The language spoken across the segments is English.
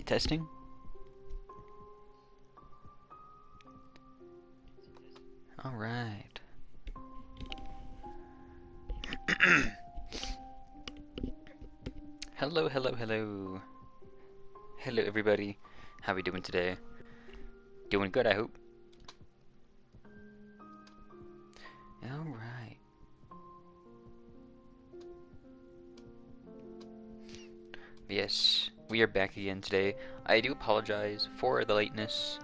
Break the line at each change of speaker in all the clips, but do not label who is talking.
Testing. All right. Hello, hello, hello. Hello, everybody. How we doing today? Doing good, I hope. All right. Yes, we are back again today. I do apologize for the lateness.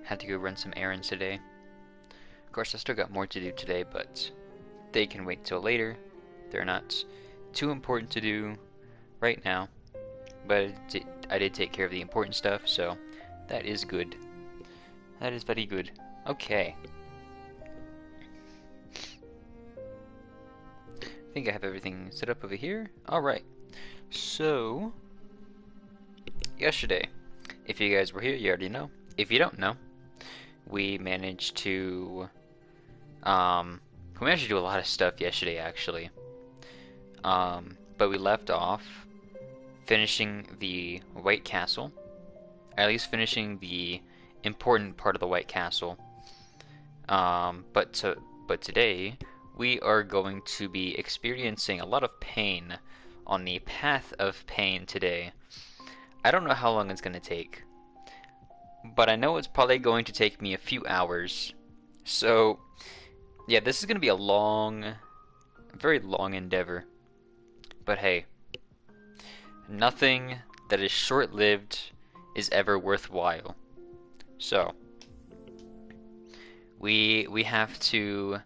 Had to go run some errands today. Of course, I still got more to do today, but they can wait till later. They're not too important to do right now. But I did take care of the important stuff, so that is good. That is very good. Okay. I think I have everything set up over here. Alright. So, yesterday, if you guys were here, you already know. If you don't know, we managed to, we managed to do a lot of stuff yesterday, actually. But we left off finishing the White Castle, at least finishing the important part of the White Castle. But today we are going to be experiencing a lot of pain on the path of pain today. I don't know how long it's going to take, but I know it's probably going to take me a few hours. So, yeah, this is going to be a very long endeavor. But hey, nothing that is short-lived is ever worthwhile. So, we have to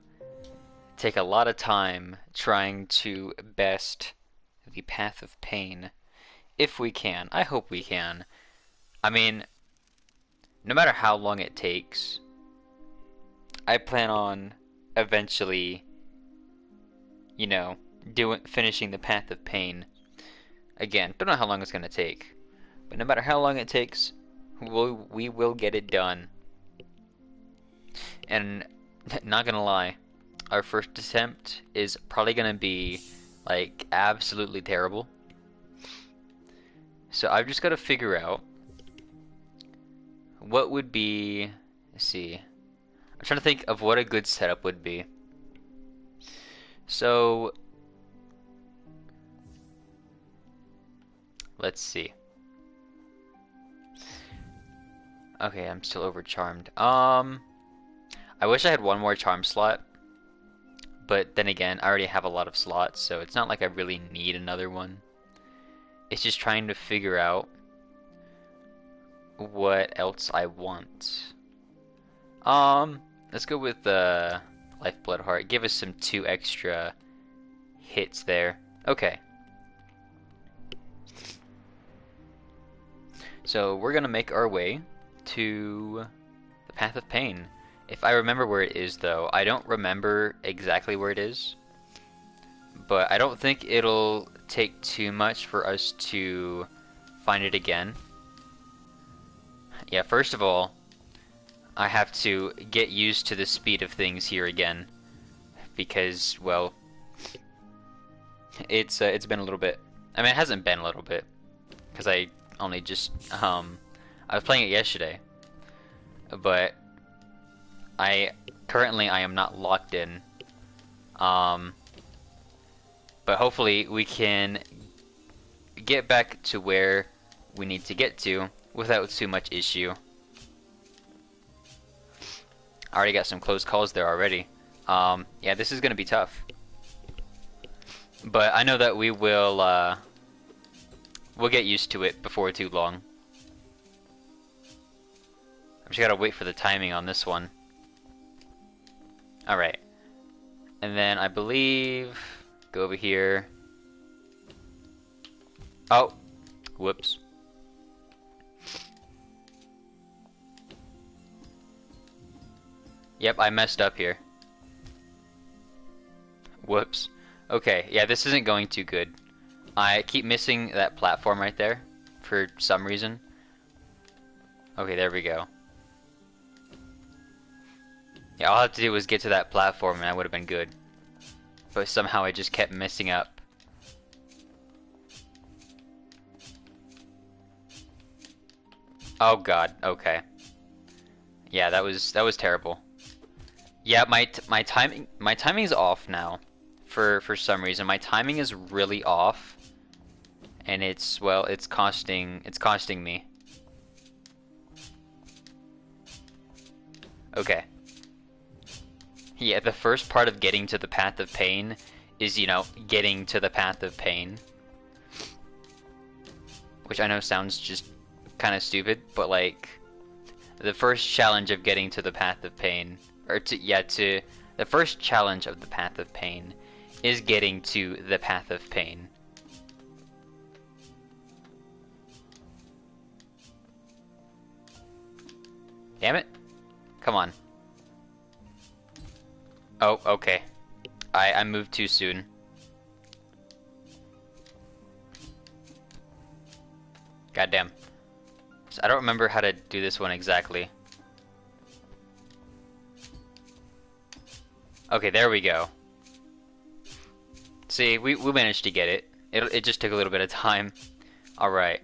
take a lot of time trying to best the path of pain, if we can. I hope we can. I mean, no matter how long it takes, I plan on eventually, you know, finishing the path of pain. Again, don't know how long it's gonna take, but no matter how long it takes, we will get it done. And not gonna lie, our first attempt is probably gonna be like absolutely terrible. So I've just got to figure out what would be. Let's see. I'm trying to think of what a good setup would be. So let's see. Okay, I'm still overcharmed. I wish I had one more charm slot, but then again, I already have a lot of slots, so it's not like I really need another one. It's just trying to figure out what else I want. Let's go with Lifeblood Heart. Give us some 2 extra hits there. Okay. So we're gonna make our way to the Path of Pain. If I remember where it is, though, I don't remember exactly where it is, but I don't think it'll take too much for us to find it again. Yeah, first of all, I have to get used to the speed of things here again, because, well, it's been a little bit. I mean, it hasn't been a little bit, because I only just I was playing it yesterday, but currently I am not locked in. But hopefully we can get back to where we need to get to without too much issue. I already got some close calls there already. Yeah, this is gonna be tough. But I know that we'll get used to it before too long. I just gotta wait for the timing on this one. Alright. And then I believe go over here. Oh, whoops. Yep, I messed up here. Whoops. Okay, yeah, this isn't going too good. I keep missing that platform right there for some reason. Okay, there we go. Yeah, all I have to do was get to that platform and I would have been good. But somehow I just kept messing up. Oh god, okay. Yeah, that was terrible. Yeah, my timing's off now. For some reason. My timing is really off. And it's, well, it's costing me. Okay. Yeah, the first part of getting to the path of pain is, you know, getting to the path of pain. Which I know sounds just kind of stupid, but like, the first challenge of getting to the path of pain, or to the first challenge of the path of pain is getting to the path of pain. Damn it. Come on. Oh, okay. I moved too soon. Goddamn. So I don't remember how to do this one exactly. Okay, there we go. See, we managed to get it. It just took a little bit of time. Alright.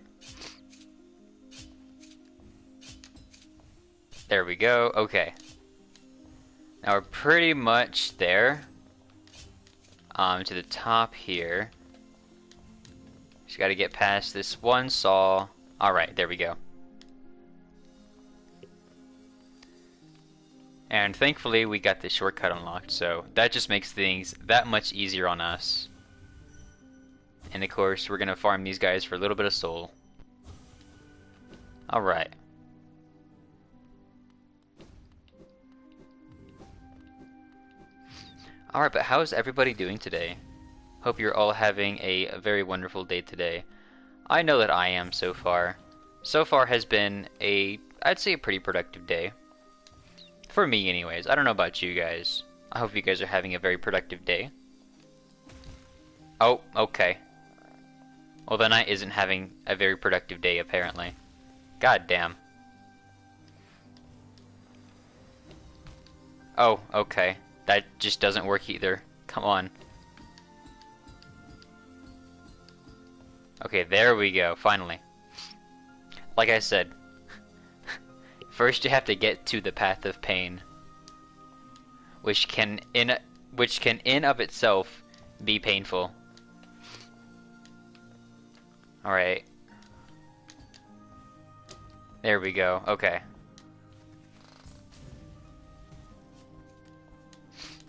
There we go. Okay. Now we're pretty much there. To the top here. Just gotta get past this one saw. Alright, there we go. And thankfully we got this shortcut unlocked, so that just makes things that much easier on us. And of course, we're gonna farm these guys for a little bit of soul. Alright. Alright, but how is everybody doing today? Hope you're all having a very wonderful day today. I know that I am so far. So far has been I'd say a pretty productive day. For me anyways. I don't know about you guys. I hope you guys are having a very productive day. Oh, okay. Well, the knight isn't having a very productive day apparently. God damn. Oh, okay. That just doesn't work either. Come on. Okay, there we go, finally. Like I said, first you have to get to the path of pain, which can in of itself be painful. Alright. There we go, okay.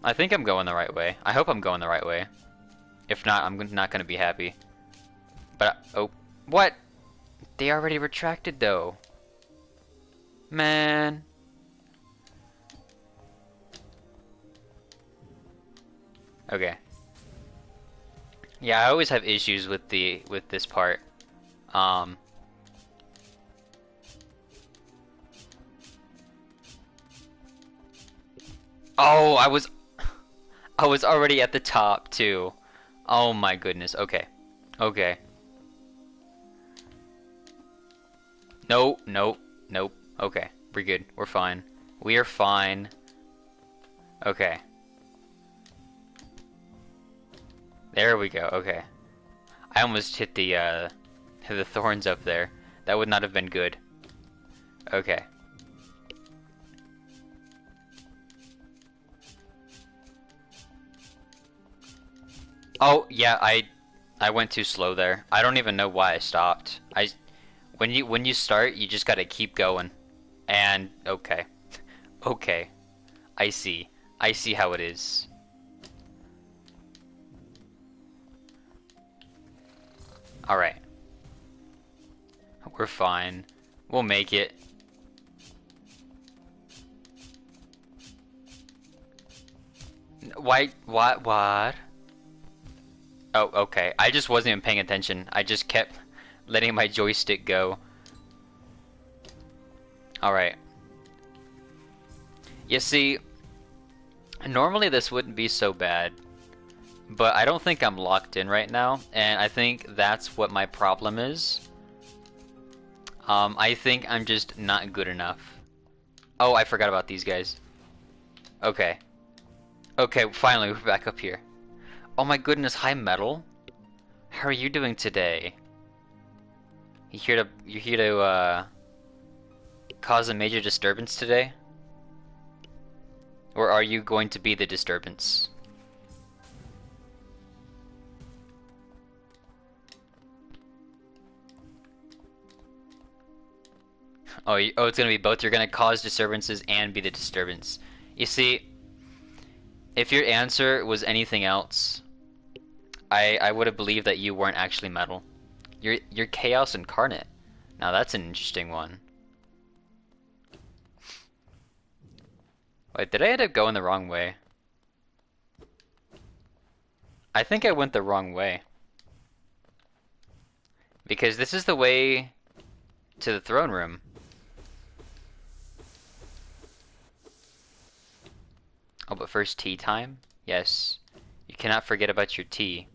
I think I'm going the right way. I hope I'm going the right way. If not, I'm not gonna be happy. But, oh, what? They already retracted though. Man. Okay. Yeah, I always have issues with this part. Oh, I was already at the top too. Oh my goodness. Okay. Okay. Nope, nope, nope. Okay, we're good. We're fine. We are fine. Okay. There we go. Okay. I almost hit the thorns up there. That would not have been good. Okay. Oh, yeah, I went too slow there. I don't even know why I stopped. When you start, you just gotta keep going. And okay. Okay. I see. I see how it is. Alright. We're fine. We'll make it. Why? What? Oh, okay. I just wasn't even paying attention. I just kept letting my joystick go. Alright. You see, normally this wouldn't be so bad, but I don't think I'm locked in right now, and I think that's what my problem is. I think I'm just not good enough. Oh, I forgot about these guys. Okay. Okay, finally we're back up here. Oh my goodness, hi Metal. How are you doing today? You're here to cause a major disturbance today? Or are you going to be the disturbance? Oh, it's gonna be both. You're gonna cause disturbances and be the disturbance. You see, if your answer was anything else, I would have believed that you weren't actually metal. You're chaos incarnate. Now that's an interesting one. Wait, did I end up going the wrong way? I think I went the wrong way. Because this is the way to the throne room. Oh, but first tea time? Yes. You cannot forget about your tea.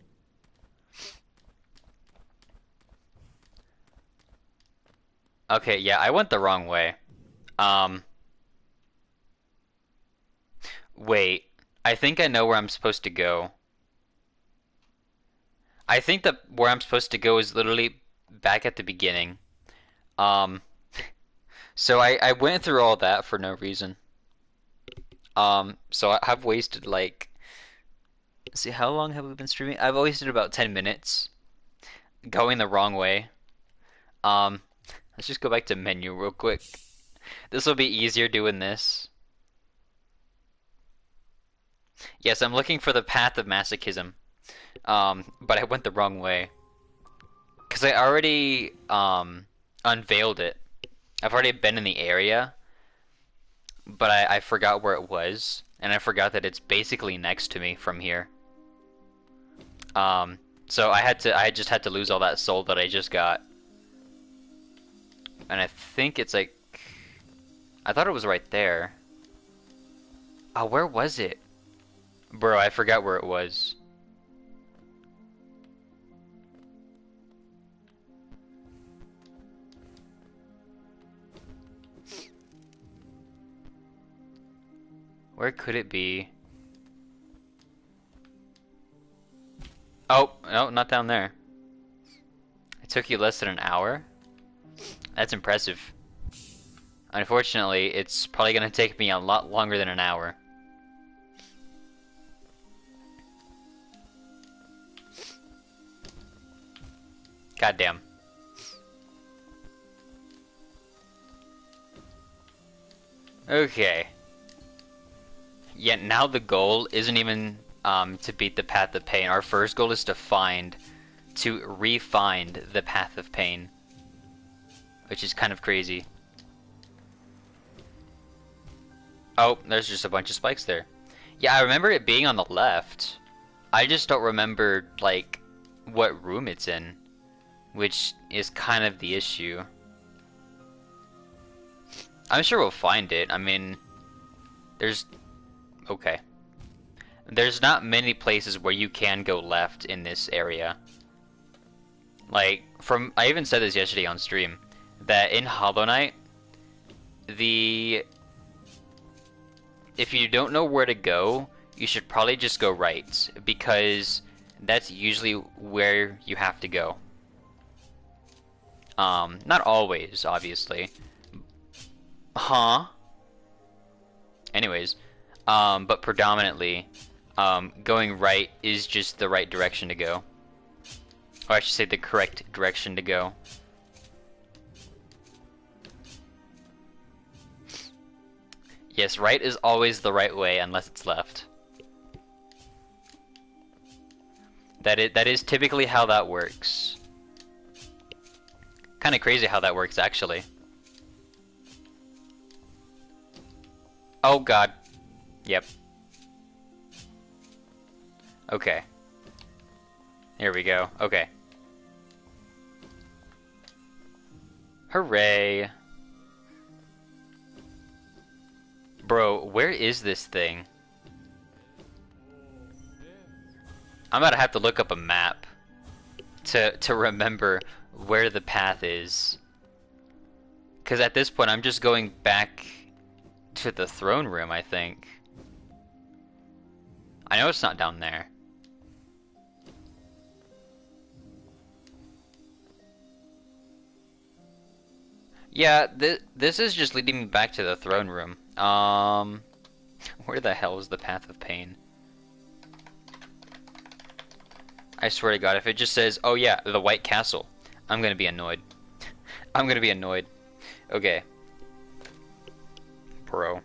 Okay, yeah, I went the wrong way. Um, wait. I think I know where I'm supposed to go. I think that where I'm supposed to go is literally back at the beginning. Um, so I went through all that for no reason. So I've wasted like, see, how long have we been streaming? I've wasted about 10 minutes going the wrong way. Um, let's just go back to menu real quick. This will be easier doing this. Yes, I'm looking for the path of masochism. But I went the wrong way. Because I already, unveiled it. I've already been in the area, but I forgot where it was, and I forgot that it's basically next to me from here. So I just had to lose all that soul that I just got. And I think it's like, I thought it was right there. Oh, where was it? Bro, I forgot where it was. Where could it be? Oh, no, not down there. It took you less than an hour? That's impressive. Unfortunately, it's probably gonna take me a lot longer than an hour. Goddamn. Okay. Yeah, now the goal isn't even to beat the path of pain. Our first goal is to re-find the path of pain, which is kind of crazy. Oh, there's just a bunch of spikes there. Yeah, I remember it being on the left. I just don't remember, like, what room it's in, which is kind of the issue. I'm sure we'll find it. I mean, there's... Okay. There's not many places where you can go left in this area. Like, I even said this yesterday on stream, that in Hollow Knight, if you don't know where to go, you should probably just go right, because that's usually where you have to go. Not always, obviously. Huh? Anyways, but predominantly, going right is just the right direction to go. Or I should say the correct direction to go. Yes, right is always the right way unless it's left. That is typically how that works. Kind of crazy how that works, actually. Oh god. Yep. Okay. Here we go. Okay. Hooray. Bro, where is this thing? I'm about to have to look up a map to remember where the path is. Because at this point, I'm just going back to the throne room, I think. I know it's not down there. Yeah, this is just leading me back to the throne room. Where the hell is the Path of Pain? I swear to God, if it just says, oh yeah, the White Castle, I'm gonna be annoyed. I'm gonna be annoyed. Okay. Bro.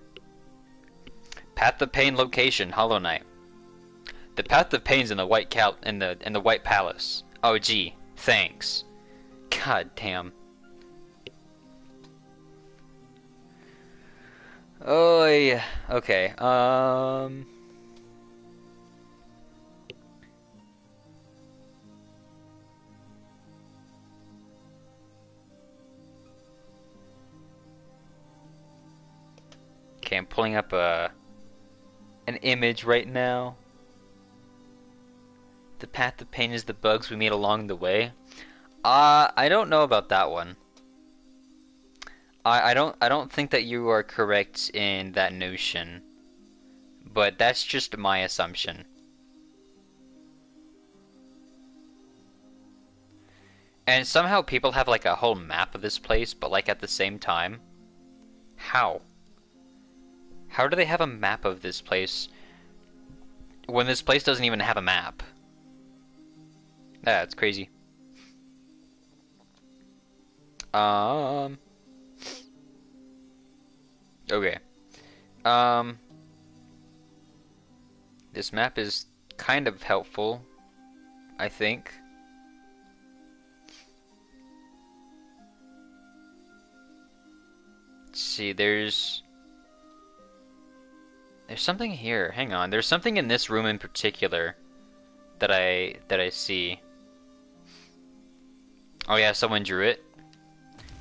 Path of Pain location, Hollow Knight. The Path of Pain's in the in the White Palace. Oh gee, thanks. God damn. Oh yeah. Okay. Okay, I'm pulling up an image right now. The Path of Pain is the bugs we meet along the way. I don't know about that one. I don't think that you are correct in that notion, but that's just my assumption. And somehow people have like a whole map of this place, but like at the same time, how? How do they have a map of this place when this place doesn't even have a map? That's crazy. Um, okay. Um, this map is kind of helpful, I think. Let's see, there's something here. Hang on. There's something in this room in particular that I see. Oh yeah, someone drew it.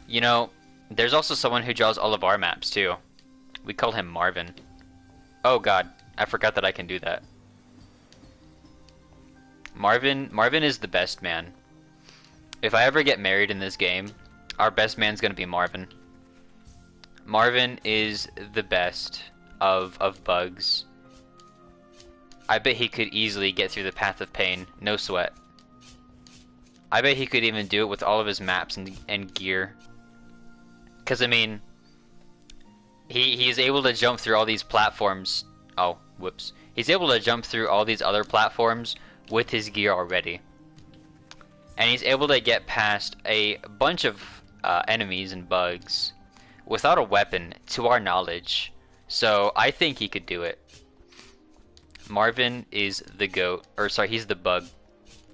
You know, there's also someone who draws all of our maps too. We call him Marvin. Oh god, I forgot that I can do that. Marvin is the best man. If I ever get married in this game, our best man's gonna be Marvin. Marvin is the best of bugs. I bet he could easily get through the Path of Pain, no sweat. I bet he could even do it with all of his maps and gear. Cause I mean, he's able to jump through all these platforms. Oh, whoops. He's able to jump through all these other platforms with his gear already. And he's able to get past a bunch of enemies and bugs without a weapon, to our knowledge. So I think he could do it. Marvin is the goat. Or sorry, he's the bug.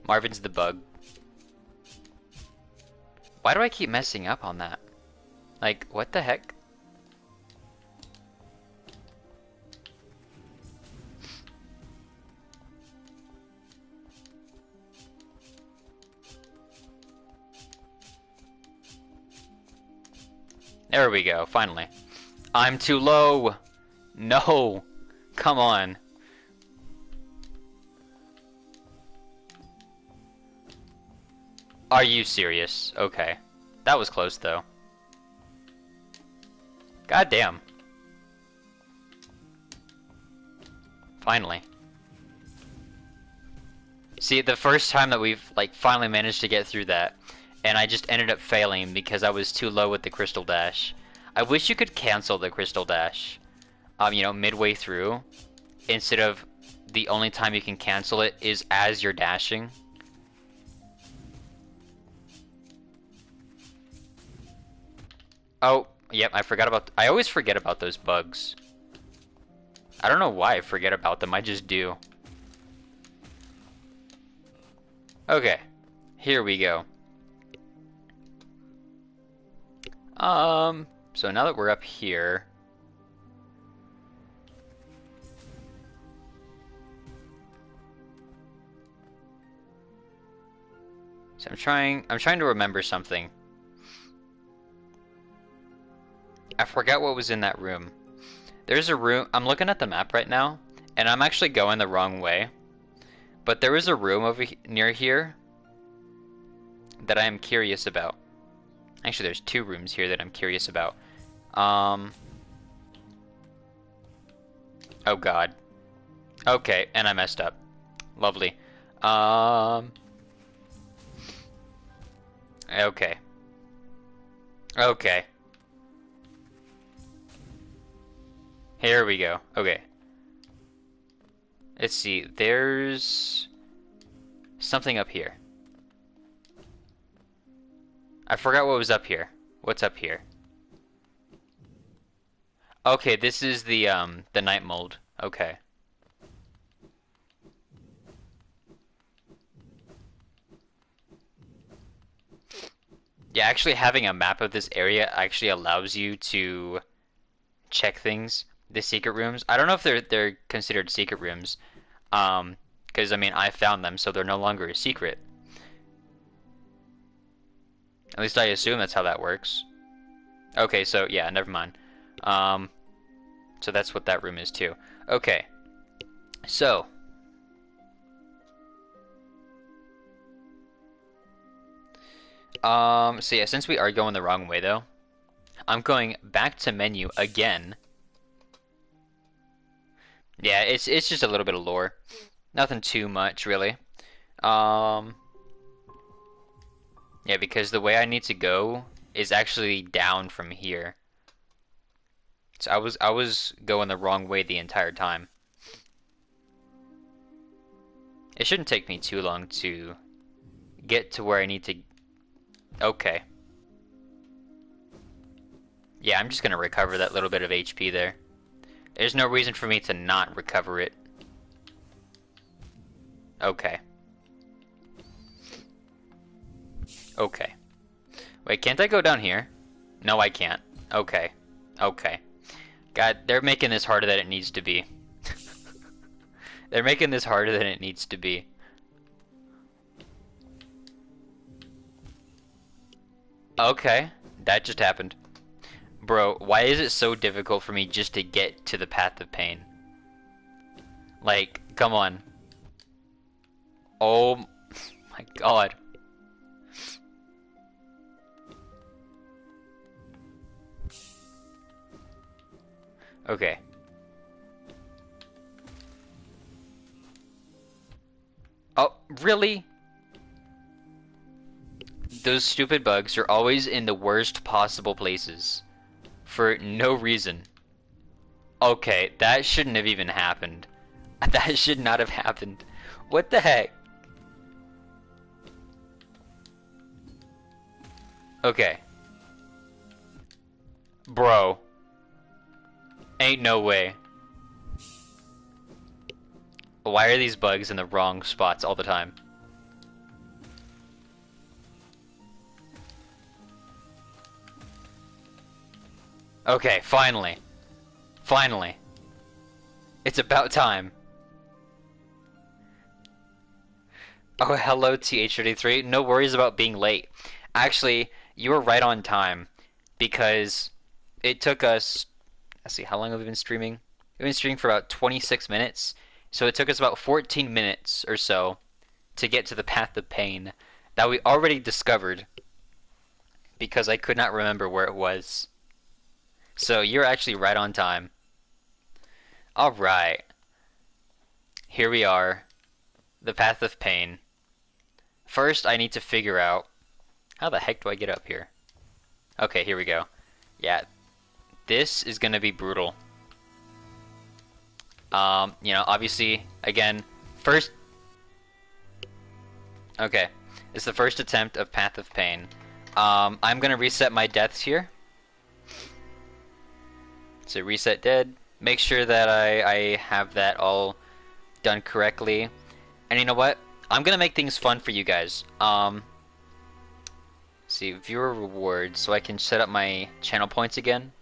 Marvin's the bug. Why do I keep messing up on that? Like, what the heck? There we go, finally. I'm too low! No! Come on. Are you serious? Okay. That was close, though. God damn. Finally. See, the first time that we've, like, finally managed to get through that, and I just ended up failing because I was too low with the Crystal Dash. I wish you could cancel the Crystal Dash, you know, midway through, instead of the only time you can cancel it is as you're dashing. Oh, yep, I always forget about those bugs. I don't know why I forget about them, I just do. Okay, here we go. So now that we're up here, so I'm trying to remember something. I forgot what was in that room. There's a room, I'm looking at the map right now, and I'm actually going the wrong way. But there is a room over near here that I am curious about. Actually, there's two rooms here that I'm curious about. Oh god. Okay, and I messed up. Lovely. Okay. Okay. Here we go. Okay. Let's see. There's something up here. I forgot what was up here. What's up here? Okay, this is the night mold. Okay. Yeah, actually having a map of this area actually allows you to check things. The secret rooms. I don't know if they're considered secret rooms. Because I mean I found them, so they're no longer a secret. At least I assume that's how that works. Okay, so yeah, never mind. Um, so that's what that room is too. Okay, so so yeah, since we are going the wrong way though, I'm going back to menu again. Yeah, it's just a little bit of lore, nothing too much really. Um, yeah, because the way I need to go is actually down from here. So I was going the wrong way the entire time. It shouldn't take me too long to get to where I need to. Okay. Yeah, I'm just gonna recover that little bit of HP there. There's no reason for me to not recover it. Okay. Okay. Wait, can't I go down here? No, I can't. Okay. Okay. God, they're making this harder than it needs to be. They're making this harder than it needs to be. Okay. That just happened. Bro, why is it so difficult for me just to get to the path of pain? Like, come on. Oh my god. Okay. Oh, really? Those stupid bugs are always in the worst possible places. For no reason. Okay, that shouldn't have even happened. That should not have happened. What the heck? Okay. Bro. Ain't no way. Why are these bugs in the wrong spots all the time? Okay, finally. Finally. It's about time. Oh, hello, TH33. No worries about being late. Actually, you were right on time because it took us. Let's see, how long have we been streaming? We've been streaming for about 26 minutes, so it took us about 14 minutes or so to get to the path of pain that we already discovered because I could not remember where it was. So you're actually right on time. Alright, here we are. The path of pain. First, I need to figure out how the heck do I get up here? Okay, here we go. Yeah, this is gonna be brutal. You know, obviously, again, first. Okay, it's the first attempt of Path of Pain. I'm gonna reset my deaths here. So reset dead. Make sure that I have that all done correctly. And you know what? I'm gonna make things fun for you guys. See, viewer rewards, so I can set up my channel points again.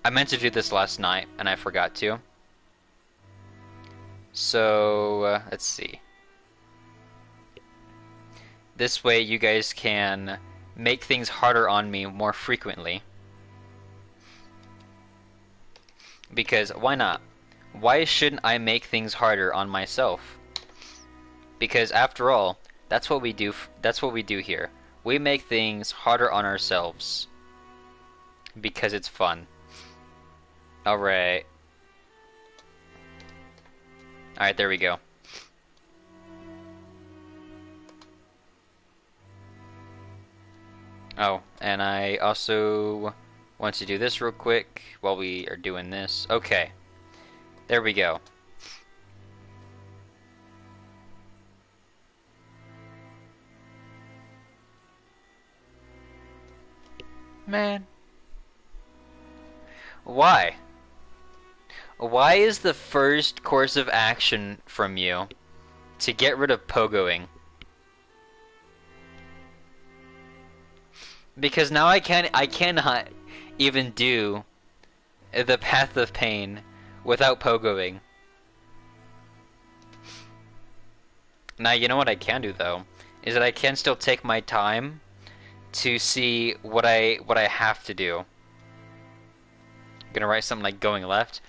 I meant to do this last night, and I forgot to. So, let's see. This way you guys can make things harder on me more frequently. Because why not? Why shouldn't I make things harder on myself? Because after all, that's what we do. That's what we do here. We make things harder on ourselves because it's fun. All right. All right, there we go. Oh, and I also want to do this real quick while we are doing this. Okay. There we go. Man. Why? Why is the first course of action from you to get rid of pogoing? Because now I cannot even do the path of pain without pogoing. Now you know what I can do though, is that I can still take my time to see what I have to do. I'm gonna write something like going left.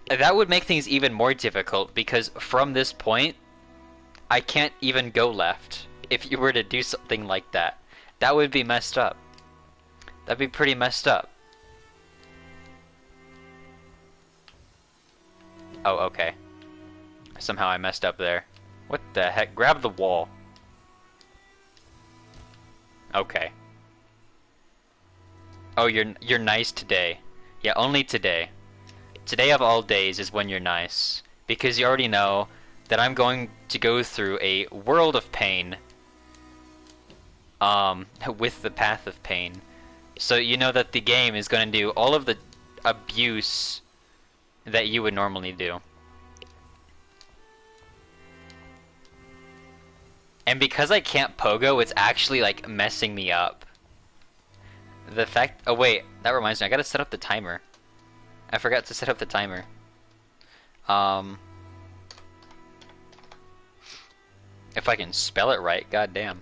That would make things even more difficult because from this point I can't even go left if you were to do something like that. That would be messed up. That'd be pretty messed up. Oh, okay. Somehow I messed up there. What the heck? Grab the wall. Okay. Oh, you're nice today. Yeah, only today. Today of all days is when you're nice. Because you already know that I'm going to go through a world of pain. With the path of pain. So you know that the game is going to do all of the abuse that you would normally do. And because I can't pogo, it's actually like messing me up. The fact— oh wait, that reminds me, I gotta set up the timer. I forgot to set up the timer. If I can spell it right, goddamn.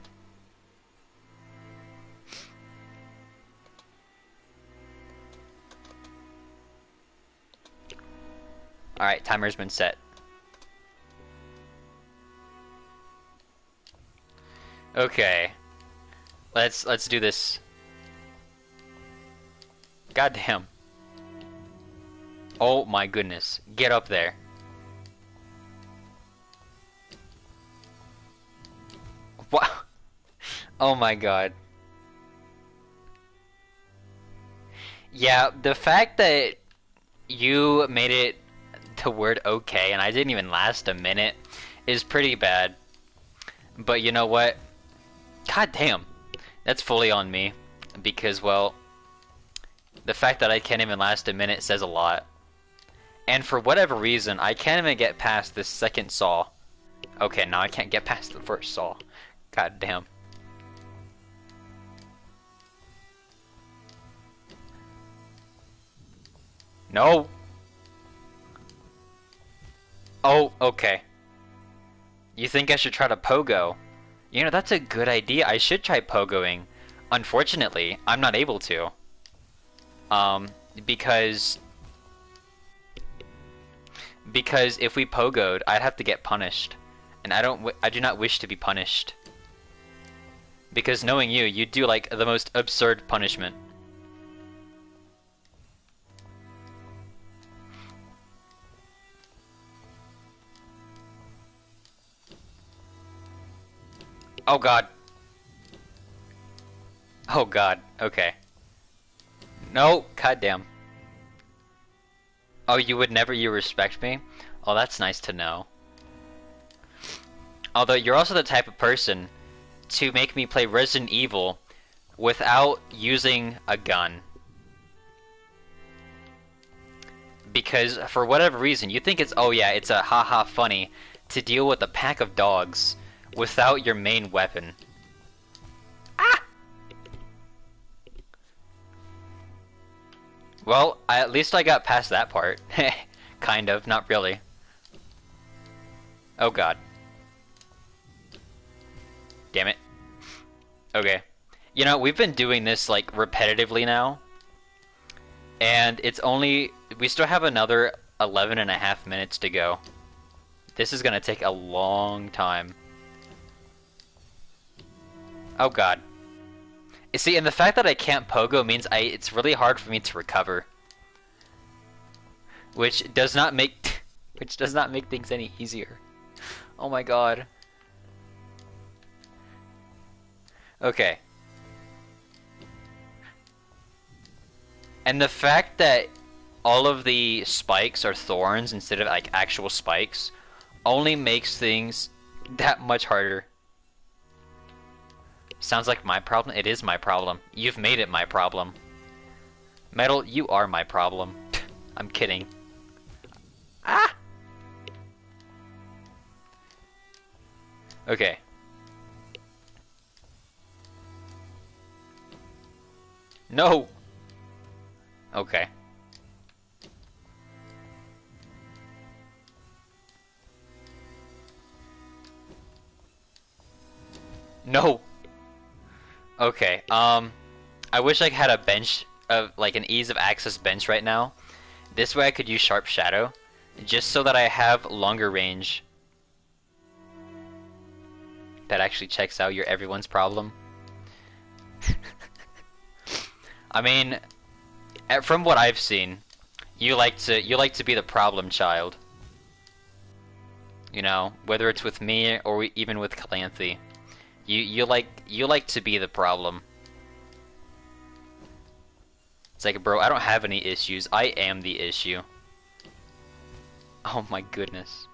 Alright, timer's been set. Okay. Let's do this. Goddamn. Oh my goodness. Get up there. What? Oh my god. Yeah, the fact that you made it the word okay and I didn't even last a minute is pretty bad. But you know what? God damn. That's fully on me. Because, well, the fact that I can't even last a minute says a lot. And for whatever reason, I can't even get past this second saw. Okay, now I can't get past the first saw. God damn. No! Oh, okay. You think I should try to pogo? You know, that's a good idea. I should try pogoing. Unfortunately, I'm not able to. Because if we pogoed, I'd have to get punished. And I do not wish to be punished. Because knowing you, you'd do like the most absurd punishment. Oh god. Oh god, okay. No, goddamn. Oh, you respect me? Oh, that's nice to know. Although you're also the type of person to make me play Resident Evil without using a gun. Because for whatever reason, you think it's— oh yeah, it's a haha funny to deal with a pack of dogs without your main weapon. Ah! Well, at least I got past that part. Kind of, not really. Oh god. Damn it. Okay. You know, we've been doing this, like, repetitively now. And it's only— we still have another 11.5 minutes to go. This is gonna take a long time. Oh god. You see, and the fact that I can't pogo means it's really hard for me to recover. Which does not make things any easier. Oh my god. Okay. And the fact that all of the spikes are thorns instead of like actual spikes only makes things that much harder. Sounds like my problem? It is my problem. You've made it my problem. Metal, you are my problem. I'm kidding. Ah! Okay. No! Okay. No! Okay, I wish I had a bench of, like, an ease of access bench right now. This way I could use Sharp Shadow, just so that I have longer range. That actually checks out your everyone's problem. I mean, from what I've seen, you like to be the problem child. You know, whether it's with me or even with Calanthe. You like to be the problem. It's like, bro, I don't have any issues. I am the issue. Oh my goodness.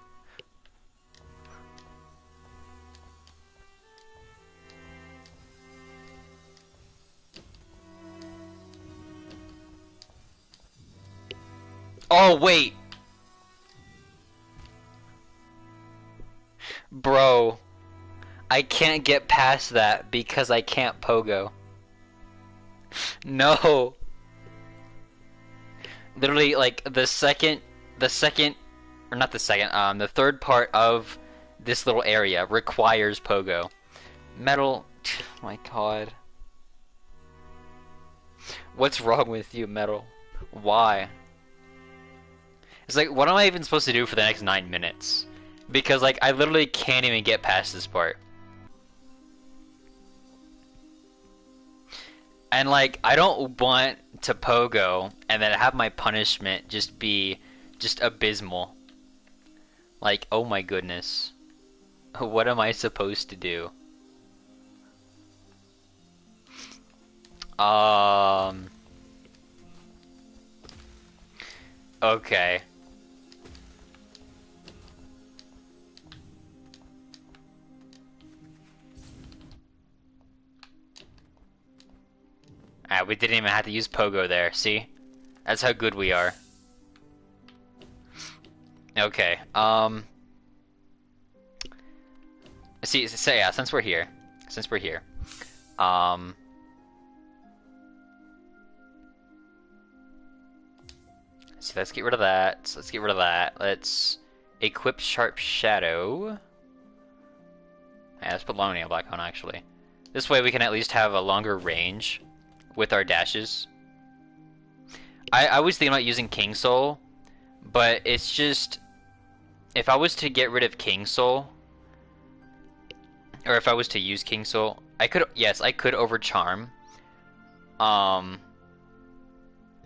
Oh wait. Bro, I can't get past that because I can't pogo. No. Literally, like, the third part of this little area requires pogo. Metal, my god. What's wrong with you, Metal? Why? It's like, what am I even supposed to do for the next 9 minutes? Because, like, I literally can't even get past this part. And, like, I don't want to pogo and then have my punishment just be just abysmal. Like, oh my goodness. What am I supposed to do? Okay. Ah, we didn't even have to use pogo there, see? That's how good we are. Okay, see, so yeah, since we're here, um, so let's get rid of that, let's equip Sharp Shadow. Yeah, let's put Lonely on Black-Kun, actually. This way we can at least have a longer range with our dashes. I was thinking about using King Soul, but it's just, if I was to get rid of King Soul, or if I was to use King Soul, I could overcharm.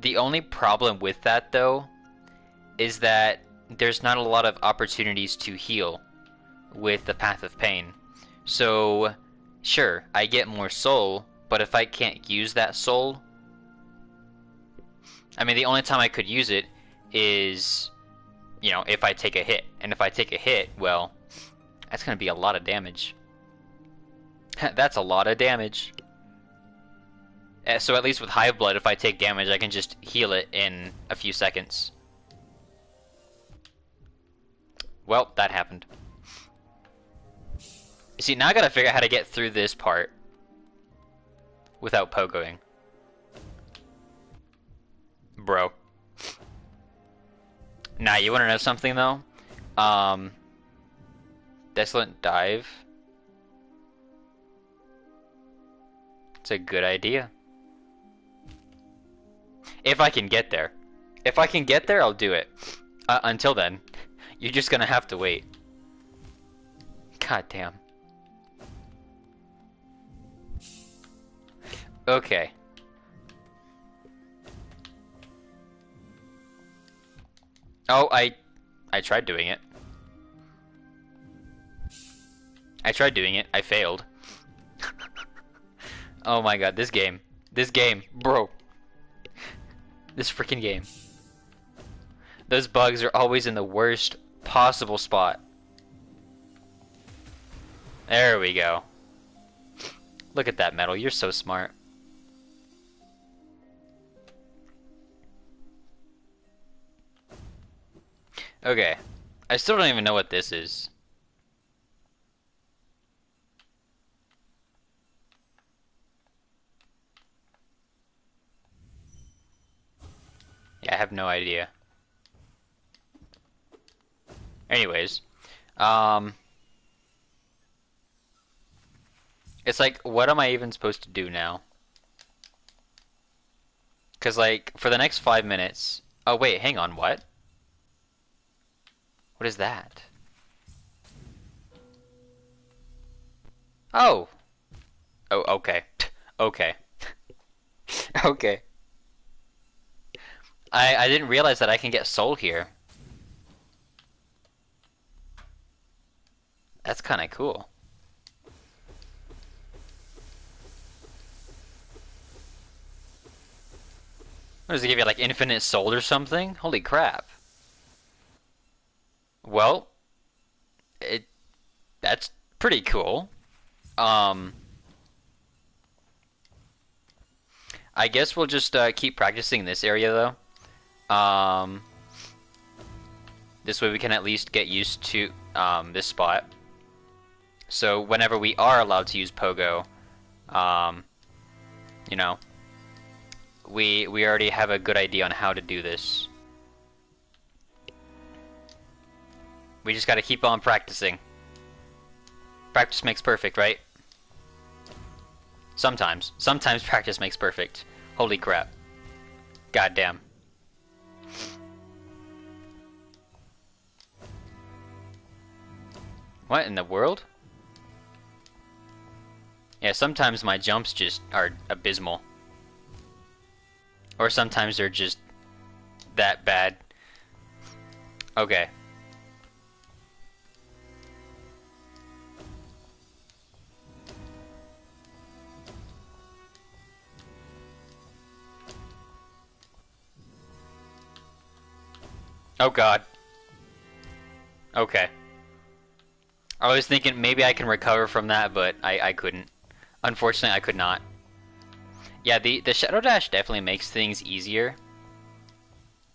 The only problem with that, though, is that there's not a lot of opportunities to heal with the Path of Pain. So, sure, I get more soul, but if I can't use that soul, I mean, the only time I could use it is, you know, if I take a hit. And if I take a hit, well, that's gonna be a lot of damage. That's a lot of damage. So at least with Hive Blood, if I take damage, I can just heal it in a few seconds. Well, that happened. See, now I gotta figure out how to get through this part without pogoing. Bro. Nah, you wanna know something, though? Desolate Dive. It's a good idea. If I can get there. If I can get there, I'll do it. Until then, you're just gonna have to wait. God damn. Okay. Oh, I tried doing it. I tried doing it. I failed. Oh my god, this game. This game, bro. This freaking game. Those bugs are always in the worst possible spot. There we go. Look at that, Metal. You're so smart. Okay. I still don't even know what this is. Yeah, I have no idea. Anyways, it's like, what am I even supposed to do now? Because, like, for the next 5 minutes... Oh, wait, hang on, what? What is that? Oh! Oh, okay. Okay. Okay. I didn't realize that I can get soul here. That's kind of cool. What does it give you, like, infinite soul or something? Holy crap. Well, that's pretty cool. Um, I guess we'll just keep practicing this area though. This way we can at least get used to this spot. So whenever we are allowed to use Pogo, you know, we already have a good idea on how to do this. We just gotta keep on practicing. Practice makes perfect, right? Sometimes. Sometimes practice makes perfect. Holy crap. Goddamn. What in the world? Yeah, sometimes my jumps just are abysmal. Or sometimes they're just that bad. Okay. Oh god. Okay. I was thinking maybe I can recover from that, but I couldn't. Unfortunately, I could not. Yeah, the Shadow Dash definitely makes things easier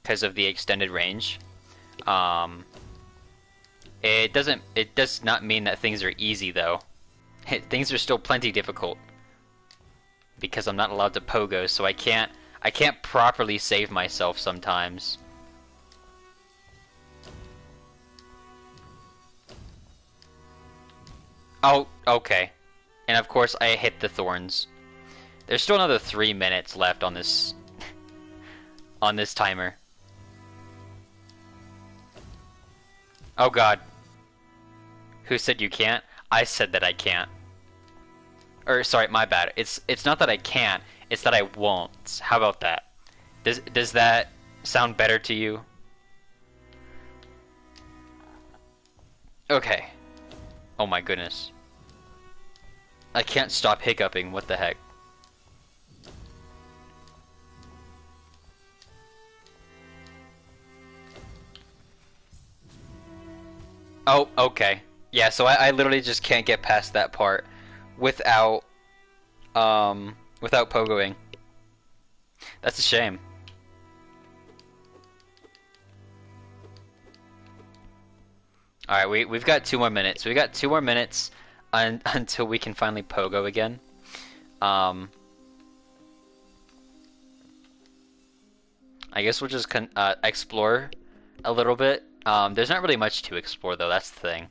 because of the extended range. It does not mean that things are easy though. Things are still plenty difficult because I'm not allowed to pogo, so I can't properly save myself sometimes. Oh, okay. And of course I hit the thorns. There's still another 3 minutes left on this on this timer. Oh god. Who said you can't? I said that I can't. Or sorry, my bad. It's not that I can't, it's that I won't. How about that? Does that sound better to you? Okay. Oh my goodness. I can't stop hiccuping, what the heck? Oh, okay. Yeah, so I literally just can't get past that part without without pogoing. That's a shame. Alright, we've got 2 more minutes. We got 2 more minutes until we can finally pogo again. I guess we'll just explore a little bit. There's not really much to explore though, that's the thing.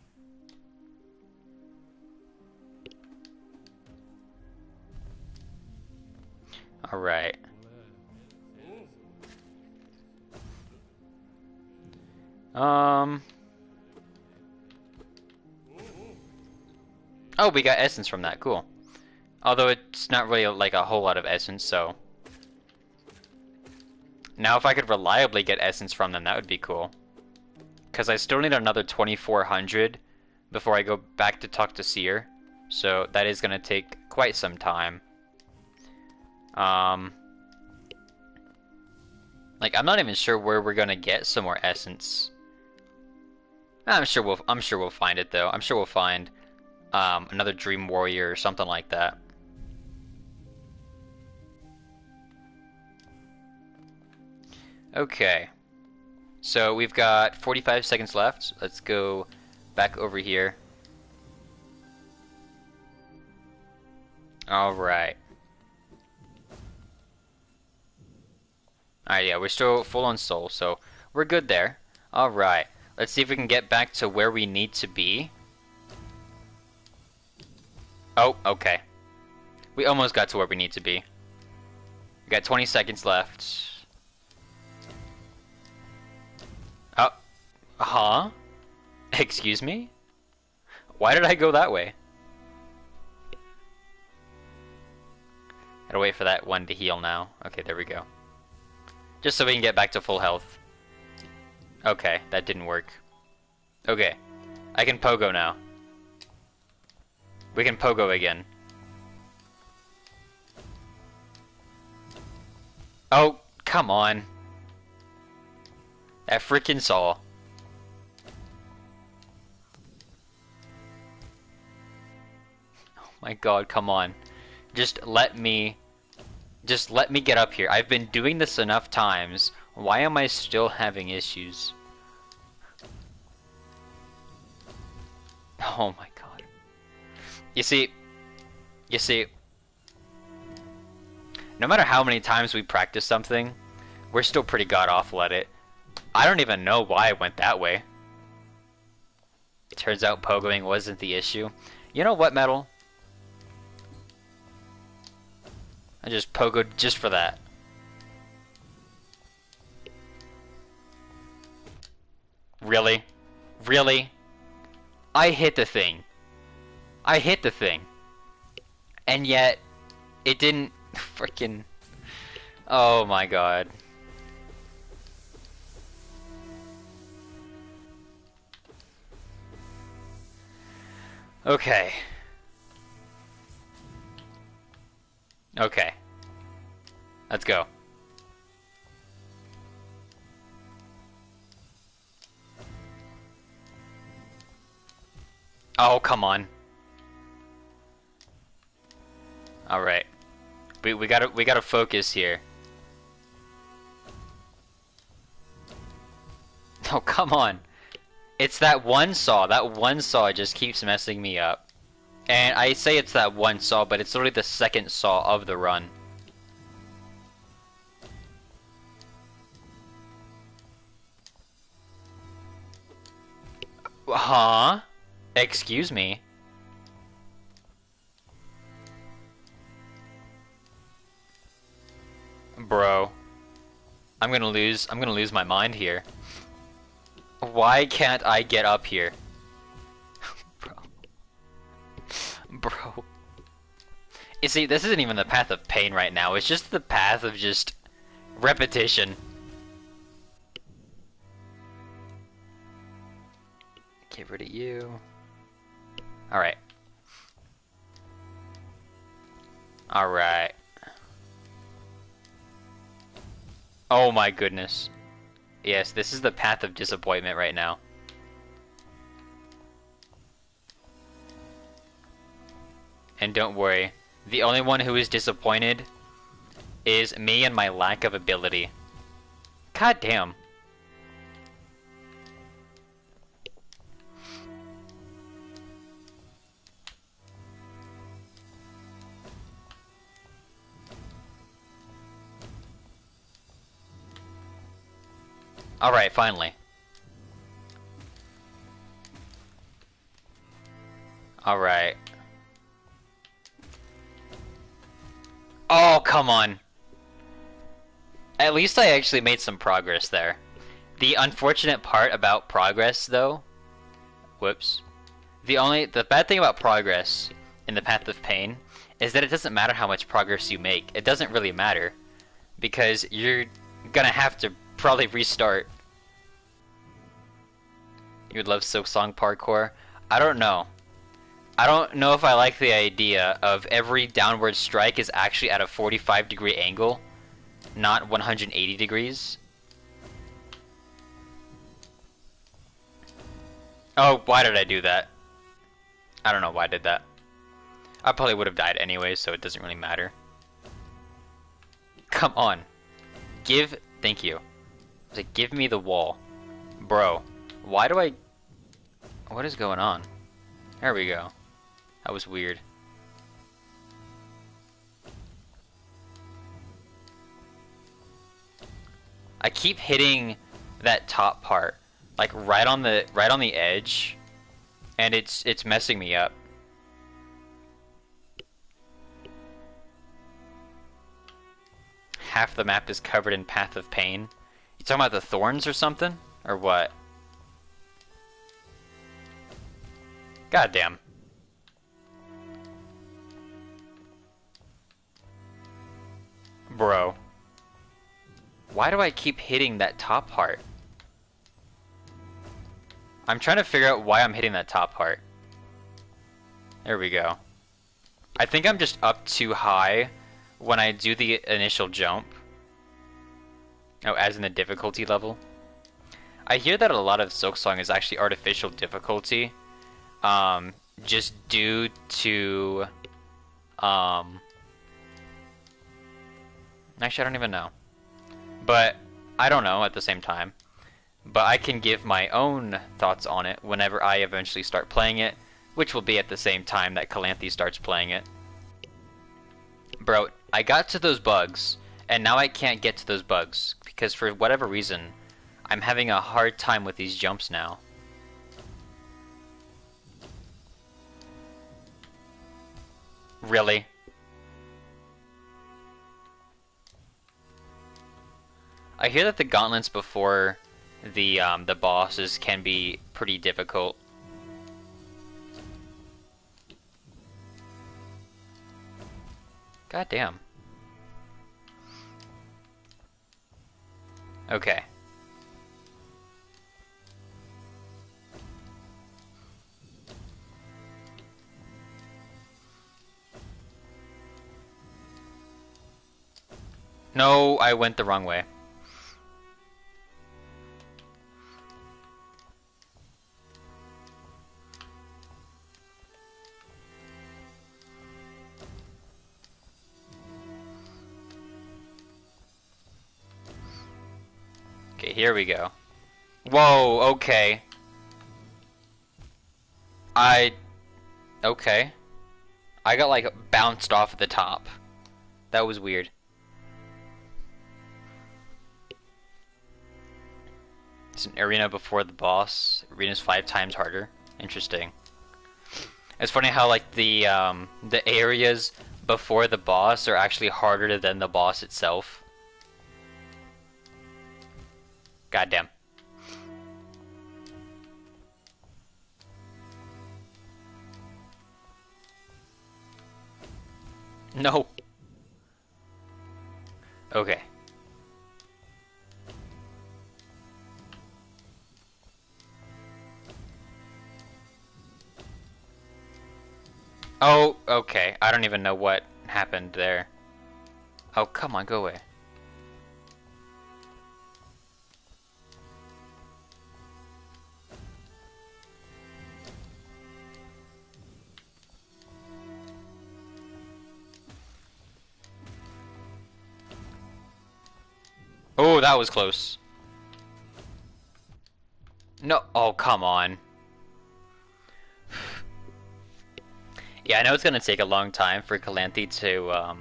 Alright. Oh, we got essence from that, cool. Although it's not really like a whole lot of essence, so... Now if I could reliably get essence from them, that would be cool. Because I still need another 2,400 before I go back to talk to Seer. So that is going to take quite some time. Like, I'm not even sure where we're gonna get some more essence. I'm sure we'll find it though. I'm sure we'll find another Dream Warrior or something like that. Okay. So we've got 45 seconds left. Let's go back over here. Alright. Alright, yeah, we're still full on soul, so we're good there. Alright. Let's see if we can get back to where we need to be. Oh, okay. We almost got to where we need to be. We got 20 seconds left. Oh. Huh? Excuse me? Why did I go that way? Gotta wait for that one to heal now. Okay, there we go. Just so we can get back to full health. Okay, that didn't work. Okay. I can pogo now. We can pogo again. Oh, come on. That freaking saw. Oh my god, come on. Just let me get up here. I've been doing this enough times. Why am I still having issues? Oh my god. You see, no matter how many times we practice something, we're still pretty god-awful at it. I don't even know why I went that way. It turns out pogoing wasn't the issue. You know what, Metal? I just pogoed just for that. Really? Really? I hit the thing. I hit the thing. And yet, it didn't freaking... Oh my god. Okay. Okay. Let's go. Oh, come on. All right. We gotta focus here. Oh, come on. It's that one saw. That one saw just keeps messing me up. And I say it's that one saw, but it's literally the second saw of the run. Huh? Excuse me. Bro. I'm gonna lose my mind here. Why can't I get up here? Bro. Bro. You see, this isn't even the path of pain right now, it's just the path of just repetition. Get rid of you. Alright. Alright. Oh my goodness. Yes, this is the path of disappointment right now. And don't worry, the only one who is disappointed is me and my lack of ability. God damn. Alright, finally. Alright. Oh, come on. At least I actually made some progress there. The unfortunate part about progress, though... Whoops. The bad thing about progress in the path of pain is that it doesn't matter how much progress you make. It doesn't really matter. Because you're gonna have to probably restart. You would love Silksong parkour? I don't know. I don't know if I like the idea of every downward strike is actually at a 45-degree angle, not 180 degrees. Oh, why did I do that? I don't know why I did that. I probably would have died anyway, so it doesn't really matter. Come on. Thank you. I was like, give me the wall. Bro, why do I... What is going on? There we go. That was weird. I keep hitting that top part, like right on the edge, and it's messing me up. Half the map is covered in Path of Pain. You talking about the thorns or something? Or what? Goddamn. Bro. Why do I keep hitting that top part? I'm trying to figure out why I'm hitting that top part. There we go. I think I'm just up too high when I do the initial jump. Oh, as in the difficulty level. I hear that a lot of Silksong is actually artificial difficulty. Just due to... Actually, I don't even know. But, I don't know at the same time. But I can give my own thoughts on it whenever I eventually start playing it, which will be at the same time that Calanthe starts playing it. Bro, I got to those bugs, and now I can't get to those bugs, because for whatever reason, I'm having a hard time with these jumps now. Really? I hear that the gauntlets before the bosses can be pretty difficult. God damn. Okay. No, I went the wrong way. Okay, here we go. Whoa, okay. Okay. I got like bounced off the top. That was weird. It's an arena before the boss. Arena's 5 times harder. Interesting. It's funny how like the areas before the boss are actually harder than the boss itself. Goddamn. No. Okay. Oh, okay. I don't even know what happened there. Oh, come on, go away. Oh, that was close. No, oh, come on. Yeah, I know it's gonna take a long time for Calanthe to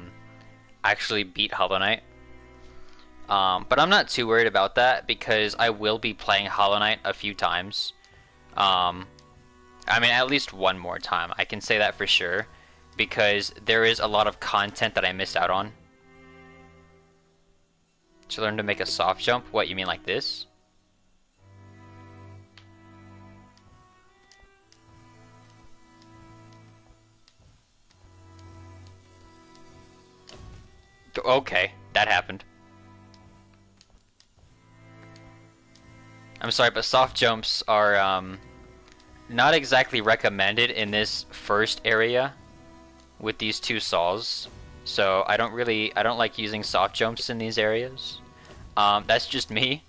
actually beat Hollow Knight. But I'm not too worried about that because I will be playing Hollow Knight a few times. I mean, at least one more time. I can say that for sure because there is a lot of content that I missed out on. To learn to make a soft jump? What, you mean like this? Okay, that happened. I'm sorry, but soft jumps are not exactly recommended in this first area with these 2 saws. So I don't like using soft jumps in these areas. That's just me.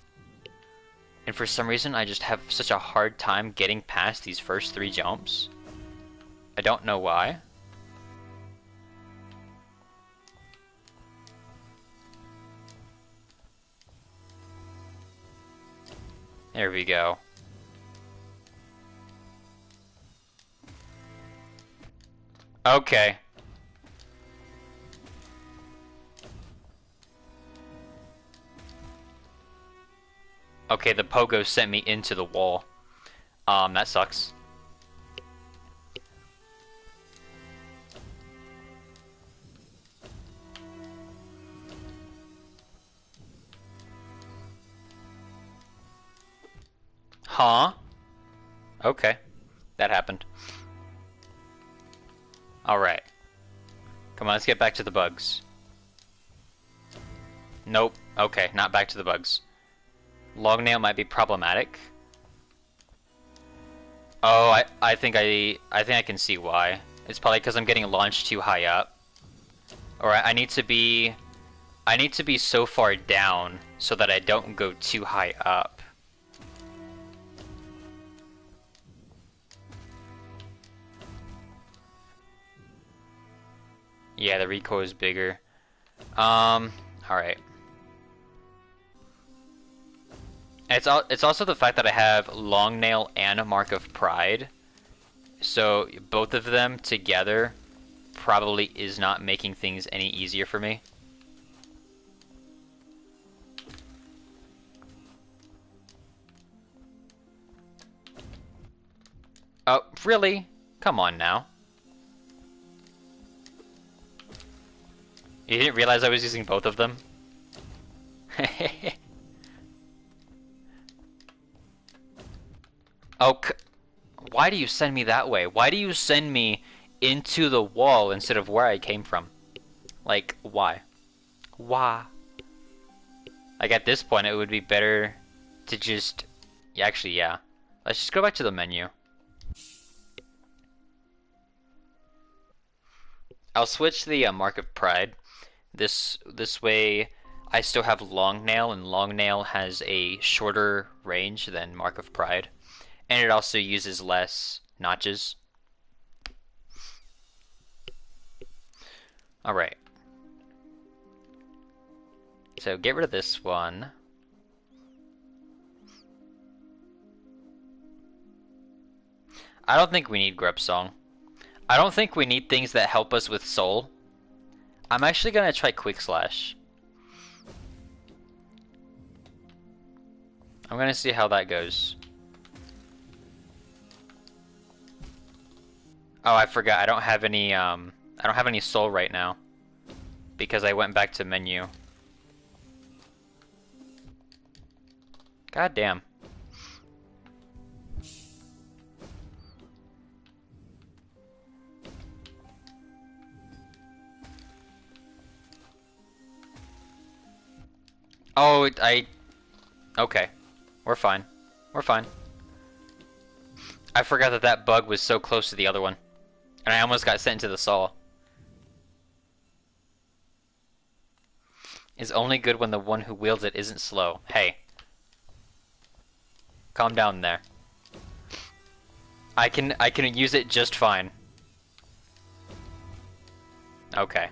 And for some reason, I just have such a hard time getting past these first 3 jumps. I don't know why. There we go. Okay. Okay, the pogo sent me into the wall. That sucks. Huh? Okay. That happened. Alright. Come on, let's get back to the bugs. Nope. Okay, not back to the bugs. Long nail might be problematic. Oh, I think I can see why. It's probably because I'm getting launched too high up. Or I need to be so far down so that I don't go too high up. Yeah, the recoil is bigger. Alright. It's also the fact that I have long nail and a mark of pride. So both of them together probably is not making things any easier for me. Oh, really? Come on now. You didn't realize I was using both of them? Oh, why do you send me that way? Why do you send me into the wall instead of where I came from? Like, why? Why? Like, at this point, it would be better to just... Yeah, actually, yeah. Let's just go back to the menu. I'll switch the Mark of Pride. This way, I still have Long Nail, and Long Nail has a shorter range than Mark of Pride. And it also uses less notches. Alright. So get rid of this one. I don't think we need Grub Song. I don't think we need things that help us with Soul. I'm actually gonna try Quick Slash. I'm gonna see how that goes. Oh, I forgot. I don't have any soul right now because I went back to menu. God damn. Oh, okay. We're fine. We're fine. I forgot that that bug was so close to the other one. And I almost got sent into the saw. Is only good when the one who wields it isn't slow. Hey. Calm down there. I can use it just fine. Okay.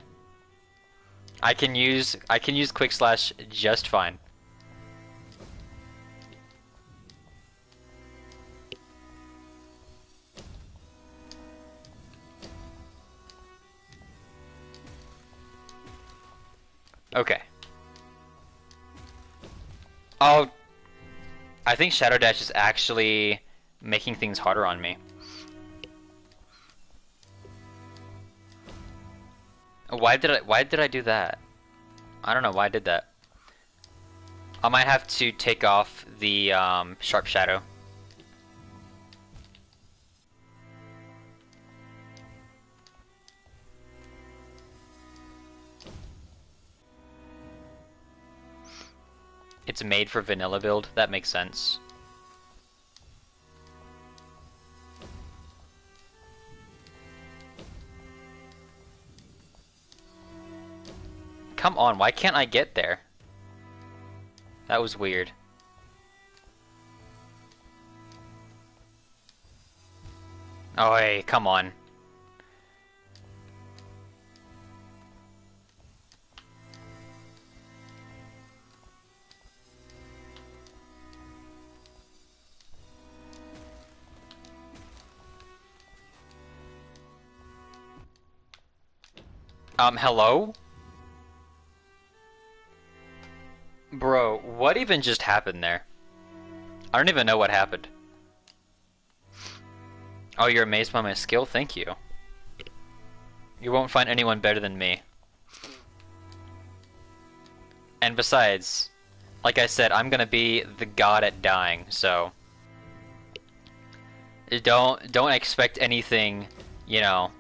I can use Quick Slash just fine. Okay. Oh, I think Shadow Dash is actually making things harder on me. Why did I do that? I don't know why I did that. I might have to take off the Sharp Shadow. It's made for vanilla build. That makes sense. Come on, why can't I get there? That was weird. Oh, hey, come on. Hello? Bro, what even just happened there? I don't even know what happened. Oh, you're amazed by my skill? Thank you. You won't find anyone better than me. And besides, like I said, I'm gonna be the god at dying, so don't expect anything, you know,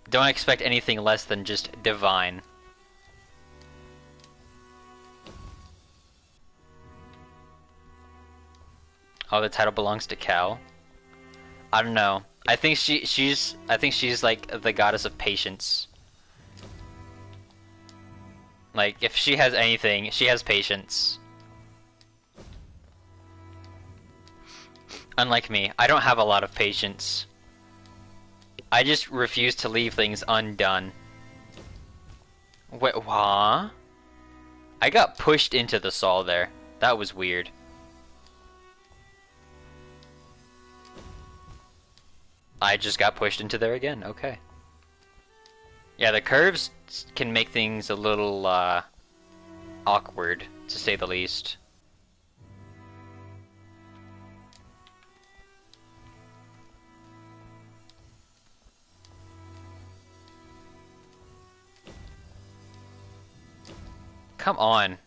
don't expect anything less than just divine. Oh, the title belongs to Cal. I don't know. I think she's like the goddess of patience. Like if she has anything, she has patience. Unlike me, I don't have a lot of patience. I just refuse to leave things undone. Wait, huh? I got pushed into the saw there. That was weird. I just got pushed into there again. Okay. Yeah, the curves can make things a little, awkward, to say the least. Come on.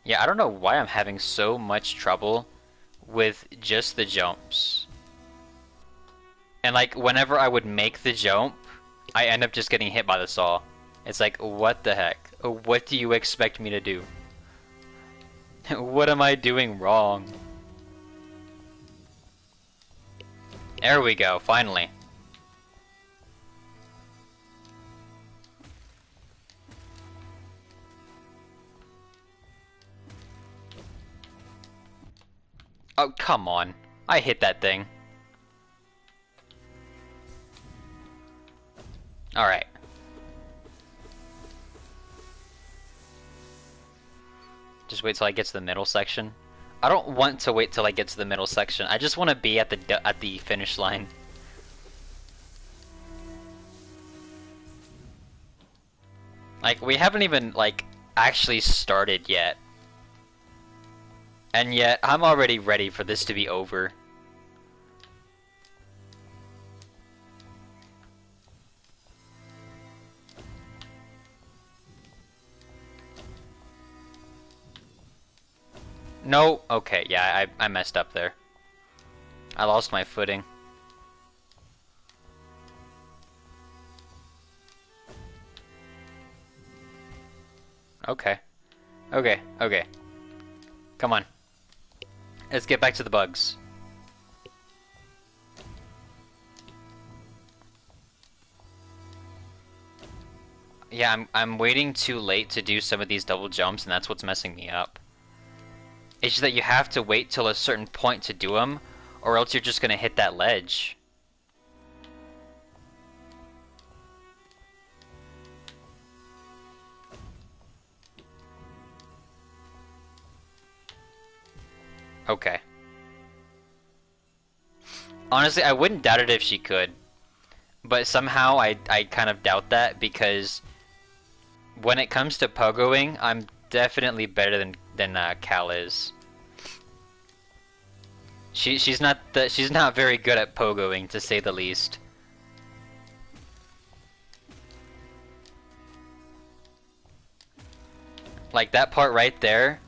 Yeah, I don't know why I'm having so much trouble with just the jumps. And like, whenever I would make the jump, I end up just getting hit by the saw. It's like, what the heck? What do you expect me to do? What am I doing wrong? There we go, finally. Oh, come on. I hit that thing. Alright. Just wait till I get to the middle section. I don't want to wait till I get to the middle section. I just want to be at the finish line. Like, we haven't even, like, actually started yet. And yet, I'm already ready for this to be over. No, okay, yeah, I messed up there. I lost my footing. Okay. Okay, okay. Come on. Let's get back to the bugs. Yeah, I'm waiting too late to do some of these double jumps, and that's what's messing me up. It's just that you have to wait till a certain point to do them, or else you're just gonna hit that ledge. Okay. Honestly, I wouldn't doubt it if she could. But somehow I kind of doubt that because when it comes to pogoing, I'm definitely better than Cal is. She's not very good at pogoing, to say the least. Like that part right there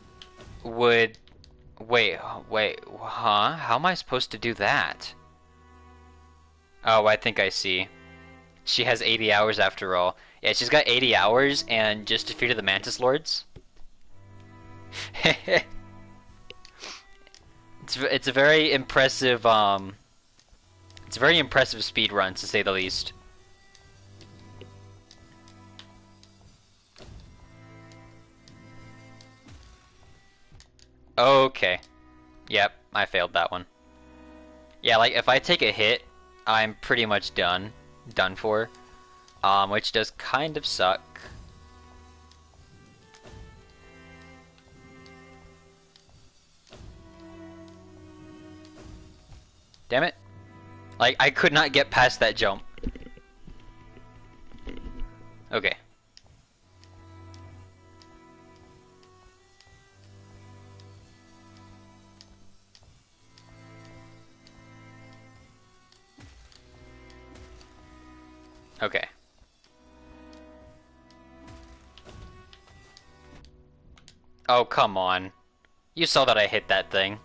would wait, huh? How am I supposed to do that? Oh, I think I see. She has 80 hours after all. Yeah, she's got 80 hours and just defeated the Mantis Lords. It's a very impressive it's a very impressive speed run, to say the least. Okay. Yep, I failed that one. Yeah, like if I take a hit, I'm pretty much done. Done for. Which does kind of suck. Damn it. Like, I could not get past that jump. Okay. Okay. Oh, come on. You saw that I hit that thing.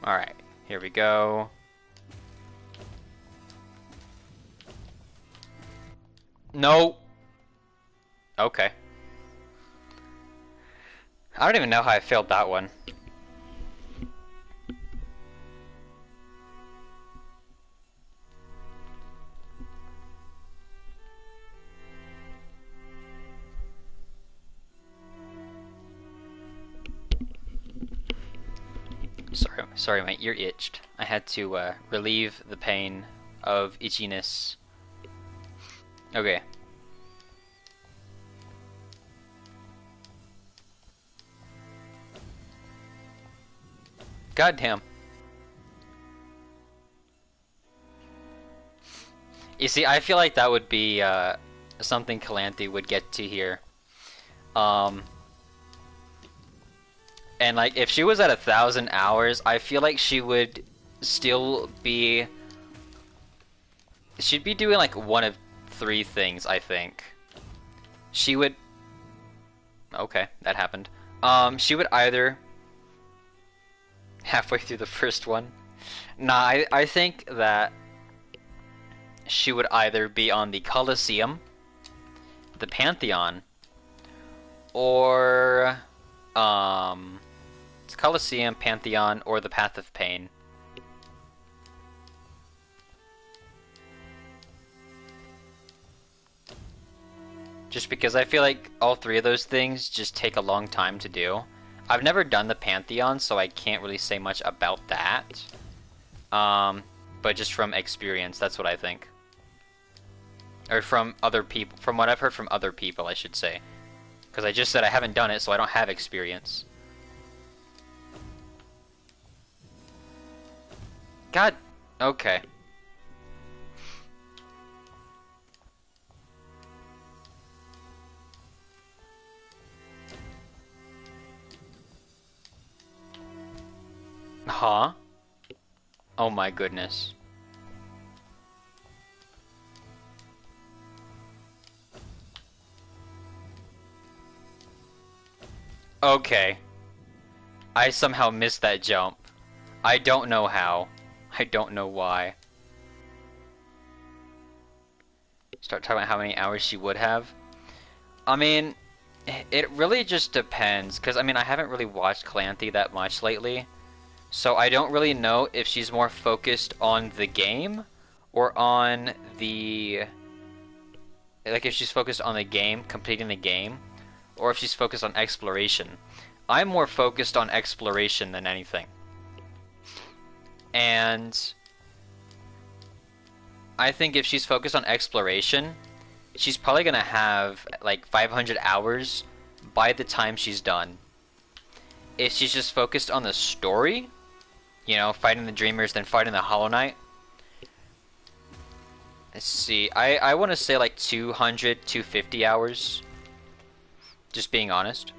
Alright, here we go. No! Okay. I don't even know how I failed that one. Sorry, my ear itched. I had to relieve the pain of itchiness. Okay. Goddamn. You see, I feel like that would be something Calanthe would get to here. Um, and like if she was at 1,000 hours, I feel like she would still be. She'd be doing like one of three things, I think. She would. Okay, that happened. She would either halfway through the first one. Nah, I think that she would either be on the Colosseum, the Pantheon, or it's Colosseum, Pantheon, or the Path of Pain. Just because I feel like all three of those things just take a long time to do. I've never done the Pantheon, so I can't really say much about that. But just from experience, that's what I think. Or from other people, from what I've heard from other people, I should say. Because I just said I haven't done it, so I don't have experience. God, okay. Huh? Oh my goodness. Okay. I somehow missed that jump. I don't know how. I don't know why. Start talking about how many hours she would have. I mean, it really just depends, because I mean, I haven't really watched Calanthe that much lately. So I don't really know if she's more focused on the game or on the... Like if she's focused on the game, completing the game, or if she's focused on exploration. I'm more focused on exploration than anything. And I think if she's focused on exploration, she's probably gonna have like 500 hours by the time she's done. If she's just focused on the story, you know, fighting the Dreamers, then fighting the Hollow Knight. Let's see, I want to say like 200, 250 hours. Just being honest.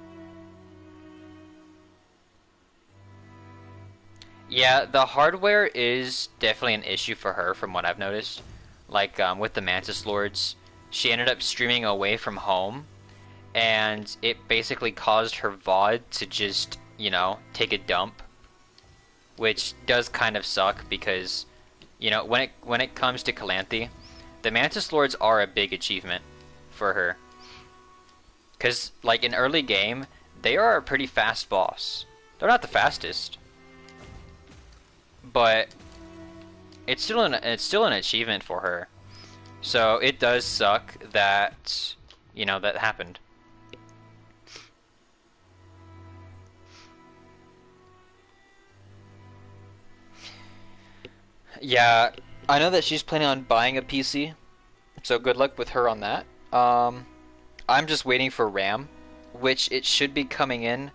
Yeah, the hardware is definitely an issue for her from what I've noticed. Like, with the Mantis Lords, she ended up streaming away from home, and it basically caused her VOD to just, you know, take a dump. Which does kind of suck because, you know, when it comes to Calanthe, the Mantis Lords are a big achievement for her. Because, like, in early game, they are a pretty fast boss. They're not the fastest, but it's still an achievement for her. So it does suck that, you know, that happened. Yeah, I know that she's planning on buying a PC, so good luck with her on that. I'm just waiting for RAM, which it should be coming in,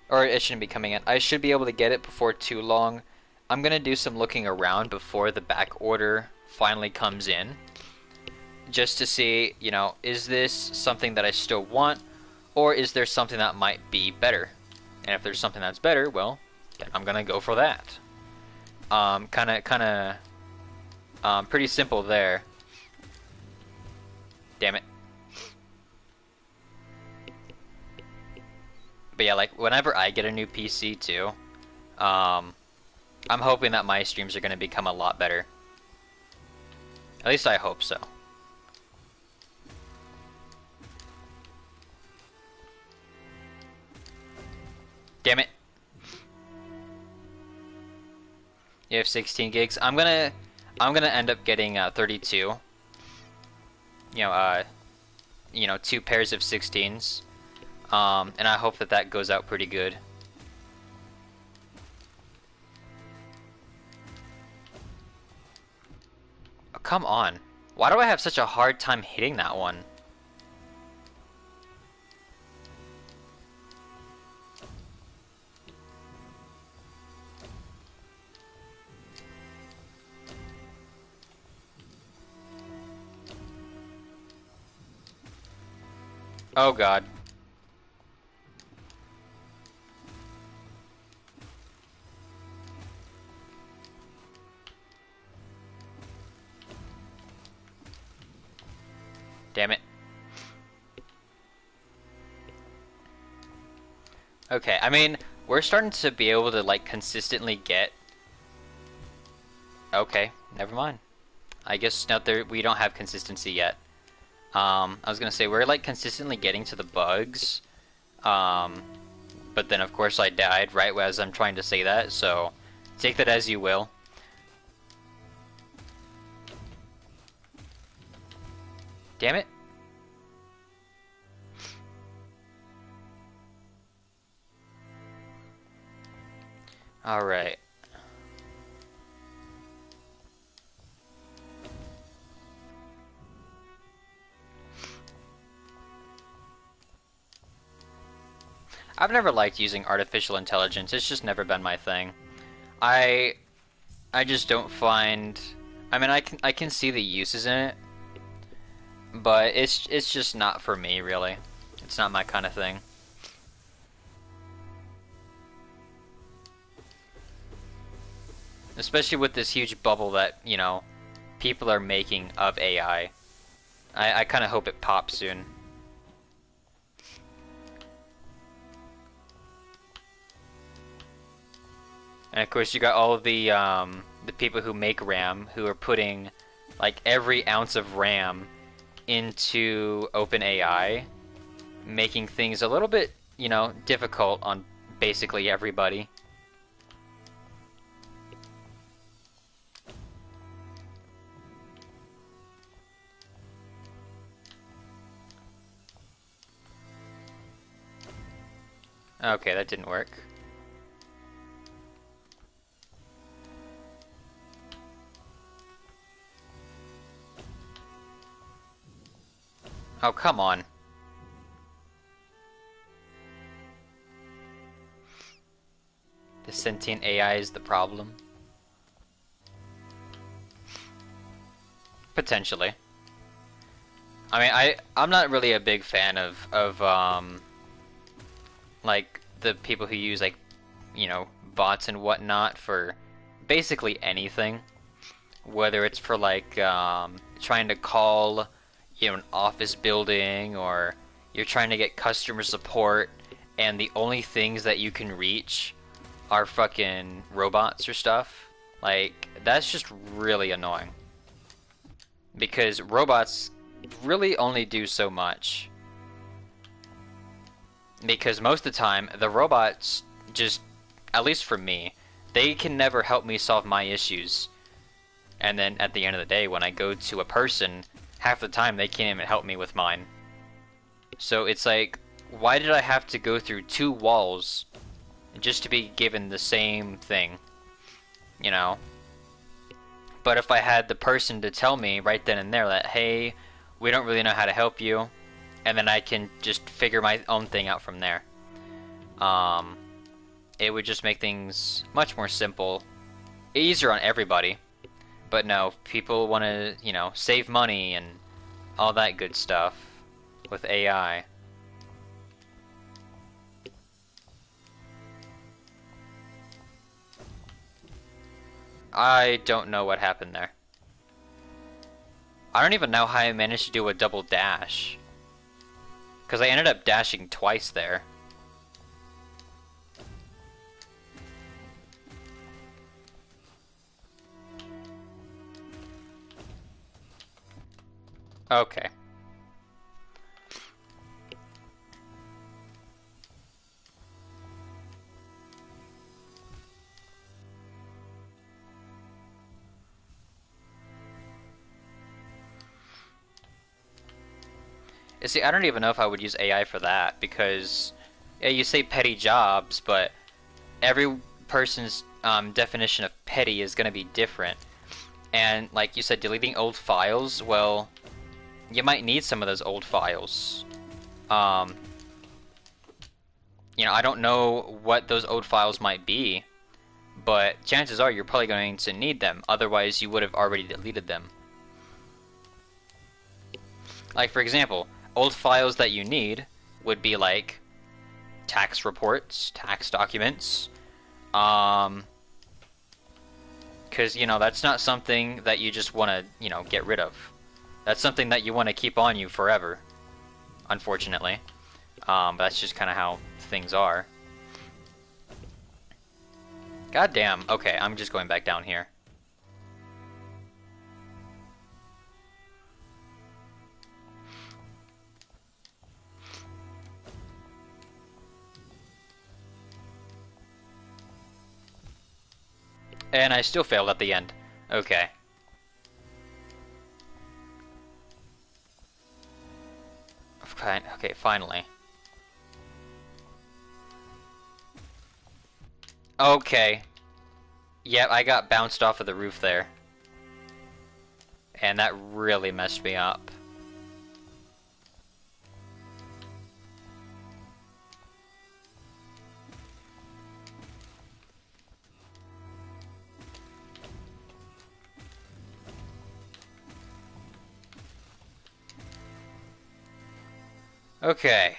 or it shouldn't be coming in. I should be able to get it before too long. I'm gonna do some looking around before the back order finally comes in, just to see, you know, is this something that I still want, or is there something that might be better? And if there's something that's better, well, then I'm gonna go for that. Pretty simple there. Damn it. But yeah, like, whenever I get a new PC too, I'm hoping that my streams are gonna become a lot better. At least I hope so. Damn it. You have 16 gigs. I'm gonna end up getting 32. You know, 2 pairs of 16s. And I hope that that goes out pretty good. Oh, come on. Why do I have such a hard time hitting that one? Oh god. Damn it. Okay, I mean, we're starting to be able to, like, consistently get... Okay, never mind. I guess not there, we don't have consistency yet. I was gonna say, we're, like, consistently getting to the bugs. But then, of course, I died right as I'm trying to say that, so take that as you will. Damn it. Alright. I've never liked using artificial intelligence. It's just never been my thing. I just don't find... I mean, I can see the uses in it, but it's just not for me, really. It's not my kind of thing. Especially with this huge bubble that, you know, people are making of AI. I kind of hope it pops soon. And of course, you got all of the people who make RAM who are putting like every ounce of RAM into OpenAI, making things a little bit, you know, difficult on basically everybody. Okay, that didn't work. Oh, come on. The sentient AI is the problem. Potentially. I mean, I'm not really a big fan of like the people who use, like, you know, bots and whatnot for basically anything. Whether it's for like trying to call, you know, an office building, or you're trying to get customer support and the only things that you can reach are fucking robots or stuff. Like, that's just really annoying. Because robots really only do so much. Because most of the time, the robots just at least for me, they can never help me solve my issues. And then at the end of the day, when I go to a person, half the time they can't even help me with mine. So it's like, why did I have to go through 2 walls just to be given the same thing? You know? But if I had the person to tell me right then and there that, hey, we don't really know how to help you, and then I can just figure my own thing out from there. It would just make things much more simple, easier on everybody. But no, people want to, you know, save money and all that good stuff with AI. I don't know what happened there. I don't even know how I managed to do a double dash. Because I ended up dashing twice there. Okay. You see, I don't even know if I would use AI for that, because yeah, you say petty jobs, but every person's definition of petty is going to be different. And like you said, deleting old files, well, you might need some of those old files. You know, I don't know what those old files might be, but chances are you're probably going to need them, otherwise you would have already deleted them. Like, for example, old files that you need would be like tax reports, tax documents, because, you know, that's not something that you just want to, you know, get rid of. That's something that you want to keep on you forever, unfortunately. That's just kind of how things are. God damn. Okay, I'm just going back down here. And I still failed at the end. Okay. Okay, finally. Okay. Yep, I got bounced off of the roof there. And that really messed me up. Okay.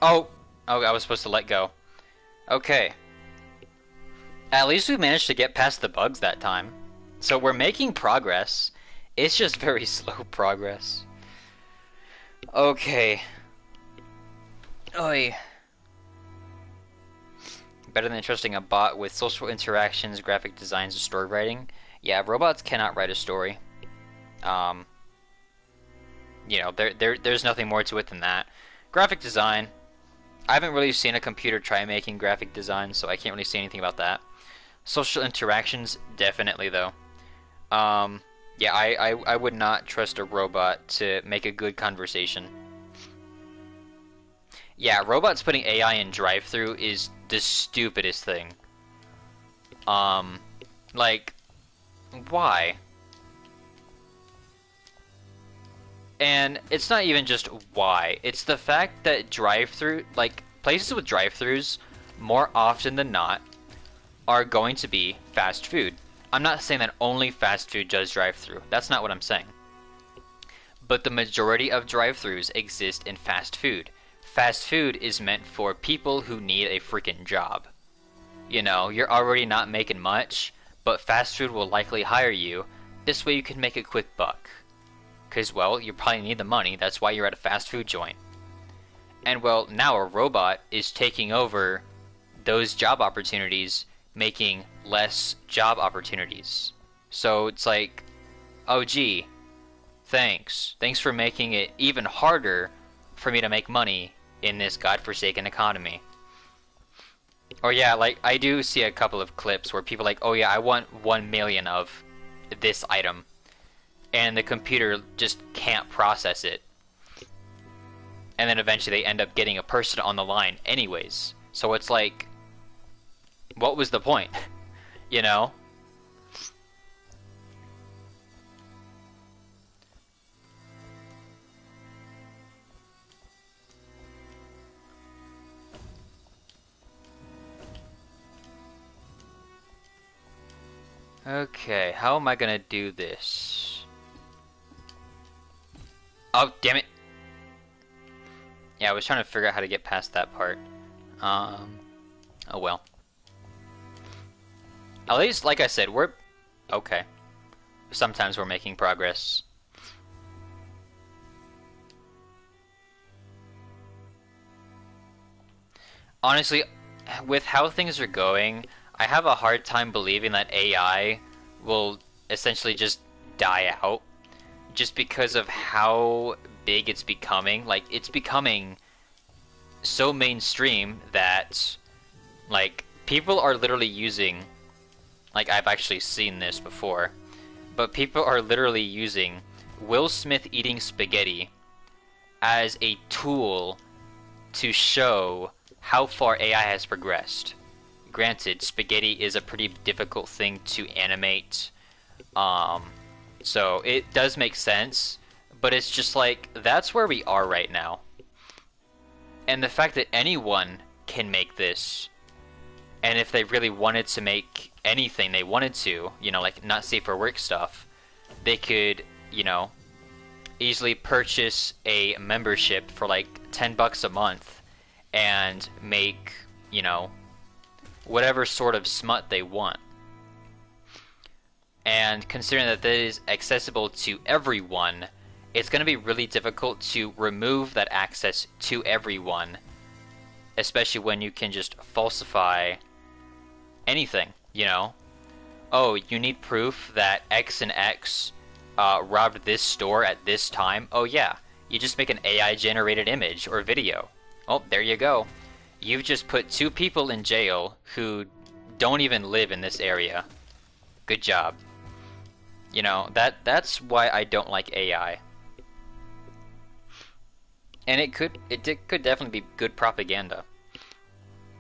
Oh! Oh, I was supposed to let go. Okay. At least we managed to get past the bugs that time. So we're making progress. It's just very slow progress. Okay. Oi. Better than trusting a bot with social interactions, graphic designs, and story writing. Yeah, robots cannot write a story. You know, there's nothing more to it than that. Graphic design. I haven't really seen a computer try making graphic design, so I can't really say anything about that. Social interactions, definitely though. Yeah, I would not trust a robot to make a good conversation. Yeah, robots putting AI in drive-thru is the stupidest thing. Like, why? And it's not even just why, it's the fact that drive-thru, like, places with drive-thrus, more often than not, are going to be fast food. I'm not saying that only fast food does drive-thru. That's not what I'm saying. But the majority of drive-thrus exist in fast food. Fast food is meant for people who need a freaking job. You know, you're already not making much, but fast food will likely hire you. This way you can make a quick buck. Because, well, you probably need the money, that's why you're at a fast food joint. And, well, now a robot is taking over those job opportunities, making less job opportunities. So it's like, oh gee, thanks. Thanks for making it even harder for me to make money in this godforsaken economy. Or yeah, like I do see a couple of clips where people are like, oh yeah, I want 1 million of this item, and the computer just can't process it. And then eventually they end up getting a person on the line anyways. So it's like, what was the point? You know? Okay, how am I gonna do this? Oh, damn it! Yeah, I was trying to figure out how to get past that part. Oh well. At least, like I said, we're... Okay. Sometimes we're making progress. Honestly, with how things are going, I have a hard time believing that AI will essentially just die out. Just because of how big it's becoming. Like, it's becoming so mainstream that, like, people are literally using... Like, I've actually seen this before. But people are literally using Will Smith eating spaghetti as a tool to show how far AI has progressed. Granted, spaghetti is a pretty difficult thing to animate, so it does make sense, but it's just like, that's where we are right now. And the fact that anyone can make this, and if they really wanted to make anything they wanted to, you know, like not safe for work stuff, they could, you know, easily purchase a membership for like $10 a month and make, you know, whatever sort of smut they want. And considering that that is accessible to everyone, it's going to be really difficult to remove that access to everyone, especially when you can just falsify anything, you know? Oh, you need proof that X and X robbed this store at this time? Oh yeah, you just make an AI-generated image or video. Oh, there you go. You've just put 2 people in jail who don't even live in this area. Good job. You know, that's why I don't like AI. And it could definitely be good propaganda.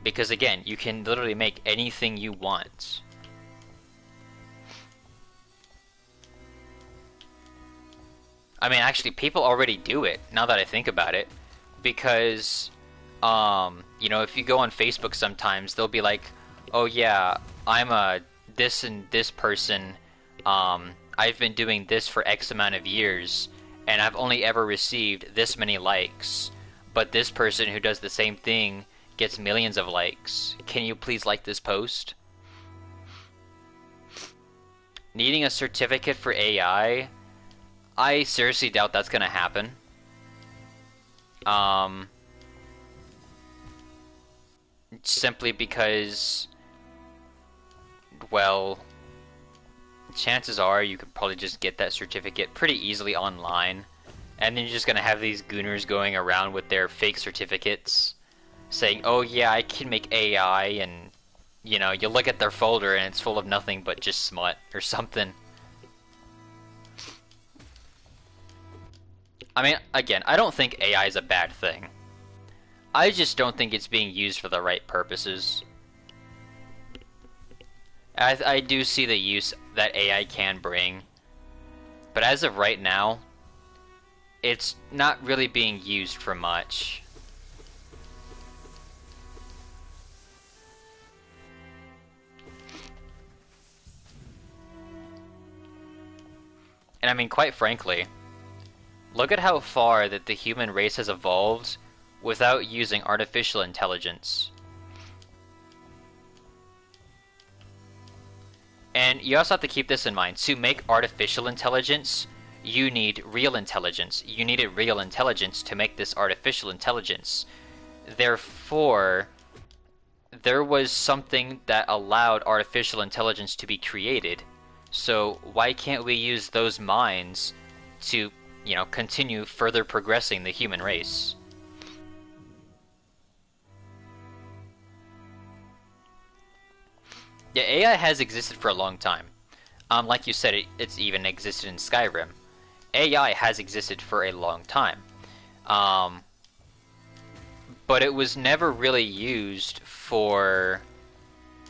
Because again, you can literally make anything you want. I mean, actually, people already do it, now that I think about it. Because, you know, if you go on Facebook sometimes, they'll be like, oh yeah, I'm a this and this person, I've been doing this for X amount of years, and I've only ever received this many likes, but this person who does the same thing gets millions of likes. Can you please like this post? Needing a certificate for AI? I seriously doubt that's gonna happen. Simply because, well, chances are you could probably just get that certificate pretty easily online, and then you're just gonna have these gooners going around with their fake certificates saying, oh yeah, I can make AI, and, you know, you look at their folder and it's full of nothing but just smut or something. I mean, again, I don't think AI is a bad thing. I just don't think it's being used for the right purposes. I do see the use that AI can bring, but as of right now, it's not really being used for much. And I mean, quite frankly, look at how far that the human race has evolved without using artificial intelligence. And you also have to keep this in mind. To make artificial intelligence, you need real intelligence. You needed real intelligence to make this artificial intelligence. Therefore, there was something that allowed artificial intelligence to be created. So why can't we use those minds to, continue further progressing the human race? Yeah, AI has existed for a long time. Like you said, it's even existed in Skyrim. AI has existed for a long time. Um, but it was never really used for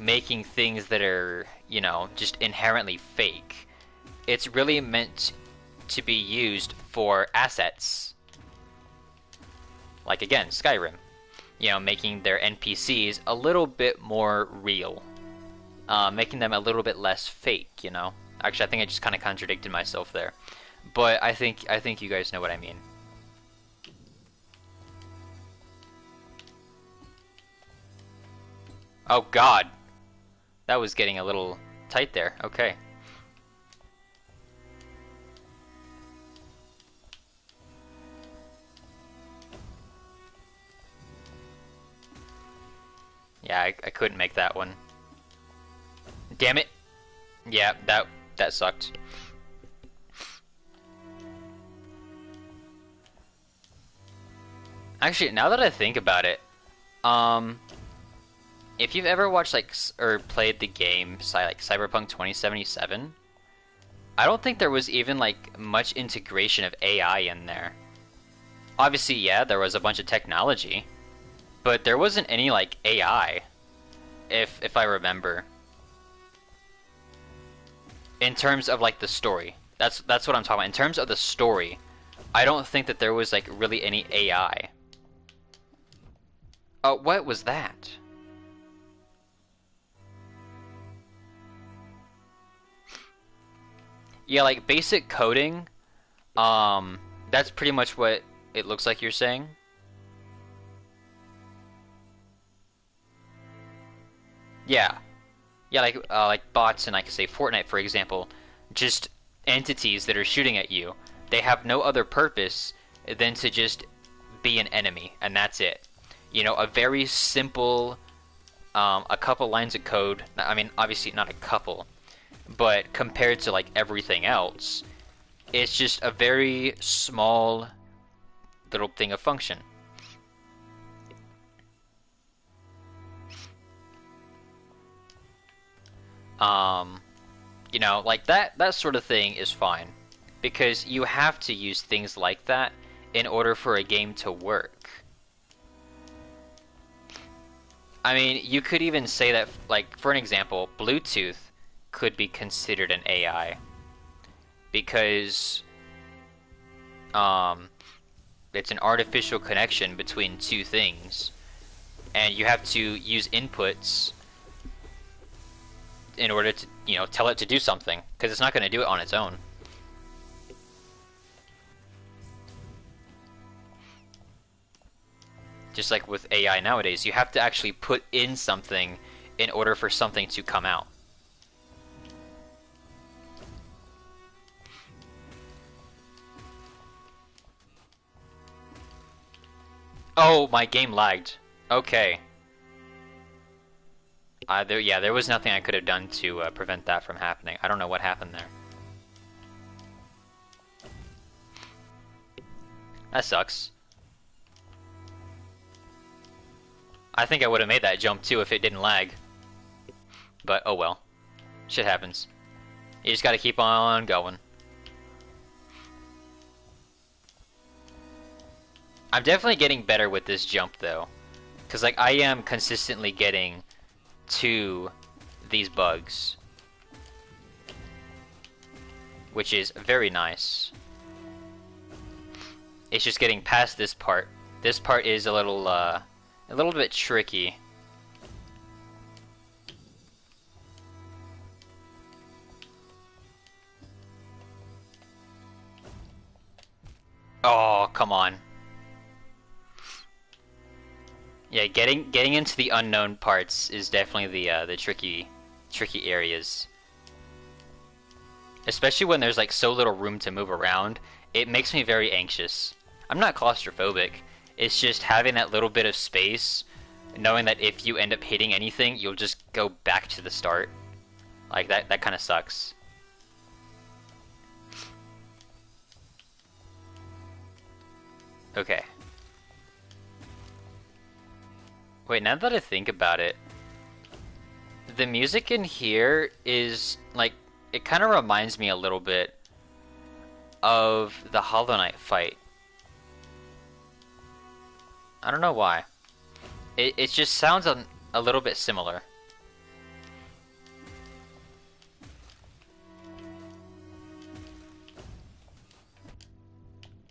making things that are, just inherently fake. It's really meant to be used for assets. Like again, Skyrim. Making their NPCs a little bit more real. Making them a little bit less fake. Actually, I think I just kind of contradicted myself there. But I think you guys know what I mean. Oh God, that was getting a little tight there. Okay. Yeah, I couldn't make that one. Damn it. Yeah, that sucked. Actually, now that I think about it, um, if you've ever watched or played the game like Cyberpunk 2077, I don't think there was even like much integration of AI in there. Obviously, yeah, there was a bunch of technology, but there wasn't any like AI, if I remember. In terms of like the story. That's what I'm talking about. In terms of the story, I don't think that there was like really any AI. Oh, what was that? Yeah, like basic coding, that's pretty much what it looks like you're saying. Yeah. Yeah, like bots in like say Fortnite for example, just entities that are shooting at you. They have no other purpose than to just be an enemy, and that's it. A very simple, a couple lines of code. I mean, obviously not a couple, but compared to like everything else, it's just a very small little thing of function. Um, like that sort of thing is fine because you have to use things like that in order for a game to work. I mean, you could even say that, like, for an example, Bluetooth could be considered an AI because um, it's an artificial connection between two things, and you have to use inputs in order to, tell it to do something because it's not going to do it on its own. Just like with AI nowadays, you have to actually put in something in order for something to come out. Oh, my game lagged. Okay. Yeah, there was nothing I could have done to prevent that from happening. I don't know what happened there. That sucks. I think I would have made that jump too if it didn't lag. But oh well. Shit happens. You just gotta keep on going. I'm definitely getting better with this jump though. Because like I am consistently getting to these bugs. Which is very nice. It's just getting past this part. This part is a little bit tricky. Oh, come on. Yeah, getting into the unknown parts is definitely the tricky areas. Especially when there's like so little room to move around, it makes me very anxious. I'm not claustrophobic. It's just having that little bit of space, knowing that if you end up hitting anything, you'll just go back to the start. Like that kind of sucks. Okay. Wait, now that I think about it, the music in here is like it kind of reminds me a little bit of the Hollow Knight fight. I don't know why. It just sounds a little bit similar.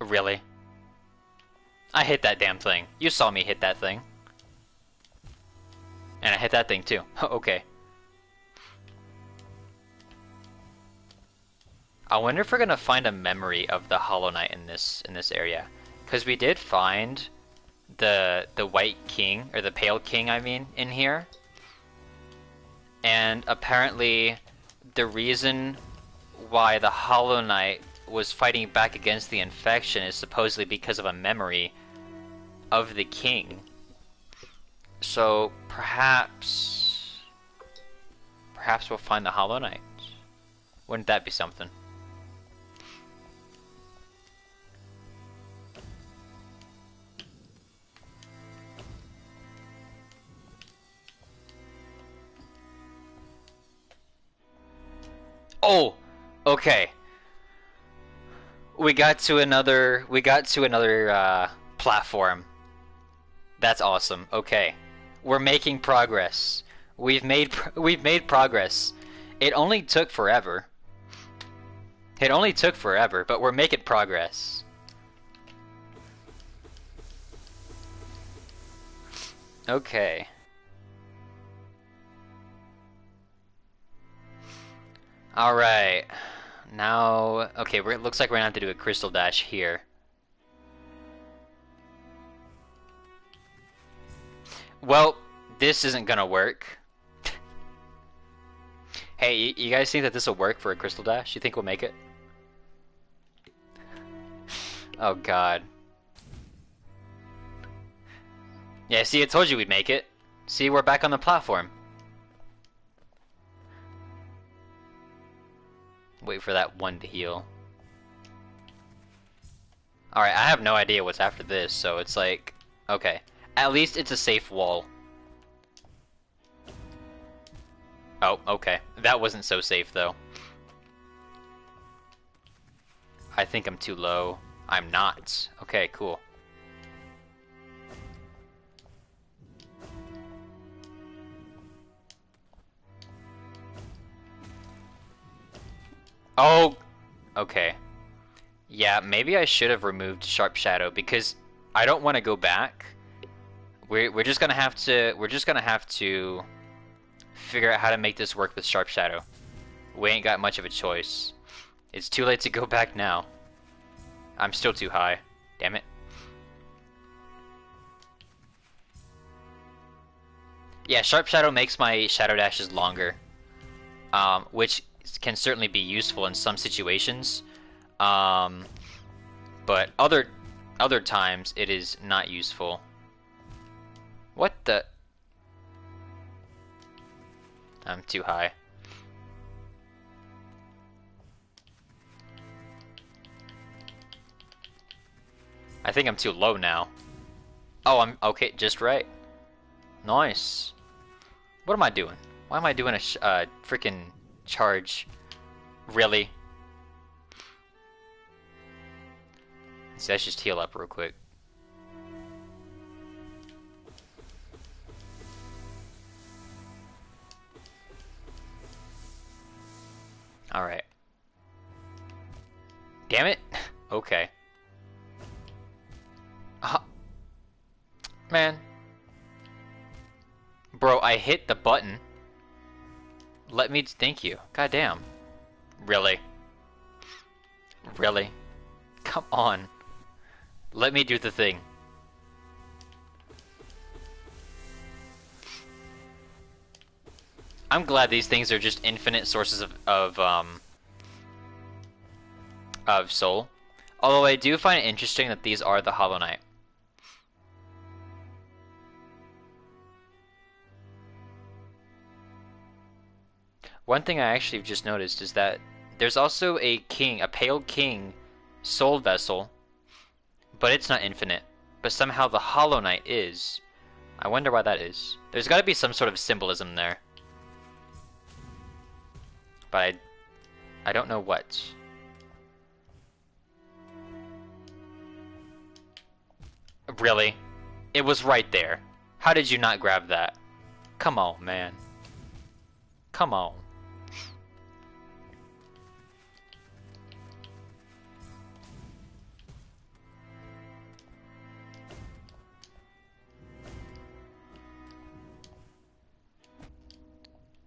Really? I hit that damn thing. You saw me hit that thing. And I hit that thing too. Okay. I wonder if we're gonna find a memory of the Hollow Knight in this area. Because we did find the White King, or the Pale King, I mean, in here. And apparently the reason why the Hollow Knight was fighting back against the infection is supposedly because of a memory of the king. So perhaps we'll find the Hollow Knight. Wouldn't that be something? Oh, okay. We got to another platform. That's awesome. Okay. We're making progress. We've made progress. It only took forever. It only took forever, but we're making progress. Okay. All right. Now, okay, it looks like we're gonna have to do a crystal dash here. Well, this isn't gonna work. Hey, you guys think that this will work for a crystal dash? You think we'll make it? Oh god. Yeah, see, I told you we'd make it. See, we're back on the platform. Wait for that one to heal. Alright, I have no idea what's after this, so it's like... Okay. At least it's a safe wall. Oh, okay. That wasn't so safe, though. I think I'm too low. I'm not. Okay, cool. Oh! Okay. Yeah, maybe I should have removed Sharp Shadow, because I don't want to go back. We're just gonna have to figure out how to make this work with Sharp Shadow. We ain't got much of a choice. It's too late to go back now. I'm still too high. Damn it. Yeah, Sharp Shadow makes my Shadow Dashes longer. Which can certainly be useful in some situations. But other times it is not useful. What the? I'm too high. I think I'm too low now. Oh, I'm okay, just right. Nice. What am I doing? Why am I doing a freaking charge? Really? So let's just heal up real quick. Alright. Damn it! Okay. Man. Bro, I hit the button. Let me... Thank you. Goddamn. Really? Really? Come on. Let me do the thing. I'm glad these things are just infinite sources of soul. Although I do find it interesting that these are the Hollow Knight. One thing I actually just noticed is that there's also a king, a Pale King soul vessel, but it's not infinite. But somehow the Hollow Knight is. I wonder why that is. There's got to be some sort of symbolism there. But I don't know what. Really? It was right there. How did you not grab that? Come on, man. Come on.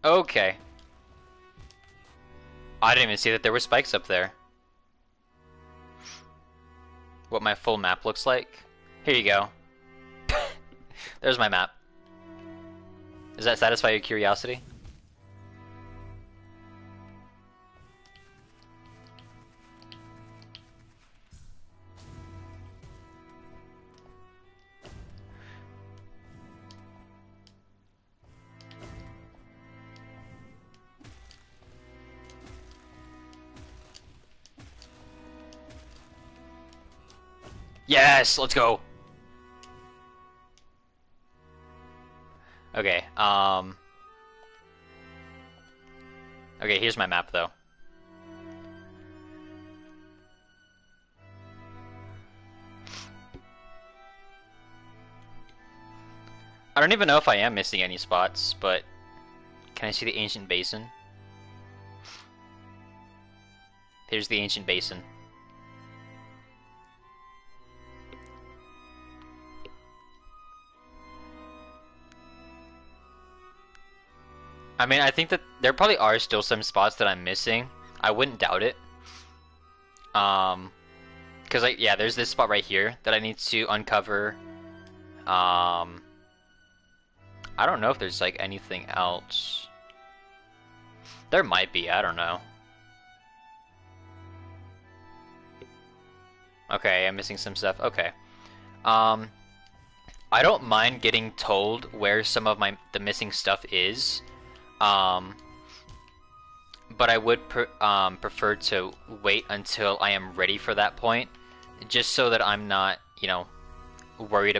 Okay. I didn't even see that there were spikes up there. What my full map looks like. Here you go. There's my map. Does that satisfy your curiosity? Yes, let's go. Okay, okay, here's my map though. I don't even know if I am missing any spots, but can I see the ancient basin? Here's the ancient basin. I mean, I think that there probably are still some spots that I'm missing. I wouldn't doubt it. Because like, yeah, there's this spot right here that I need to uncover. I don't know if there's like anything else. There might be, I don't know. Okay, I'm missing some stuff. Okay. I don't mind getting told where some of the missing stuff is. But I would prefer to wait until I am ready for that point, just so that I'm not, you know, worried.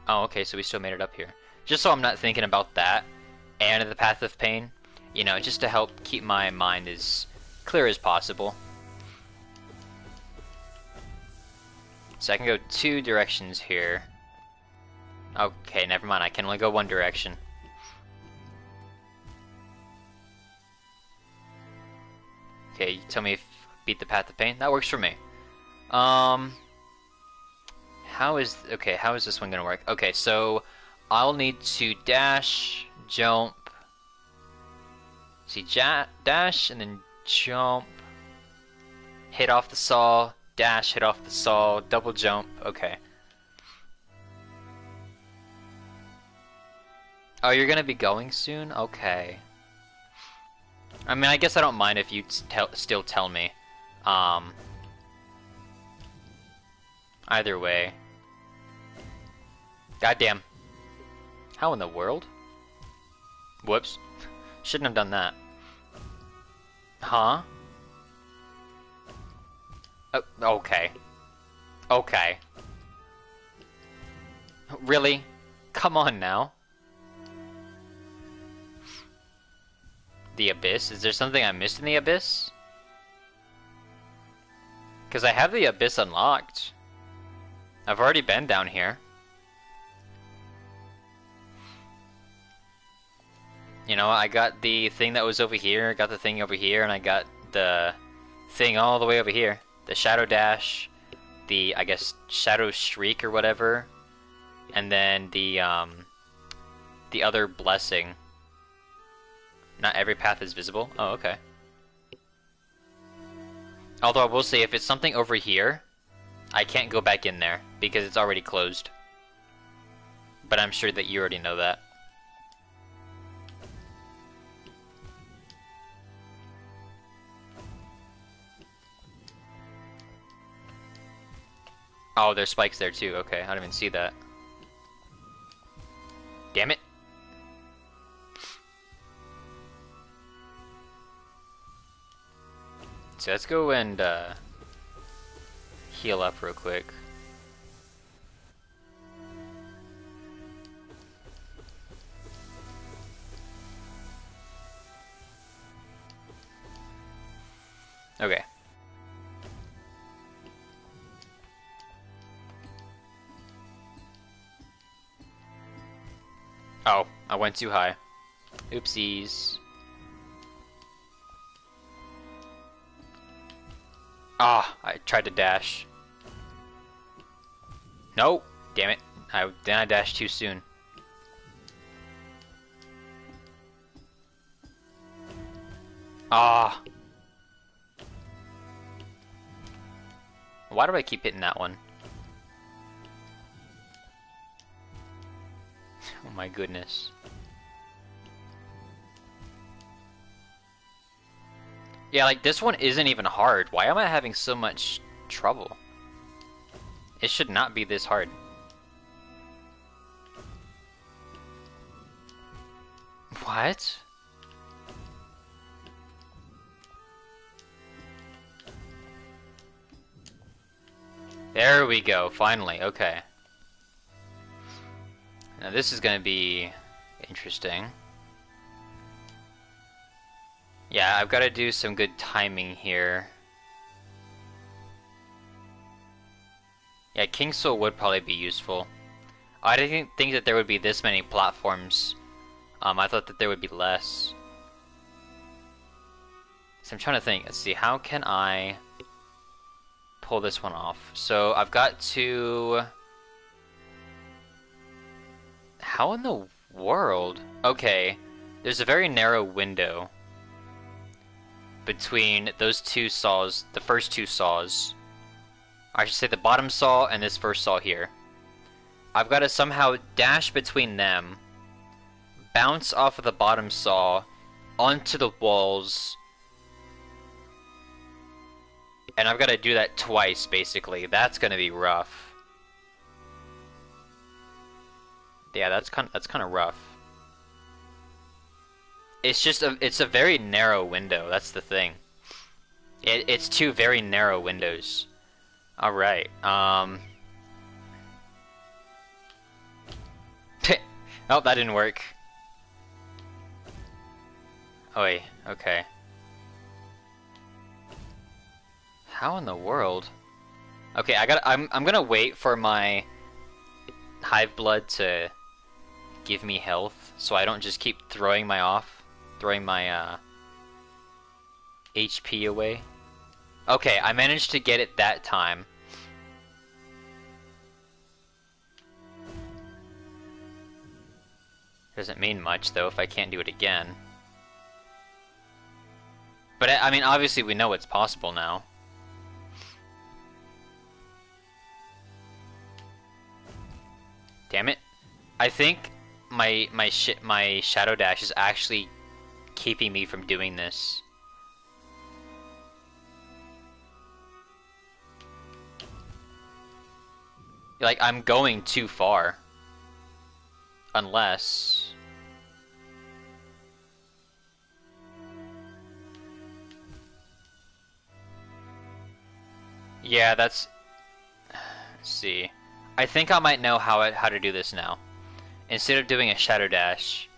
Oh, okay, so we still made it up here. Just so I'm not thinking about that and the path of pain, you know, just to help keep my mind as clear as possible. So I can go 2 directions here. Okay, never mind. I can only go 1 direction. Okay, tell me if beat the path of pain. That works for me. How is this one gonna work? Okay, so I'll need to dash, jump. See, dash and then jump. Hit off the saw, dash, hit off the saw, double jump. Okay. Oh, you're gonna be going soon? Okay. I mean, I guess I don't mind if you still tell me. Either way. Goddamn. How in the world? Whoops. Shouldn't have done that. Huh? Oh, okay. Okay. Really? Come on now. The Abyss? Is there something I missed in the Abyss? Because I have the Abyss unlocked. I've already been down here. You know, I got the thing that was over here, got the thing over here, and I got the thing all the way over here. The Shadow Dash, the, I guess, Shadow Shriek or whatever, and then the other blessing. Not every path is visible? Oh, okay. Although I will say, if it's something over here, I can't go back in there, because it's already closed. But I'm sure that you already know that. Oh, there's spikes there too. Okay, I didn't even see that. Damn it. So let's go and heal up real quick. Oh, I went too high. Oopsies. Ah, I tried to dash. No! Damn it. Then I dashed too soon. Ah! Why do I keep hitting that one? Oh my goodness. Yeah, like this one isn't even hard. Why am I having so much trouble? It should not be this hard. What? There we go, finally, okay. Now this is gonna be interesting. Yeah, I've gotta do some good timing here. Yeah, King Soul would probably be useful. I didn't think that there would be this many platforms. I thought that there would be less. So I'm trying to think, let's see, how can I pull this one off? So I've got to... How in the world? Okay, there's a very narrow window between those two saws, the first two saws. I should say the bottom saw and this first saw here. I've got to somehow dash between them, bounce off of the bottom saw onto the walls, and I've got to do that twice, basically. That's gonna be rough. Yeah, that's kind of rough. It's a very narrow window. That's the thing. It's two very narrow windows. All right. Oh, that didn't work. Oh, wait, okay. How in the world? Okay, I'm gonna wait for my hive blood to give me health, so I don't just keep throwing my HP away. Okay, I managed to get it that time. Doesn't mean much though if I can't do it again. But I mean, obviously we know it's possible now. Damn it. I think my shadow dash is actually keeping me from doing this. Like, I'm going too far. Unless... Yeah, that's... Let's see. I think I might know how to do this now. Instead of doing a shadow dash...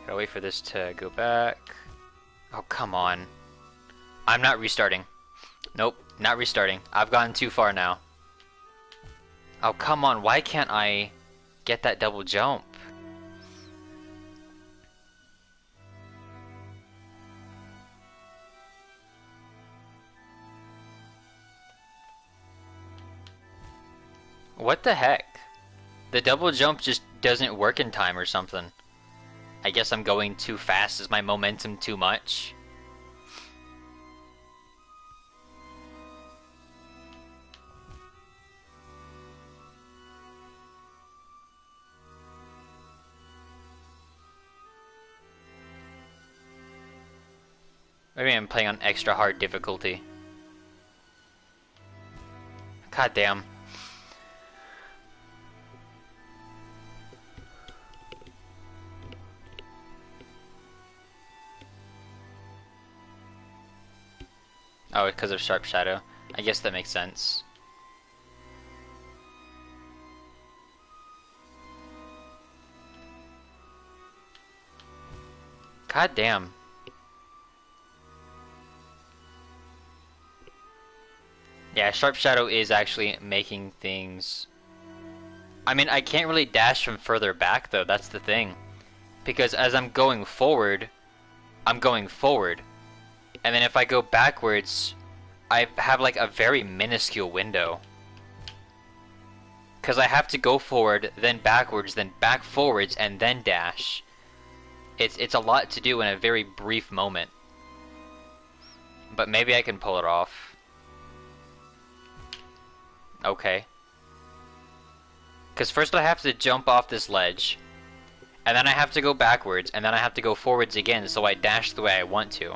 Gotta wait for this to go back. Oh, come on. I'm not restarting. Nope, not restarting. I've gone too far now. Oh, come on. Why can't I get that double jump? What the heck? The double jump just doesn't work in time or something. I guess I'm going too fast. Is my momentum too much? Maybe I'm playing on extra hard difficulty. God damn. Oh, it's because of Sharp Shadow. I guess that makes sense. God damn. Yeah, Sharp Shadow is actually making things... I mean, I can't really dash from further back, though, that's the thing. Because as I'm going forward, I'm going forward. And then if I go backwards, I have like a very minuscule window. Because I have to go forward, then backwards, then back forwards, and then dash. It's a lot to do in a very brief moment. But maybe I can pull it off. Okay. Because first I have to jump off this ledge, and then I have to go backwards, and then I have to go forwards again, so I dash the way I want to.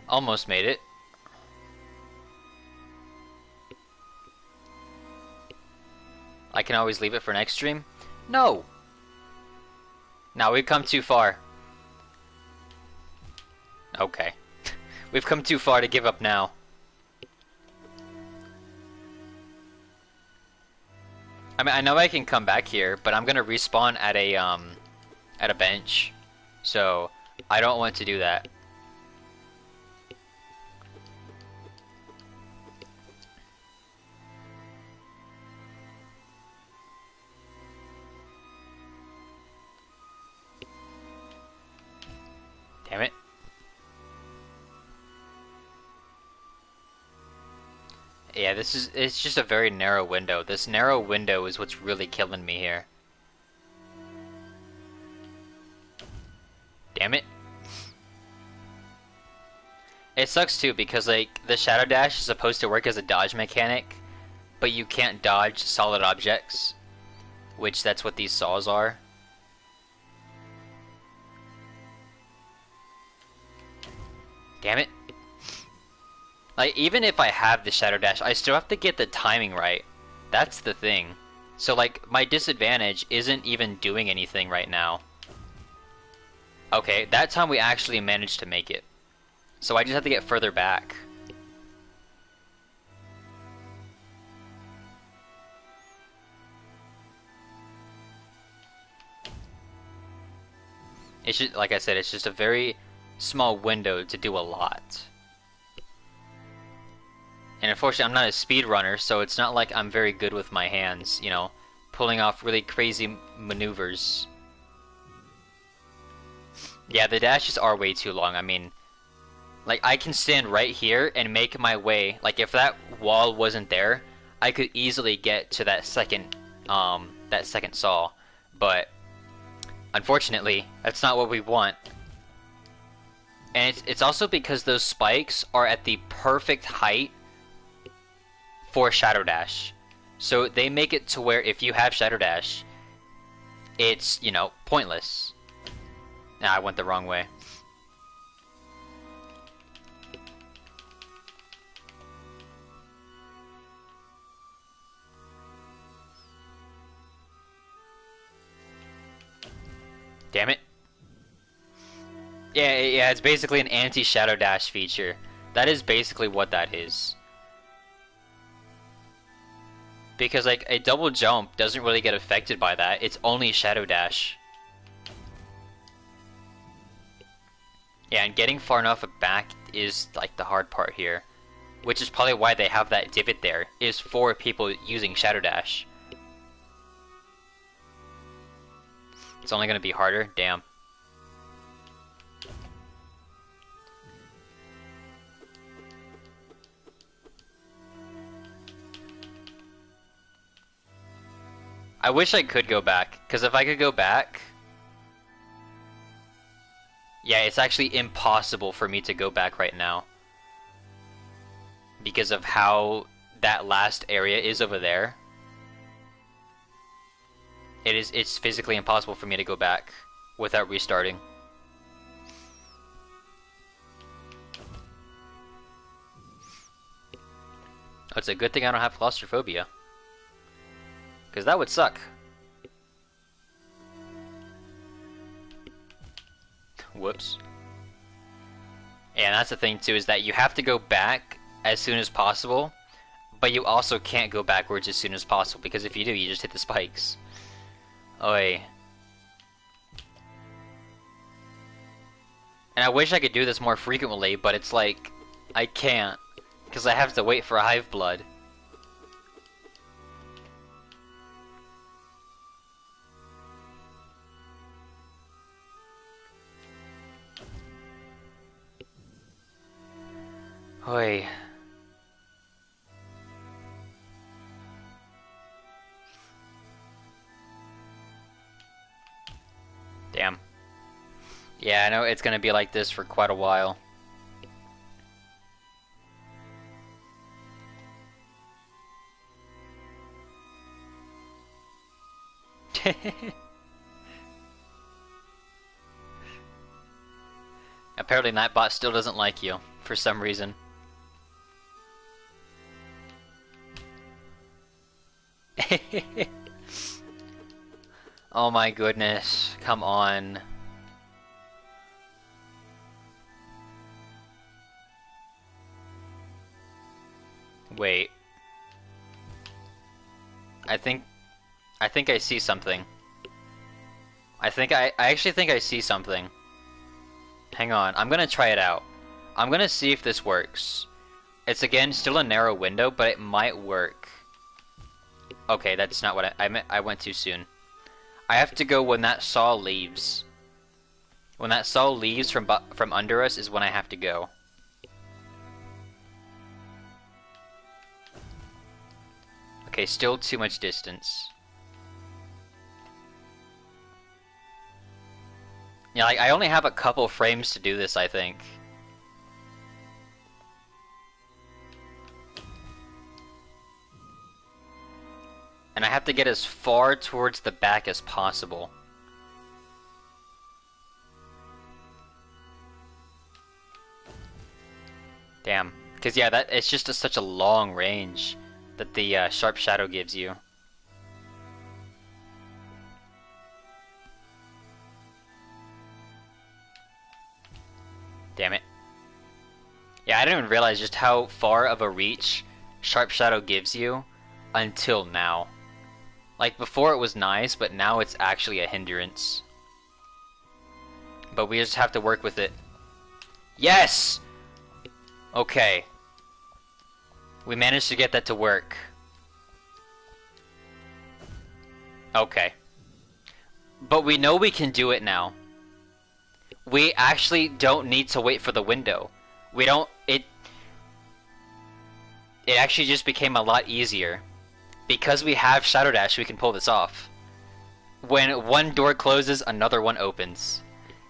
Almost made it. I can always leave it for next stream? No! Now we've come too far. Okay. We've come too far to give up now. I mean, I know I can come back here, but I'm gonna respawn at a bench. So, I don't want to do that. Damn it. Yeah, it's just a very narrow window. This narrow window is what's really killing me here. Damn it. It sucks too because like the Shadow Dash is supposed to work as a dodge mechanic, but you can't dodge solid objects, which that's what these saws are. Damn it. Like, even if I have the Shadow Dash, I still have to get the timing right. That's the thing. So, like, my disadvantage isn't even doing anything right now. Okay, that time we actually managed to make it. So I just have to get further back. It's just, like I said, it's just a very small window to do a lot. And unfortunately, I'm not a speedrunner, so it's not like I'm very good with my hands, you know, pulling off really crazy maneuvers. Yeah, the dashes are way too long. I mean, like, I can stand right here and make my way. Like, if that wall wasn't there, I could easily get to that second saw. But, unfortunately, that's not what we want. And it's also because those spikes are at the perfect height for Shadow Dash. So they make it to where if you have Shadow Dash, it's, you know, pointless. Nah, I went the wrong way. Damn it. Yeah, it's basically an anti-Shadow Dash feature. That is basically what that is. Because, like, a double jump doesn't really get affected by that. It's only Shadow Dash. Yeah, and getting far enough back is, like, the hard part here. Which is probably why they have that divot there, is for people using Shadow Dash. It's only gonna be harder? Damn. I wish I could go back, because if I could go back... Yeah, it's actually impossible for me to go back right now. Because of how that last area is over there. It's physically impossible for me to go back without restarting. Oh, it's a good thing I don't have claustrophobia. Because that would suck. Whoops. And that's the thing too, is that you have to go back as soon as possible. But you also can't go backwards as soon as possible, because if you do, you just hit the spikes. Oi. And I wish I could do this more frequently, but it's like, I can't. Because I have to wait for Hive Blood. Oi. Damn. Yeah, I know it's gonna be like this for quite a while. Apparently Nightbot still doesn't like you, for some reason. Oh my goodness, come on. Wait. I think I see something. I actually think I see something. Hang on, I'm gonna try it out. I'm gonna see if this works. It's again still a narrow window, but it might work. Okay, that's not what I meant. I went too soon. I have to go when that saw leaves. When that saw leaves from under us is when I have to go. Okay, still too much distance. Yeah, like, I only have a couple frames to do this, I think. And I have to get as far towards the back as possible. Damn. Because, yeah, it's just such a long range that the sharp shadow gives you. Damn it. Yeah, I didn't even realize just how far of a reach sharp shadow gives you until now. Like, before it was nice, but now it's actually a hindrance. But we just have to work with it. Yes! Okay. We managed to get that to work. Okay. But we know we can do it now. We actually don't need to wait for the window. We don't... It actually just became a lot easier. Because we have Shadow Dash, we can pull this off. When one door closes, another one opens.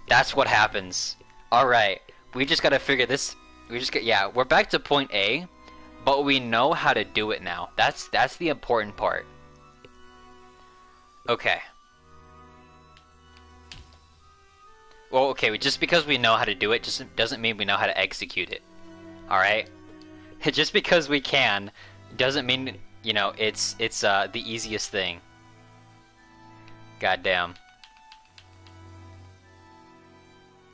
That's what happens. Alright, we just gotta figure this... Yeah, we're back to point A, but we know how to do it now. That's the important part. Okay. Well, okay, just because we know how to do it just doesn't mean we know how to execute it. Alright? Just because we can doesn't mean, you know, it's the easiest thing. Goddamn.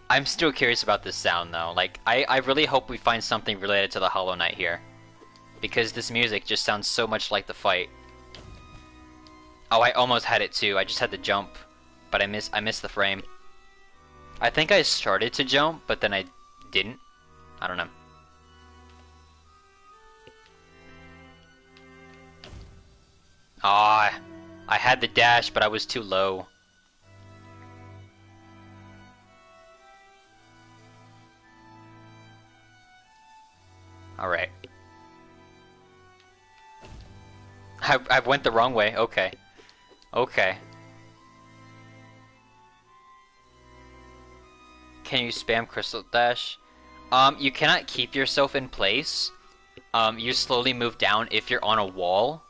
I'm still curious about this sound, though. Like, I really hope we find something related to the Hollow Knight here. Because this music just sounds so much like the fight. Oh, I almost had it too. I just had to jump. But I missed the frame. I think I started to jump, but then I didn't. I don't know. Ah, I had the dash, but I was too low. Alright. I went the wrong way. Okay. Okay. Can you spam Crystal Dash? You cannot keep yourself in place. You slowly move down if you're on a wall.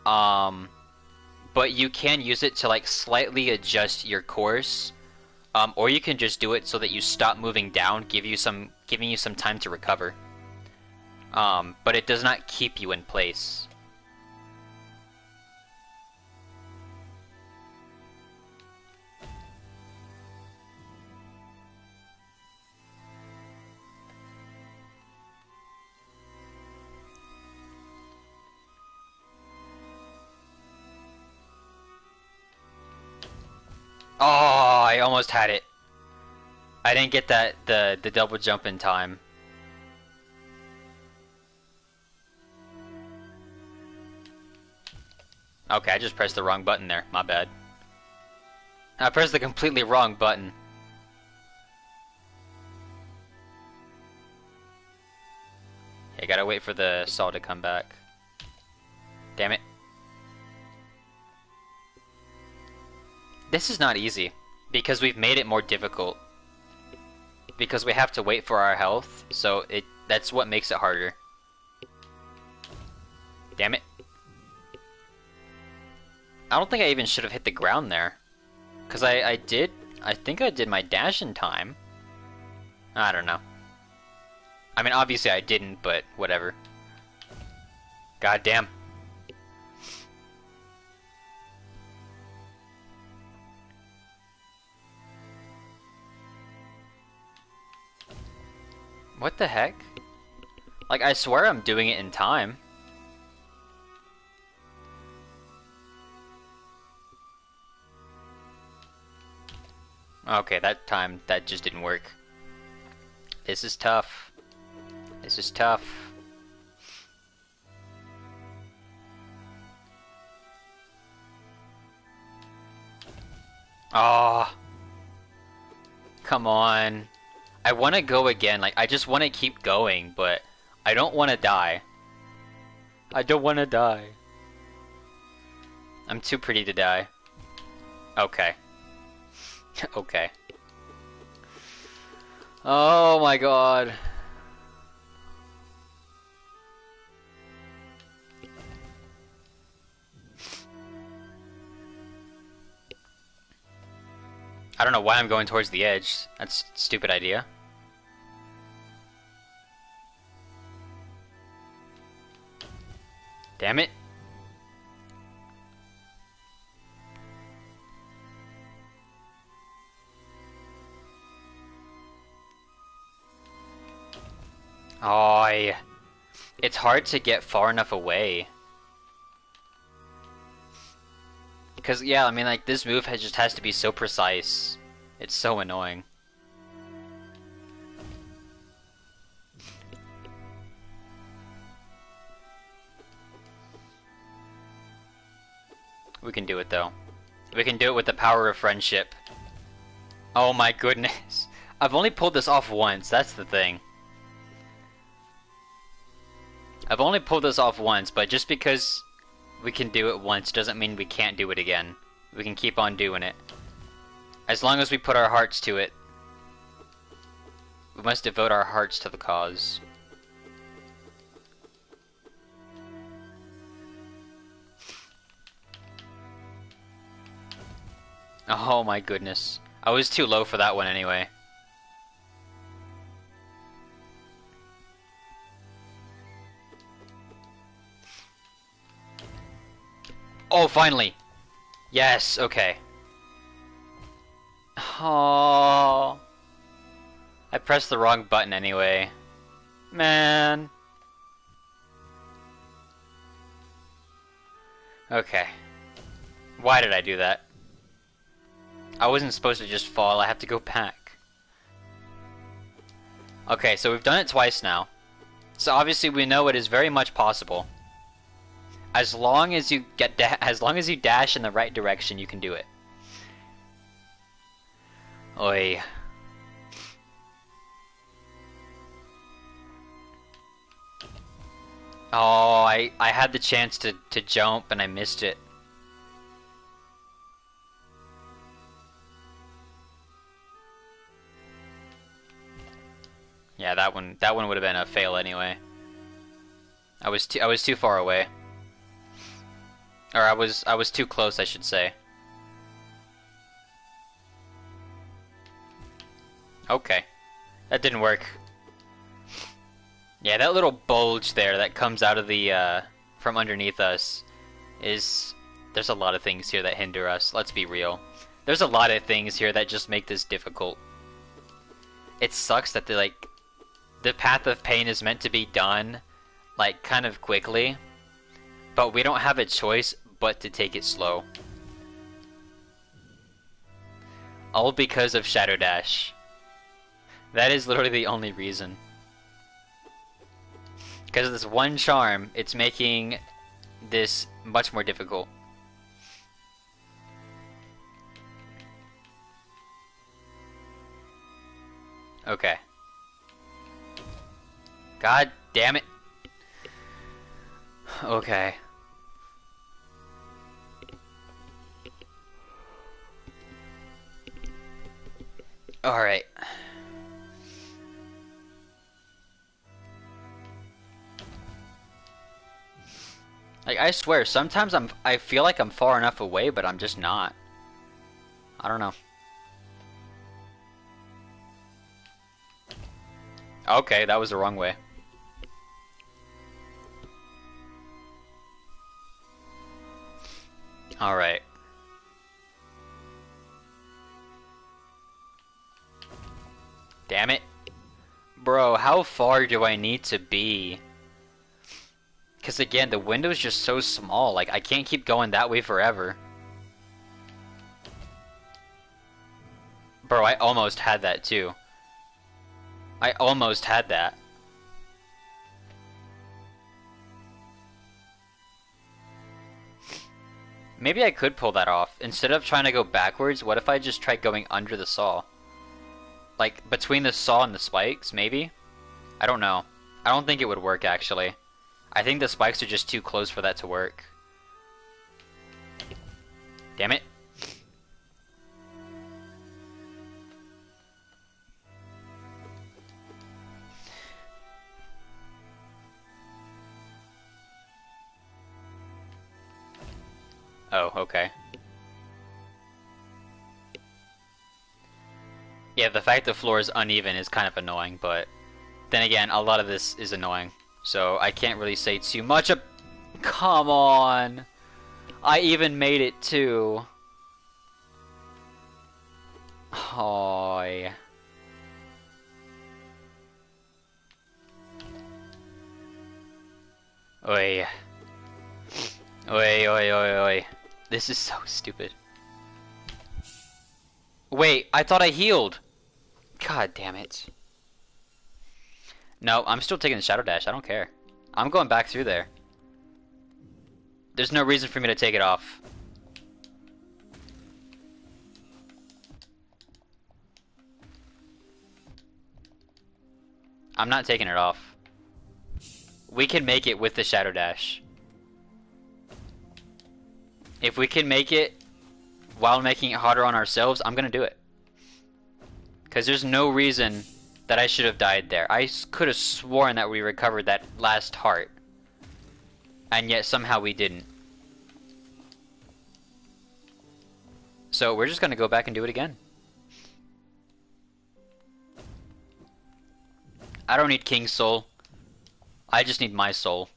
But you can use it to like slightly adjust your course. Or you can just do it so that you stop moving down, giving you some time to recover. But it does not keep you in place. Oh, I almost had it. I didn't get the double jump in time. Okay, I just pressed the wrong button there. My bad. I pressed the completely wrong button. Okay, gotta wait for the saw to come back. Damn it. This is not easy, because we've made it more difficult. Because we have to wait for our health, so that's what makes it harder. Damn it. I don't think I even should have hit the ground there. Because I think I did my dash in time. I don't know. I mean, obviously I didn't, but whatever. God damn. What the heck? Like, I swear I'm doing it in time. Okay, that time, that just didn't work. This is tough. This is tough. Oh. Come on. I want to go again, like, I just want to keep going, but I don't want to die. I don't want to die. I'm too pretty to die. Okay. Okay. Oh my god. I don't know why I'm going towards the edge. That's a stupid idea. Damn it. Oh, it's hard to get far enough away. Because, yeah, I mean, like, this move just has to be so precise. It's so annoying. We can do it, though. We can do it with the power of friendship. Oh my goodness. I've only pulled this off once, that's the thing. I've only pulled this off once, but just because we can do it once doesn't mean we can't do it again. We can keep on doing it. As long as we put our hearts to it. We must devote our hearts to the cause. Oh my goodness. I was too low for that one anyway. Oh, finally! Yes, okay. Oh, I pressed the wrong button anyway. Man. Okay. Why did I do that? I wasn't supposed to just fall, I have to go back. Okay, so we've done it twice now. So obviously we know it is very much possible. As long as you dash in the right direction, you can do it. Oi. Oh, I had the chance to jump and I missed it. Yeah, that one would have been a fail anyway. I was too far away. Or I was too close, I should say. Okay. That didn't work. Yeah, that little bulge there that comes out of the from underneath us is there's a lot of things here that hinder us, let's be real. There's a lot of things here that just make this difficult. It sucks that the path of pain is meant to be done like kind of quickly, but we don't have a choice but to take it slow. All because of Shadow Dash. That is literally the only reason. Because of this one charm, it's making this much more difficult. Okay. God damn it. Okay. Alright. Like, I swear, sometimes I feel like I'm far enough away, but I'm just not. I don't know. Okay, that was the wrong way. Alright. Damn it. Bro, how far do I need to be? Because again, the window's just so small, like, I can't keep going that way forever. Bro, I almost had that too. I almost had that. Maybe I could pull that off. Instead of trying to go backwards, what if I just tried going under the saw? Like, between the saw and the spikes, maybe? I don't know. I don't think it would work, actually. I think the spikes are just too close for that to work. Damn it. Oh, okay. Yeah, the fact the floor is uneven is kind of annoying, but then again, a lot of this is annoying, so I can't really say too much of... Come on! I even made it too. Oh, yeah. Oi. Oi, oi, oi, oi. This is so stupid. Wait, I thought I healed! God damn it. No, I'm still taking the Shadow Dash, I don't care. I'm going back through there. There's no reason for me to take it off. I'm not taking it off. We can make it with the Shadow Dash. If we can make it while making it harder on ourselves, I'm gonna do it. Because there's no reason that I should have died there. I could have sworn that we recovered that last heart. And yet somehow we didn't. So we're just gonna go back and do it again. I don't need King's Soul. I just need my soul.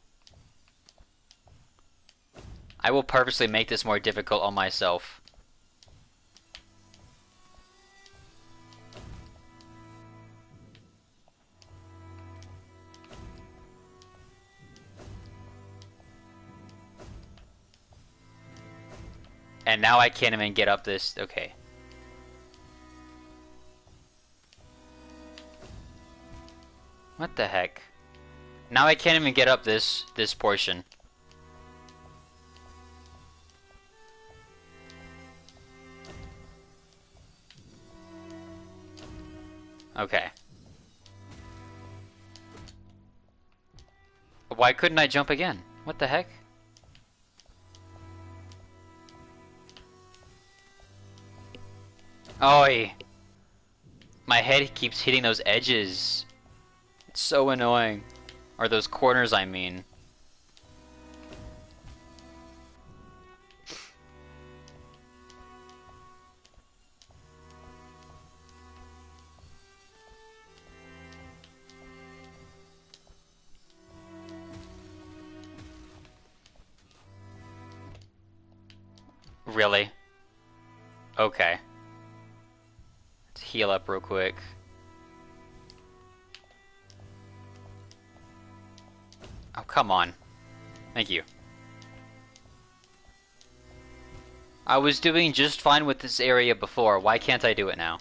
I will purposely make this more difficult on myself. And now I can't even get up this... Okay. What the heck? Now I can't even get up this portion. Okay. Why couldn't I jump again? What the heck? Oi! My head keeps hitting those edges. It's so annoying. Or those corners, I mean. Really? Okay. Let's heal up real quick. Oh, come on. Thank you. I was doing just fine with this area before. Why can't I do it now?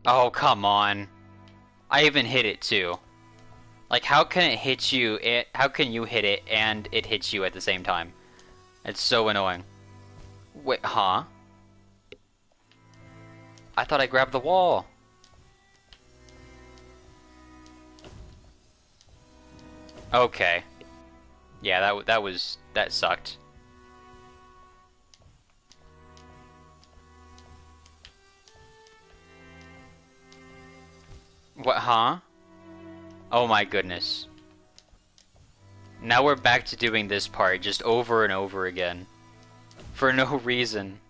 Oh, come on. I even hit it too. Like, how can it hit you? How can you hit it and it hits you at the same time? It's so annoying. Wait, huh? I thought I grabbed the wall. Okay. Yeah, that sucked. What, huh? Oh my goodness. Now we're back to doing this part just over and over again. For no reason.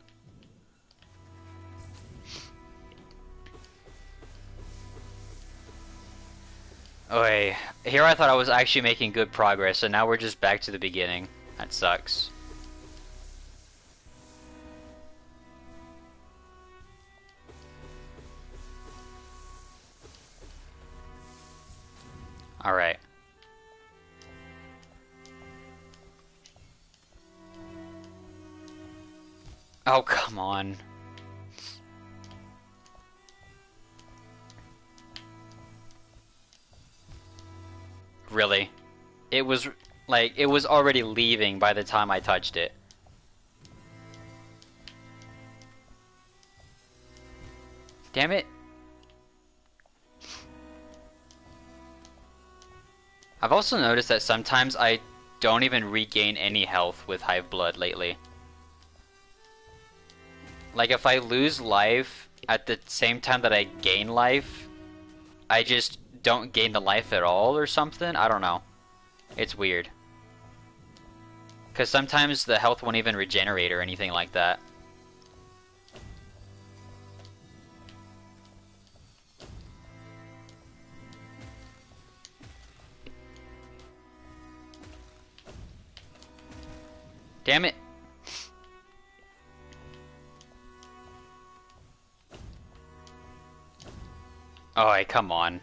Okay, here I thought I was actually making good progress, and now we're just back to the beginning. That sucks. Alright. Oh, come on. Really? It was, like, it was already leaving by the time I touched it. Damn it. I've also noticed that sometimes I don't even regain any health with Hive Blood lately. Like, if I lose life at the same time that I gain life, I just don't gain the life at all or something? I don't know. It's weird. Because sometimes the health won't even regenerate or anything like that. Damn it. Oh, come on.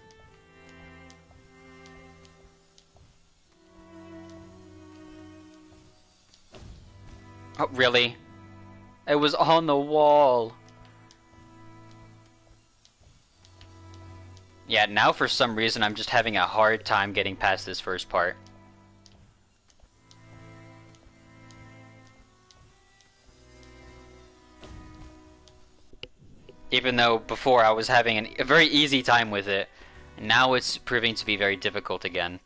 Oh, really? It was on the wall. Yeah, now for some reason I'm just having a hard time getting past this first part. Even though before I was having a very easy time with it, now it's proving to be very difficult again.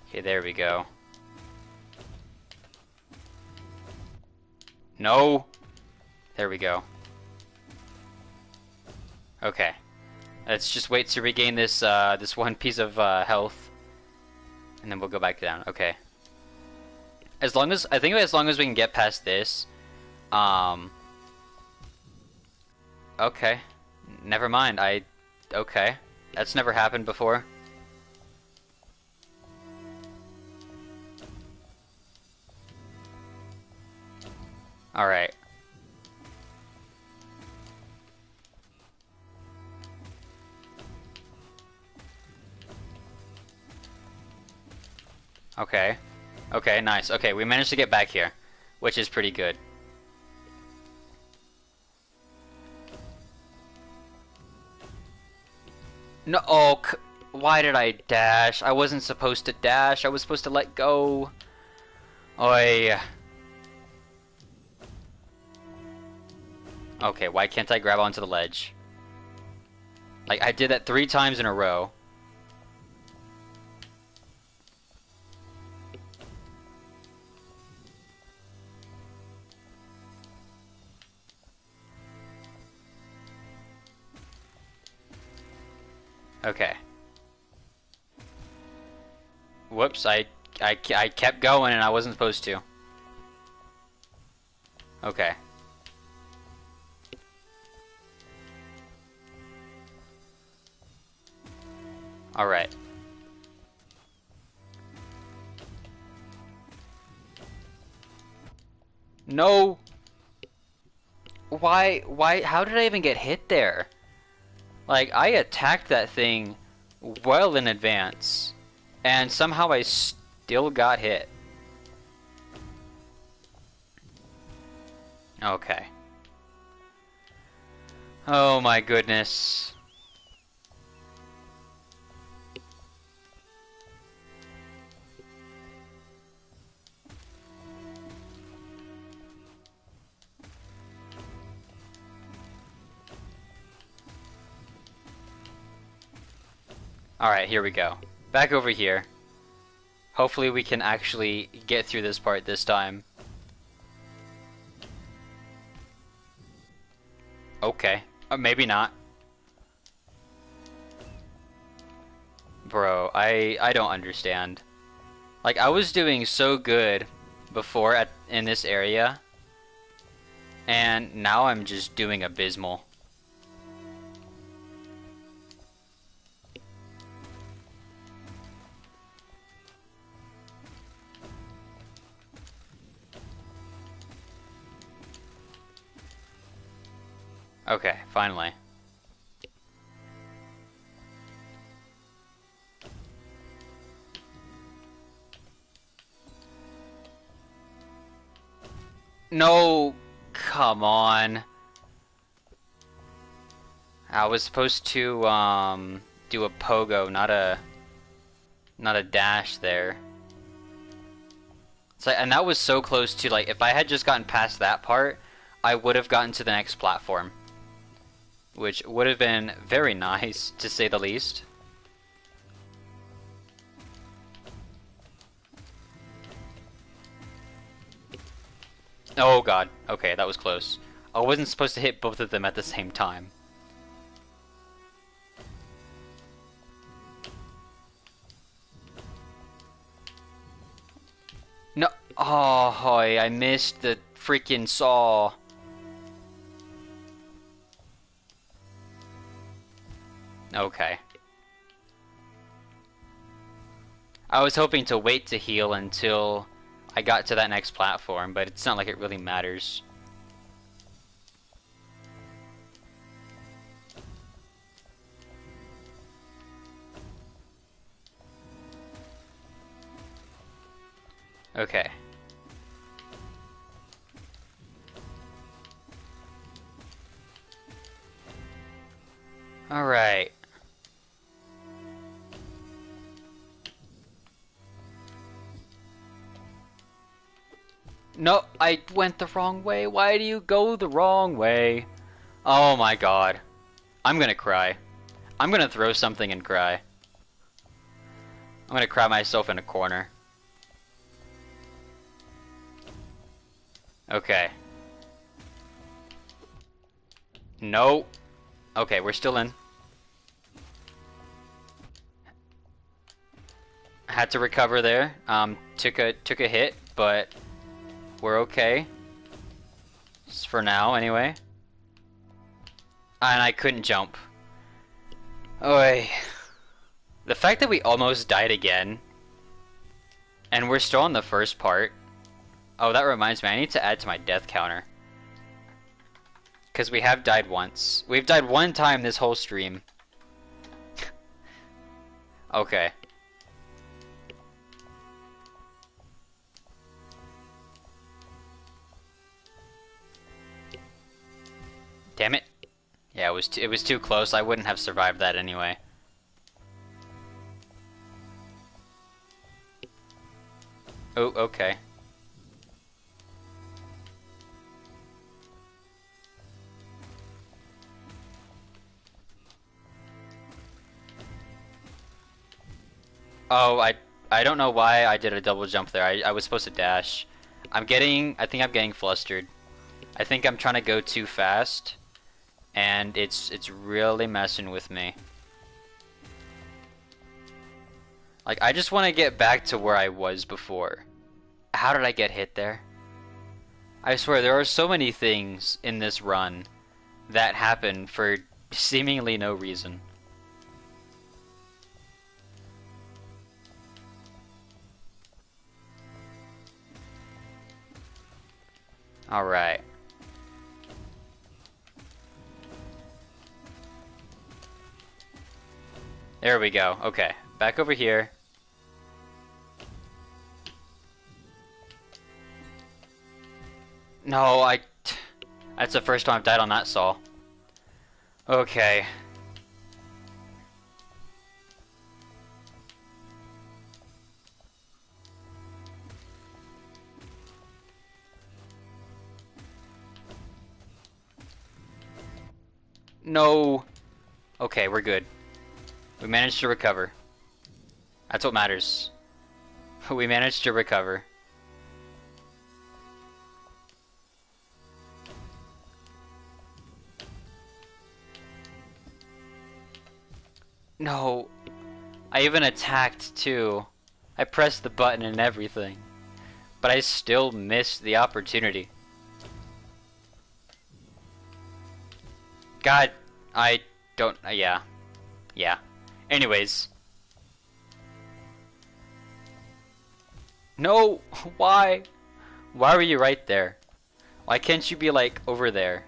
Okay, there we go. No! There we go. Okay. Let's just wait to regain this this one piece of health, and then we'll go back down. Okay. I think as long as we can get past this, okay. Never mind. Okay. That's never happened before. All right. Okay. Okay, nice. Okay, we managed to get back here, which is pretty good. No, oh, why did I dash? I wasn't supposed to dash. I was supposed to let go. Oi. Okay, why can't I grab onto the ledge? Like, I did that 3 times in a row. Okay. Whoops, I kept going and I wasn't supposed to. Okay. Alright. No! How did I even get hit there? Like, I attacked that thing well in advance, and somehow I still got hit. Okay. Oh my goodness. Alright, here we go. Back over here. Hopefully we can actually get through this part this time. Okay. Or maybe not. Bro, I don't understand. Like, I was doing so good before in this area, and now I'm just doing abysmal. Okay, finally. No, come on. I was supposed to do a pogo, not a dash there. So, and that was so close to, like, if I had just gotten past that part, I would have gotten to the next platform, which would have been very nice, to say the least. Oh god, okay, that was close. I wasn't supposed to hit both of them at the same time. No, oh, I missed the freaking saw. Okay. I was hoping to wait to heal until I got to that next platform, but it's not like it really matters. Okay. Alright. No, I went the wrong way. Why do you go the wrong way? Oh my god. I'm gonna cry. I'm gonna throw something and cry. I'm gonna cry myself in a corner. Okay. No. Okay, we're still in. Had to recover there. Took a hit, but we're okay. Just for now, anyway. And I couldn't jump. Oy. The fact that we almost died again, and we're still on the first part. Oh, that reminds me, I need to add to my death counter. Because we have died once. We've died one time this whole stream. Okay. Damn it. Yeah, it was too close. I wouldn't have survived that anyway. Oh, okay. Oh, I don't know why I did a double jump there. I was supposed to dash. I think I'm getting flustered. I think I'm trying to go too fast, and it's really messing with me. Like, I just want to get back to where I was before. How did I get hit there? I swear, there are so many things in this run that happen for seemingly no reason. Alright. There we go. Okay. Back over here. No, that's the first time I've died on that saw. Okay. No. Okay, we're good. We managed to recover. That's what matters. We managed to recover. No. I even attacked too. I pressed the button and everything. But I still missed the opportunity. God, I don't... yeah. Yeah. Anyways. No! Why? Why were you right there? Why can't you be, like, over there?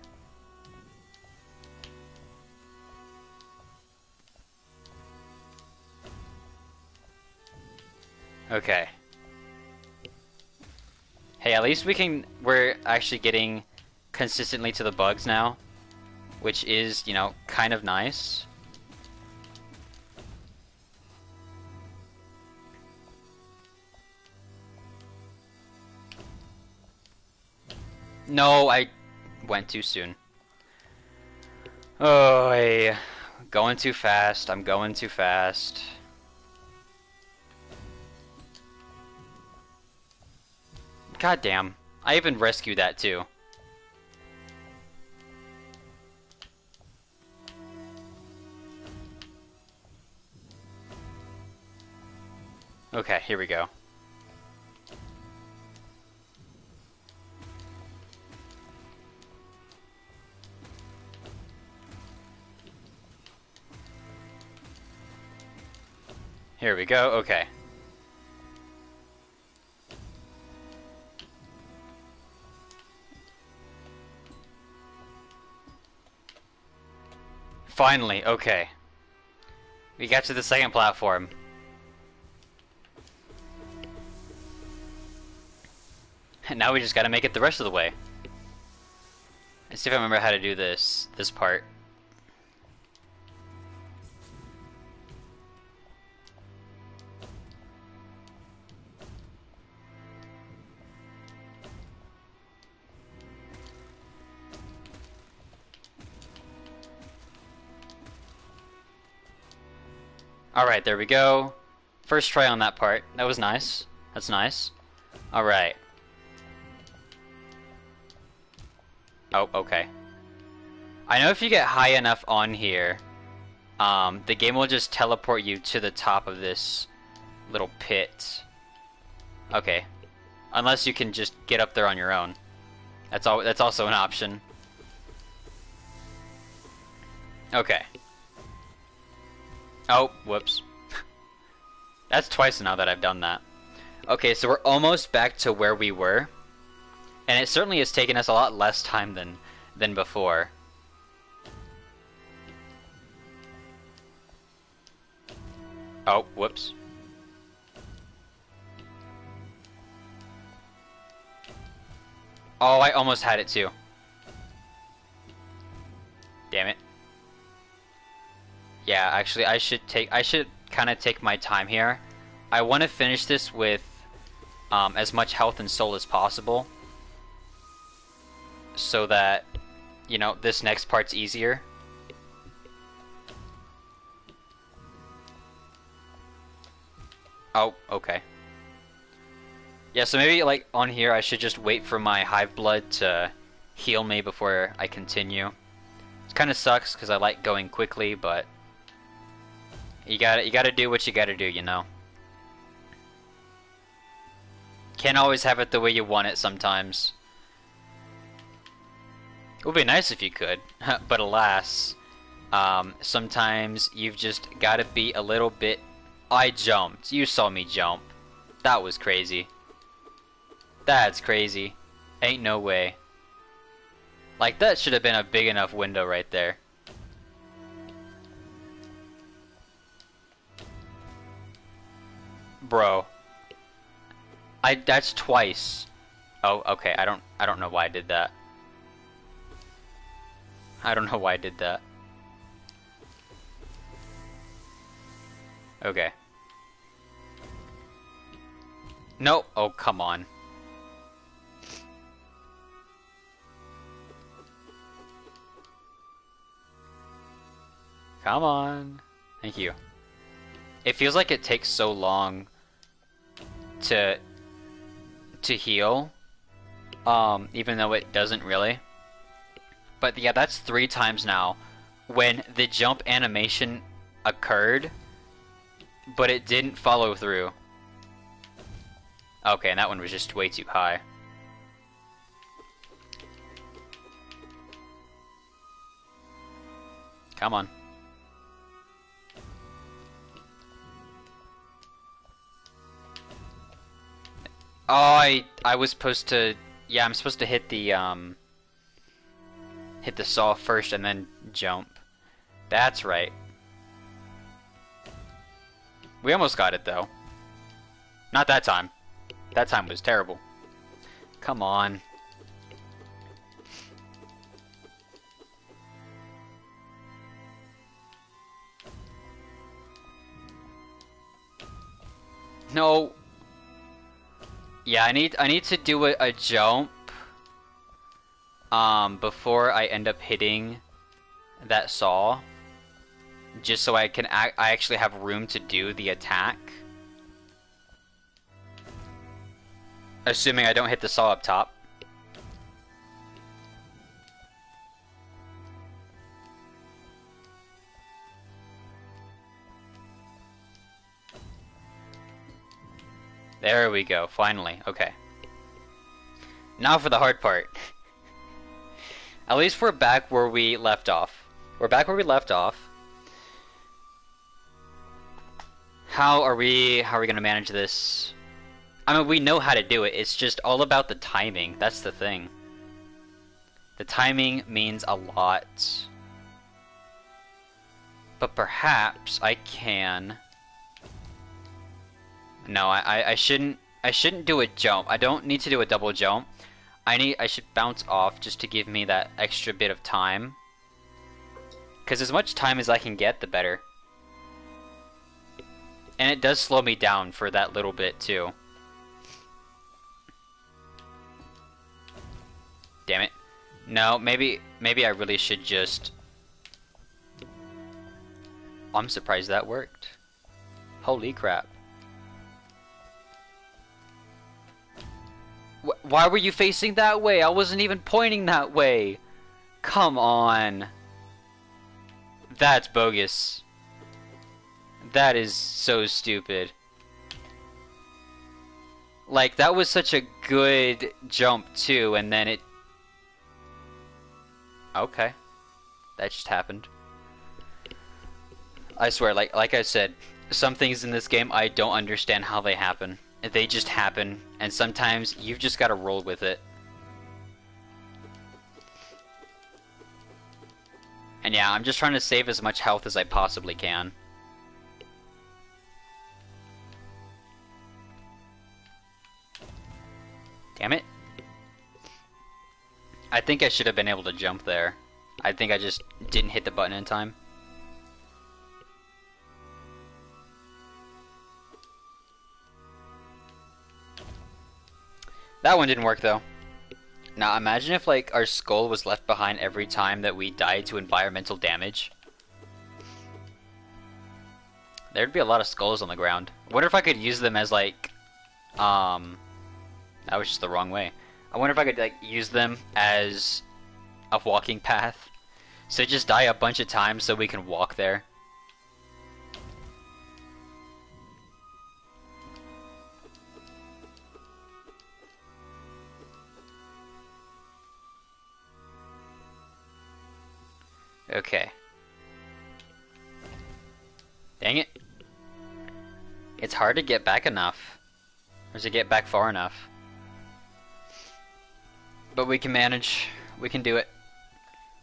Okay. Hey, at least we're actually getting consistently to the bugs now. Which is, you know, kind of nice. No, I went too soon. Oh, going too fast. I'm going too fast. God damn. I even rescued that too. Okay, here we go. Here we go, okay. Finally, okay. We got to the second platform. And now we just gotta make it the rest of the way. Let's see if I remember how to do this part. Alright, there we go. First try on that part. That was nice. That's nice. Alright. Oh, okay. I know if you get high enough on here, the game will just teleport you to the top of this little pit. Okay. Unless you can just get up there on your own. That's also an option. Okay. Oh, whoops. That's twice now that I've done that. Okay, so we're almost back to where we were. And it certainly has taken us a lot less time than before. Oh, whoops. Oh, I almost had it too. Damn it. Yeah, actually, I should kind of take my time here. I want to finish this with as much health and soul as possible, so that, you know, this next part's easier. Oh, okay. Yeah, so maybe, like, on here I should just wait for my hive blood to heal me before I continue. It kind of sucks, because I like going quickly, but you gotta do what you gotta do, you know? Can't always have it the way you want it sometimes. It would be nice if you could, but alas, sometimes you've just gotta be a little bit... I jumped. You saw me jump. That was crazy. That's crazy. Ain't no way. Like, that should have been a big enough window right there. Bro. That's twice. Oh, okay, I don't know why I did that. I don't know why I did that. Okay. Nope. Oh, come on. Come on. Thank you. It feels like it takes so long to heal, even though it doesn't really. But yeah, that's 3 times now when the jump animation occurred, but it didn't follow through. Okay, and that one was just way too high. Come on. Oh, I was supposed to, yeah, I'm supposed to hit the saw first and then jump. That's right. We almost got it though. Not that time. That time was terrible. Come on. No. Yeah, I need to do a jump before I end up hitting that saw, just so I actually have room to do the attack. Assuming I don't hit the saw up top. There we go, finally. Okay. Now for the hard part. At least we're back where we left off. We're back where we left off. How are we gonna manage this? I mean, we know how to do it. It's just all about the timing. That's the thing. The timing means a lot. But perhaps I can... No, I shouldn't do a jump. I don't need to do a double jump. I should bounce off just to give me that extra bit of time. Because as much time as I can get, the better. And it does slow me down for that little bit too. Damn it. No, maybe I really should just... I'm surprised that worked. Holy crap. Why were you facing that way? I wasn't even pointing that way. Come on. That's bogus. That is so stupid. Like, that was such a good jump too, and then it... Okay. That just happened. I swear, like I said, some things in this game I don't understand how they happen. They just happen, and sometimes you've just got to roll with it. And yeah, I'm just trying to save as much health as I possibly can. Damn it. I think I should have been able to jump there. I think I just didn't hit the button in time. That one didn't work though. Now imagine if like our skull was left behind every time that we died to environmental damage. There'd be a lot of skulls on the ground. I wonder if I could use them as like that was just the wrong way. I wonder if I could like use them as a walking path. So just die a bunch of times so we can walk there. Okay. Dang it. It's hard to get back enough. Or to get back far enough. But we can manage. We can do it.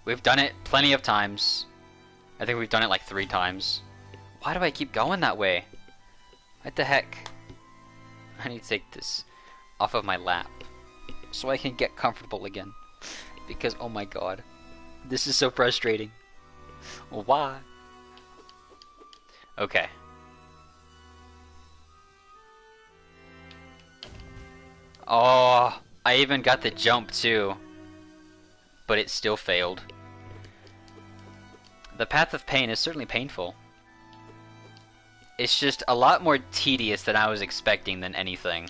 We've done it plenty of times. I think we've done it like 3 times. Why do I keep going that way? What the heck? I need to take this off of my lap so I can get comfortable again. Because, oh my god, this is so frustrating. Why? Okay. Oh, I even got the jump too. But it still failed. The path of pain is certainly painful. It's just a lot more tedious than I was expecting than anything.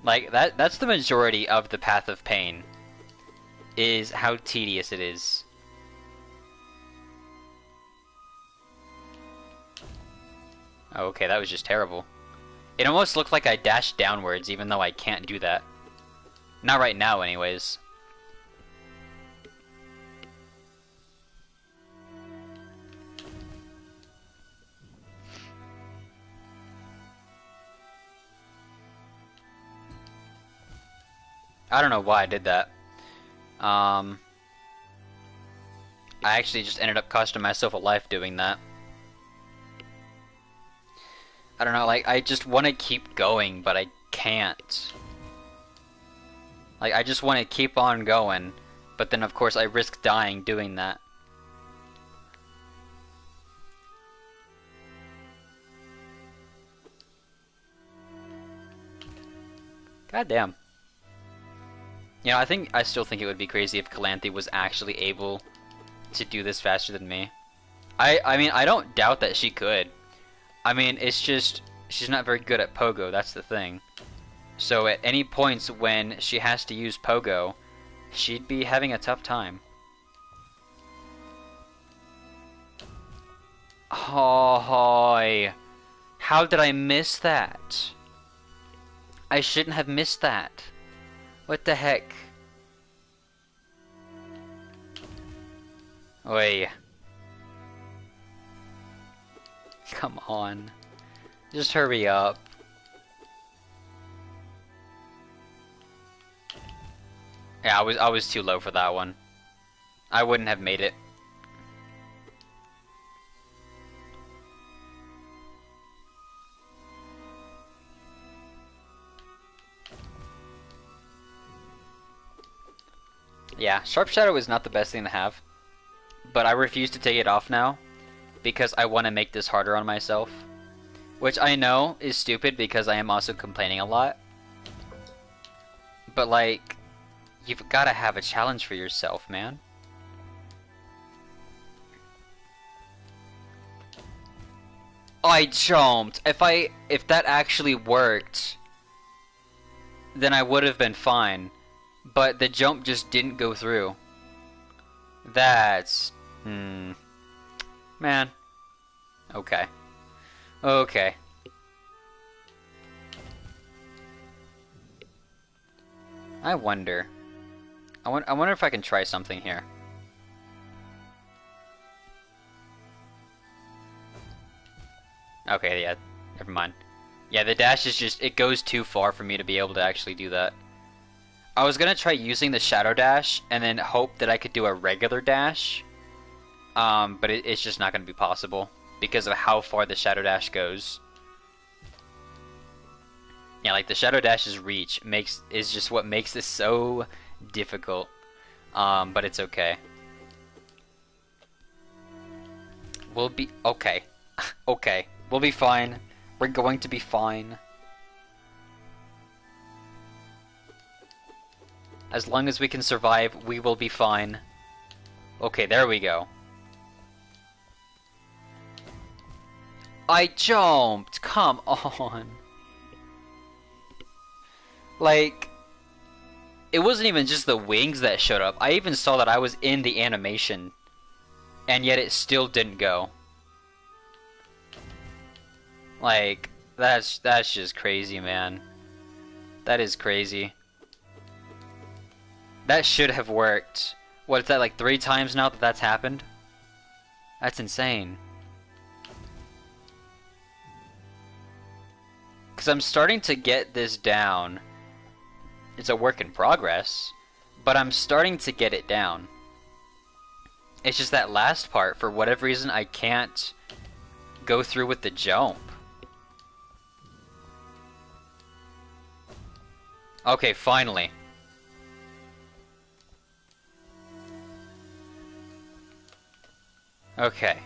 Like, that's the majority of the path of pain, is how tedious it is. Oh, okay, that was just terrible. It almost looked like I dashed downwards, even though I can't do that. Not right now, anyways. I don't know why I did that. I actually just ended up costing myself a life doing that. I don't know, like, I just want to keep going, but I can't. Like, I just want to keep on going, but then of course I risk dying doing that. God damn. You know, I still think it would be crazy if Calanthe was actually able to do this faster than me. I mean, I don't doubt that she could. I mean, it's just, she's not very good at Pogo, that's the thing. So at any points when she has to use Pogo, she'd be having a tough time. Oh, how did I miss that? I shouldn't have missed that. What the heck? Oi. Come on. Just hurry up. Yeah, I was too low for that one. I wouldn't have made it. Yeah, Sharp Shadow is not the best thing to have, but I refuse to take it off now because I want to make this harder on myself, which I know is stupid because I am also complaining a lot, but like, you've got to have a challenge for yourself, man. I jumped. If that actually worked, then I would have been fine. But the jump just didn't go through. That's... Man. Okay. Okay. I wonder. I wonder if I can try something here. Okay, yeah. Never mind. Yeah, the dash is just... It goes too far for me to be able to actually do that. I was gonna try using the Shadow Dash and then hope that I could do a regular dash, but it's just not gonna be possible because of how far the Shadow Dash goes. Yeah, like the Shadow Dash's reach is just what makes this so difficult, but it's okay. We'll be okay. Okay, we'll be fine. We're going to be fine. As long as we can survive, we will be fine. Okay, there we go. I jumped! Come on! Like, it wasn't even just the wings that showed up. I even saw that I was in the animation. And yet it still didn't go. Like, that's just crazy, man. That is crazy. That should have worked. What, is that like 3 times now that that's happened? That's insane. Because I'm starting to get this down. It's a work in progress, but I'm starting to get it down. It's just that last part, for whatever reason, I can't go through with the jump. Okay, finally. Okay.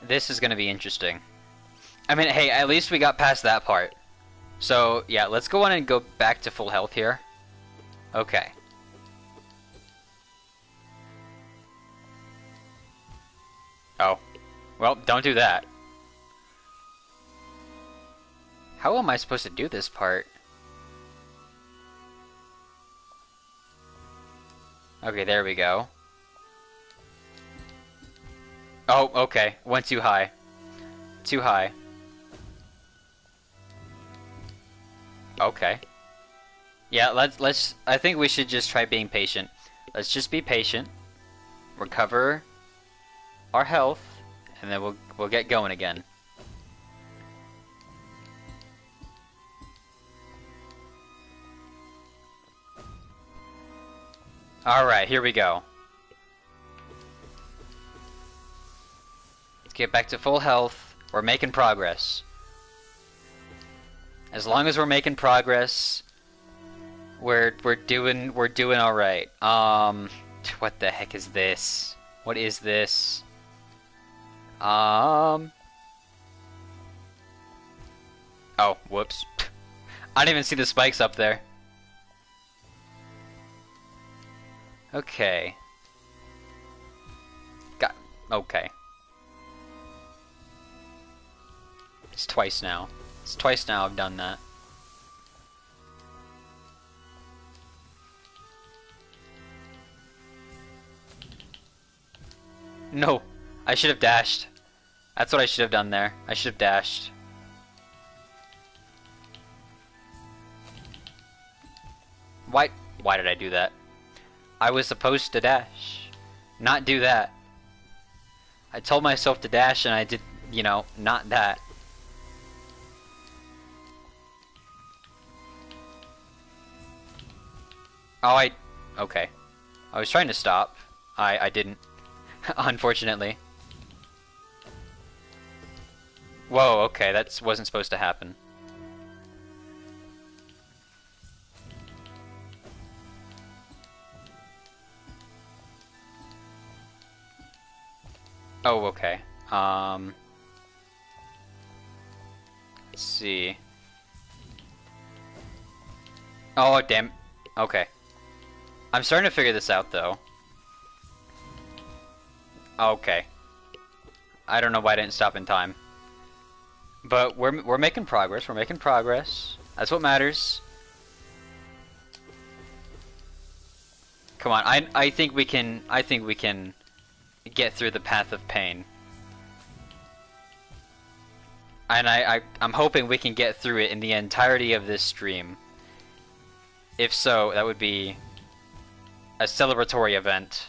This is gonna be interesting. I mean, hey, at least we got past that part. So, yeah, let's go on and go back to full health here. Okay. Oh. Well, don't do that. How am I supposed to do this part? Okay, there we go. Oh, okay. Went too high. Too high. Okay. Yeah, let's I think we should just try being patient. Let's just be patient. Recover our health, and then we'll get going again. Alright, here we go. Let's get back to full health. We're making progress. As long as we're making progress, we're doing alright. What the heck is this? What is this? Oh, whoops. I didn't even see the spikes up there. Okay. Okay. It's twice now. It's twice now I've done that. No! I should have dashed. That's what I should have done there. I should have dashed. Why did I do that? I was supposed to dash. Not do that. I told myself to dash and I did, you know, not that. Oh, okay. I was trying to stop. I didn't. Unfortunately. Whoa, okay, that wasn't supposed to happen. Oh, okay. Let's see. Oh, damn. Okay. I'm starting to figure this out, though. Okay. I don't know why I didn't stop in time. But we're making progress. We're making progress. That's what matters. Come on. I think we can get through the path of pain. And I'm hoping we can get through it in the entirety of this stream. If so, that would be a celebratory event.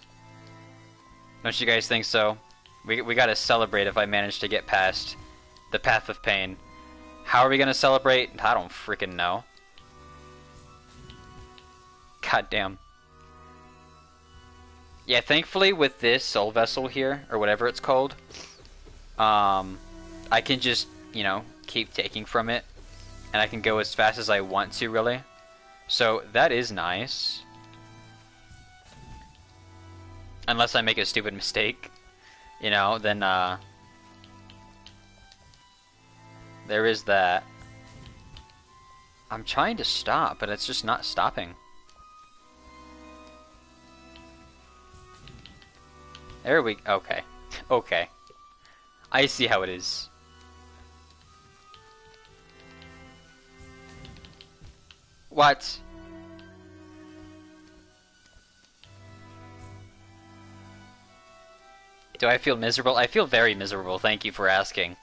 Don't you guys think so? We gotta celebrate if I manage to get past the path of pain. How are we gonna celebrate? I don't freaking know. God damn. Yeah, thankfully with this soul vessel here, or whatever it's called, I can just, you know, keep taking from it, and I can go as fast as I want to, really. So that is nice. Unless I make a stupid mistake, you know, then there is that. I'm trying to stop, but it's just not stopping. There we... okay. Okay. I see how it is. What? Do I feel miserable? I feel very miserable, thank you for asking.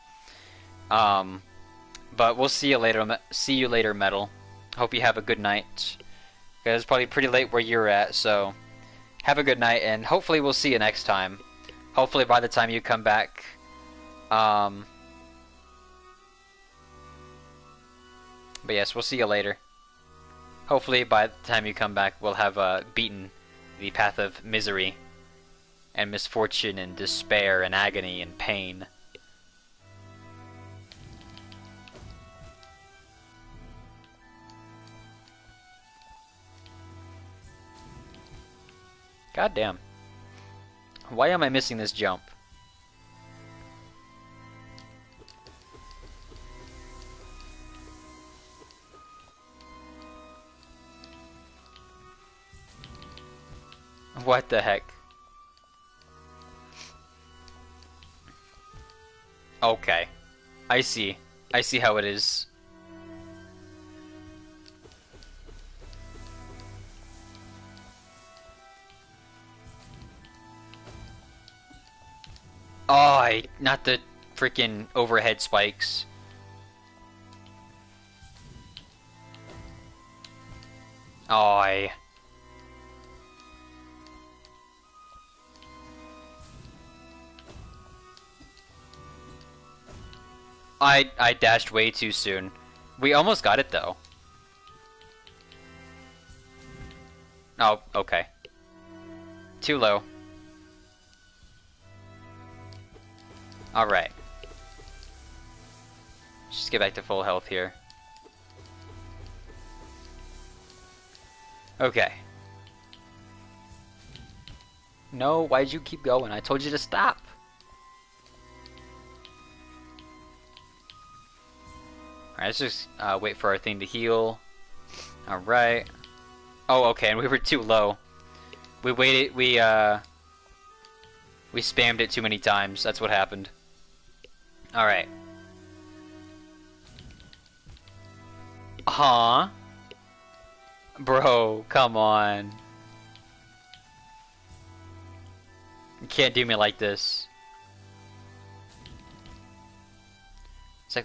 But we'll see you later, Metal. Hope you have a good night. Guys, it's probably pretty late where you're at, so... have a good night, and hopefully we'll see you next time. Hopefully by the time you come back, but yes, we'll see you later. Hopefully by the time you come back, we'll have beaten the path of misery. and misfortune and despair and agony and pain. God damn. Why am I missing this jump? What the heck? Okay. I see. I see how it is. Oh, not the freaking overhead spikes. Oh, I dashed way too soon. We almost got it though. Oh, okay. Too low. Alright. Just get back to full health here. Okay. No, why'd you keep going? I told you to stop. Alright, let's just wait for our thing to heal. Alright. Oh, okay, and we were too low. We waited, we spammed it too many times. That's what happened. Alright. Huh? Bro, come on. You can't do me like this. It's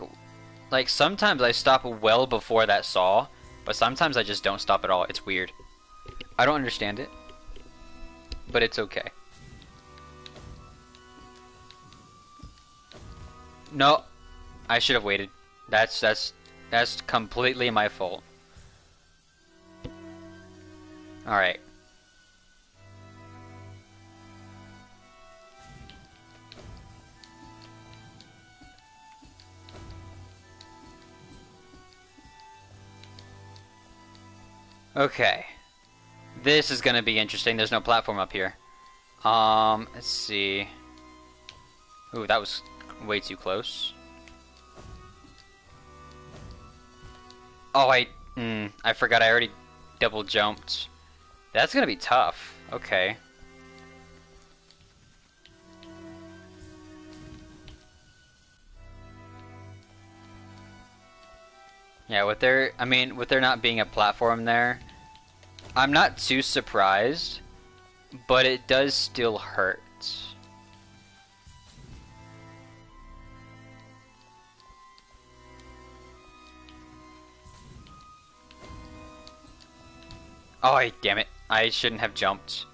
like sometimes I stop well before that saw, but sometimes I just don't stop at all. It's weird. I don't understand it, but it's okay. No, I should have waited. That's completely my fault. All right. Okay. This is gonna be interesting. There's no platform up here. Let's see. Ooh, that was way too close. Oh, I forgot I already double jumped. That's gonna be tough. Okay. Yeah, with there not being a platform there, I'm not too surprised, but it does still hurt. Oh, damn it. I shouldn't have jumped.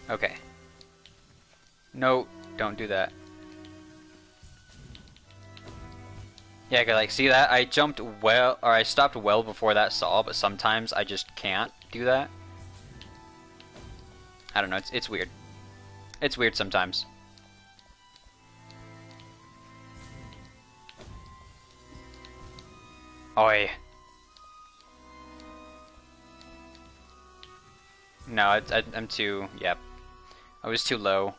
Okay. No, don't do that. Yeah, like, see that? I jumped well, or I stopped well before that saw, but sometimes I just can't do that. I don't know, it's weird. It's weird sometimes. Oi. No, I'm too, yep. I was too low.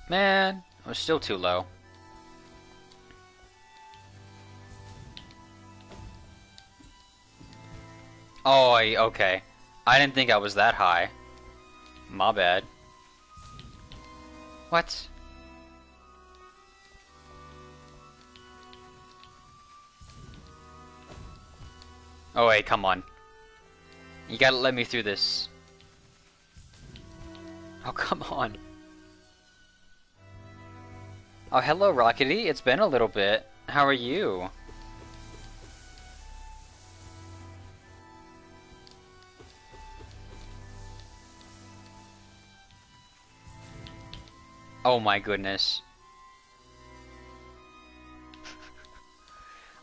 Man, I was still too low. Oh, okay. I didn't think I was that high. My bad. What? Oh wait, come on. You gotta let me through this. Oh, come on. Oh, hello, Rockety. It's been a little bit. How are you? Oh my goodness.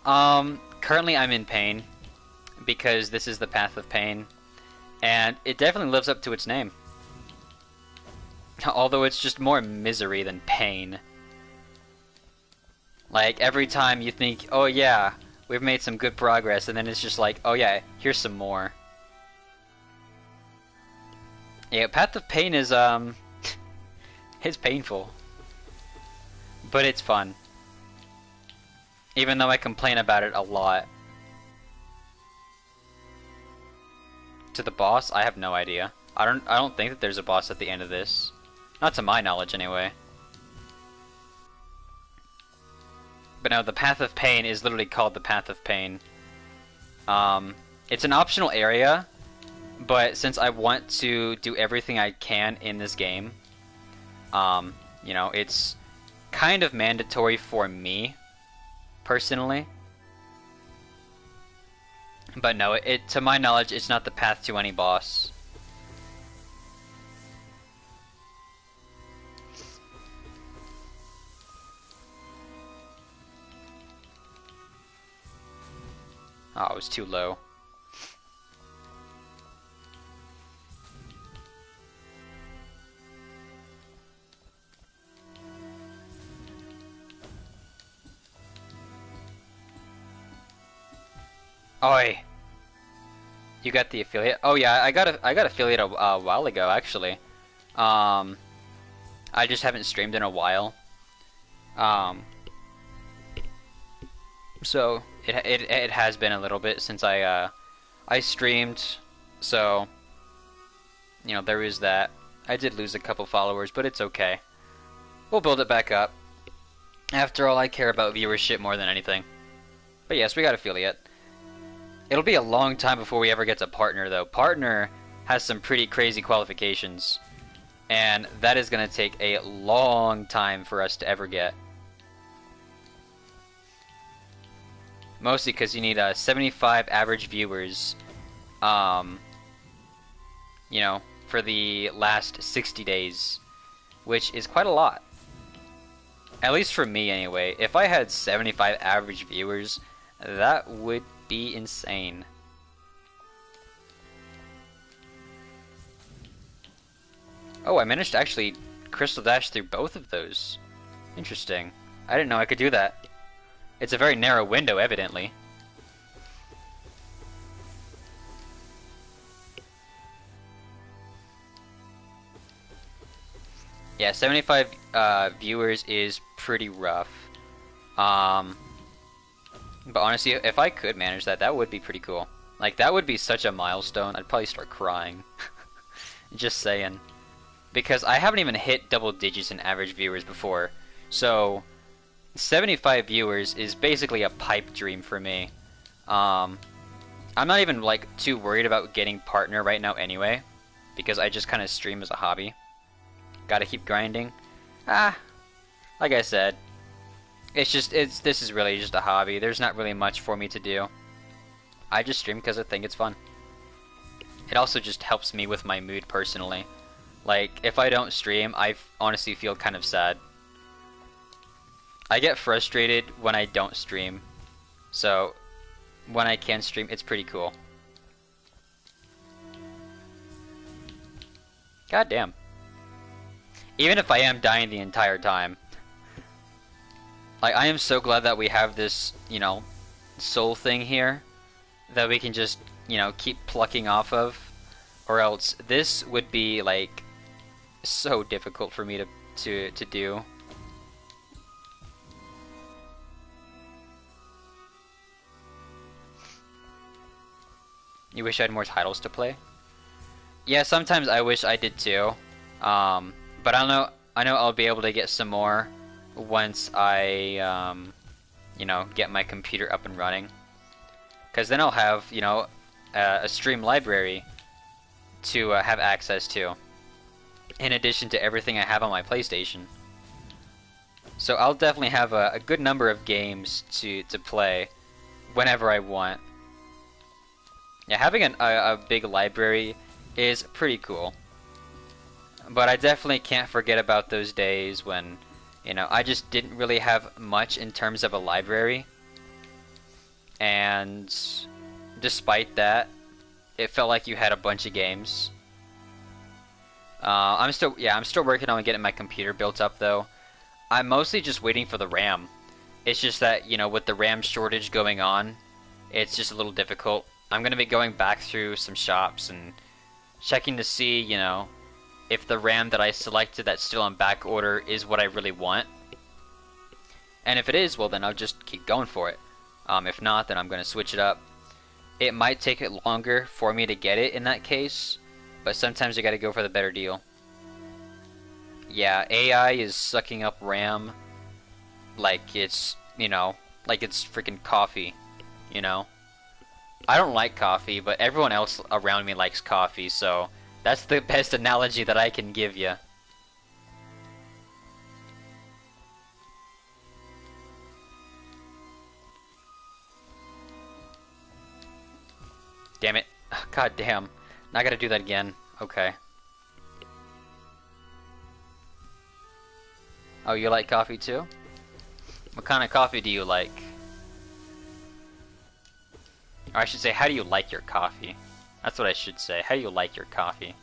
Currently I'm in pain because this is the path of pain, and it definitely lives up to its name. Although it's just more misery than pain. Like, every time you think, oh yeah, we've made some good progress, and then it's just like, oh yeah, here's some more. Yeah, Path of Pain is, it's painful. But it's fun. Even though I complain about it a lot. To the boss? I have no idea. I don't think that there's a boss at the end of this. Not to my knowledge, anyway. But no, the Path of Pain is literally called the Path of Pain. It's an optional area, but since I want to do everything I can in this game, you know, it's kind of mandatory for me, personally. But no, to my knowledge, it's not the path to any boss. Oh, it was too low. Oi! You got the affiliate? Oh yeah, I got affiliate a while ago actually. I just haven't streamed in a while. So it has been a little bit since I streamed, so you know there is that. I did lose a couple followers, but it's okay. We'll build it back up. After all, I care about viewership more than anything. But yes, we got affiliate. It'll be a long time before we ever get to partner, though. Partner has some pretty crazy qualifications, and that is going to take a long time for us to ever get. Mostly because you need 75 average viewers, you know, for the last 60 days, which is quite a lot. At least for me, anyway. If I had 75 average viewers, that would be insane. Oh, I managed to actually crystal dash through both of those. Interesting. I didn't know I could do that. It's a very narrow window, evidently. Yeah, 75 viewers is pretty rough. But honestly, if I could manage that, that would be pretty cool. Like, that would be such a milestone. I'd probably start crying. Just saying. Because I haven't even hit double digits in average viewers before. So 75 viewers is basically a pipe dream for me. I'm not even like too worried about getting partner right now anyway, because I just kind of stream as a hobby. Gotta keep grinding. Like I said, this is really just a hobby. There's not really much for me to do. I just stream because I think it's fun. It also just helps me with my mood personally. Like, if I don't stream, I honestly feel kind of sad. I get frustrated when I don't stream, so when I can stream, it's pretty cool. God damn. Even if I am dying the entire time. Like, I am so glad that we have this, you know, soul thing here that we can just, you know, keep plucking off of. Or else this would be, like, so difficult for me to do. You wish I had more titles to play? Yeah, sometimes I wish I did too. But I know I'll be able to get some more once I, you know, get my computer up and running. Because then I'll have, you know, a stream library to have access to, in addition to everything I have on my PlayStation. So I'll definitely have a good number of games to play whenever I want. Yeah, having a big library is pretty cool. But I definitely can't forget about those days when, I just didn't really have much in terms of a library. And despite that, it felt like you had a bunch of games. I'm still working on getting my computer built up though. I'm mostly just waiting for the RAM. It's just that, with the RAM shortage going on, it's just a little difficult. I'm gonna be going back through some shops and checking to see, if the RAM that I selected that's still on back order is what I really want. And if it is, well then I'll just keep going for it. If not, then I'm gonna switch it up. It might take it longer for me to get it in that case, but sometimes you gotta go for the better deal. Yeah, AI is sucking up RAM like it's, like it's freaking coffee, you know? I don't like coffee, but everyone else around me likes coffee, so that's the best analogy that I can give you. Damn it. God damn. Now I gotta do that again. Okay. Oh, you like coffee too? What kind of coffee do you like? Or I should say, how do you like your coffee? That's what I should say. How do you like your coffee?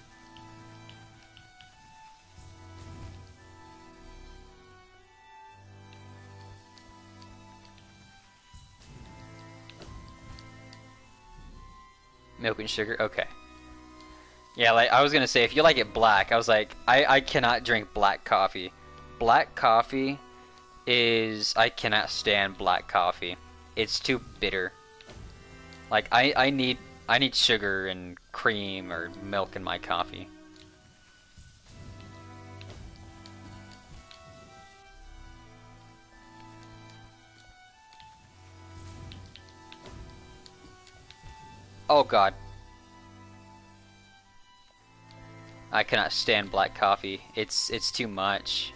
Milk and sugar? Okay. Yeah, like, I was gonna say, if you like it black, I was like, I cannot drink black coffee. Black coffee I cannot stand black coffee. It's too bitter. Like, I need sugar and cream or milk in my coffee. Oh god. I cannot stand black coffee. It's too much.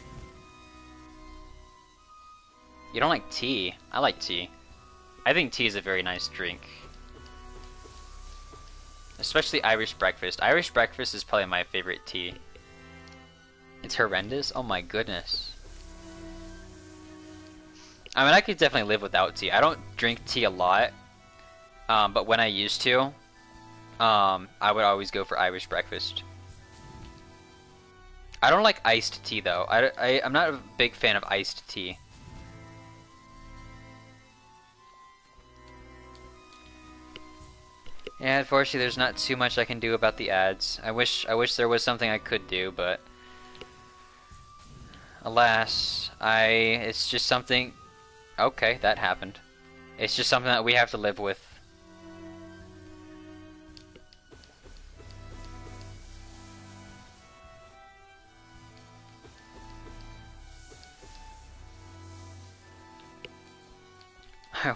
You don't like tea? I like tea. I think tea is a very nice drink. Especially Irish breakfast. Irish breakfast is probably my favorite tea. It's horrendous? Oh my goodness. I mean, I could definitely live without tea. I don't drink tea a lot, but when I used to, I would always go for Irish breakfast. I don't like iced tea though. I'm not a big fan of iced tea. Yeah, unfortunately, there's not too much I can do about the ads. I wish there was something I could do, but alas, it's just something. Okay, that happened. It's just something that we have to live with.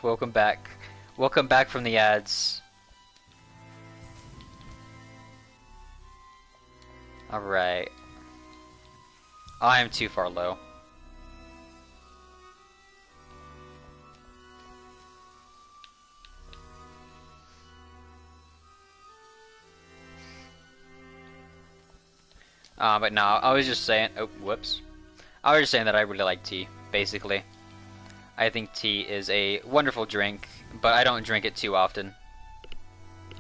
Welcome back. Welcome back from the ads. Alright. I am too far low. But no, I was just saying. Oh, whoops. I was just saying that I really like tea, basically. I think tea is a wonderful drink, but I don't drink it too often.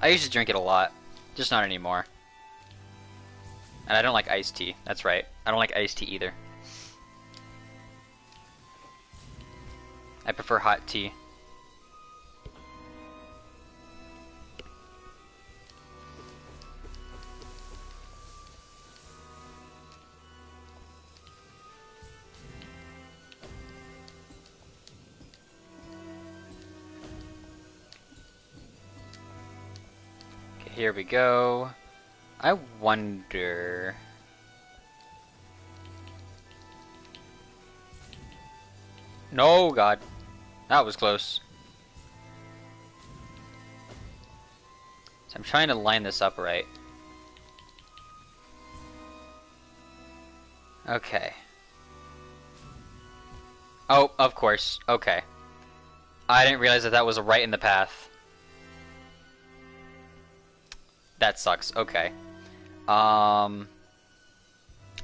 I used to drink it a lot, just not anymore. And I don't like iced tea. That's right. I don't like iced tea either. I prefer hot tea. Okay, here we go. I wonder... No, God. That was close. So I'm trying to line this up right. Okay. Oh, of course. Okay. I didn't realize that that was right in the path. That sucks. Okay.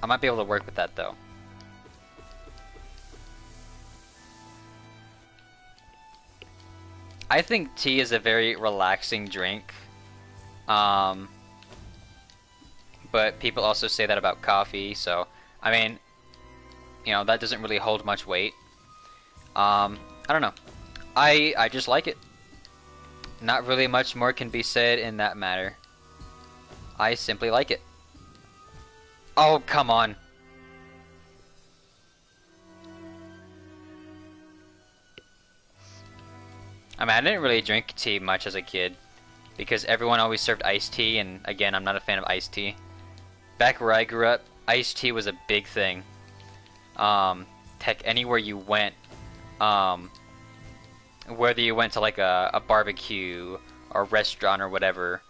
I might be able to work with that though. I think tea is a very relaxing drink. Um, but people also say that about coffee, so I mean, that doesn't really hold much weight. I don't know. I just like it. Not really much more can be said in that matter. I simply like it. Oh, come on. I mean, I didn't really drink tea much as a kid because everyone always served iced tea, and again, I'm not a fan of iced tea. Back where I grew up, iced tea was a big thing. Heck, anywhere you went, whether you went to like a barbecue or a restaurant or whatever,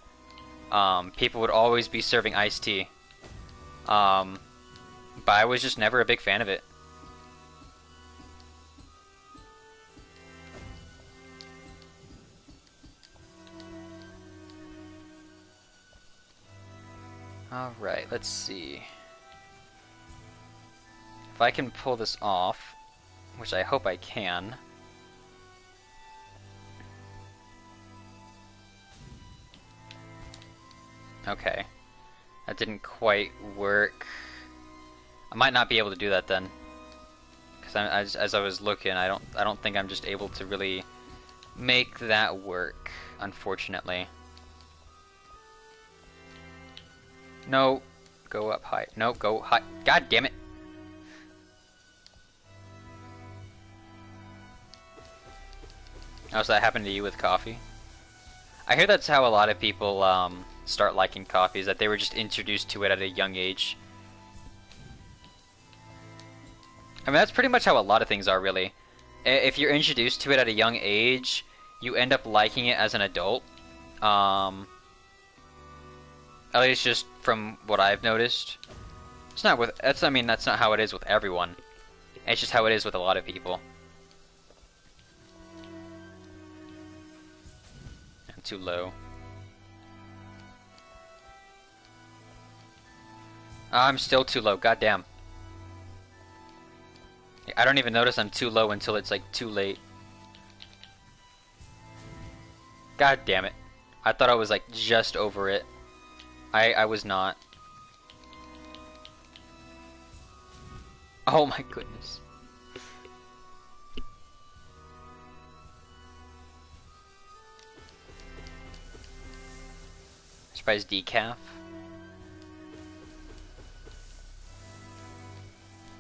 people would always be serving iced tea. But I was just never a big fan of it. Alright, let's see. If I can pull this off, which I hope I can. Okay. That didn't quite work. I might not be able to do that then. Because as I was looking, I don't think I'm just able to really make that work, unfortunately. No, go up high. No, go high. God damn it. Oh, so that happened to you with coffee? I hear that's how a lot of people start liking coffee, is that they were just introduced to it at a young age. I mean, that's pretty much how a lot of things are, really. If you're introduced to it at a young age, you end up liking it as an adult. At least just from what I've noticed. It's not with I mean, that's not how it is with everyone. It's just how it is with a lot of people. I'm too low. I'm still too low, goddamn. I don't even notice I'm too low until it's like too late. God damn it. I thought I was like just over it. I was not. Oh my goodness. Surprise decaf.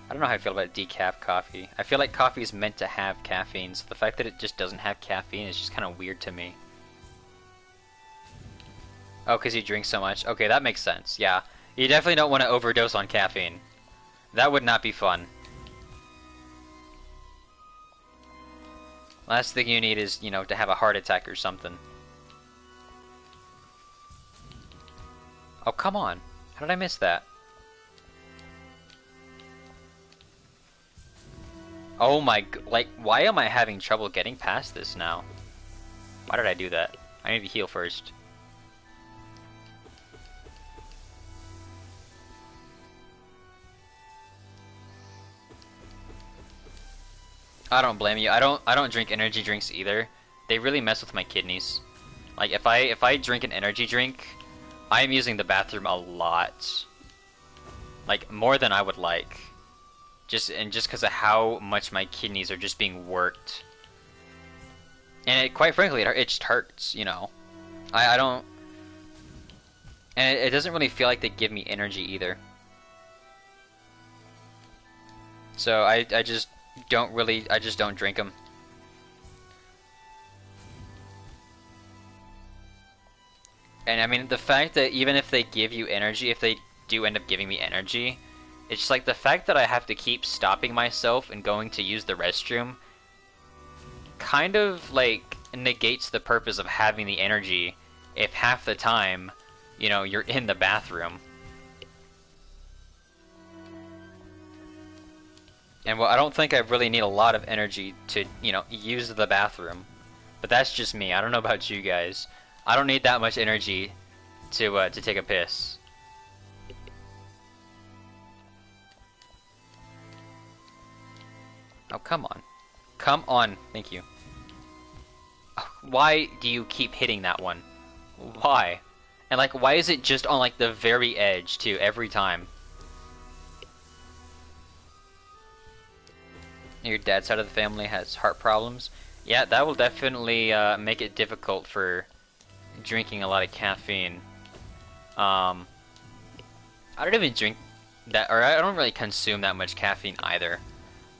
I don't know how I feel about decaf coffee. I feel like coffee is meant to have caffeine, so the fact that it just doesn't have caffeine is just kind of weird to me. Oh, because you drink so much? Okay, that makes sense, yeah. You definitely don't want to overdose on caffeine. That would not be fun. Last thing you need is, to have a heart attack or something. Oh, come on. How did I miss that? Oh my, why am I having trouble getting past this now? Why did I do that? I need to heal first. I don't blame you. I don't drink energy drinks either. They really mess with my kidneys. Like if I drink an energy drink, I'm using the bathroom a lot. Like more than I would like. Just because of how much my kidneys are just being worked. And quite frankly, it just hurts, I don't... And it doesn't really feel like they give me energy either. So I just don't drink them. And I mean, the fact that even if they give you energy, if they do end up giving me energy, it's just like the fact that I have to keep stopping myself and going to use the restroom kind of like negates the purpose of having the energy if half the time, you're in the bathroom. And well, I don't think I really need a lot of energy to, use the bathroom. But that's just me. I don't know about you guys. I don't need that much energy to take a piss. Oh, come on. Come on. Thank you. Why do you keep hitting that one? Why? And like, why is it just on like the very edge too, every time? Your dad's side of the family has heart problems. Yeah, that will definitely make it difficult for drinking a lot of caffeine. I don't even drink that, or I don't really consume that much caffeine either.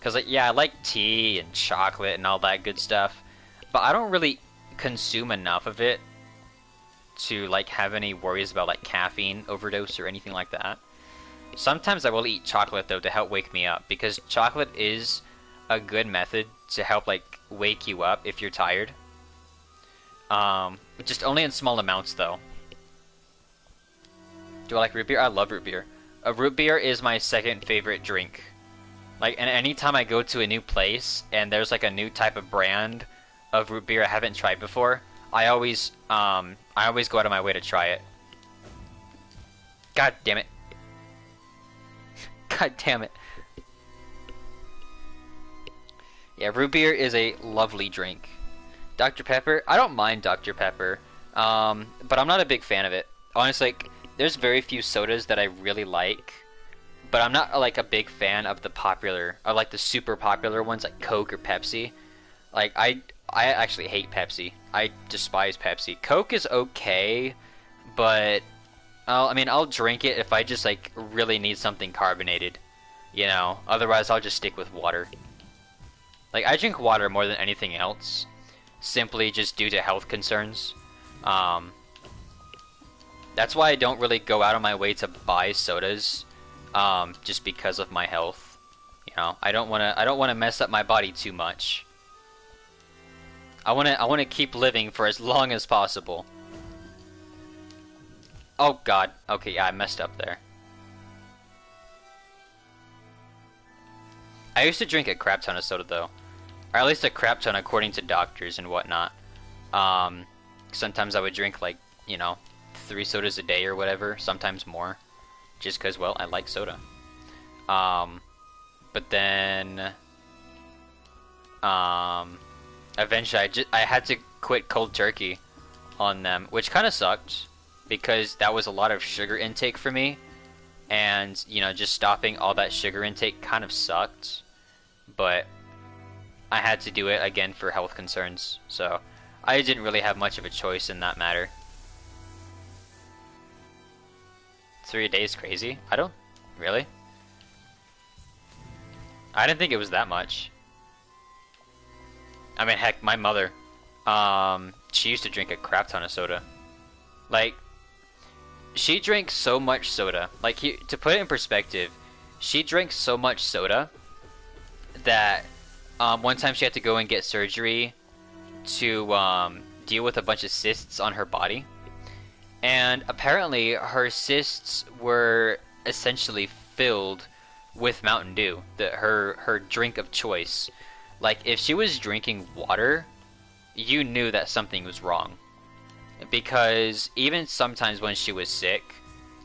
Cause like, yeah, I like tea and chocolate and all that good stuff, but I don't really consume enough of it to like have any worries about like caffeine overdose or anything like that. Sometimes I will eat chocolate though to help wake me up, because chocolate is a good method to help like wake you up if you're tired. Just only in small amounts though. Do I like root beer? I love root beer. A root beer is my second favorite drink. Like, and anytime I go to a new place and there's like a new type of brand of root beer I haven't tried before, I always go out of my way to try it. God damn it. God damn it. Yeah, root beer is a lovely drink. Dr. Pepper, I don't mind Dr. Pepper, but I'm not a big fan of it. Honestly, like, there's very few sodas that I really like, but I'm not like a big fan of the popular, or like the super popular ones like Coke or Pepsi. Like, I actually hate Pepsi. I despise Pepsi. Coke is okay, but I'll drink it if I just like really need something carbonated, you know. Otherwise, I'll just stick with water. Like, I drink water more than anything else, simply just due to health concerns. That's why I don't really go out of my way to buy sodas, just because of my health. You know, I don't wanna mess up my body too much. I wanna keep living for as long as possible. Oh God. Okay, yeah, I messed up there. I used to drink a crap ton of soda though. Or at least a crap ton according to doctors and whatnot. Sometimes I would drink like, you know, 3 sodas a day or whatever, sometimes more. Just cause, well, I like soda. But then, eventually I had to quit cold turkey on them, which kind of sucked, because that was a lot of sugar intake for me. And, you know, just stopping all that sugar intake kind of sucked. But I had to do it again for health concerns, so I didn't really have much of a choice in that matter. 3 a day is crazy? I don't... Really? I didn't think it was that much. I mean, heck, my mother, she used to drink a crap ton of soda. Like, she drank so much soda. Like, to put it in perspective, she drank so much soda that one time she had to go and get surgery to deal with a bunch of cysts on her body. And apparently her cysts were essentially filled with Mountain Dew, her drink of choice. Like, if she was drinking water, you knew that something was wrong. Because even sometimes when she was sick,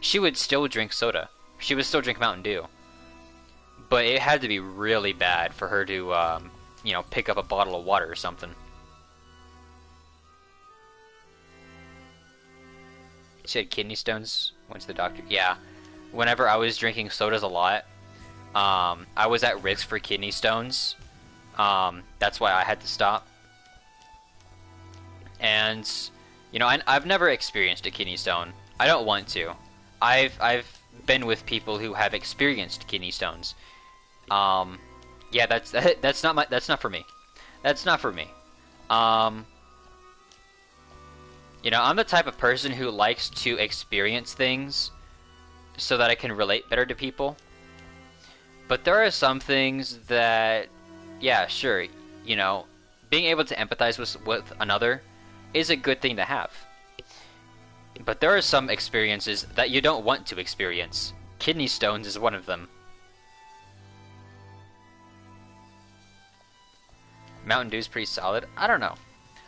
she would still drink soda. She would still drink Mountain Dew. But it had to be really bad for her to, you know, pick up a bottle of water or something. She had kidney stones. Went to the doctor. Yeah. Whenever I was drinking sodas a lot, I was at risk for kidney stones. That's why I had to stop. And, you know, I've never experienced a kidney stone. I don't want to. I've been with people who have experienced kidney stones. Yeah, that's not for me. That's not for me. You know, I'm the type of person who likes to experience things so that I can relate better to people. But there are some things that, yeah, sure, you know, being able to empathize with another is a good thing to have. But there are some experiences that you don't want to experience. Kidney stones is one of them. Mountain Dew's pretty solid. I don't know.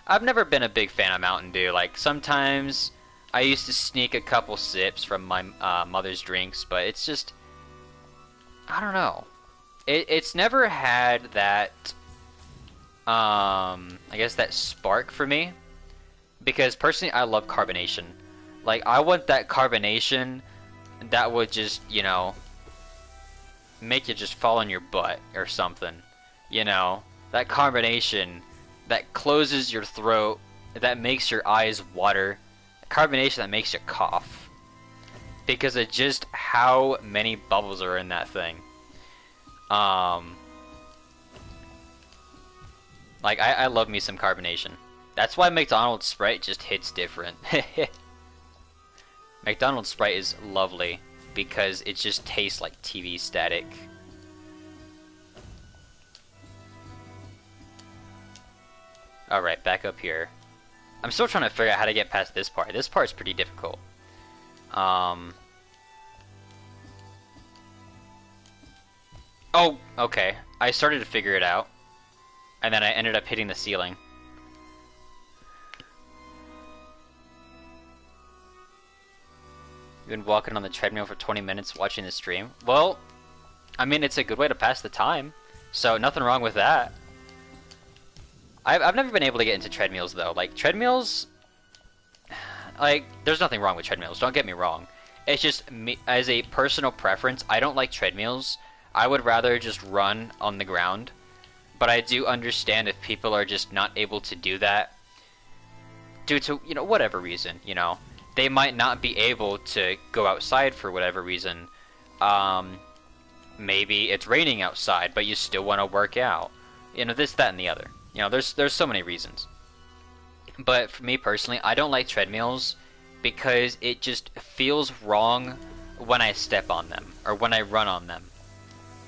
I've never been a big fan of Mountain Dew. Like, sometimes I used to sneak a couple sips from my mother's drinks, but it's just... I don't know. It's never had that, I guess that spark for me. Because personally, I love carbonation. Like, I want that carbonation that would just, you know, make you just fall on your butt or something. You know, that carbonation that closes your throat, that makes your eyes water, carbonation that makes you cough. Because of just how many bubbles are in that thing. Like, I love me some carbonation. That's why McDonald's Sprite just hits different. McDonald's Sprite is lovely because it just tastes like TV static. Alright, back up here. I'm still trying to figure out how to get past this part. This part's pretty difficult. Oh, okay. I started to figure it out. And then I ended up hitting the ceiling. You've been walking on the treadmill for 20 minutes watching the stream? Well, I mean, it's a good way to pass the time. So, nothing wrong with that. I've never been able to get into treadmills, though. Like, treadmills... Like, there's nothing wrong with treadmills, don't get me wrong. It's just, me, as a personal preference, I don't like treadmills. I would rather just run on the ground. But I do understand if people are just not able to do that due to, you know, whatever reason, you know. They might not be able to go outside for whatever reason. Maybe it's raining outside, but you still want to work out. You know, this, that, and the other. You know, there's so many reasons. But for me personally, I don't like treadmills because it just feels wrong when I step on them or when I run on them.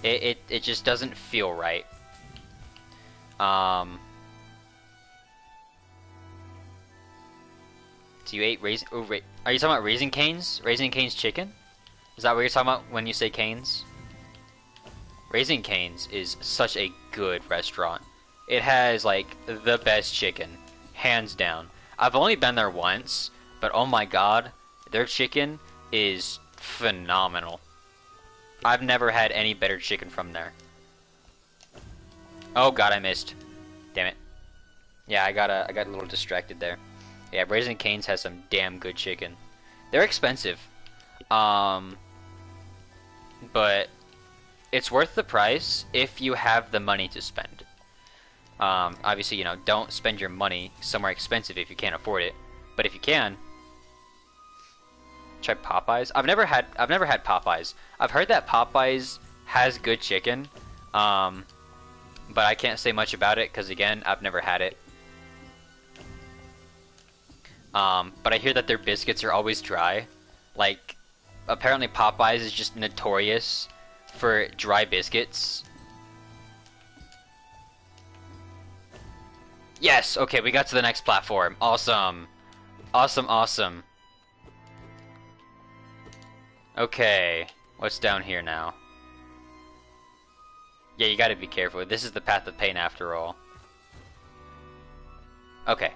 It just doesn't feel right. So you ate raisin? Oh, are you talking about Raising Cane's? Raising Cane's chicken? Is that what you're talking about when you say Cane's? Raising Cane's is such a good restaurant. It has like the best chicken, hands down. I've only been there once, but oh my god, their chicken is phenomenal. I've never had any better chicken from there. Oh god, I missed. Damn it. Yeah, I got a little distracted there. Yeah, Raising Cane's has some damn good chicken. They're expensive. But it's worth the price if you have the money to spend. Obviously, you know, don't spend your money somewhere expensive if you can't afford it. But if you can, try Popeyes. I've never had Popeyes. I've heard that Popeyes has good chicken. But I can't say much about it because again, I've never had it. But I hear that their biscuits are always dry. Like, apparently Popeyes is just notorious for dry biscuits. Yes! Okay, we got to the next platform. Awesome. Awesome, awesome. Okay, what's down here now? Yeah, you gotta be careful. This is the path of pain after all. Okay.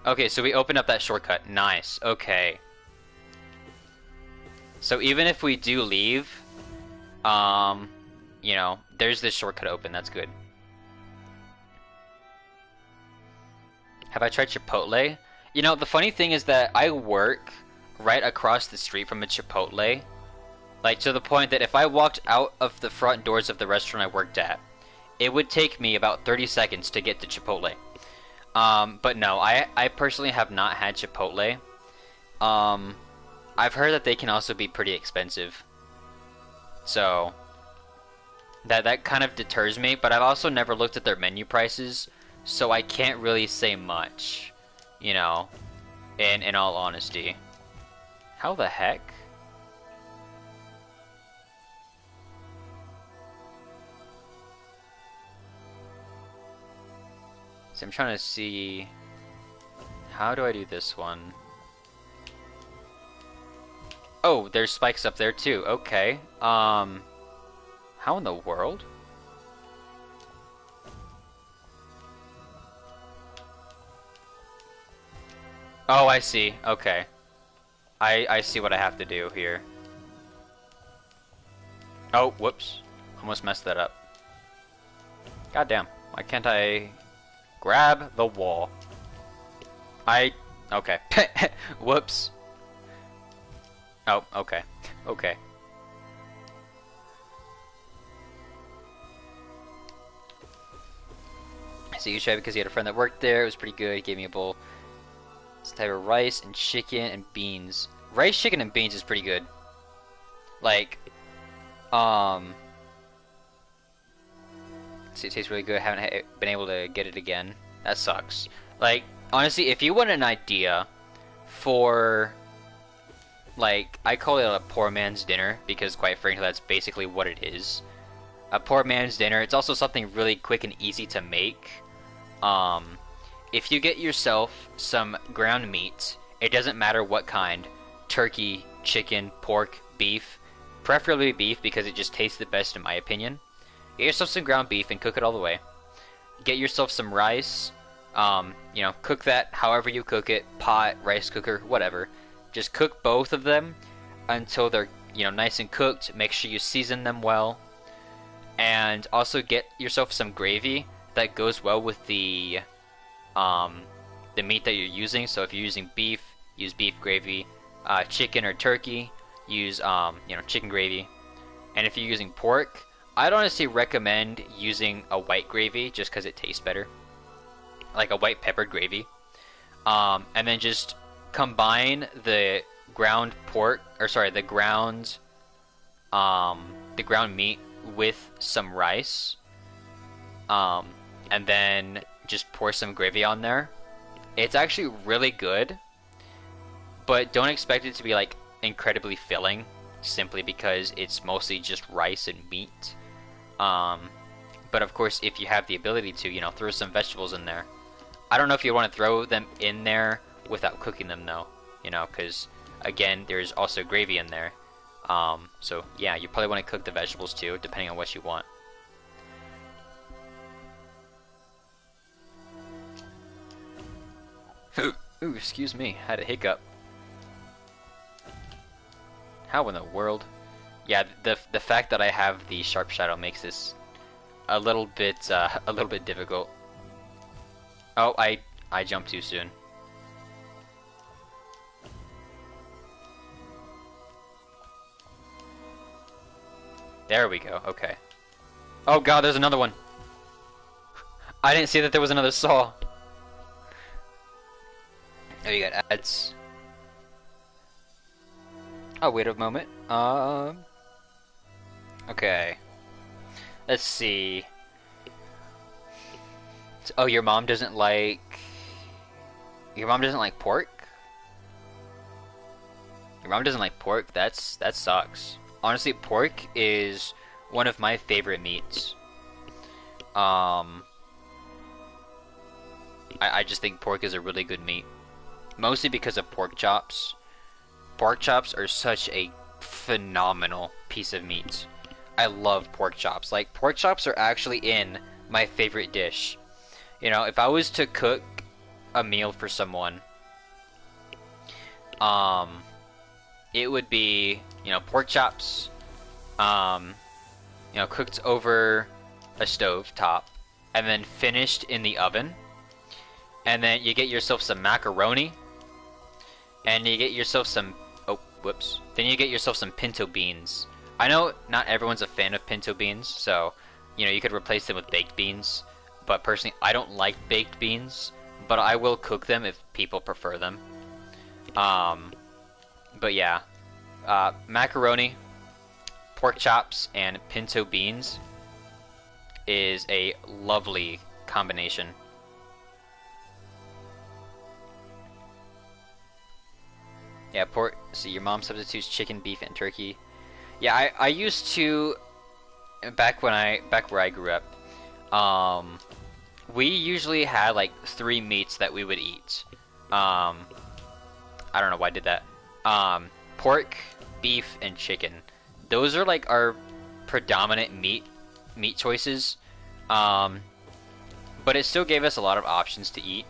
Okay, so we opened up that shortcut. Nice. Okay. So even if we do leave, you know, there's this shortcut open. That's good. Have I tried Chipotle? You know, the funny thing is that I work right across the street from a Chipotle. Like, to the point that if I walked out of the front doors of the restaurant I worked at, it would take me about 30 seconds to get to Chipotle. But no, I personally have not had Chipotle. I've heard that they can also be pretty expensive. So, that kind of deters me, but I've also never looked at their menu prices, so I can't really say much, you know, in all honesty. How the heck? So I'm trying to see, how do I do this one? Oh, there's spikes up there too. Okay. How in the world? Oh, I see. Okay. I see what I have to do here. Oh, whoops. Almost messed that up. God damn. Why can't I grab the wall? Okay. Whoops. Oh, okay. Okay. So you tried because he had a friend that worked there. It was pretty good. He gave me a bowl. It's a type of rice and chicken and beans. Rice, chicken, and beans is pretty good. Like, see, it tastes really good. Haven't been able to get it again. That sucks. Like, honestly, if you want an idea for, like, I call it a poor man's dinner because, quite frankly, that's basically what it is. A poor man's dinner. It's also something really quick and easy to make. If you get yourself some ground meat, it doesn't matter what kind, turkey, chicken, pork, beef, preferably beef because it just tastes the best in my opinion. Get yourself some ground beef and cook it all the way. Get yourself some rice, you know, cook that however you cook it, pot, rice cooker, whatever. Just cook both of them until they're, you know, nice and cooked. Make sure you season them well. And also get yourself some gravy that goes well with the meat that you're using. So if you're using beef, use beef gravy. Chicken or turkey, use you know, chicken gravy. And if you're using pork, I'd honestly recommend using a white gravy just because it tastes better, like a white peppered gravy. And then just combine the ground pork, or sorry, the ground meat with some rice, and then just pour some gravy on there. It's actually really good, but don't expect it to be like incredibly filling simply because it's mostly just rice and meat. But of course, if you have the ability to, you know, throw some vegetables in there. I don't know if you want to throw them in there without cooking them though, you know, because again, there's also gravy in there. So yeah, you probably want to cook the vegetables too, depending on what you want. Ooh, excuse me, had a hiccup. How in the world? Yeah, the fact that I have the sharp shadow makes this a little bit difficult. Oh, I jumped too soon. There we go. Okay. Oh god, there's another one. I didn't see that there was another saw. Oh, you got ads. Oh, wait a moment. Okay. Let's see. Oh, your mom doesn't like... Your mom doesn't like pork? Your mom doesn't like pork? That sucks. Honestly, pork is one of my favorite meats. I just think pork is a really good meat. Mostly because of pork chops. Pork chops are such a phenomenal piece of meat. I love pork chops. Like, pork chops are actually in my favorite dish. You know, if I was to cook a meal for someone, it would be, you know, pork chops, you know, cooked over a stove top, and then finished in the oven. And then you get yourself some macaroni, and you get yourself some, oh, whoops. Then you get yourself some pinto beans. I know not everyone's a fan of pinto beans, so, you know, you could replace them with baked beans. But personally, I don't like baked beans, but I will cook them if people prefer them. But yeah, macaroni, pork chops, and pinto beans is a lovely combination. Yeah, pork. See, your mom substitutes chicken, beef, and turkey. Yeah, I used to back where I grew up. We usually had like 3 meats that we would eat. I don't know why I did that. Pork, beef, and chicken. Those are like our predominant meat choices. But it still gave us a lot of options to eat.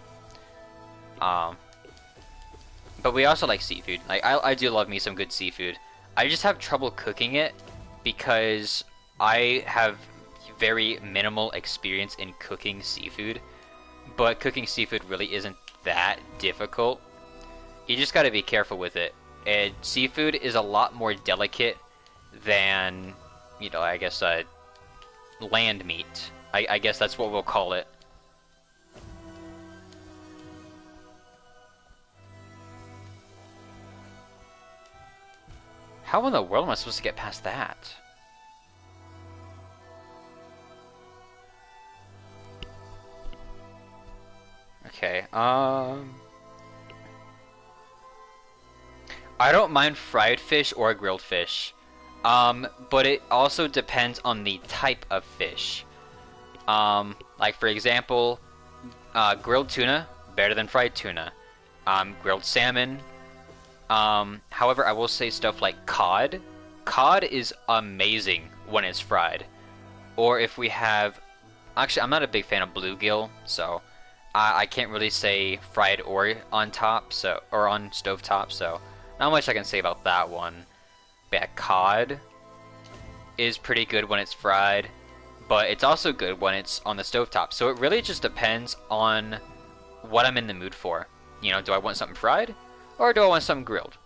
But we also like seafood. Like I do love me some good seafood. I just have trouble cooking it because I have very minimal experience in cooking seafood, but cooking seafood really isn't that difficult. You just got to be careful with it. And seafood is a lot more delicate than, I guess, land meat. I guess that's what we'll call it. How in the world am I supposed to get past that? Okay, I don't mind fried fish or grilled fish. But it also depends on the type of fish. Like for example, grilled tuna, better than fried tuna. Grilled salmon. However, I will say stuff like cod. Cod is amazing when it's fried. Or if we have... Actually, I'm not a big fan of bluegill, so I can't really say fried or on top, or on stovetop, so not much I can say about that one. But yeah, cod is pretty good when it's fried, but it's also good when it's on the stovetop. So it really just depends on what I'm in the mood for. Do I want something fried, or do I want something grilled?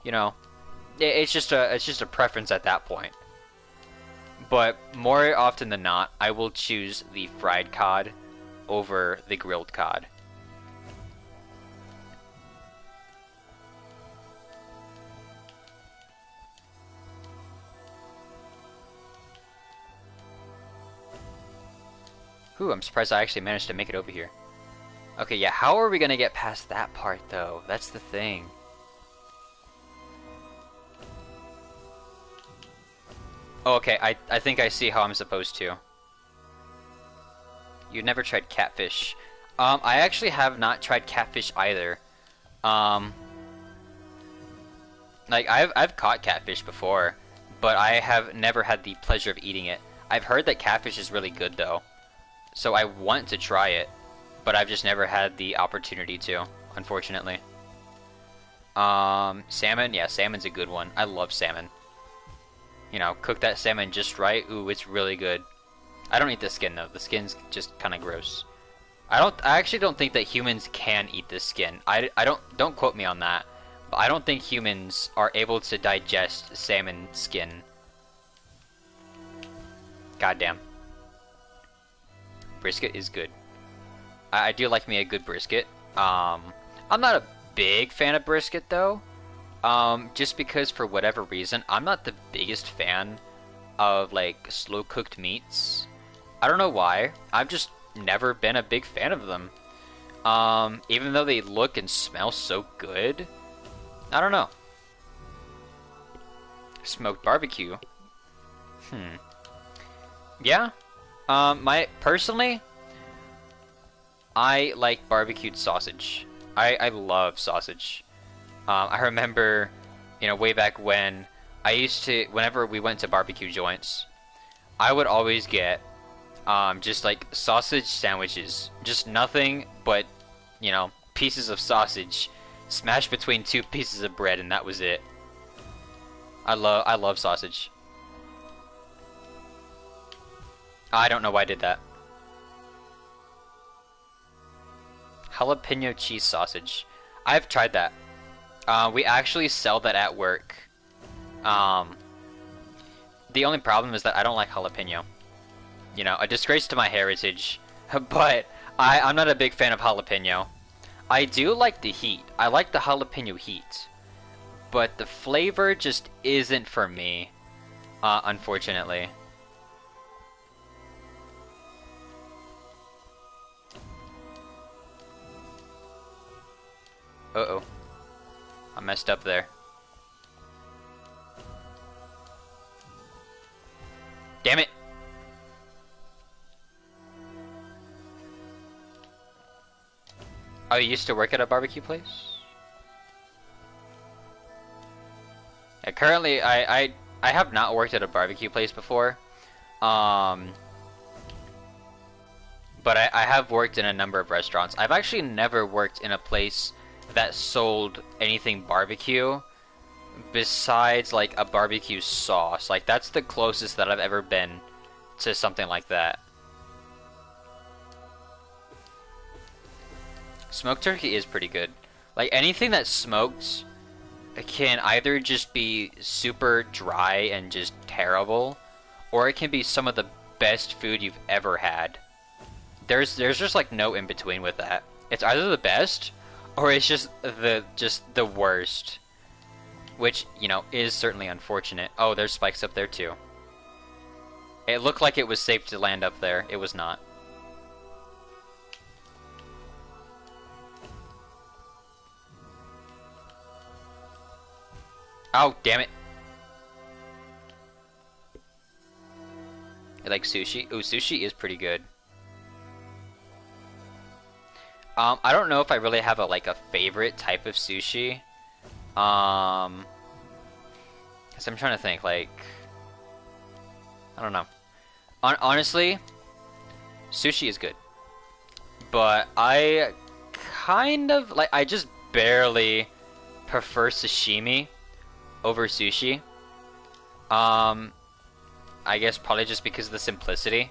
It's just a preference at that point. But more often than not, I will choose the fried cod over the grilled cod. Ooh, I'm surprised I actually managed to make it over here. Okay, yeah, how are we gonna get past that part, though? That's the thing. Oh, okay, I think I see how I'm supposed to. You've never tried catfish. I actually have not tried catfish either. Like, I've caught catfish before, but I have never had the pleasure of eating it. I've heard that catfish is really good, though. So I want to try it, but I've just never had the opportunity to, unfortunately. Salmon? Yeah, salmon's a good one. I love salmon. Cook that salmon just right. Ooh, it's really good. I don't eat the skin, though. The skin's just kind of gross. I actually don't think that humans can eat this skin. Don't quote me on that, but I don't think humans are able to digest salmon skin. Goddamn. Brisket is good. I do like me a good brisket. I'm not a big fan of brisket though. Just because for whatever reason, I'm not the biggest fan of like slow cooked meats. I don't know why. I've just never been a big fan of them. Even though they look and smell so good. I don't know. Smoked barbecue. Yeah. Personally, I like barbecued sausage. I love sausage. I remember, way back when, whenever we went to barbecue joints, I would always get, just like sausage sandwiches. Just nothing but, pieces of sausage smashed between two pieces of bread, and that was it. I love sausage. I don't know why I did that. Jalapeno cheese sausage. I've tried that. We actually sell that at work. The only problem is that I don't like jalapeno. A disgrace to my heritage. But I'm not a big fan of jalapeno. I do like the heat. I like the jalapeno heat. But the flavor just isn't for me. Unfortunately. Uh-oh. I messed up there. Damn it! Oh, you used to work at a barbecue place? Yeah, currently, I have not worked at a barbecue place before. But I have worked in a number of restaurants. I've actually never worked in a place that sold anything barbecue besides like a barbecue sauce. Like that's the closest that I've ever been to something like that. Smoked turkey is pretty good. Like anything that's smoked can either just be super dry and just terrible, or it can be some of the best food you've ever had. There's just like no in between with that. It's either the best or it's just the worst, which, you know, is certainly unfortunate. Oh, there's spikes up there too. It looked like it was safe to land up there. It was not. Oh, damn it. I like sushi. Ooh, sushi is pretty good. I don't know if I really have a favorite type of sushi. So I'm trying to think, like, I don't know. Honestly, sushi is good. But I kind of, like, I just barely prefer sashimi over sushi. I guess probably just because of the simplicity.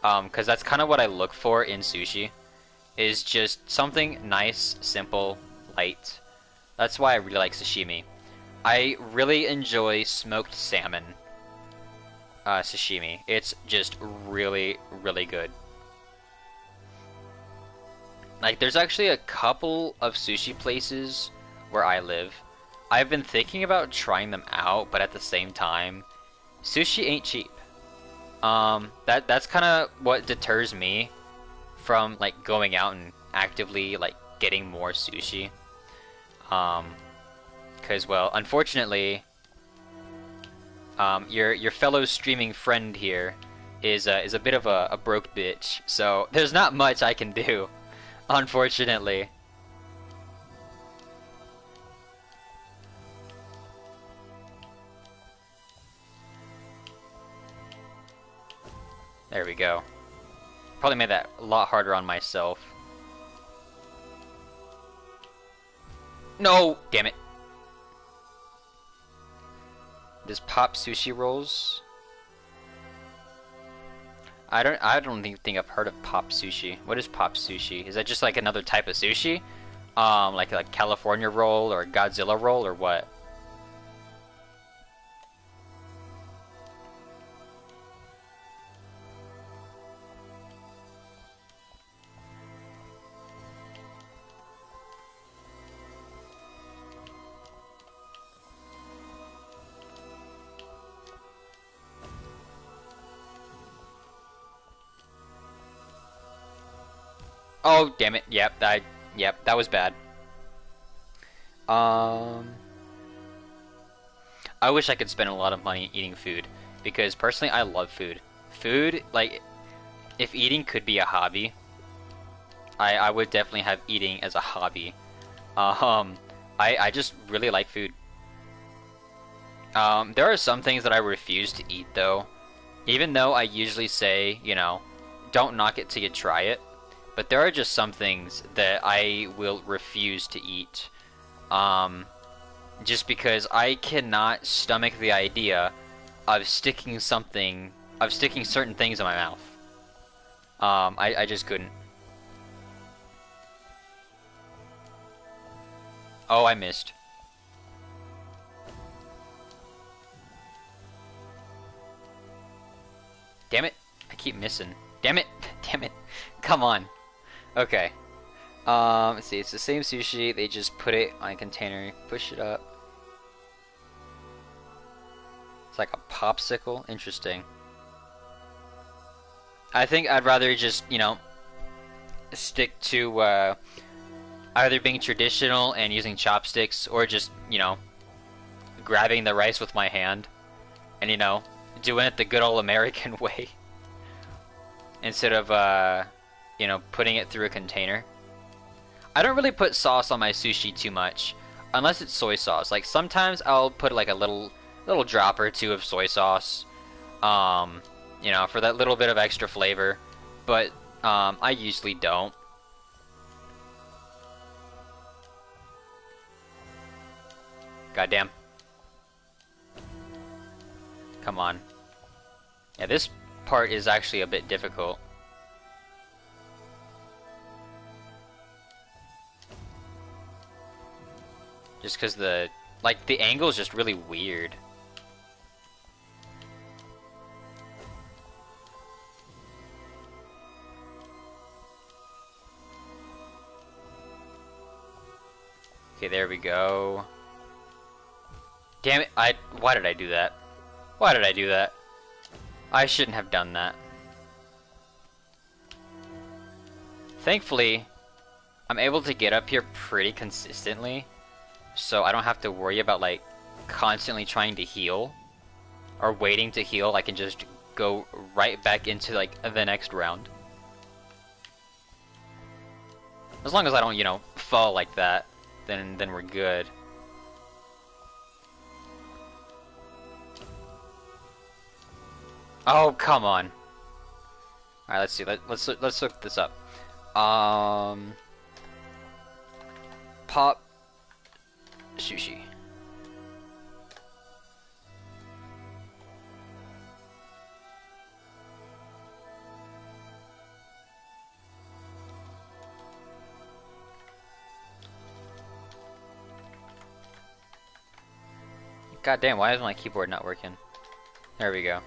Because that's kind of what I look for in sushi. Is just something nice, simple, light. That's why I really like sashimi. I really enjoy smoked salmon sashimi. It's just really, really good. Like, there's actually a couple of sushi places where I live. I've been thinking about trying them out, but at the same time, sushi ain't cheap. That's kind of what deters me from like going out and actively like getting more sushi. Because, well, unfortunately, your fellow streaming friend here is a bit of a broke bitch. So there's not much I can do, unfortunately. There we go. Probably made that a lot harder on myself. No! Damn it. Does pop sushi rolls? I don't think I've heard of pop sushi. What is pop sushi? Is that just like another type of sushi? Like a California roll or a Godzilla roll or what? Oh, damn it. Yep, that was bad. Um, I wish I could spend a lot of money eating food because personally I love food. Food, like, if eating could be a hobby, I would definitely have eating as a hobby. Um, I just really like food. There are some things that I refuse to eat though, even though I usually say, you know, don't knock it till you try it. But there are just some things that I will refuse to eat. Just because I cannot stomach the idea of sticking certain things in my mouth. I just couldn't. Oh, I missed. Damn it. I keep missing. Damn it. Damn it. Come on. Okay. Let's see. It's the same sushi. They just put it on a container, push it up. It's like a popsicle. Interesting. I think I'd rather just, you know, stick to either being traditional and using chopsticks or just, you know, grabbing the rice with my hand and, you know, doing it the good old American way instead of, you know, putting it through a container. I don't really put sauce on my sushi too much, unless it's soy sauce. Like, sometimes I'll put like a little drop or two of soy sauce, you know, for that little bit of extra flavor, but I usually don't. Goddamn. Come on. Yeah, this part is actually a bit difficult. Just because the angle is just really weird. Okay, there we go. Damn it, why did I do that? Why did I do that? I shouldn't have done that. Thankfully, I'm able to get up here pretty consistently, so I don't have to worry about, like, constantly trying to heal, or waiting to heal. I can just go right back into, like, the next round. As long as I don't, you know, fall like that, then we're good. Oh, come on. Alright, let's see. Let's look this up. Pop sushi. God damn, why is my keyboard not working? There we go.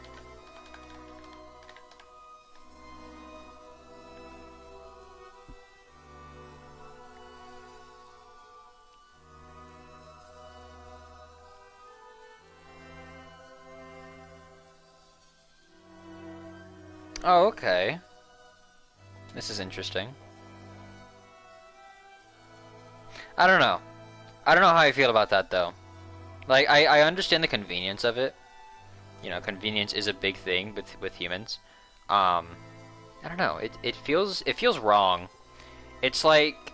Oh, okay. This is interesting. I don't know. I don't know how I feel about that, though. Like, I understand the convenience of it. You know, convenience is a big thing with humans. I don't know. It feels wrong. It's like,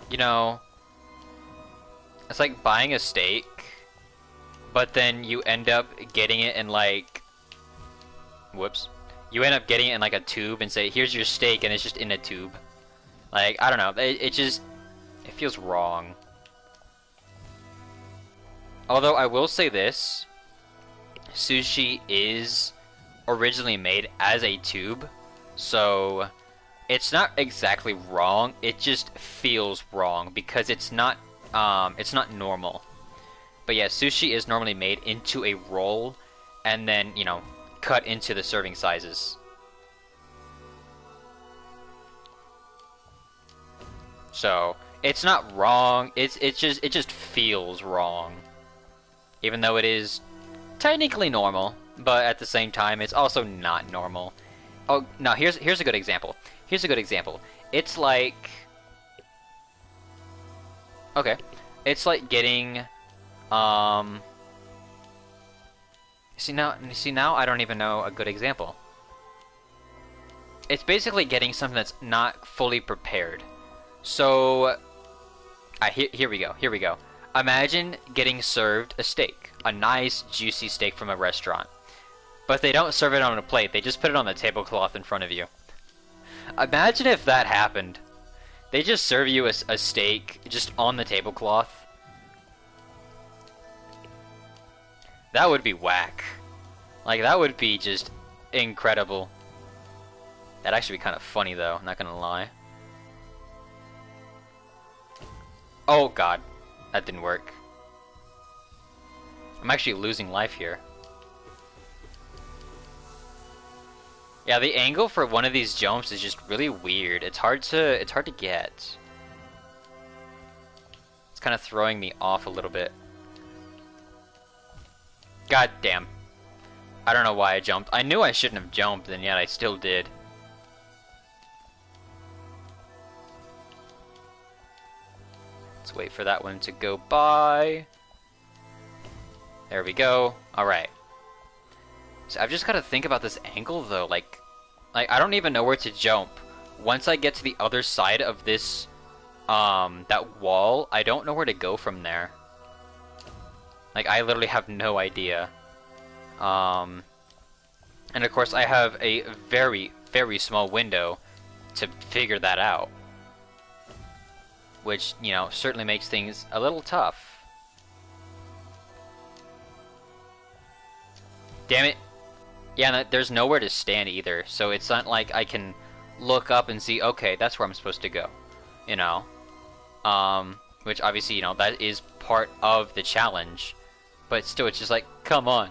you know, it's like buying a steak, but then you end up getting it in, like, whoops. You end up getting it in, like, a tube and say, here's your steak, and it's just in a tube. Like, I don't know. It feels wrong. Although I will say this, sushi is originally made as a tube, so it's not exactly wrong. It just feels wrong because it's not normal. But yeah, sushi is normally made into a roll and then, you know, cut into the serving sizes. So it's not wrong. It just feels wrong. Even though it is technically normal, but at the same time, it's also not normal. Oh, now here's a good example. Here's a good example. It's like, okay, it's like getting, see now I don't even know a good example. It's basically getting something that's not fully prepared. So, here we go. Imagine getting served a steak, a nice juicy steak from a restaurant. But they don't serve it on a plate, they just put it on the tablecloth in front of you. Imagine if that happened. They just serve you a steak just on the tablecloth. That would be whack. Like, that would be just incredible. That'd actually be kind of funny though, I'm not gonna lie. Oh god. That didn't work. I'm actually losing life here. Yeah, the angle for one of these jumps is just really weird. It's hard to get. It's kind of throwing me off a little bit. God damn. I don't know why I jumped. I knew I shouldn't have jumped, and yet I still did. Let's wait for that one to go by. There we go. Alright. So I've just got to think about this angle, though. Like, I don't even know where to jump. Once I get to the other side of this, that wall, I don't know where to go from there. Like, I literally have no idea. And of course, I have a very, very small window to figure that out. Which, you know, certainly makes things a little tough. Damn it. Yeah, and there's nowhere to stand either, so it's not like I can look up and see, okay, that's where I'm supposed to go, you know? Which obviously, that is part of the challenge, but still, it's just like, come on.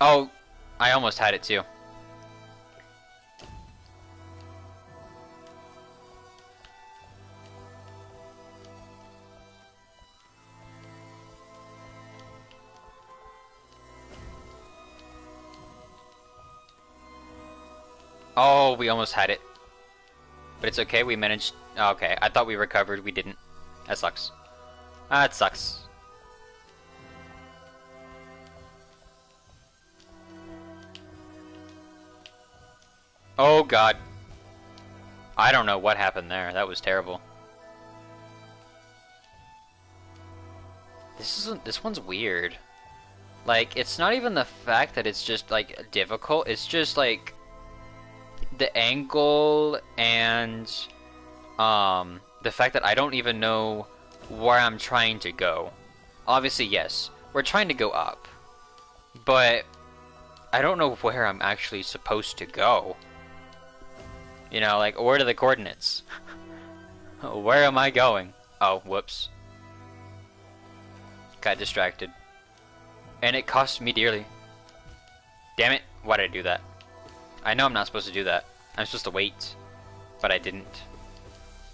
Oh, I almost had it too. Oh, we almost had it. But it's okay, we managed. Oh, okay, I thought we recovered, we didn't. That sucks. Ah, it sucks. Oh god. I don't know what happened there. That was terrible. This one's weird. Like, it's not even the fact that it's just like difficult, it's just like the angle and the fact that I don't even know where I'm trying to go. Obviously, yes, we're trying to go up, but I don't know where I'm actually supposed to go. Like, where are the coordinates? Where am I going? Oh, whoops. Got distracted. And it cost me dearly. Damn it, why did I do that? I know I'm not supposed to do that. I'm supposed to wait. But I didn't.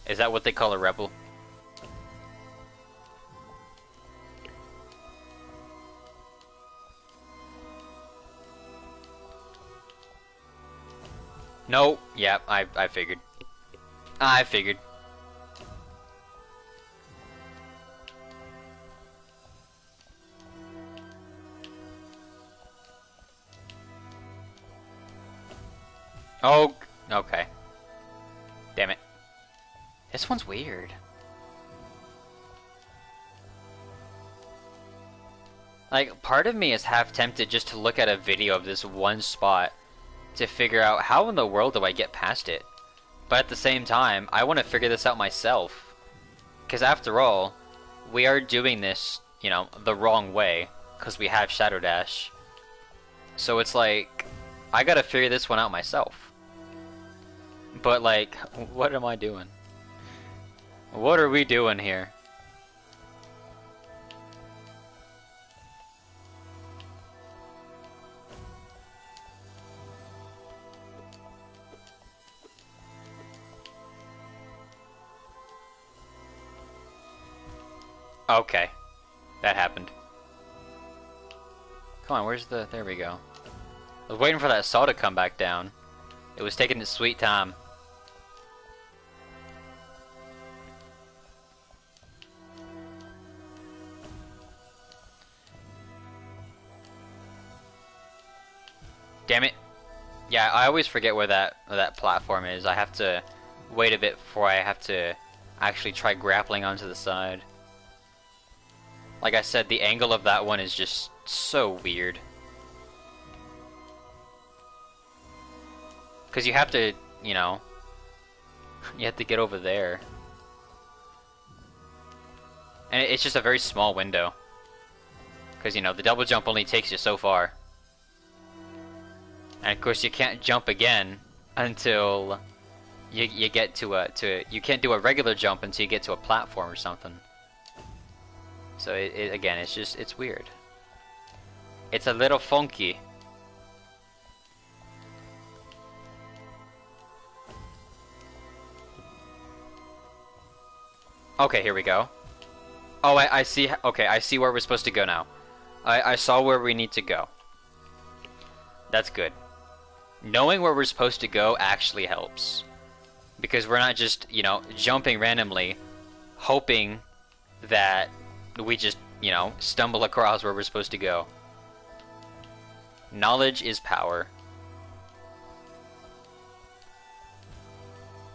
Is that what they call a rebel? No, yeah, I figured. I figured. Oh, okay. Damn it. This one's weird. Like, part of me is half tempted just to look at a video of this one spot to figure out how in the world do I get past it. But at the same time, I want to figure this out myself. Because after all, we are doing this, the wrong way. Because we have Shadow Dash. So it's like, I gotta figure this one out myself. But like, what am I doing? What are we doing here? Okay. That happened. Come on, where's the... There we go. I was waiting for that saw to come back down. It was taking its sweet time. Damn it. Yeah, I always forget where that platform is. I have to wait a bit before I have to actually try grappling onto the side. Like I said, the angle of that one is just so weird. Because you have to, you have to get over there. And it's just a very small window. Because, the double jump only takes you so far. And of course you can't jump again until you get you can't do a regular jump until you get to a platform or something. So again, it's weird. It's a little funky. Okay, here we go. Oh, I see. Okay, I see where we're supposed to go now. I saw where we need to go. That's good. Knowing where we're supposed to go actually helps. Because we're not just, jumping randomly, hoping that we just, stumble across where we're supposed to go. Knowledge is power.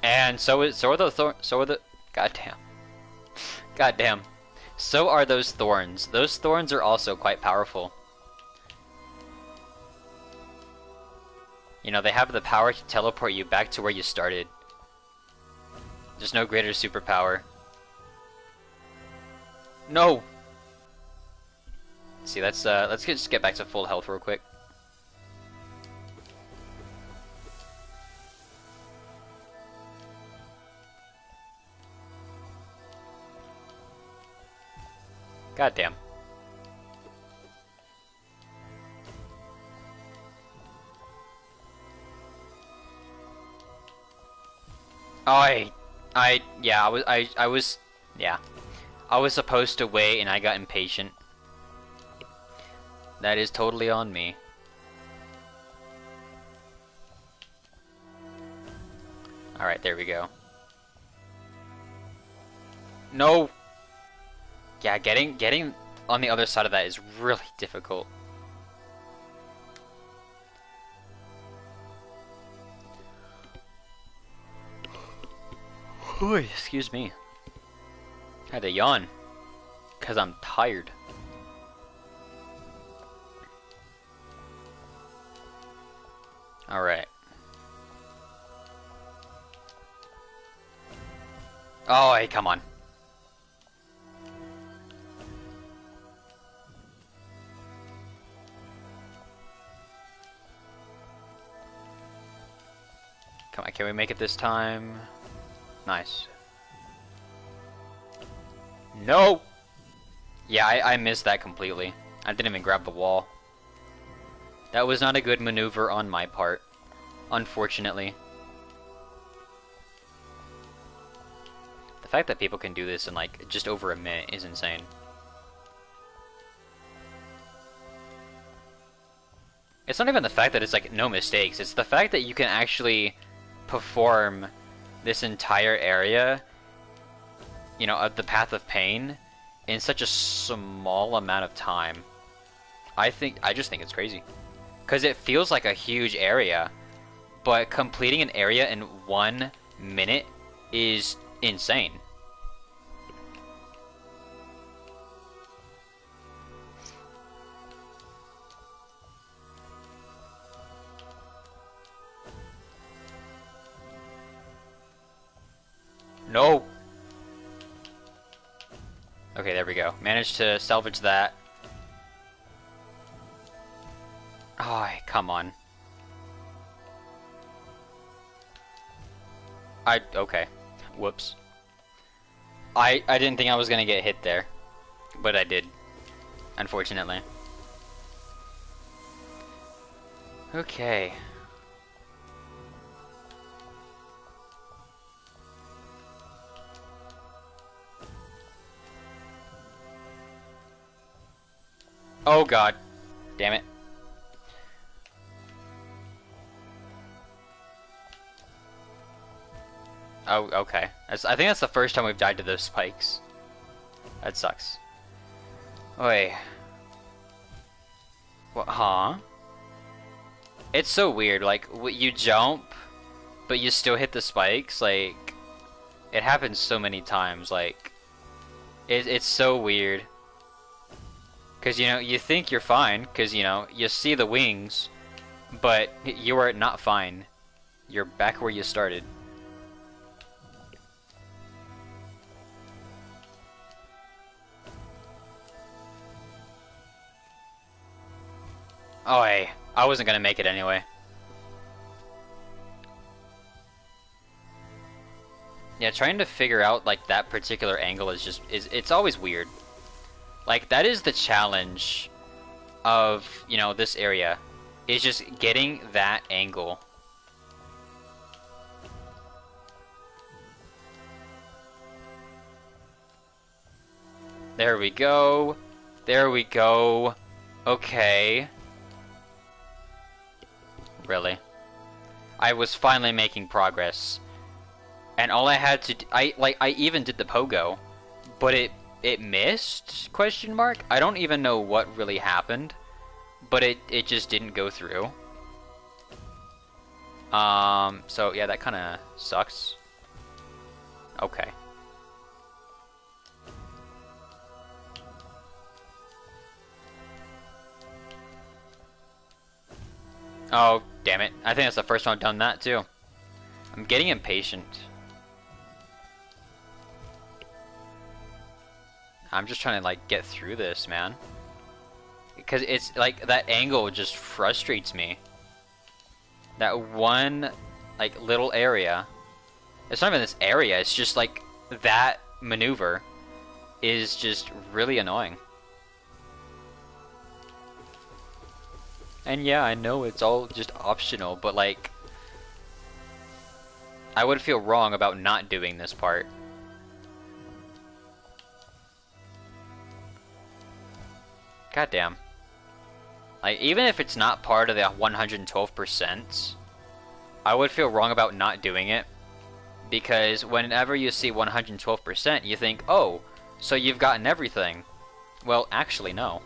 And so are the goddamn. Goddamn. So are those thorns. Those thorns are also quite powerful. You know, they have the power to teleport you back to where you started. There's no greater superpower. No! See, let's just get back to full health real quick. God damn. Oh, yeah, yeah. I was supposed to wait and I got impatient. That is totally on me. Alright, there we go. No! Yeah, getting on the other side of that is really difficult. Ooh, excuse me. I had to yawn. Because I'm tired. Alright. Oh, hey, come on. Come on, can we make it this time? Nice. No! Yeah, I missed that completely. I didn't even grab the wall. That was not a good maneuver on my part, unfortunately. The fact that people can do this in like just over a minute is insane. It's not even the fact that it's like no mistakes, it's the fact that you can actually perform this entire area, you know, of the Path of Pain in such a small amount of time. I just think it's crazy. Because it feels like a huge area, but completing an area in 1 minute is insane. No! Okay, there we go. Managed to salvage that. Oh, come on. Okay. Whoops. I didn't think I was gonna get hit there, but I did, unfortunately. Okay. Oh god. Damn it. Oh, okay. I think that's the first time we've died to those spikes. That sucks. Oi. What, huh? It's so weird, like, you jump, but you still hit the spikes, like, it happens so many times, like, it's so weird. Because, you know, you think you're fine, because, you know, you see the wings, but you are not fine. You're back where you started. Oh, hey, I wasn't gonna make it anyway. Yeah, trying to figure out, like, that particular angle is it's always weird. Like, that is the challenge of, you know, this area, is just getting that angle. There we go. There we go. Okay. Really? I was finally making progress. And all I had to I even did the pogo, but it missed? Question mark? I don't even know what really happened, but it just didn't go through. So yeah, that kind of sucks. Okay. Oh, Damn it. I think that's the first time I've done that too. I'm getting impatient. I'm just trying to like get through this, man. Because it's like that angle just frustrates me. That one like little area. It's not even this area, it's just like that maneuver is just really annoying. And yeah, I know it's all just optional, but like I would feel wrong about not doing this part. Goddamn. Like, even if it's not part of the 112%, I would feel wrong about not doing it. Because whenever you see 112%, you think, oh, so you've gotten everything. Well, actually, no.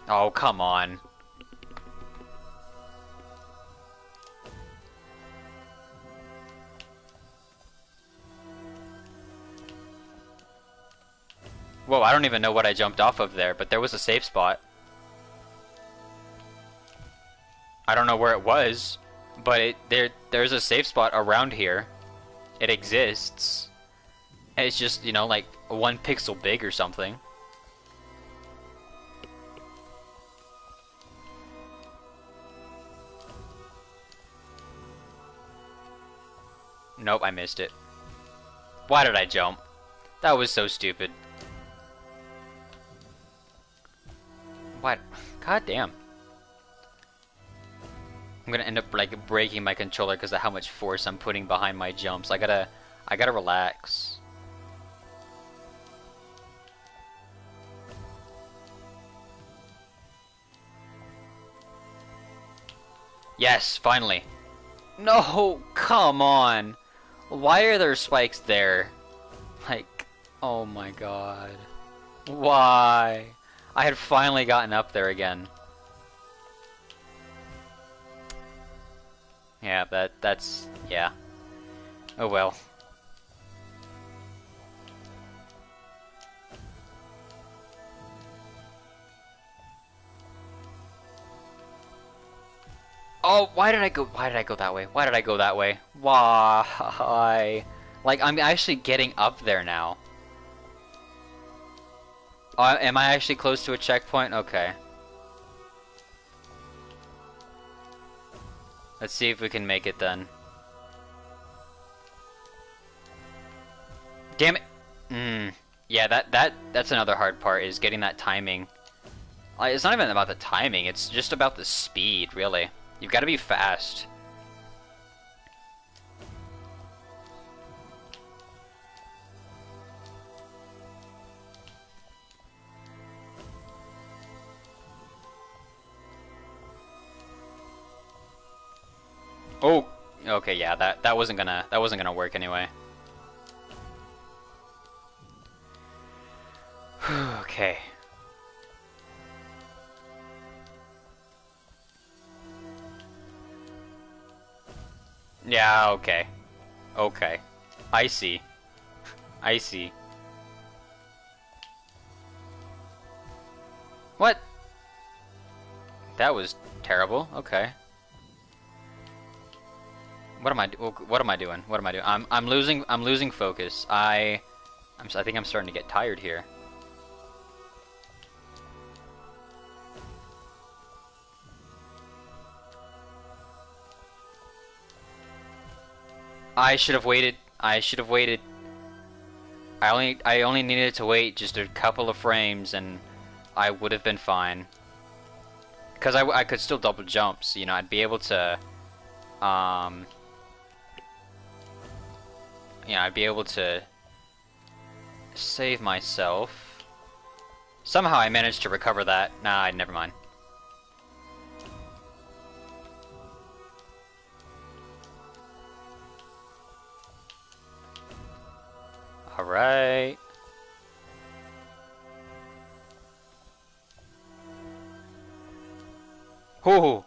Oh, come on. Whoa, I don't even know what I jumped off of there, but there was a safe spot. I don't know where it was, but there's a safe spot around here. It exists. It's just, you know, like 1 pixel big or something. Nope, I missed it. Why did I jump? That was so stupid. What? God damn. I'm gonna end up like breaking my controller because of how much force I'm putting behind my jumps. I gotta relax. Yes, finally. No, come on. Why are there spikes there? Like, oh my god. Why? I had finally gotten up there again. Yeah, that's yeah. Oh well. Oh, why did I go that way? Why did I go that way? Why? Like, I'm actually getting up there now. Am I actually close to a checkpoint? Okay. Let's see if we can make it then. Damn it! Yeah, that's another hard part, is getting that timing. It's not even about the timing, it's just about the speed, really. You've got to be fast. Oh, okay, yeah, that wasn't gonna work anyway. Okay. Yeah, okay. Okay. I see. I see. What? That was terrible. Okay. What am I doing? What am I doing? I'm losing focus. I think I'm starting to get tired here. I should have waited. I should have waited. I only needed to wait just a couple of frames and I would have been fine. Because I could still double jumps, you know, I'd be able to, you know, I'd be able to save myself. Somehow I managed to recover that. Nah, never mind. Alright. Ooh.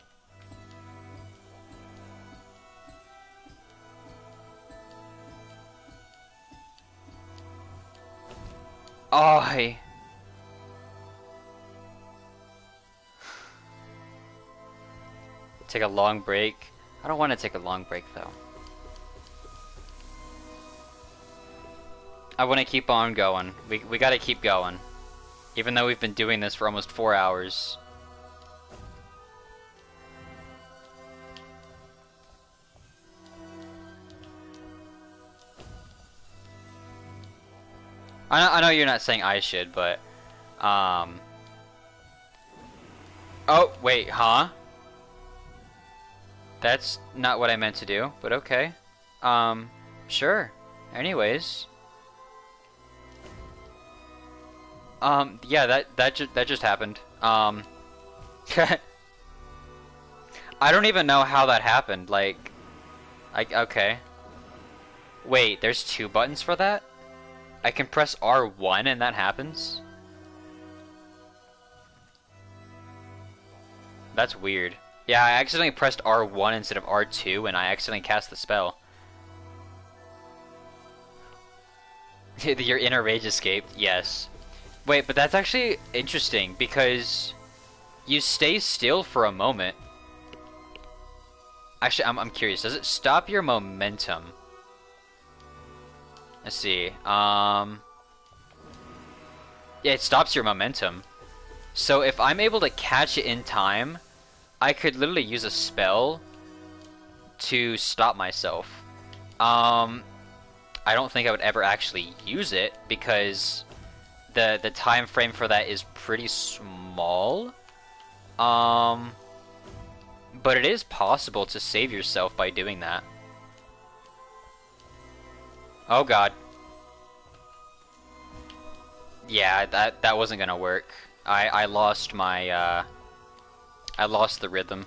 Oh, Take a long break. I don't want to take a long break though. I want to keep on going. We gotta keep going. Even though we've been doing this for almost 4 hours. I know you're not saying I should, but oh wait, huh? That's not what I meant to do, but okay. Sure. Anyways. Yeah, that just happened. I don't even know how that happened. Like, okay. Wait, there's 2 buttons for that? I can press R1 and that happens? That's weird. Yeah, I accidentally pressed R1 instead of R2 and I accidentally cast the spell. Your inner rage escaped, yes. Wait, but that's actually interesting because you stay still for a moment. Actually, I'm curious. Does it stop your momentum? Let's see. Yeah, it stops your momentum. So if I'm able to catch it in time, I could literally use a spell to stop myself. I don't think I would ever actually use it because the time frame for that is pretty small. But it is possible to save yourself by doing that. Oh god. Yeah, that wasn't gonna work. I lost my I lost the rhythm.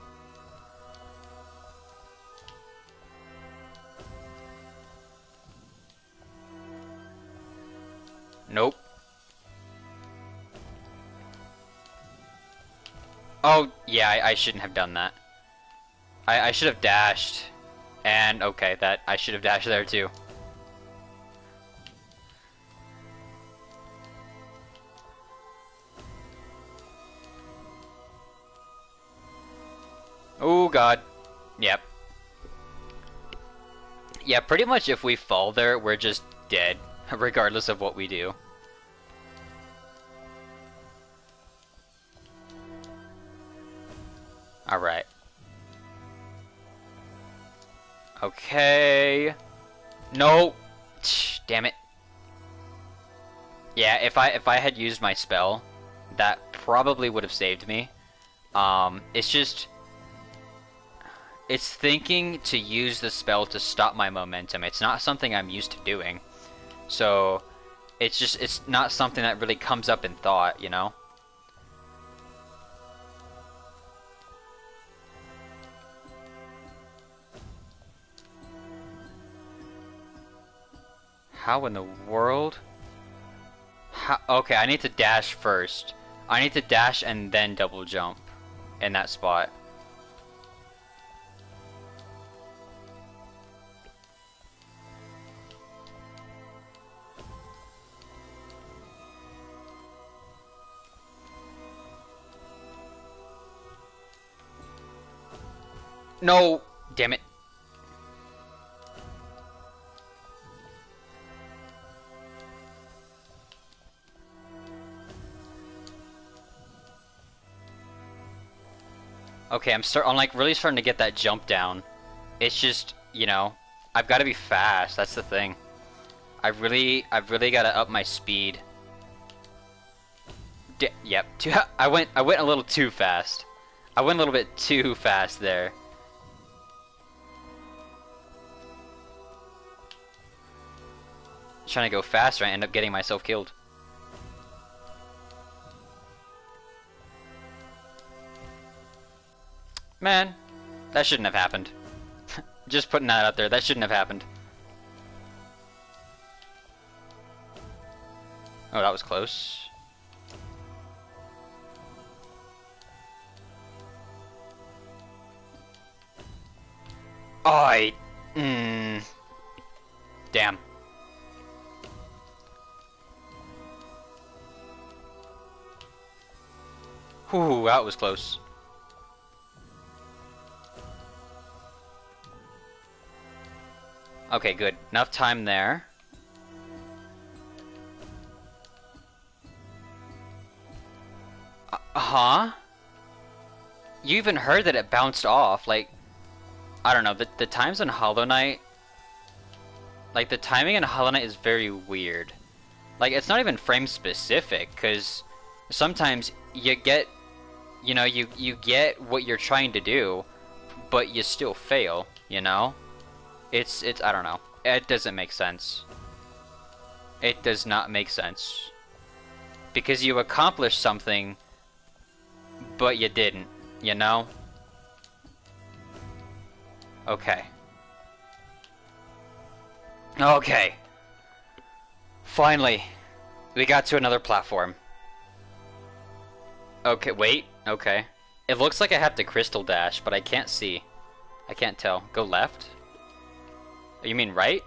Nope. Oh, yeah, I shouldn't have done that. I should have dashed. And, okay, that I should have dashed there too. Oh god. Yep. Yeah, pretty much if we fall there, we're just dead, regardless of what we do. Alright. Okay. No! Damn it. Yeah, if I had used my spell, that probably would have saved me. It's just... It's thinking to use the spell to stop my momentum. It's not something I'm used to doing. So, it's not something that really comes up in thought, you know? How in the world? Okay, I need to dash first. I need to dash and then double jump in that spot. No! Damn it. Okay, I'm like really starting to get that jump down. It's just, you know, I've got to be fast. That's the thing. I've really got to up my speed. Yep. I went a little too fast. I went a little bit too fast there. Trying to go faster, I end up getting myself killed. Man, that shouldn't have happened. Just putting that out there, that shouldn't have happened. Oh, that was close. Oh, damn. Whew, that was close. Okay, good. Enough time there. Huh? You even heard that it bounced off. Like, I don't know. The times in Hollow Knight, like the timing in Hollow Knight is very weird. Like, it's not even frame specific, because sometimes you get, you know, you get what you're trying to do, but you still fail, you know? It's, I don't know. It doesn't make sense. It does not make sense. Because you accomplished something, but you didn't, you know? Okay. Okay. Finally, we got to another platform. Okay, wait. Okay. It looks like I have to crystal dash, but I can't see. I can't tell. Go left? You mean right?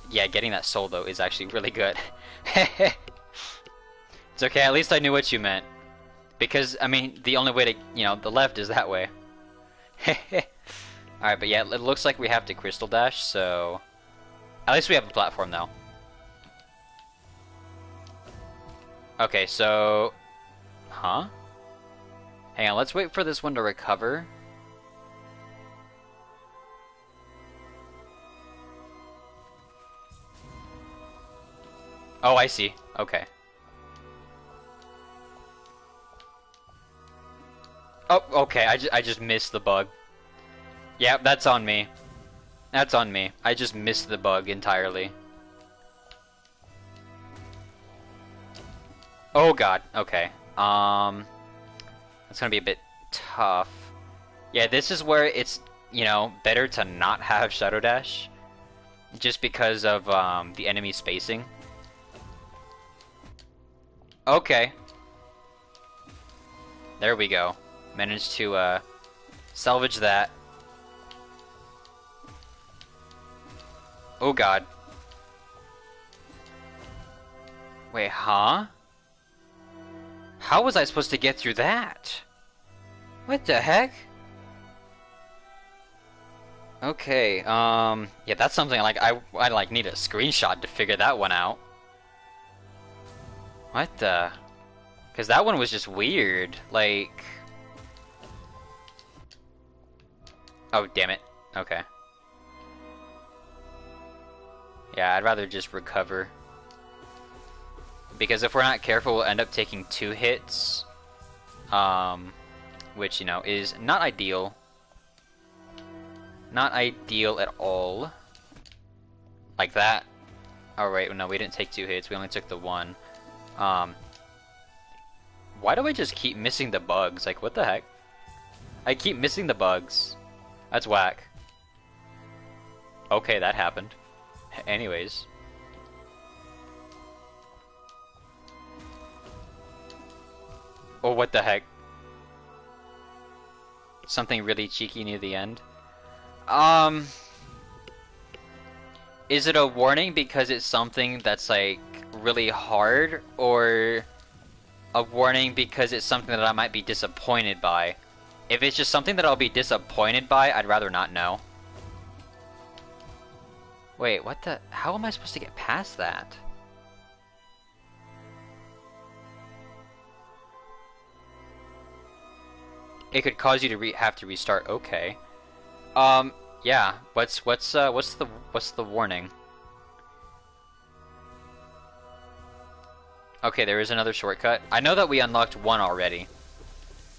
Yeah, getting that soul, though, is actually really good. It's okay, at least I knew what you meant. Because, I mean, the only way to, you know, the left is that way. Alright, but yeah, it looks like we have to crystal dash, so... At least we have a platform, though. Okay, so... Huh? Hang on, let's wait for this one to recover. Oh, I see. Okay. Oh, okay, I just missed the bug. Yeah, that's on me. That's on me. I just missed the bug entirely. Oh god, okay. That's gonna be a bit tough. Yeah, this is where it's, you know, better to not have Shadow Dash. Just because of, the enemy spacing. Okay. There we go. Managed to, salvage that. Oh god. Wait, huh? How was I supposed to get through that? What the heck? Okay, yeah, that's something like I like need a screenshot to figure that one out. What the? Because that one was just weird. Like, oh damn it. Okay. Yeah, I'd rather just recover. Because if we're not careful, we'll end up taking 2 hits. Which, you know, is not ideal. Not ideal at all. Like that. Oh, wait, no, we didn't take 2 hits. We only took the 1. Why do I just keep missing the bugs? Like, what the heck? I keep missing the bugs. That's whack. Okay, that happened. Anyways. Oh, what the heck? Something really cheeky near the end. Is it a warning because it's something that's like really hard, or a warning because it's something that I might be disappointed by? If it's just something that I'll be disappointed by, I'd rather not know. Wait, what the? How am I supposed to get past that? It could cause you to have to restart. Okay. Yeah. What's the warning? Okay, there is another shortcut. I know that we unlocked one already.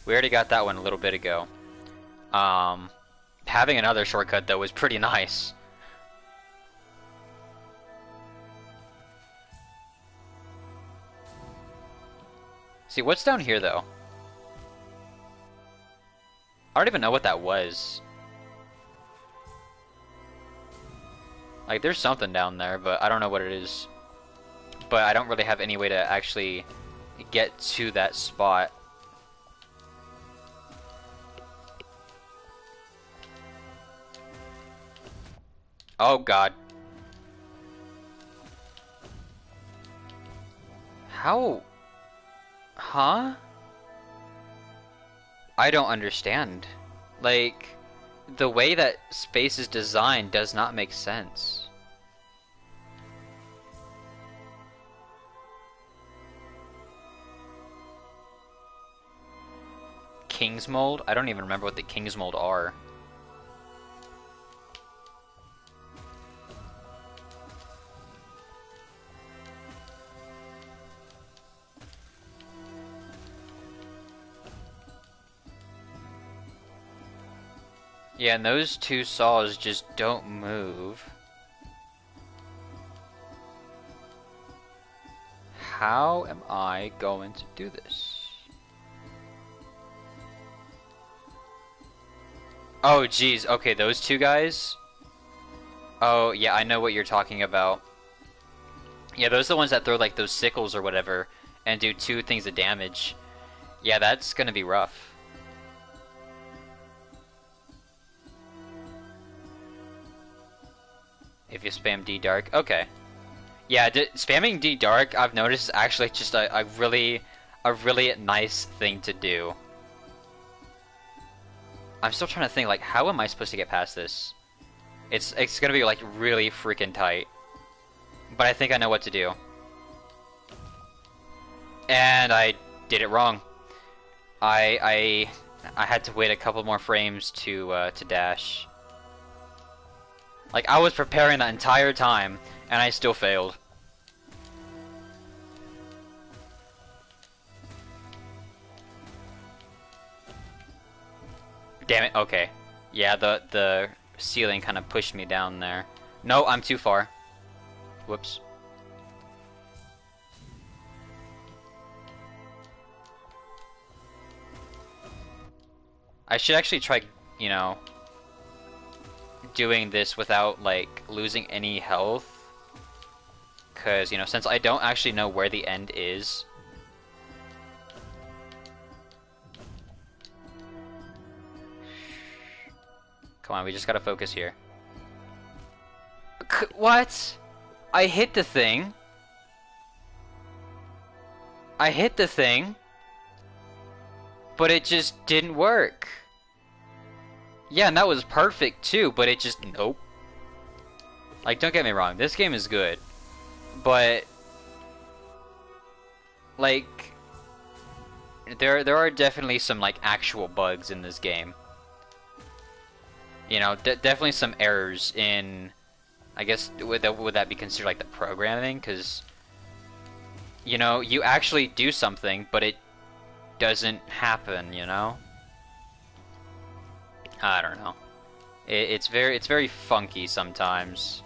We already got that one a little bit ago. Having another shortcut though was pretty nice. See, what's down here though? I don't even know what that was. Like, there's something down there, but I don't know what it is. But I don't really have any way to actually get to that spot. Oh god. How? Huh? I don't understand. Like, the way that space is designed does not make sense. King's Mold? I don't even remember what the King's Mold are. Yeah, and those two saws just don't move. How am I going to do this? Oh, geez. Okay, those two guys? Oh, yeah, I know what you're talking about. Yeah, those are the ones that throw, like, those sickles or whatever and do 2 things of damage. Yeah, that's gonna be rough. If you spam D Dark. Okay. Yeah, spamming D Dark, I've noticed, is actually just a really nice thing to do. I'm still trying to think, like, how am I supposed to get past this? It's gonna be, like, really freaking tight. But I think I know what to do. And I did it wrong. I had to wait a couple more frames to dash. Like, I was preparing that entire time, and I still failed. Damn it, okay. Yeah, the ceiling kind of pushed me down there. No, I'm too far. Whoops. I should actually try, you know, doing this without, like, losing any health. Because, you know, since I don't actually know where the end is. Come on, we just gotta focus here. What? I hit the thing. I hit the thing. But it just didn't work. Yeah, and that was perfect too, but it just, nope. Like, don't get me wrong, this game is good. But, like, there are definitely some, like, actual bugs in this game. You know, definitely some errors in, I guess, would that be considered, like, the programming? Because, you know, you actually do something, but it doesn't happen, you know? I don't know. It's very funky sometimes.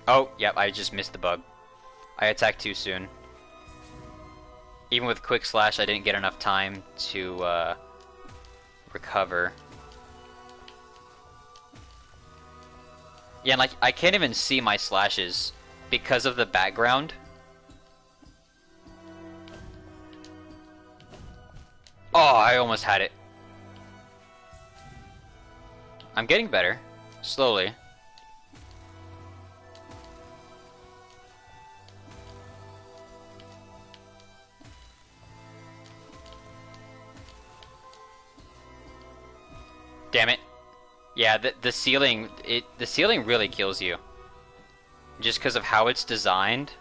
Oh, yep, I just missed the bug. I attacked too soon. Even with Quick Slash, I didn't get enough time to recover. Yeah, and like, I can't even see my slashes because of the background. Oh, I almost had it. I'm getting better. Slowly. Damn it. Yeah, the ceiling, the ceiling really kills you. Just because of how it's designed.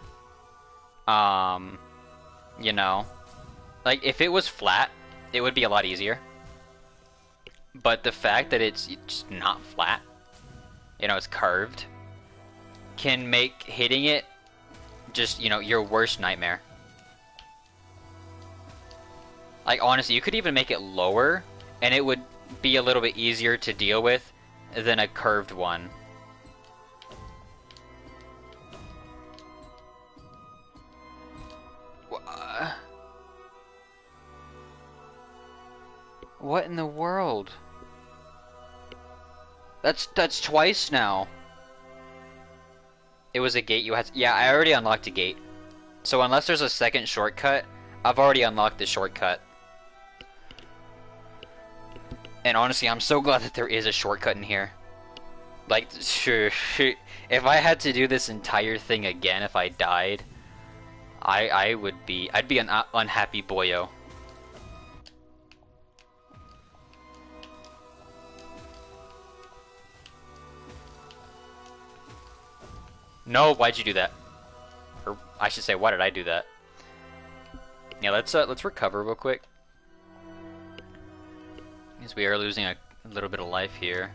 You know. Like, if it was flat, it would be a lot easier. But the fact that it's just not flat, you know, it's curved, can make hitting it just, you know, your worst nightmare. Like, honestly, you could even make it lower, and it would be a little bit easier to deal with than a curved one. What in the world? That's twice now. It was a gate you had to, yeah, I already unlocked a gate. So unless there's a second shortcut, I've already unlocked the shortcut. And honestly, I'm so glad that there is a shortcut in here. Like, sure, if I had to do this entire thing again, if I died, I'd be an unhappy boyo. No, why'd you do that? Or I should say, why did I do that? Yeah, let's recover real quick. Because we are losing a little bit of life here.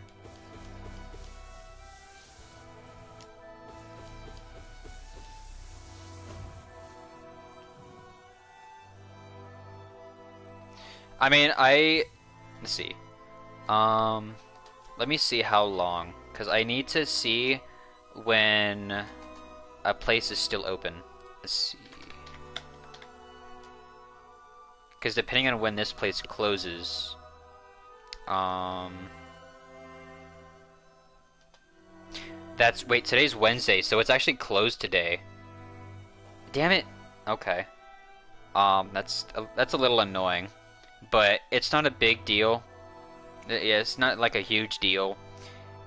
I mean, let's see. Let me see how long, because I need to see when a place is still open. Let's see. Because depending on when this place closes, wait, today's Wednesday, so it's actually closed today. Damn it. Okay. That's a little annoying, but it's not a big deal. Yeah, it's not like a huge deal.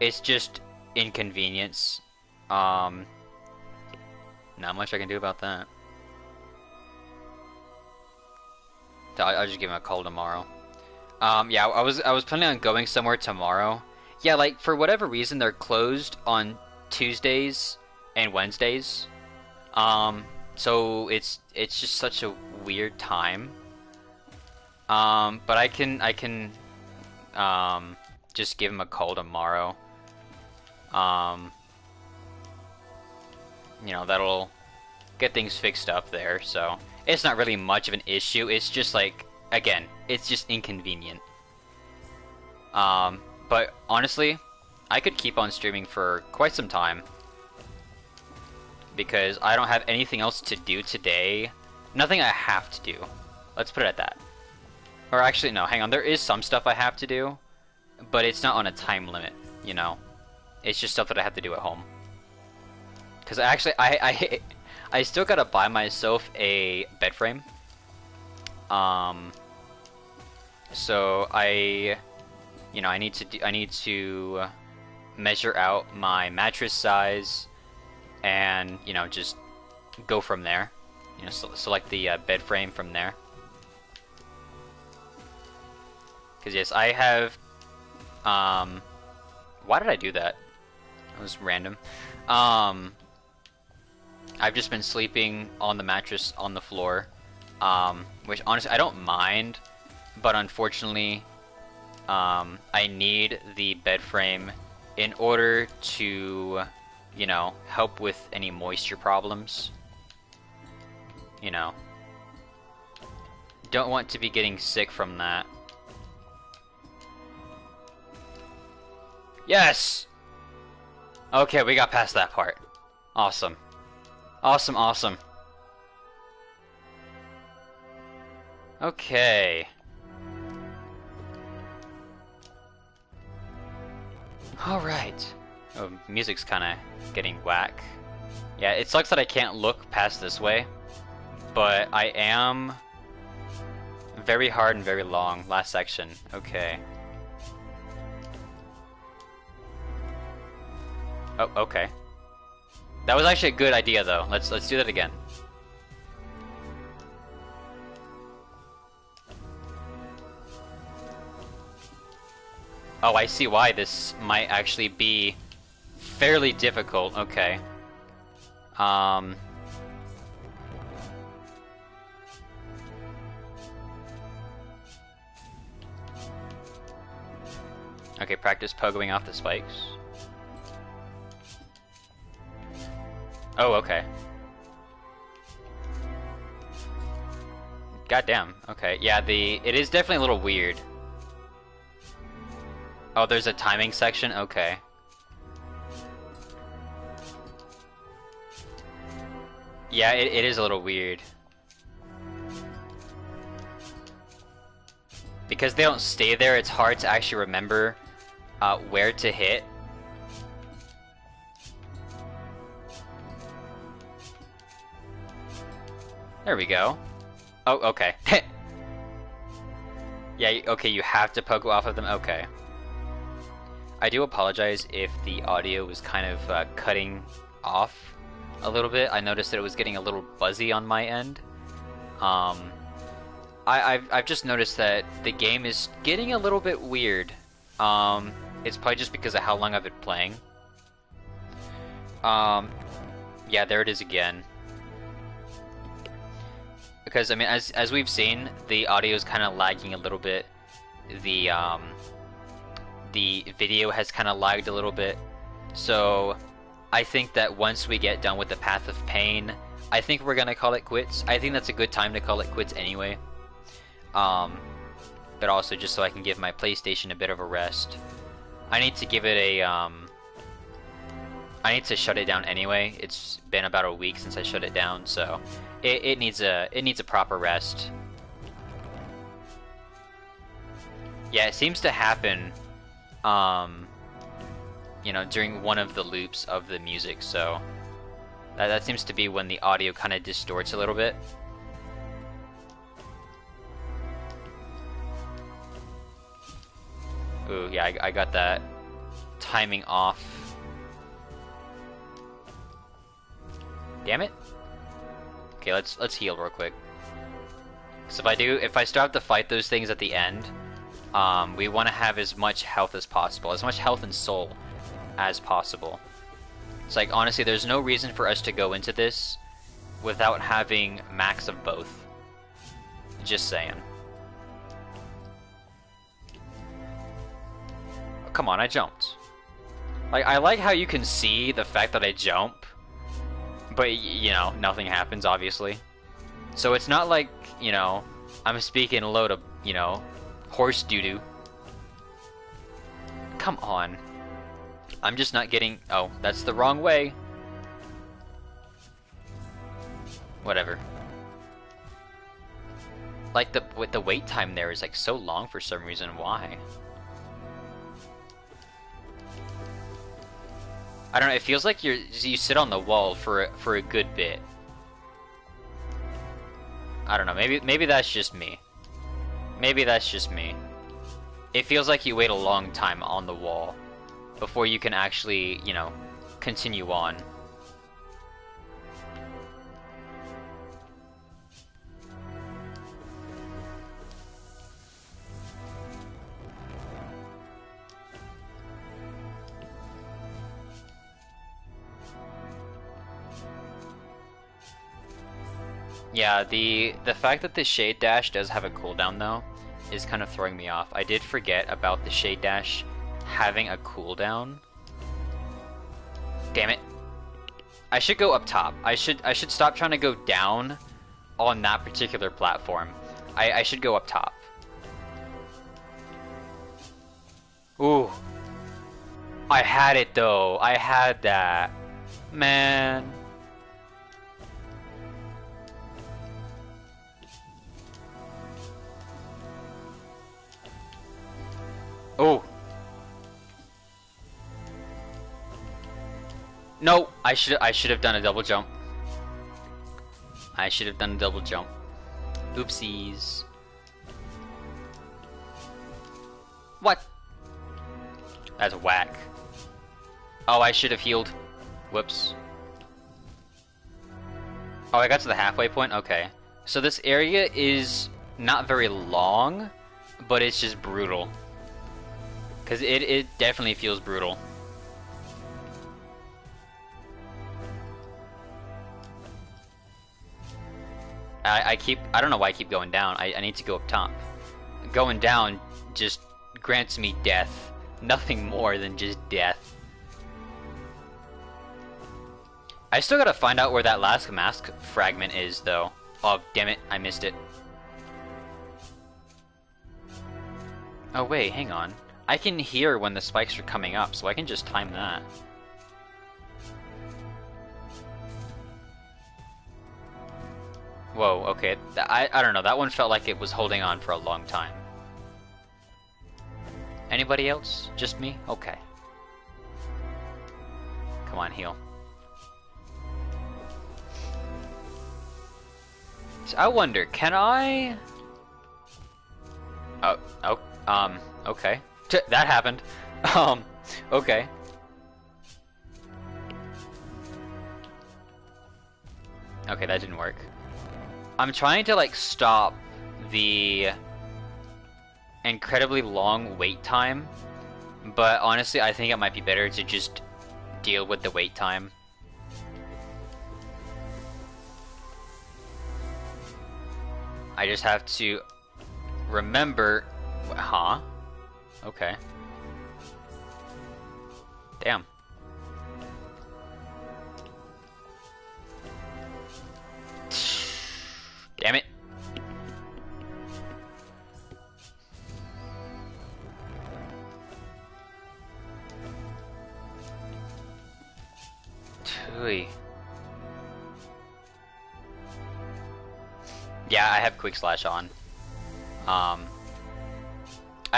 It's just inconvenience. Not much I can do about that. I'll just give him a call tomorrow. Yeah, I was planning on going somewhere tomorrow. Yeah, like for whatever reason they're closed on Tuesdays and Wednesdays. So it's just such a weird time. But I can just give him a call tomorrow. You know, that'll get things fixed up there, so it's not really much of an issue. It's just like, again, it's just inconvenient. But honestly, I could keep on streaming for quite some time because I don't have anything else to do today. Nothing I have to do. Let's put it at that. Or actually, no, hang on. There is some stuff I have to do, but it's not on a time limit, you know? It's just stuff that I have to do at home. Because actually, I still gotta buy myself a bed frame. So I need to measure out my mattress size, and you know, just go from there. You know, select the bed frame from there. Because yes, I have. Why did I do that? It was random. I've just been sleeping on the mattress on the floor, which honestly I don't mind, but unfortunately, I need the bed frame in order to, you know, help with any moisture problems. You know, don't want to be getting sick from that. Yes! Okay, we got past that part. Awesome. Awesome, awesome. Okay. Alright. Oh, music's kinda getting whack. Yeah, it sucks that I can't look past this way, but I am very hard and very long. Last section. Okay. Oh, okay. That was actually a good idea, though. Let's do that again. Oh, I see why this might actually be fairly difficult. Okay. Okay, practice pogoing off the spikes. Oh, okay. Goddamn. Okay, yeah, it is definitely a little weird. Oh, there's a timing section? Okay. Yeah, it is a little weird. Because they don't stay there, it's hard to actually remember where to hit. There we go. Oh, okay. Yeah, okay, you have to poke off of them? Okay. I do apologize if the audio was kind of cutting off a little bit. I noticed that it was getting a little buzzy on my end. I've just noticed that the game is getting a little bit weird. It's probably just because of how long I've been playing. Yeah, there it is again. Because I mean, as we've seen, the audio is kind of lagging a little bit. The video has kind of lagged a little bit. So I think that once we get done with the Path of Pain, I think we're gonna call it quits. I think that's a good time to call it quits anyway. But also just so I can give my PlayStation a bit of a rest. I need to give it a I need to shut it down anyway. It's been about a week since I shut it down, so it needs a proper rest. Yeah, it seems to happen, you know, during one of the loops of the music, so that seems to be when the audio kind of distorts a little bit. Ooh, yeah, I got that timing off. Damn it. Okay, let's heal real quick. So if I still have to fight those things at the end, we want to have as much health as possible, as much health and soul as possible. It's like, honestly, there's no reason for us to go into this without having max of both. Just saying. Oh, come on, I jumped. Like, I like how you can see the fact that I jump, but, you know, nothing happens, obviously. So it's not like, you know, I'm speaking a load of, you know, horse doo-doo. Come on. I'm just not getting... Oh, that's the wrong way. Whatever. Like, the wait time there is, like, so long for some reason. Why? I don't know, it feels like you sit on the wall for a good bit. I don't know, maybe that's just me. Maybe that's just me. It feels like you wait a long time on the wall before you can actually, you know, continue on. Yeah, the fact that the Shade Dash does have a cooldown though is kind of throwing me off. I did forget about the Shade Dash having a cooldown. Damn it. I should go up top. I should stop trying to go down on that particular platform. I should go up top. Ooh. I had it though. I had that. Man. Oh. No, I should have done a double jump. I should have done a double jump. Oopsies. What? That's whack. Oh, I should have healed. Whoops. Oh, I got to the halfway point? Okay. So this area is not very long, but it's just brutal. Because it definitely feels brutal. I don't know why I keep going down. I need to go up top. Going down just grants me death. Nothing more than just death. I still gotta find out where that last mask fragment is, though. Oh, damn it, I missed it. Oh wait, hang on. I can hear when the spikes are coming up, so I can just time that. Whoa, okay. I don't know, that one felt like it was holding on for a long time. Anybody else? Just me? Okay. Come on, heal. So I wonder, can I... okay. That happened. Okay. Okay, that didn't work. I'm trying to, like, stop the incredibly long wait time, but honestly, I think it might be better to just deal with the wait time. I just have to remember... Huh? Okay. Damn. Damn it. Tui. Yeah, I have Quick Slash on. I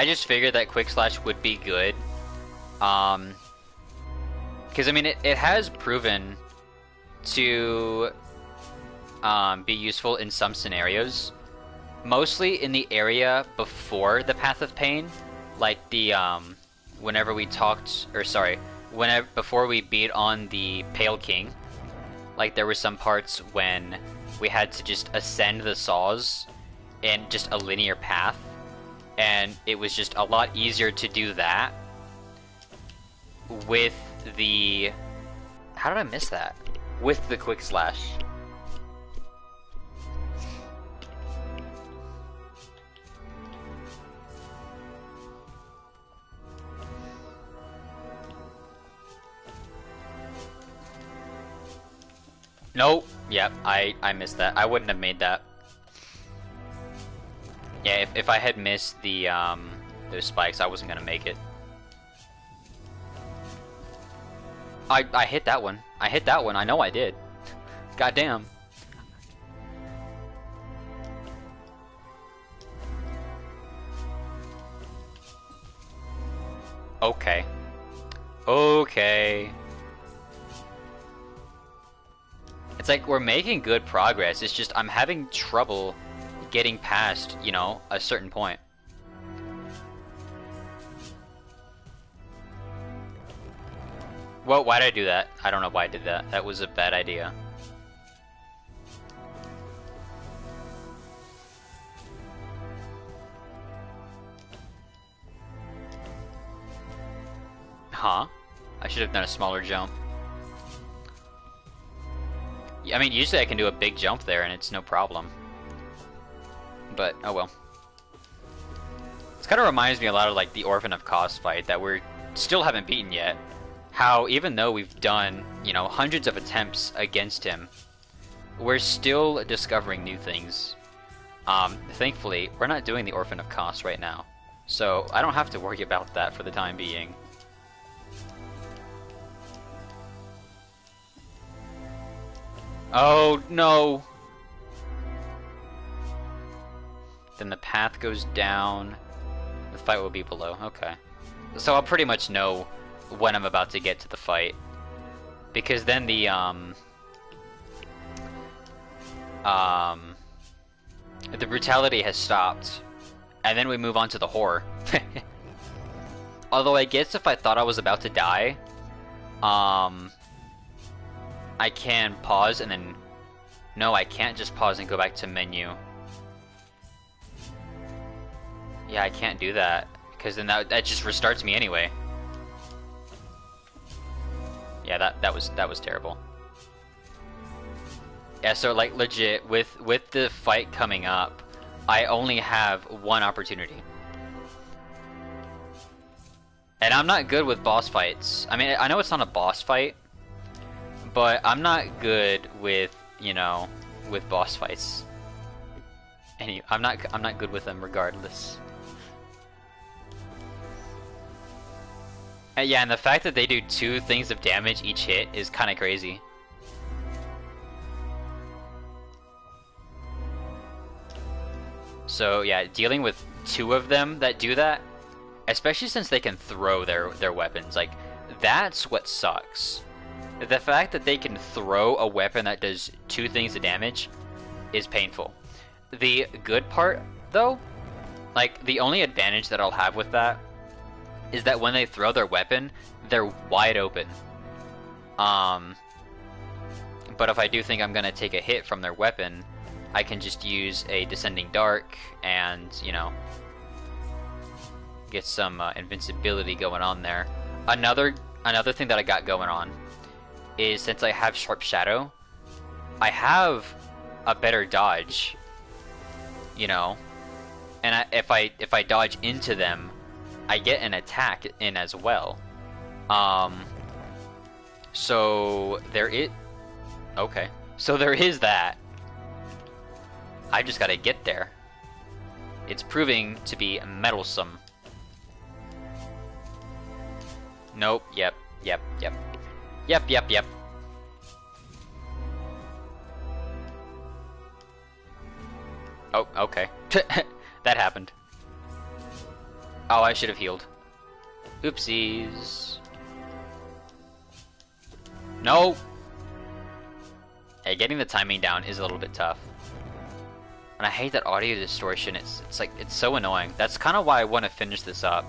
just figured that Quick Slash would be good. Because, I mean, it has proven to be useful in some scenarios. Mostly in the area before the Path of Pain. Like the, whenever we talked, or sorry, before we beat on the Pale King. Like, there were some parts when we had to just ascend the saws in just a linear path. And it was just a lot easier to do that with the... How did I miss that? With the Quick Slash. Nope. Yep, I missed that. I wouldn't have made that. Yeah, if I had missed the those spikes, I wasn't gonna make it. I hit that one. I hit that one. I know I did. Goddamn. Okay. Okay. It's like we're making good progress. It's just I'm having trouble getting past, you know, a certain point. Well, why did I do that? I don't know why I did that. That was a bad idea. Huh? I should have done a smaller jump. I mean, usually I can do a big jump there and it's no problem. But, oh well. This kind of reminds me a lot of like the Orphan of Kos fight that we still haven't beaten yet. How even though we've done, you know, hundreds of attempts against him, we're still discovering new things. Thankfully, we're not doing the Orphan of Kos right now. So I don't have to worry about that for the time being. Oh, no! Then the path goes down. The fight will be below. Okay. So I'll pretty much know when I'm about to get to the fight. Because then the brutality has stopped. And then we move on to the horror. Although I guess if I thought I was about to die, I can pause and then... No, I can't just pause and go back to menu. Yeah, I can't do that, because then that just restarts me anyway. Yeah, that was terrible. Yeah, so like legit, with the fight coming up, I only have one opportunity. And I'm not good with boss fights. I mean, I know it's not a boss fight, but I'm not good with, you know, with boss fights. I'm not good with them regardless. Yeah, and the fact that they do 2 things of damage each hit is kind of crazy. So yeah, dealing with 2 of them that do that, especially since they can throw their weapons, like, that's what sucks. The fact that they can throw a weapon that does 2 things of damage is painful. The good part, though, like, the only advantage that I'll have with that is that when they throw their weapon, they're wide open. But if I do think I'm gonna take a hit from their weapon, I can just use a Descending Dark and, you know, get some invincibility going on there. Another thing that I got going on is, since I have Sharp Shadow, I have a better dodge you know, and if I dodge into them, I get an attack in as well. Um, so there it. Okay, so there is that. I just gotta get there. It's proving to be meddlesome. Nope. Yep. Yep. Yep. Yep. Yep. Yep. Oh, okay. That happened. Oh, I should have healed. Oopsies. No! Hey, getting the timing down is a little bit tough. And I hate that audio distortion. It's like, it's so annoying. That's kind of why I want to finish this up.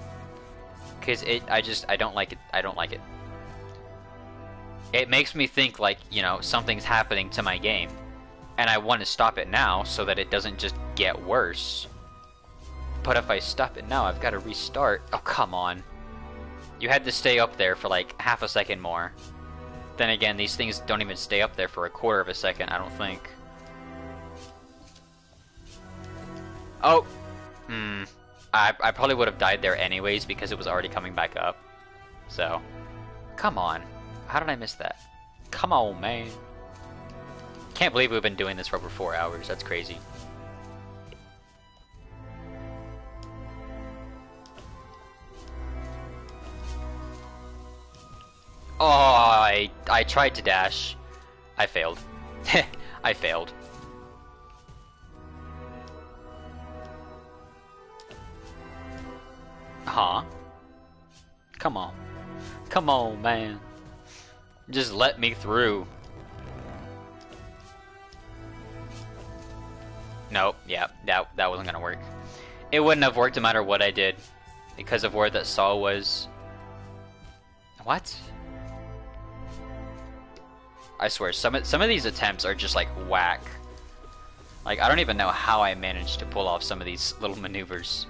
Because I don't like it. I don't like it. It makes me think like, you know, something's happening to my game. And I want to stop it now so that it doesn't just get worse. But if I stop it now, I've got to restart. Oh, come on. You had to stay up there for like half a second more. Then again, these things don't even stay up there for a quarter of a second, I don't think. Oh! I probably would have died there anyways because it was already coming back up. So, come on. How did I miss that? Come on, man. Can't believe we've been doing this for over 4 hours. That's crazy. Oh, I tried to dash. I failed. I failed. Huh? Come on. Come on, man. Just let me through. Nope, yeah, that wasn't gonna work. It wouldn't have worked no matter what I did. Because of where that saw was. What? I swear, some of these attempts are just like whack. Like, I don't even know how I managed to pull off some of these little maneuvers.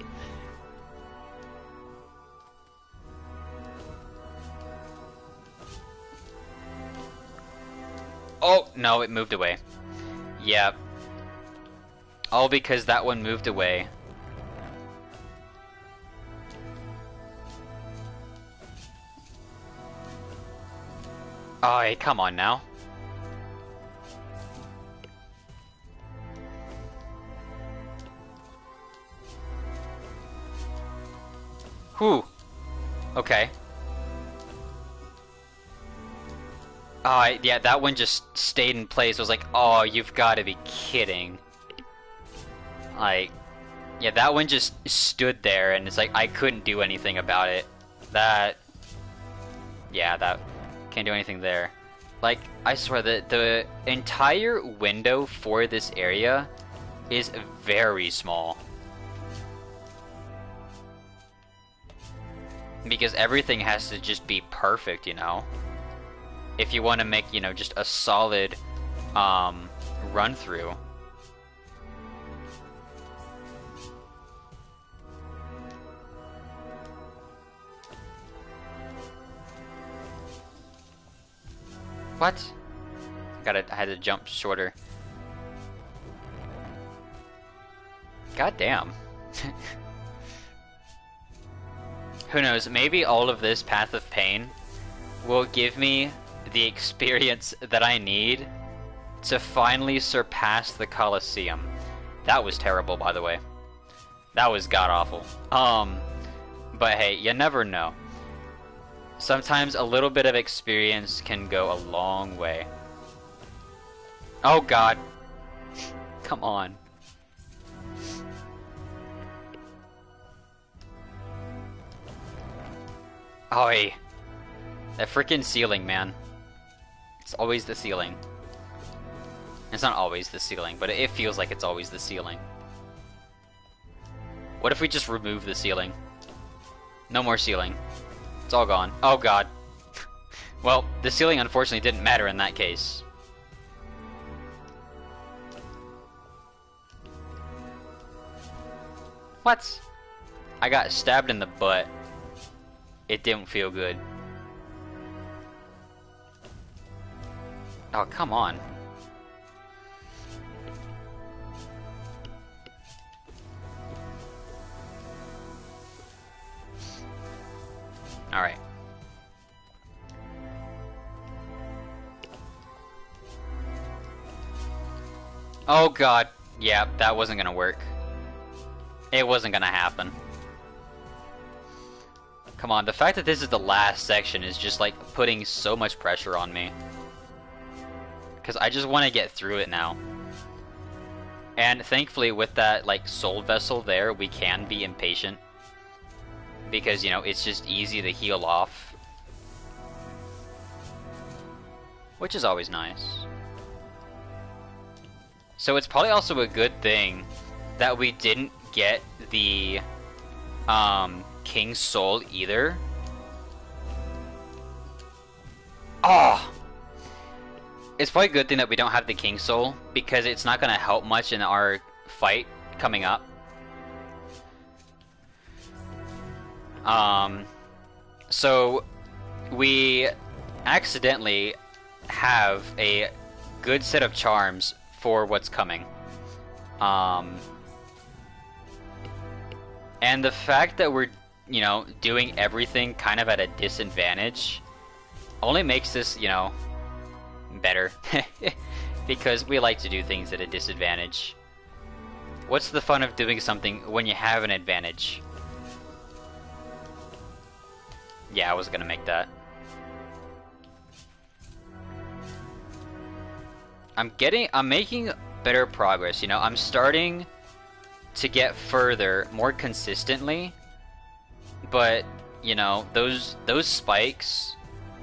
Oh, no, it moved away. Yep. All because that one moved away. Oh, hey, come on now. Whew. Okay. Yeah, that one just stayed in place. I was like, oh, you've got to be kidding. Like, yeah, that one just stood there, and it's like, I couldn't do anything about it. Yeah, that, can't do anything there. Like, I swear, the entire window for this area is very small. Because everything has to just be perfect, you know? If you want to make, you know, just a solid run through. What? I had to jump shorter. God damn. Who knows, maybe all of this Path of Pain will give me the experience that I need to finally surpass the Colosseum. That was terrible, by the way. That was god-awful. But hey, you never know. Sometimes a little bit of experience can go a long way. Oh god. Come on. Oi. That freaking ceiling, man. It's always the ceiling. It's not always the ceiling, but it feels like it's always the ceiling. What if we just remove the ceiling? No more ceiling. It's all gone. Oh god. Well, the ceiling unfortunately didn't matter in that case. What? I got stabbed in the butt. It didn't feel good. Oh, come on. Alright. Oh god. Yeah, that wasn't gonna work. It wasn't gonna happen. Come on, the fact that this is the last section is just like putting so much pressure on me. Because I just want to get through it now. And thankfully with that like soul vessel there, we can be impatient. Because, you know, it's just easy to heal off. Which is always nice. So it's probably also a good thing that we didn't get the King's Soul either. Oh! It's probably a good thing that we don't have the King's Soul, because it's not going to help much in our fight coming up. So we accidentally have a good set of charms for what's coming. And the fact that we're, you know, doing everything kind of at a disadvantage only makes this, you know, better. Because we like to do things at a disadvantage. What's the fun of doing something when you have an advantage? Yeah, I was gonna make that. I'm making better progress, you know, I'm starting to get further more consistently, but, you know, those spikes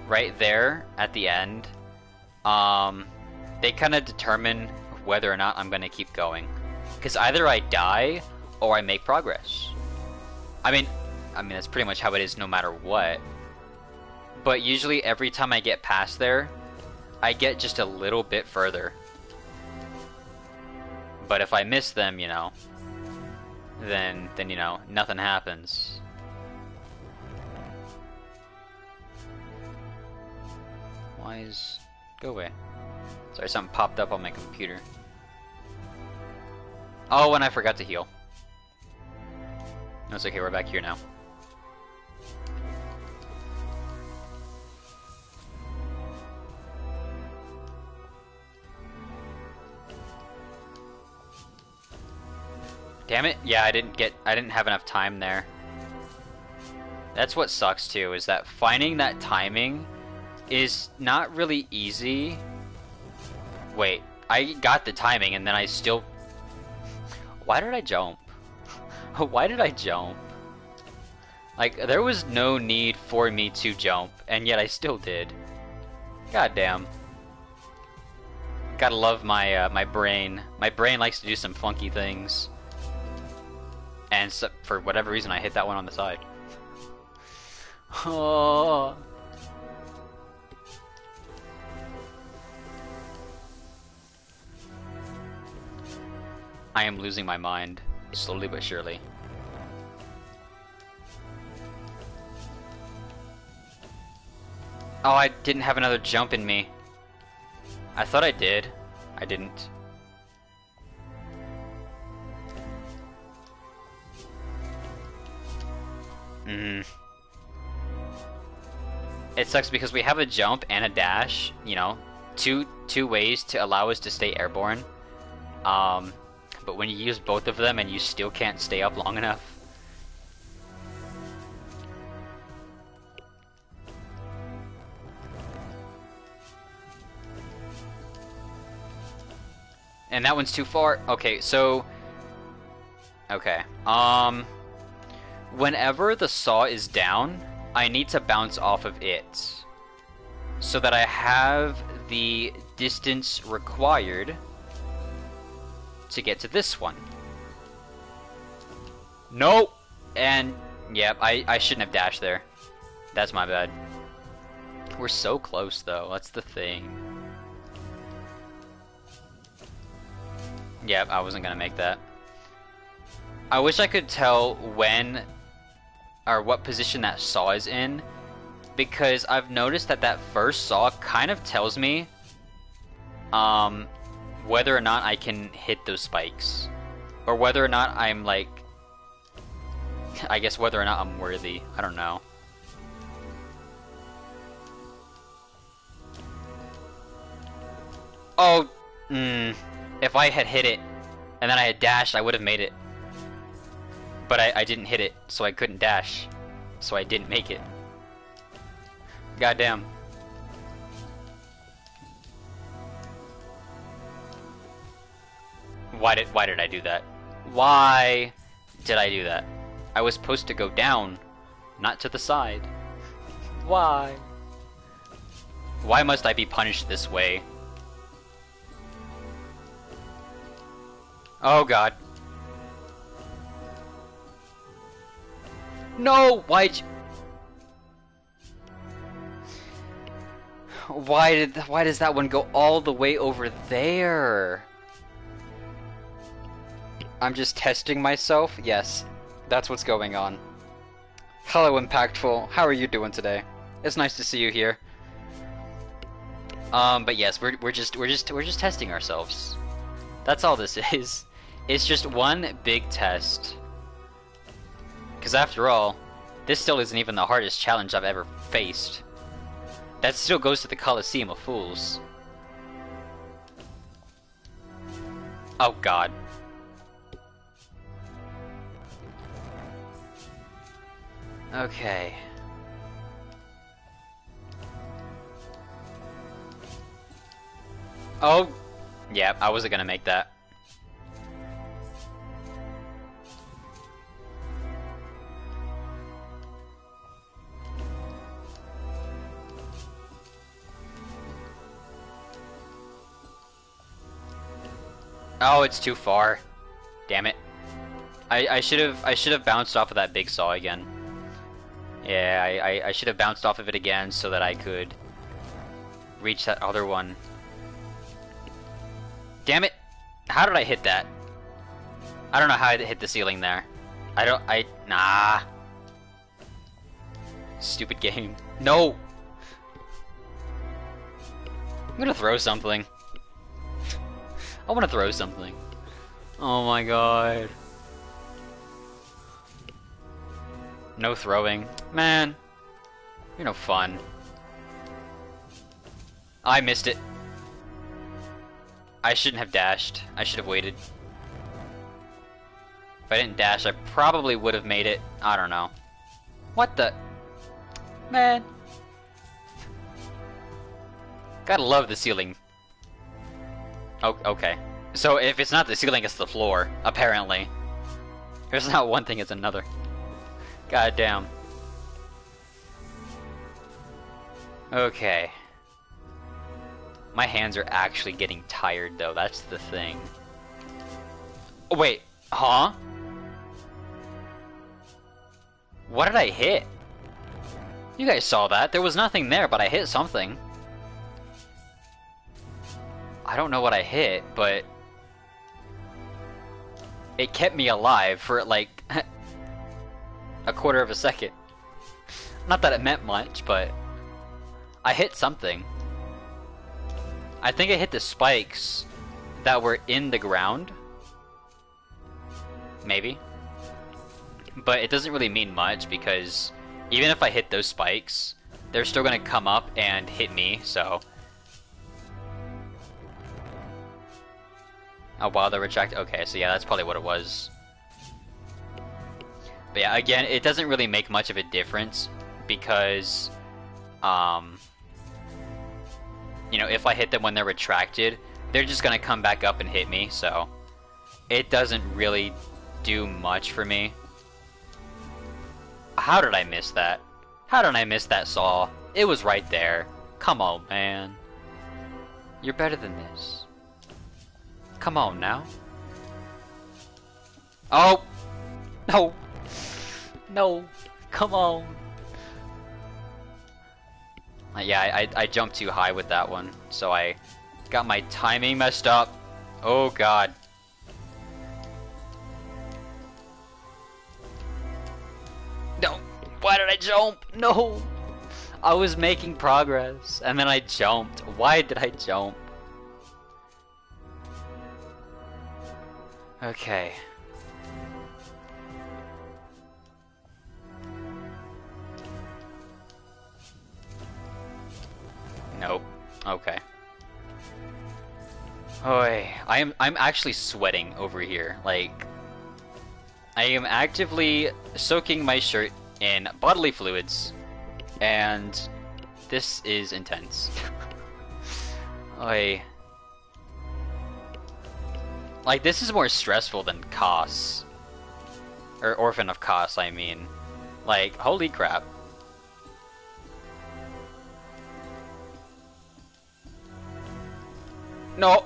right there at the end, they kind of determine whether or not I'm gonna keep going. Because either I die, or I make progress. I mean, that's pretty much how it is no matter what. But usually every time I get past there, I get just a little bit further. But if I miss them, you know, then you know, nothing happens. Go away. Sorry, something popped up on my computer. Oh, and I forgot to heal. No, it's okay, we're back here now. Damn it, yeah, I didn't have enough time there. That's what sucks too, is that finding that timing is not really easy. Wait, I got the timing and then I still... Why did I jump? Why did I jump? Like, there was no need for me to jump, and yet I still did. God damn. Gotta love my my brain. My brain likes to do some funky things. And so, for whatever reason, I hit that one on the side. Oh. I am losing my mind, slowly but surely. Oh, I didn't have another jump in me. I thought I did. I didn't. It sucks because we have a jump and a dash, you know, two ways to allow us to stay airborne. But when you use both of them and you still can't stay up long enough. And that one's too far. Okay, so... Okay. Whenever the saw is down, I need to bounce off of it. So that I have the distance required to get to this one. Nope! And, yep, I shouldn't have dashed there. That's my bad. We're so close, though. That's the thing. Yep, I wasn't gonna make that. I wish I could tell when or what position that saw is in, because I've noticed that that first saw kind of tells me whether or not I can hit those spikes, or whether or not I'm like, I guess whether or not I'm worthy. I don't know. Oh, if I had hit it and then I had dashed, I would have made it. But I didn't hit it, so I couldn't dash. So I didn't make it. Goddamn. Why did I do that? Why did I do that? I was supposed to go down, not to the side. Why? Why must I be punished this way? Oh god. No! Why does that one go all the way over there? I'm just testing myself? Yes, that's what's going on. Hello, Impactful. How are you doing today? It's nice to see you here. But yes, we're just testing ourselves. That's all this is. It's just one big test. Because after all, this still isn't even the hardest challenge I've ever faced. That still goes to the Coliseum of Fools. Oh god. Okay. Oh! Yeah, I wasn't gonna make that. Oh, it's too far. Damn it. I should have bounced off of that big saw again. Yeah, I should have bounced off of it again so that I could reach that other one. Damn it! How did I hit that? I don't know how I hit the ceiling there. Nah. Stupid game. No! I'm gonna throw something. I wanna throw something. Oh my god. No throwing. Man. You're no fun. I missed it. I shouldn't have dashed. I should have waited. If I didn't dash, I probably would have made it. I don't know. What the? Man. Gotta love the ceiling. Oh, okay. So if it's not the ceiling, it's the floor, apparently. There's not one thing, it's another. God damn. Okay. My hands are actually getting tired, though. That's the thing. Oh, wait. Huh? What did I hit? You guys saw that. There was nothing there, but I hit something. I don't know what I hit, but it kept me alive for, like, a quarter of a second. Not that it meant much, but I hit something. I think I hit the spikes that were in the ground. Maybe. But it doesn't really mean much because even if I hit those spikes, they're still gonna come up and hit me, so. Oh wow, they're retracted. Okay, so yeah, that's probably what it was. But yeah, again, it doesn't really make much of a difference because, you know, if I hit them when they're retracted, they're just gonna come back up and hit me, so it doesn't really do much for me. How did I miss that? How did I miss that saw? It was right there. Come on, man. You're better than this. Come on now. Oh! No! No! Come on! Yeah, I jumped too high with that one, so I got my timing messed up. Oh god. No! Why did I jump? No! I was making progress, and then I jumped. Why did I jump? Okay. Nope. Okay. Oi, I'm actually sweating over here. Like, I am actively soaking my shirt in bodily fluids, and this is intense. Oi. Like, this is more stressful than Kos. Or Orphan of Kos, I mean. Like, holy crap. No!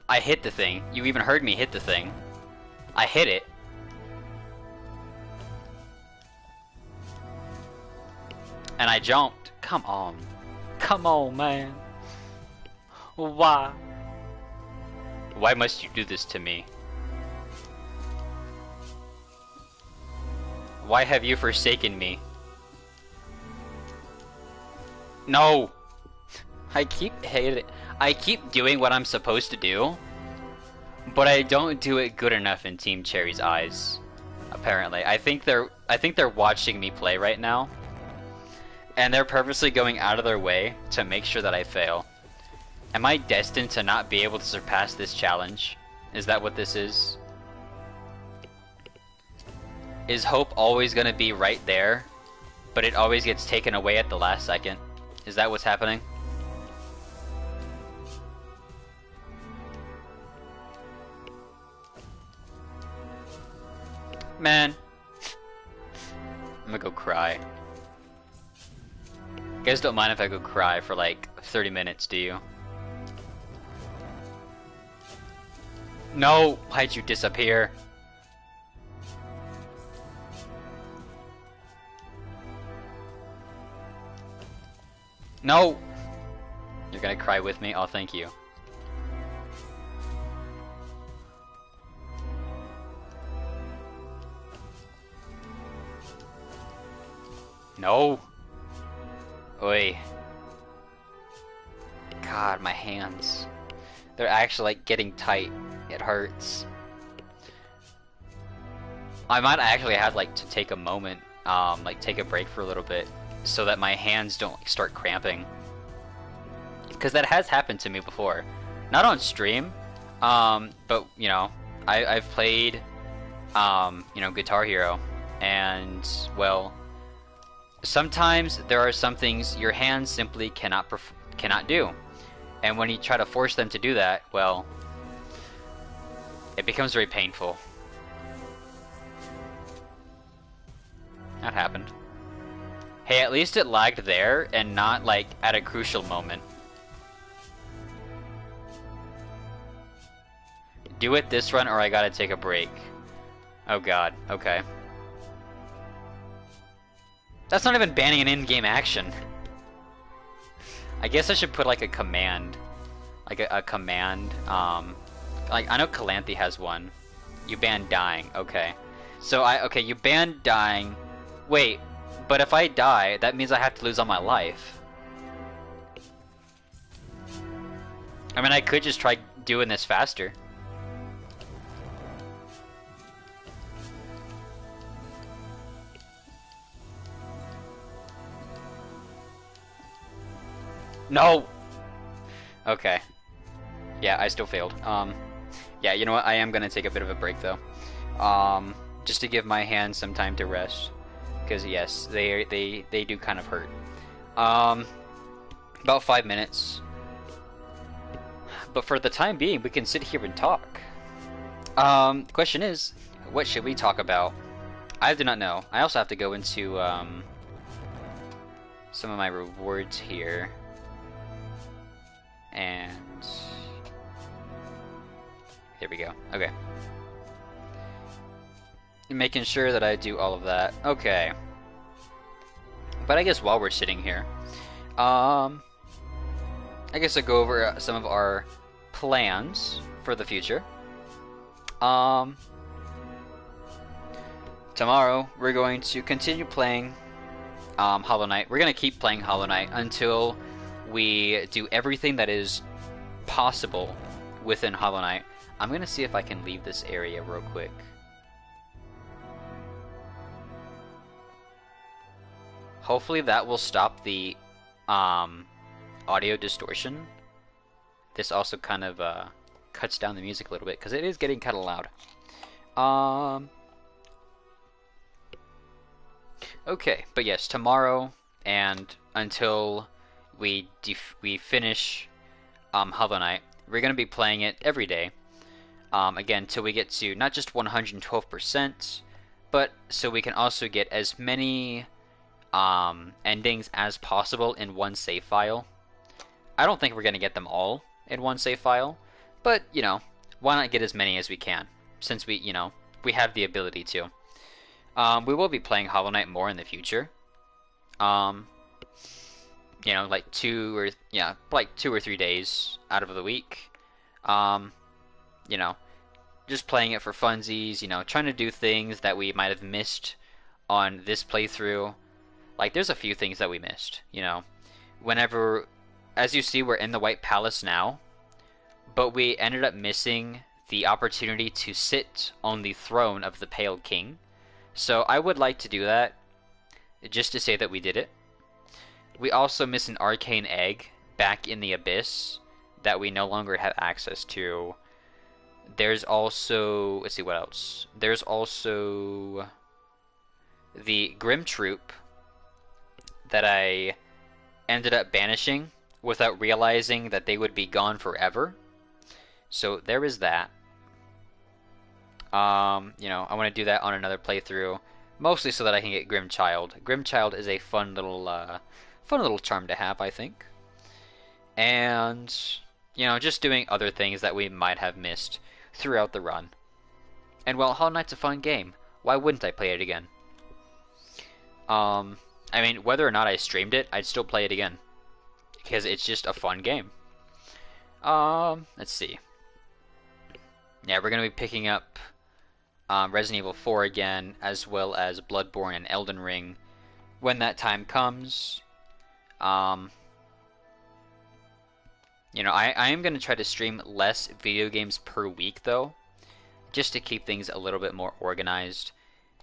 I hit the thing. You even heard me hit the thing. I hit it. And I jumped. Come on. Come on, man. Why? Why must you do this to me? Why have you forsaken me? No! I keep doing what I'm supposed to do, but I don't do it good enough in Team Cherry's eyes. Apparently, I think they're watching me play right now, and they're purposely going out of their way to make sure that I fail. Am I destined to not be able to surpass this challenge? Is that what this is? Is hope always gonna be right there, but it always gets taken away at the last second? Is that what's happening? Man. I'm gonna go cry. You guys don't mind if I go cry for like 30 minutes, do you? No! Why'd you disappear? No! You're gonna cry with me? Oh, thank you. No! Oi. God, my hands. They're actually like getting tight. It hurts. I might actually have like to take a moment, like take a break for a little bit, so that my hands don't like, start cramping. Because that has happened to me before. Not on stream, but you know, I've played, you know, Guitar Hero, and well, sometimes there are some things your hands simply cannot do, and when you try to force them to do that, well, it becomes very painful. That happened. Hey, at least it lagged there and not like at a crucial moment. Do it this run or I gotta take a break. Oh god, okay. That's not even banning an in-game action. I guess I should put like a command. Like a command, like I know Calanthe has one. You ban dying, okay. So okay, you ban dying. Wait, but if I die, that means I have to lose all my life. I mean, I could just try doing this faster. No! Okay. Yeah, I still failed. Yeah, you know what? I am gonna take a bit of a break though. Just to give my hands some time to rest. Because yes, they do kind of hurt. About 5 minutes. But for the time being, we can sit here and talk. The question is, what should we talk about? I do not know. I also have to go into some of my rewards here. And there we go. Okay. Making sure that I do all of that. Okay. But I guess while we're sitting here, I guess I'll go over some of our plans for the future. Tomorrow we're going to continue playing Hollow Knight. We're going to keep playing Hollow Knight until we do everything that is possible within Hollow Knight. I'm going to see if I can leave this area real quick. Hopefully that will stop the audio distortion this also kind of cuts down the music a little bit because it is getting kind of loud. Um, okay, but yes, tomorrow and until we finish Hollow Knight, we're gonna be playing it every day. Again, till we get to not just 112%, but so we can also get as many endings as possible in one save file. I don't think we're gonna get them all in one save file, but you know, why not get as many as we can, since we have the ability to. We will be playing Hollow Knight more in the future. Um, like 2 or 3 days out of the week. Um, you know, just playing it for funsies. Trying to do things that we might have missed on this playthrough. Like, there's a few things that we missed. Whenever, as you see, we're in the White Palace now, but we ended up missing the opportunity to sit on the throne of the Pale King. So I would like to do that, just to say that we did it. We also miss an arcane egg back in the Abyss that we no longer have access to. There's also, let's see what else. There's also the Grim Troop that I ended up banishing without realizing that they would be gone forever. So there is that. I want to do that on another playthrough, mostly so that I can get Grimchild. Grimchild is a fun little charm to have, I think. And just doing other things that we might have missed throughout the run. And while Hollow Knight's a fun game, why wouldn't I play it again? I mean, whether or not I streamed it, I'd still play it again because it's just a fun game. Let's see. Yeah, we're gonna be picking up Resident Evil 4 again, as well as Bloodborne and Elden Ring when that time comes. I am going to try to stream less video games per week, though, just to keep things a little bit more organized,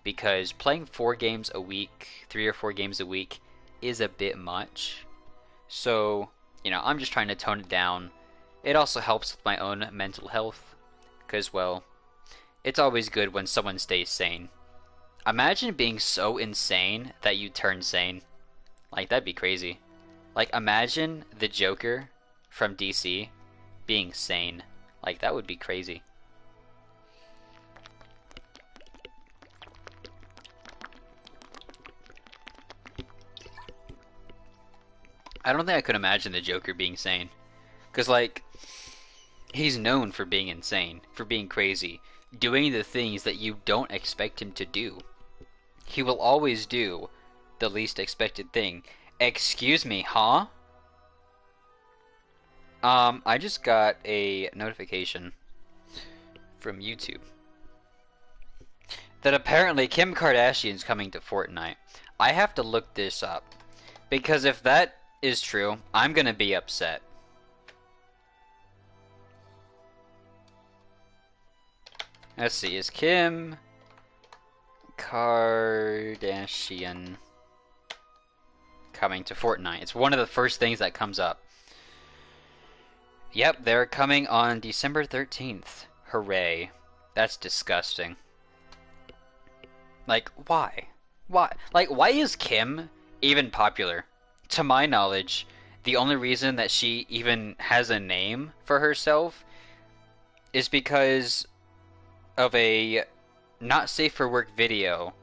because playing 4 games a week, 3 or 4 games a week, is a bit much. So, I'm just trying to tone it down. It also helps with my own mental health, because, well, it's always good when someone stays sane. Imagine being so insane that you turn sane. Like, that'd be crazy. Like, imagine the Joker from DC being sane. Like, that would be crazy. I don't think I could imagine the Joker being sane. Because, like, he's known for being insane, for being crazy, doing the things that you don't expect him to do. He will always do the least expected thing. Excuse me, huh? I just got a notification from YouTube that apparently Kim Kardashian's coming to Fortnite. I have to look this up, because if that is true, I'm gonna be upset. Let's see, is Kim Kardashian coming to Fortnite? It's one of the first things that comes up. Yep, they're coming on December 13th. Hooray. That's disgusting. Like, why? Why? Like, why is Kim even popular? To my knowledge, the only reason that she even has a name for herself is because of a not safe for work video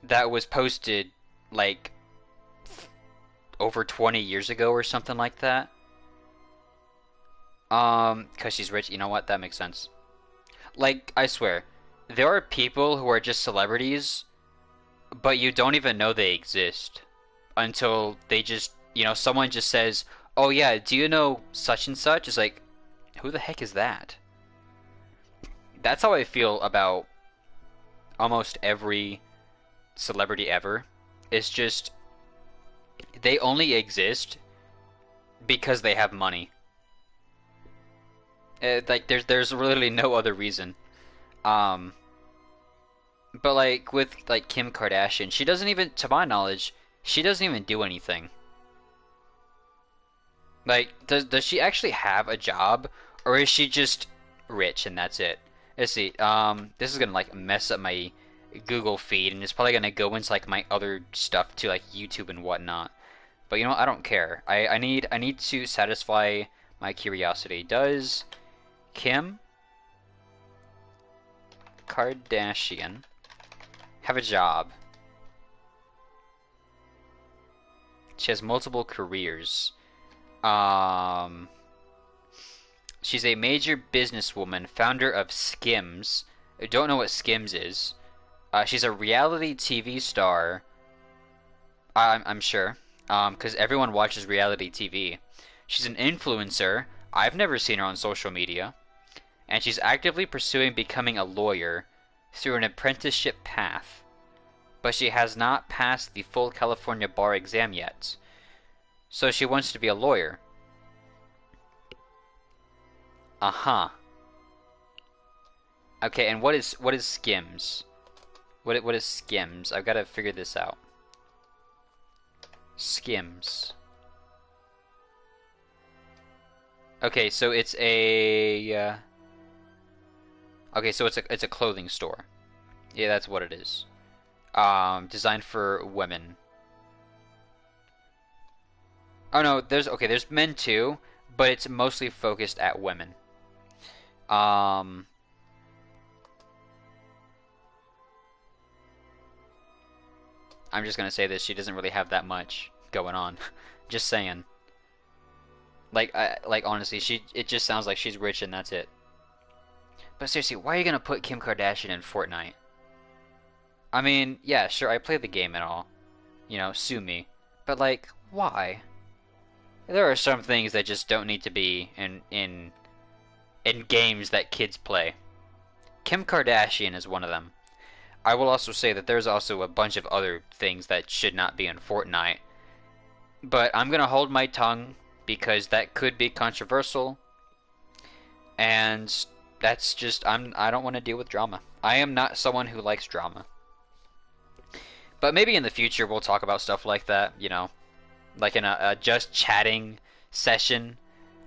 that was posted like over 20 years ago or something like that. 'Cause she's rich. You know what? That makes sense. Like, I swear, there are people who are just celebrities, but you don't even know they exist until they just, someone just says, "Oh yeah, do you know such and such?" It's like, who the heck is that? That's how I feel about almost every celebrity ever. It's just, they only exist because they have money. Like, there's really no other reason. But like with like Kim Kardashian, she doesn't even, to my knowledge, she doesn't even do anything. Like, does she actually have a job, or is she just rich and that's it? Let's see. This is gonna like mess up my Google feed, and it's probably gonna go into like my other stuff to like YouTube and whatnot. But you know what? I don't care. I need to satisfy my curiosity. Does Kim Kardashian have a job? She has multiple careers. Um, she's a major businesswoman, founder of Skims. I don't know what Skims is. She's a reality TV star. I'm sure, because everyone watches reality TV. She's an influencer. I've never seen her on social media, and she's actively pursuing becoming a lawyer through an apprenticeship path. But she has not passed the full California bar exam yet. So she wants to be a lawyer. Uh-huh. Okay, and what is Skims? What is Skims? I've got to figure this out. Skims. Okay, so it's a okay, so it's a clothing store. Yeah, that's what it is. Designed for women. Oh no, there's men too, but it's mostly focused at women. Um, I'm just gonna say this, she doesn't really have that much going on. Just saying. Like honestly, it just sounds like she's rich and that's it. But seriously, why are you gonna put Kim Kardashian in Fortnite? I mean, yeah, sure, I play the game and all. You know, sue me. But like, why? There are some things that just don't need to be in games that kids play. Kim Kardashian is one of them. I will also say that there's also a bunch of other things that should not be in Fortnite. But I'm gonna hold my tongue because that could be controversial. And that's just I don't want to deal with drama. I am not someone who likes drama. But maybe in the future we'll talk about stuff like that, you know, like in a just chatting session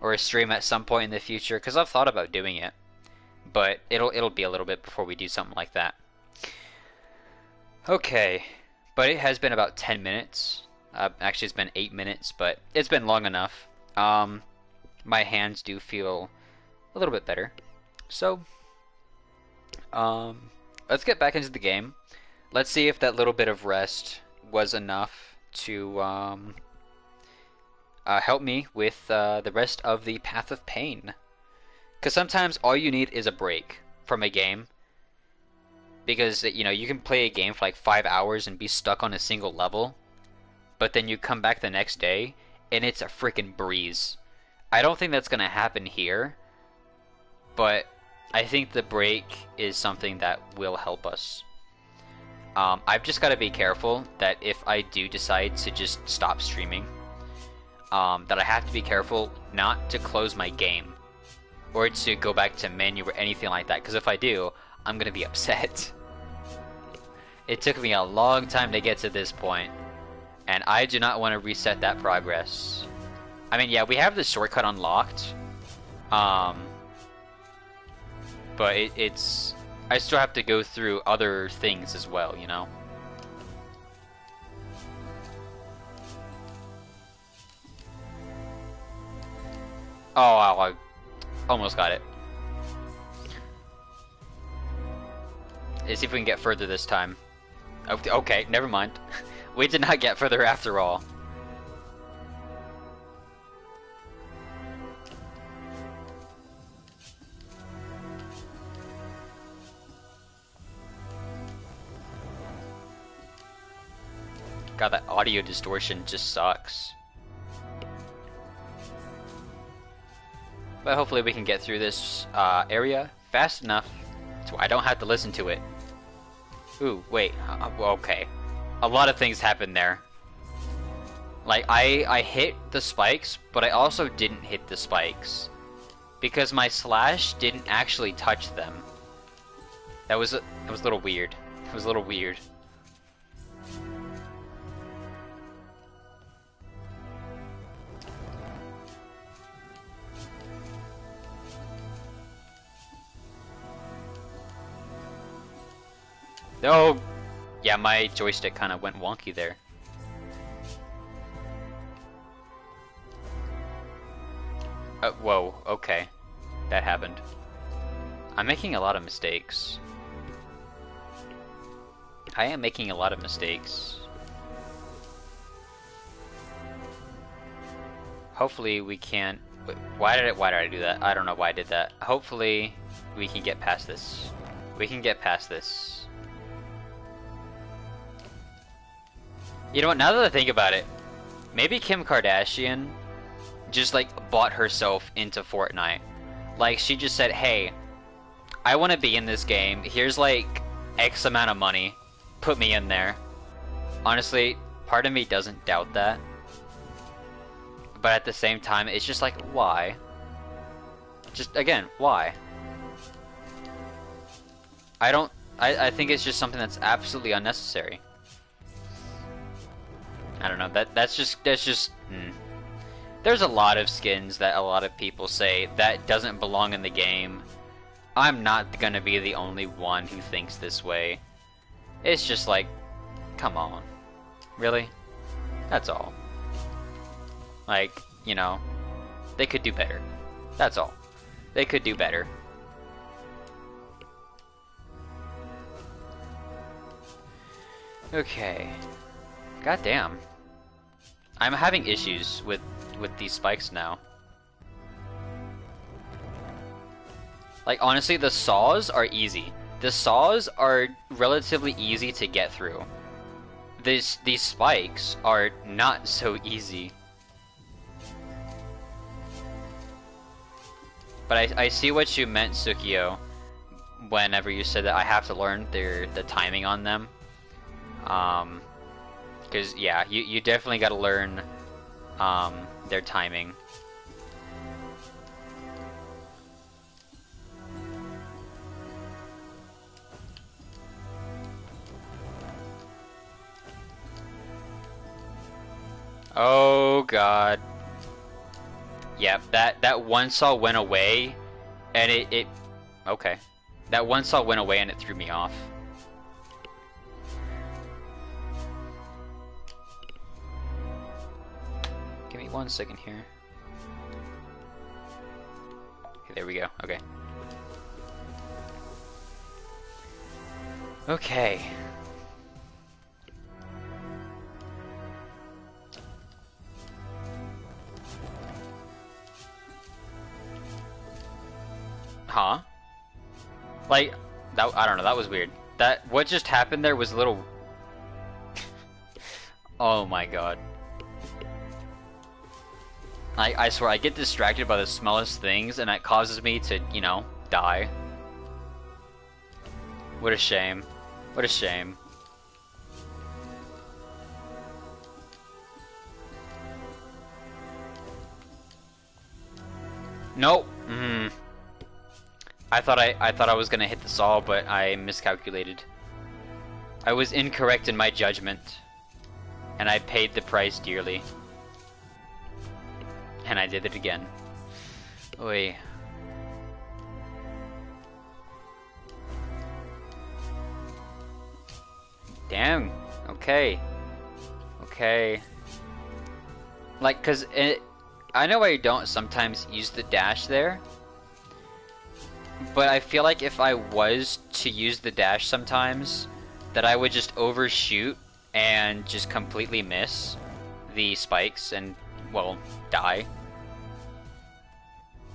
or a stream at some point in the future, because I've thought about doing it, but it'll be a little bit before we do something like that. Okay, but it has been about 10 minutes. Actually, it's been 8 minutes, but it's been long enough. My hands do feel a little bit better. So, let's get back into the game. Let's see if that little bit of rest was enough to help me with the rest of the Path of Pain. Because sometimes all you need is a break from a game. Because, you know, you can play a game for like 5 hours and be stuck on a single level. But then you come back the next day and it's a freaking breeze. I don't think that's going to happen here. But I think the break is something that will help us. I've just got to be careful that if I do decide to just stop streaming, that I have to be careful not to close my game or to go back to menu or anything like that, because if I do, I'm going to be upset. It took me a long time to get to this point, and I do not want to reset that progress. I mean, yeah, we have the shortcut unlocked, but it's... I still have to go through other things as well, you know? Oh, I almost got it. Let's see if we can get further this time. Okay, never mind. We did not get further after all. God, that audio distortion just sucks. But hopefully we can get through this area fast enough so I don't have to listen to it. Ooh, wait. Okay. A lot of things happened there. Like, I hit the spikes, but I also didn't hit the spikes. Because my slash didn't actually touch them. That was a little weird. It was a little weird. Oh, yeah, my joystick kind of went wonky there. Whoa, okay. That happened. I'm making a lot of mistakes. I am making a lot of mistakes. Hopefully we can't... Wait, why did I do that? I don't know why I did that. Hopefully we can get past this. We can get past this. You know what, now that I think about it, maybe Kim Kardashian just like bought herself into Fortnite. Like she just said, hey, I want to be in this game. Here's like X amount of money. Put me in there. Honestly, part of me doesn't doubt that. But at the same time, it's just like, why? Just, again, why? I think it's just something that's absolutely unnecessary. I don't know, that's just, There's a lot of skins that a lot of people say that doesn't belong in the game. I'm not gonna be the only one who thinks this way. It's just like, come on. Really? That's all. Like, you know, they could do better. That's all. They could do better. Okay. Goddamn. I'm having issues with these spikes now. Like, honestly, the saws are easy. The saws are relatively easy to get through. These spikes are not so easy. But I see what you meant, Tsukio, whenever you said that I have to learn the timing on them. Because, yeah, you definitely gotta learn their timing. Oh god. Yeah, that one saw went away, and it okay. That one saw went away and it threw me off. Give me 1 second here. Okay, there we go. Okay. Okay. Huh? Like, that, I don't know, that was weird. What just happened there was a little... Oh my god. I swear, I get distracted by the smallest things, and that causes me to, you know, die. What a shame. What a shame. Nope. I thought I was gonna hit the saw, but I miscalculated. I was incorrect in my judgment, and I paid the price dearly. And I did it again. Oy. Damn. Okay. Okay. Like, cause I know I don't sometimes use the dash there. But I feel like if I was to use the dash sometimes, that I would just overshoot and just completely miss the spikes and, well, die.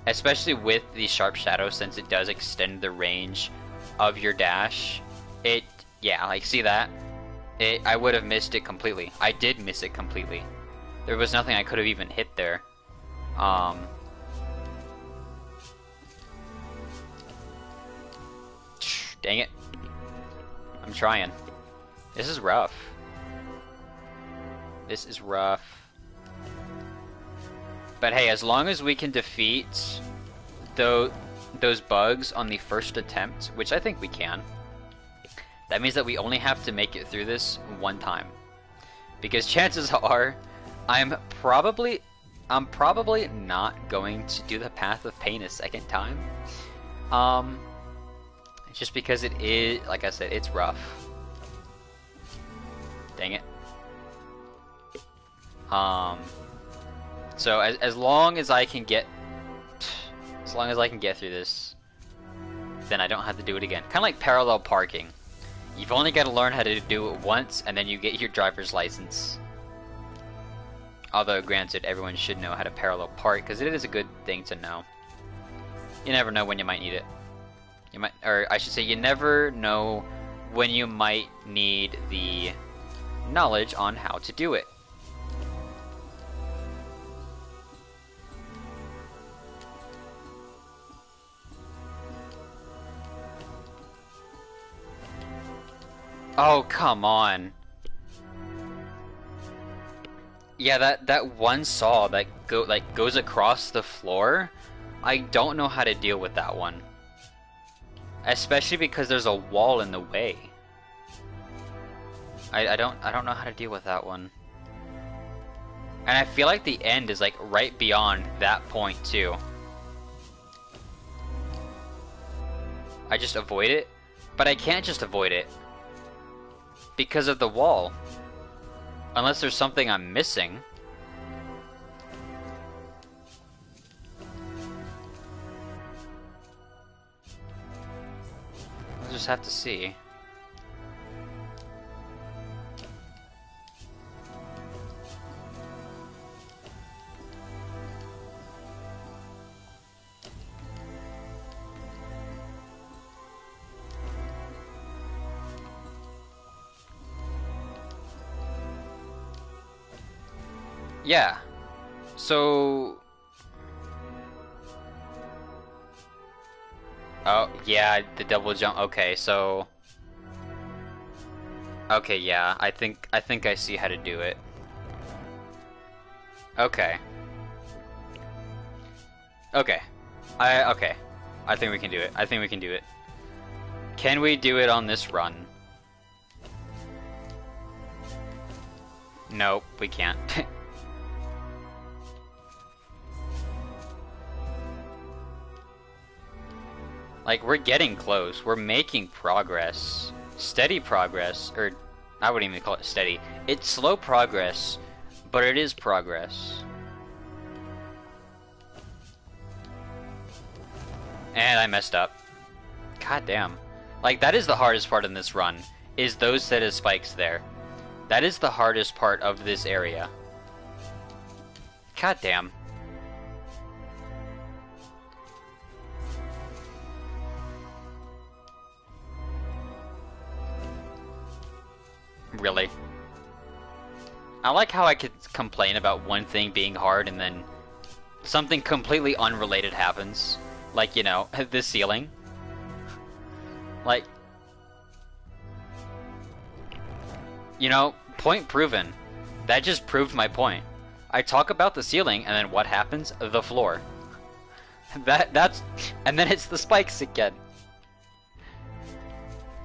Especially with the sharp shadow, since it does extend the range of your dash. Yeah, like, see that? I would have missed it completely. I did miss it completely. There was nothing I could have even hit there. Dang it. I'm trying. This is rough. This is rough. But hey, as long as we can defeat those bugs on the first attempt, which I think we can, that means that we only have to make it through this one time. Because chances are, I'm probably not going to do the Path of Pain a second time. Just because it is, like I said, it's rough. Dang it. So as long as I can get, as long as I can get through this, then I don't have to do it again. Kind of like parallel parking. You've only got to learn how to do it once, and then you get your driver's license. Although, granted, everyone should know how to parallel park, because it is a good thing to know. You never know when you might need it. You might, or I should say, you never know when you might need the knowledge on how to do it. Oh, come on. Yeah, that one saw that goes across the floor, I don't know how to deal with that one. Especially because there's a wall in the way. I don't know how to deal with that one. And I feel like the end is like right beyond that point too. I just avoid it, but I can't just avoid it because of the wall. Unless there's something I'm missing. I'll just have to see. Yeah. So... Oh, yeah, the double jump. Okay, so... Okay, yeah, I think I see how to do it. Okay. Okay. Okay. I think we can do it. I think we can do it. Can we do it on this run? Nope, we can't. Like, we're getting close. We're making progress. Steady progress. Or, I wouldn't even call it steady. It's slow progress, but it is progress. And I messed up. God damn. Like, that is the hardest part in this run, is those set of spikes there. That is the hardest part of this area. God damn. Really? I like how I could complain about one thing being hard and then something completely unrelated happens. Like, you know, the ceiling. Like, you know, point proven. That just proved my point. I talk about the ceiling and then what happens? The floor. That's and then it's the spikes again.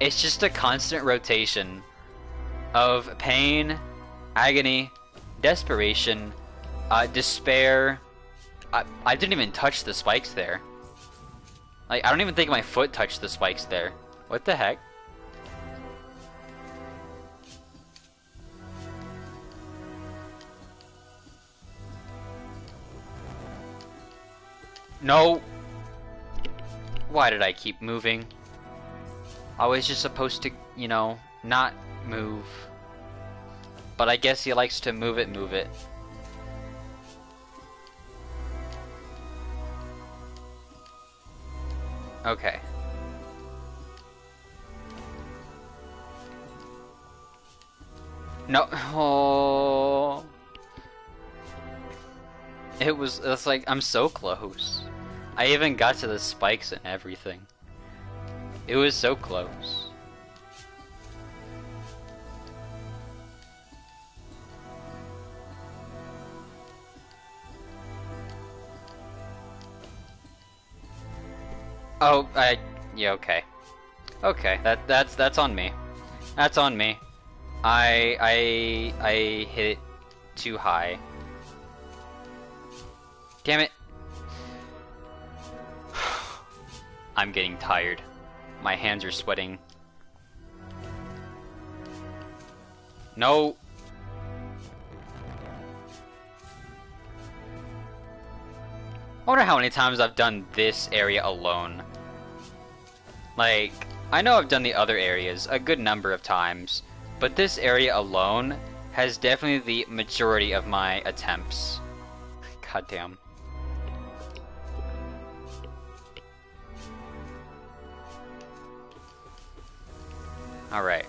It's just a constant rotation of pain, agony, desperation, despair. I didn't even touch the spikes there. Like, I don't even think my foot touched the spikes there. What the heck? No! Why did I keep moving? I was just supposed to, you know, not move. But I guess he likes to move it, move it. Okay. No. Oh. It's like, I'm so close. I even got to the spikes and everything. It was so close. Oh, yeah, okay. Okay, that's on me. That's on me. I hit it too high. Damn it. I'm getting tired. My hands are sweating. No. I wonder how many times I've done this area alone. Like, I know I've done the other areas a good number of times, but this area alone has definitely the majority of my attempts. God damn. Alright.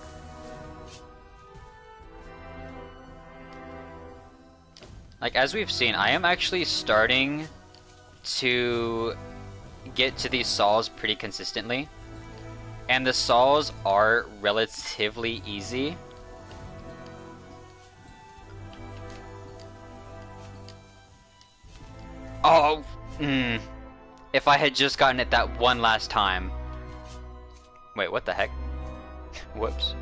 Like, as we've seen, I am actually starting to get to these saws pretty consistently. And the saws are relatively easy. Oh! If I had just gotten it that one last time. Wait, what the heck? Whoops.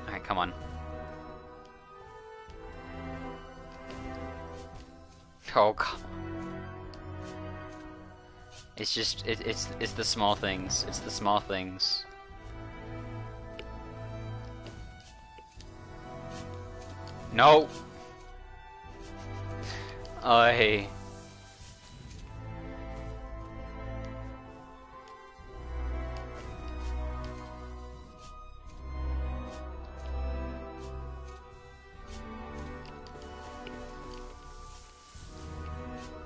Alright, come on. Oh, come on. It's just, it's the small things. It's the small things. No! Oh, hey.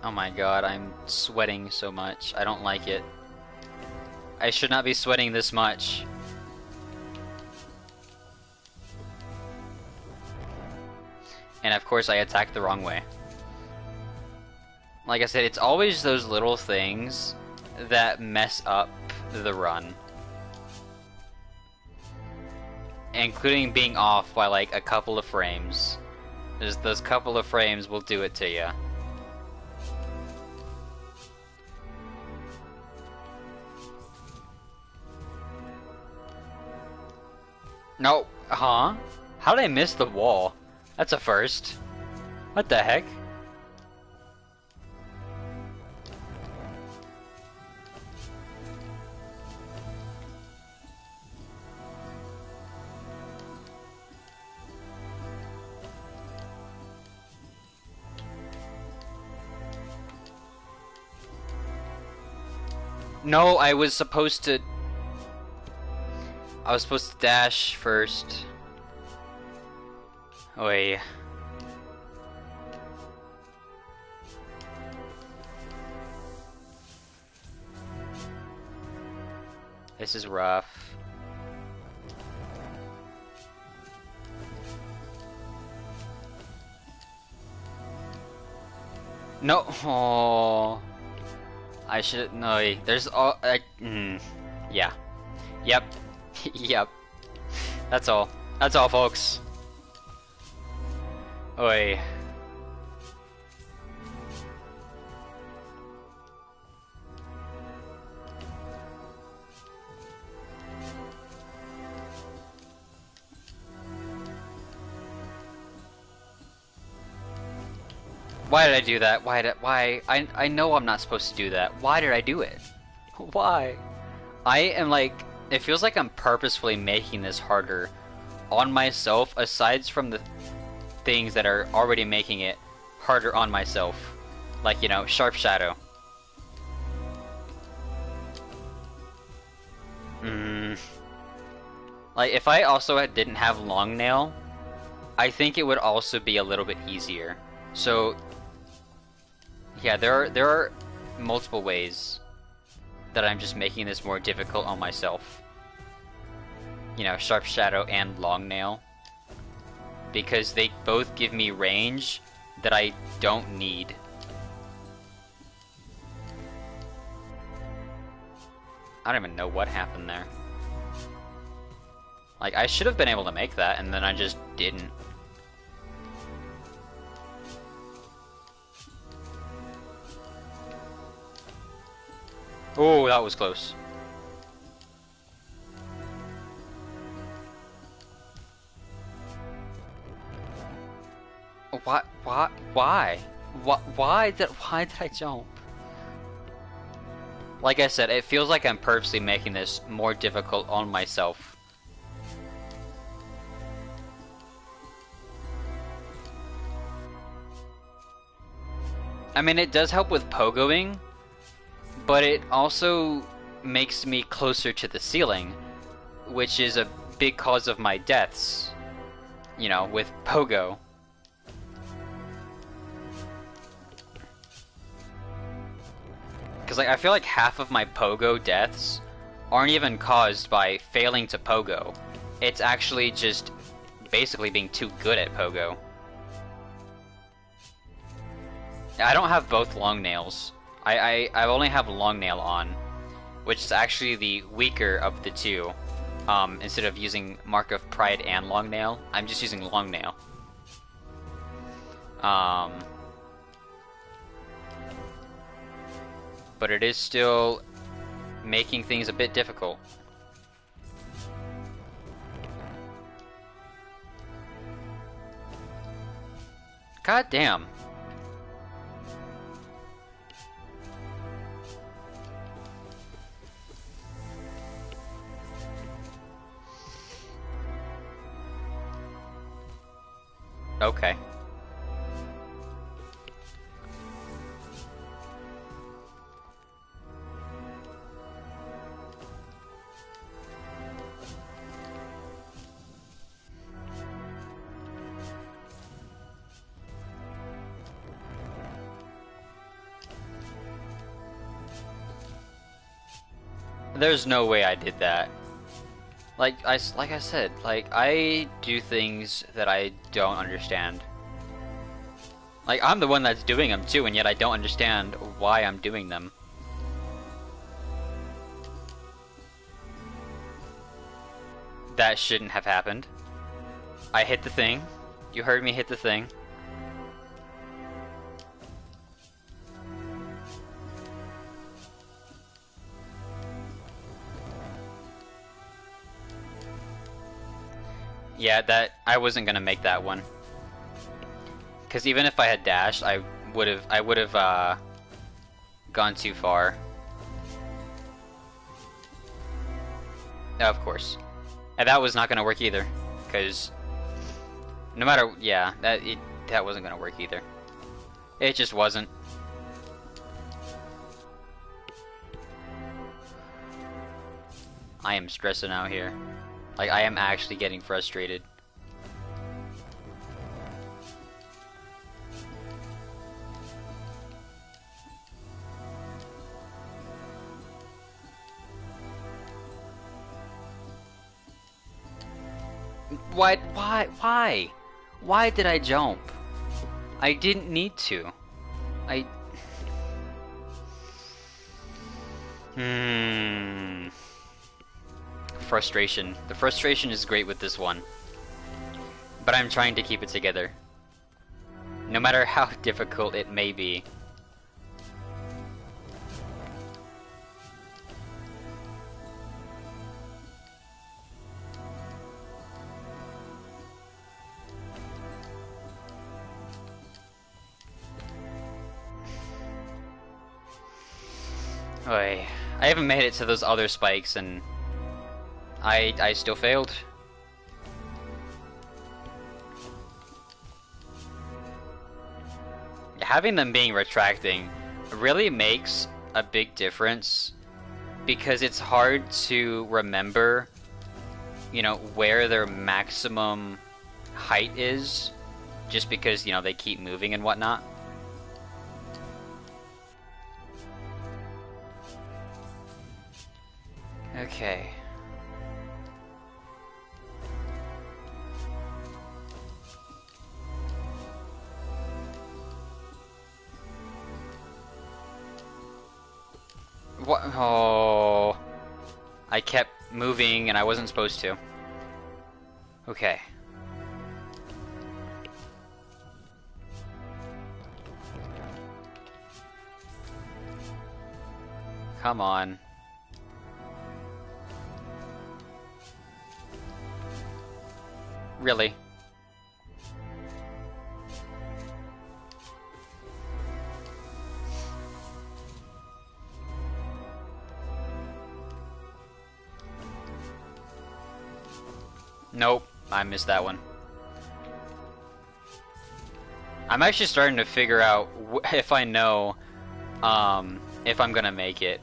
Oh my god, I'm sweating so much. I don't like it. I should not be sweating this much. And of course I attacked the wrong way. Like I said, it's always those little things that mess up the run. Including being off by like a couple of frames. Just those couple of frames will do it to you. No, huh? How did I miss the wall? That's a first. What the heck? No, I was supposed to dash first. Oi. This is rough. No. Oh. I should. No. There's all. Yeah. Yep. Yep. That's all. That's all, folks. Oi. Why did I do that? Why? I know I'm not supposed to do that. Why did I do it? Why? I am like, it feels like I'm purposefully making this harder on myself, aside from the things that are already making it harder on myself. Like, you know, Sharp Shadow. Like, if I also didn't have Long Nail, I think it would also be a little bit easier. So, yeah, there are multiple ways that I'm just making this more difficult on myself. You know, Sharp Shadow and Long Nail. Because they both give me range that I don't need. I don't even know what happened there. Like, I should have been able to make that, and then I just didn't. Oh, that was close. Why? Why did I jump? Like I said, it feels like I'm purposely making this more difficult on myself. I mean, it does help with pogoing, but it also makes me closer to the ceiling, which is a big cause of my deaths, you know, with pogo. Because like, I feel like half of my pogo deaths aren't even caused by failing to pogo. It's actually just basically being too good at pogo. I don't have both long nails. I only have long nail on, which is actually the weaker of the two. Instead of using Mark of Pride and long nail, I'm just using long nail. But it is still making things a bit difficult. God damn. Okay. There's no way I did that. Like I said, like, I do things that I don't understand. Like, I'm the one that's doing them too, and yet I don't understand why I'm doing them. That shouldn't have happened. I hit the thing. You heard me hit the thing. Yeah, I wasn't gonna make that one. Because even if I had dashed, I would have gone too far. Of course. And that was not gonna work either. Because no matter, yeah, that wasn't gonna work either. It just wasn't. I am stressing out here. Like, I am actually getting frustrated. Why? Why did I jump? I didn't need to. Frustration. The frustration is great with this one. But I'm trying to keep it together. No matter how difficult it may be. Oy. I haven't made it to those other spikes, and I still failed. Having them being retracting really makes a big difference, because it's hard to remember, you know, where their maximum height is, just because, you know, they keep moving and whatnot. Okay. What? Oh. I kept moving and I wasn't supposed to. Okay. Come on. Really? Nope, I missed that one. I'm actually starting to figure out if I know if I'm gonna make it.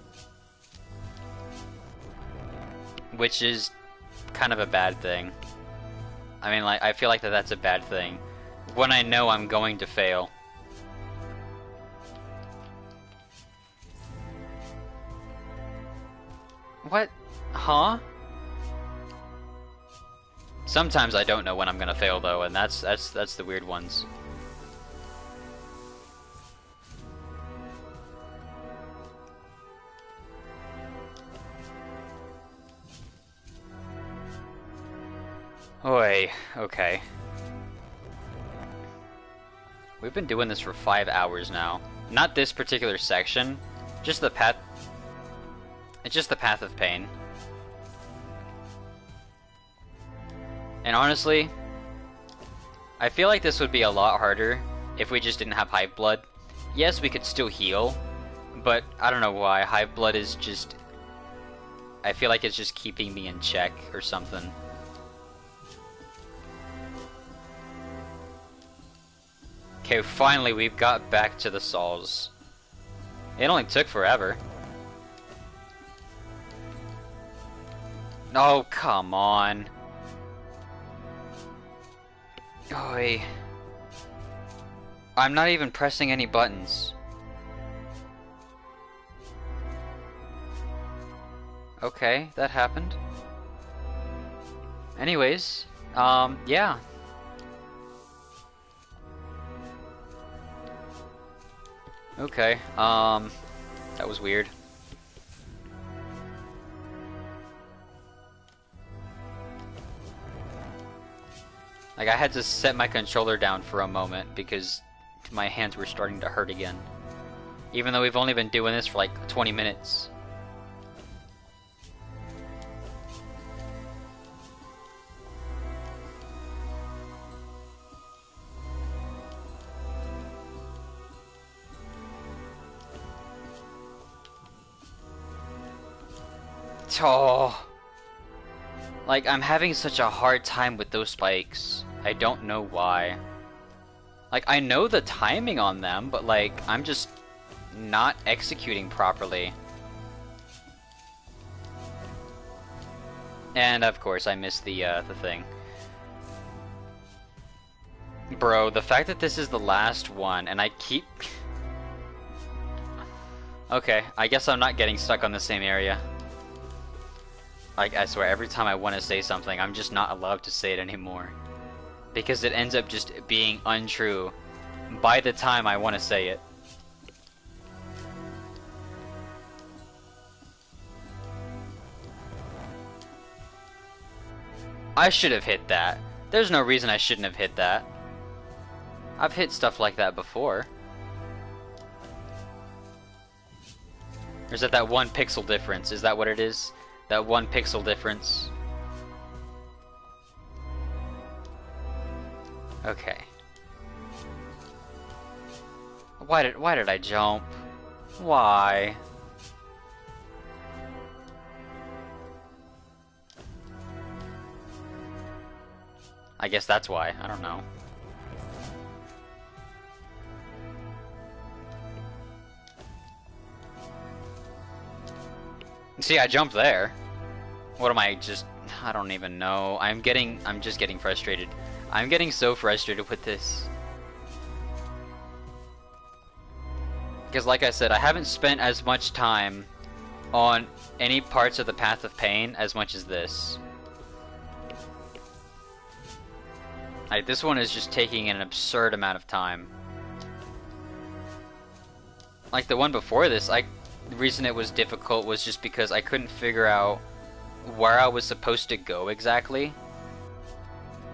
Which is kind of a bad thing. I mean, like, I feel like that's a bad thing. When I know I'm going to fail. What? Huh? Sometimes I don't know when I'm gonna fail though, and that's the weird ones. Oi, okay. We've been doing this for 5 hours now. Not this particular section, just the path. It's just the path of pain. And honestly, I feel like this would be a lot harder if we just didn't have Hive Blood. Yes, we could still heal, but I don't know why. Hive Blood is just... I feel like it's just keeping me in check or something. Okay, finally we've got back to the Sauls. It only took forever. Oh, come on. Oi. I'm not even pressing any buttons. Okay, that happened. Anyways, yeah. Okay, that was weird. Like, I had to set my controller down for a moment because my hands were starting to hurt again. Even though we've only been doing this for like 20 minutes. Oh. Like, I'm having such a hard time with those spikes. I don't know why. Like, I know the timing on them, but like, I'm just not executing properly. And of course, I missed the thing. Bro, the fact that this is the last one, and I keep... Okay, I guess I'm not getting stuck on the same area. Like, I swear, every time I want to say something, I'm just not allowed to say it anymore. Because it ends up just being untrue by the time I want to say it. I should have hit that. There's no reason I shouldn't have hit that. I've hit stuff like that before. Or is it that 1 pixel difference? Is that what it is? That 1 pixel difference. Okay. Why did I jump? Why? I guess that's why. I don't know. See, I jumped there. What am I just... I don't even know. I'm just getting frustrated. I'm getting so frustrated with this. Because like I said, I haven't spent as much time on any parts of the Path of Pain as much as this. Like, this one is just taking an absurd amount of time. Like the one before this, the reason it was difficult was just because I couldn't figure out where I was supposed to go exactly.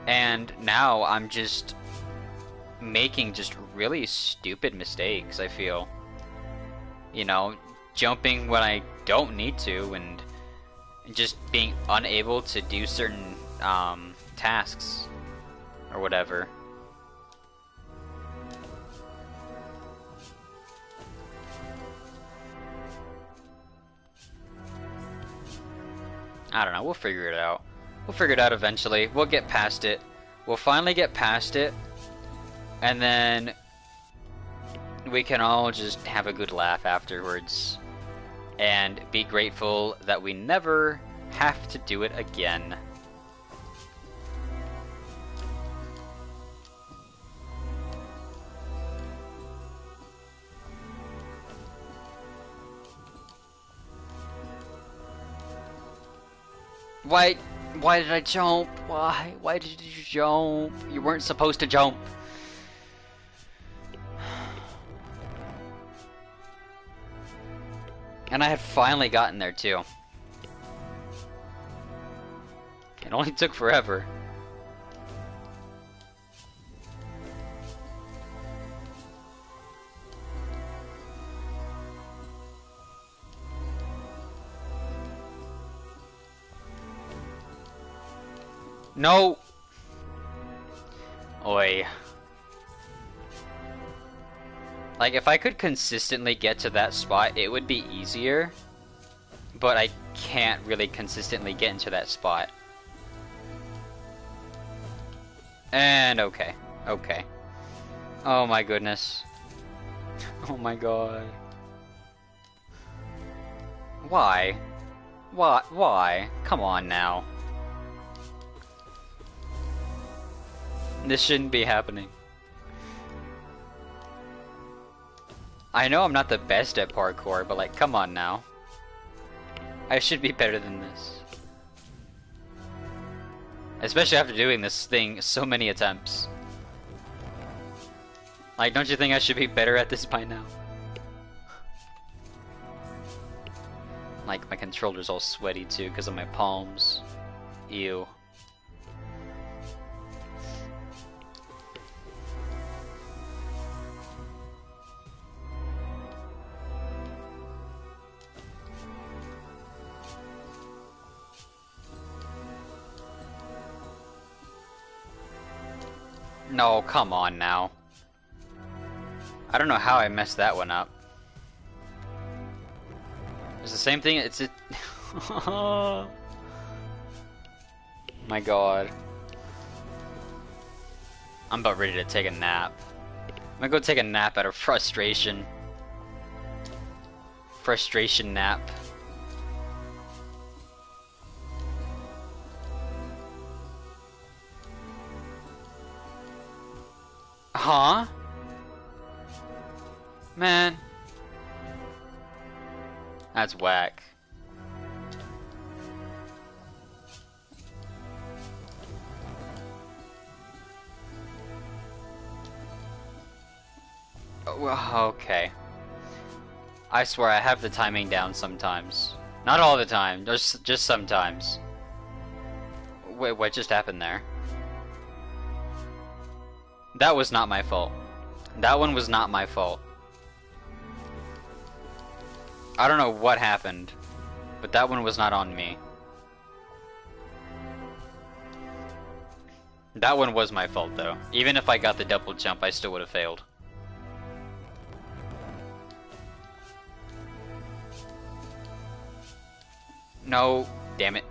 And now I'm just making just really stupid mistakes, I feel. You know, jumping when I don't need to, and just being unable to do certain tasks or whatever. I don't know, we'll figure it out. We'll figure it out eventually. We'll get past it. We'll finally get past it, and then we can all just have a good laugh afterwards and be grateful that we never have to do it again. Why did I jump? Why did you jump? You weren't supposed to jump. And I had finally gotten there too. It only took forever. No! Oi. Like, if I could consistently get to that spot, it would be easier. But I can't really consistently get into that spot. And okay. Okay. Oh my goodness. Oh my god. Why? Why? Come on now. This shouldn't be happening. I know I'm not the best at parkour, but like, come on now. I should be better than this. Especially after doing this thing so many attempts. Like, don't you think I should be better at this by now? Like, my controller's all sweaty too because of my palms. Ew. No, come on now. I don't know how I messed that one up. It's the same thing, it's it. My god. I'm about ready to take a nap. I'm gonna go take a nap out of frustration. Frustration nap. Huh? Man. That's whack. Oh, okay. I swear I have the timing down sometimes. Not all the time, just sometimes. Wait, what just happened there? That was not my fault. That one was not my fault. I don't know what happened, but that one was not on me. That one was my fault though. Even if I got the double jump, I still would have failed. No, damn it.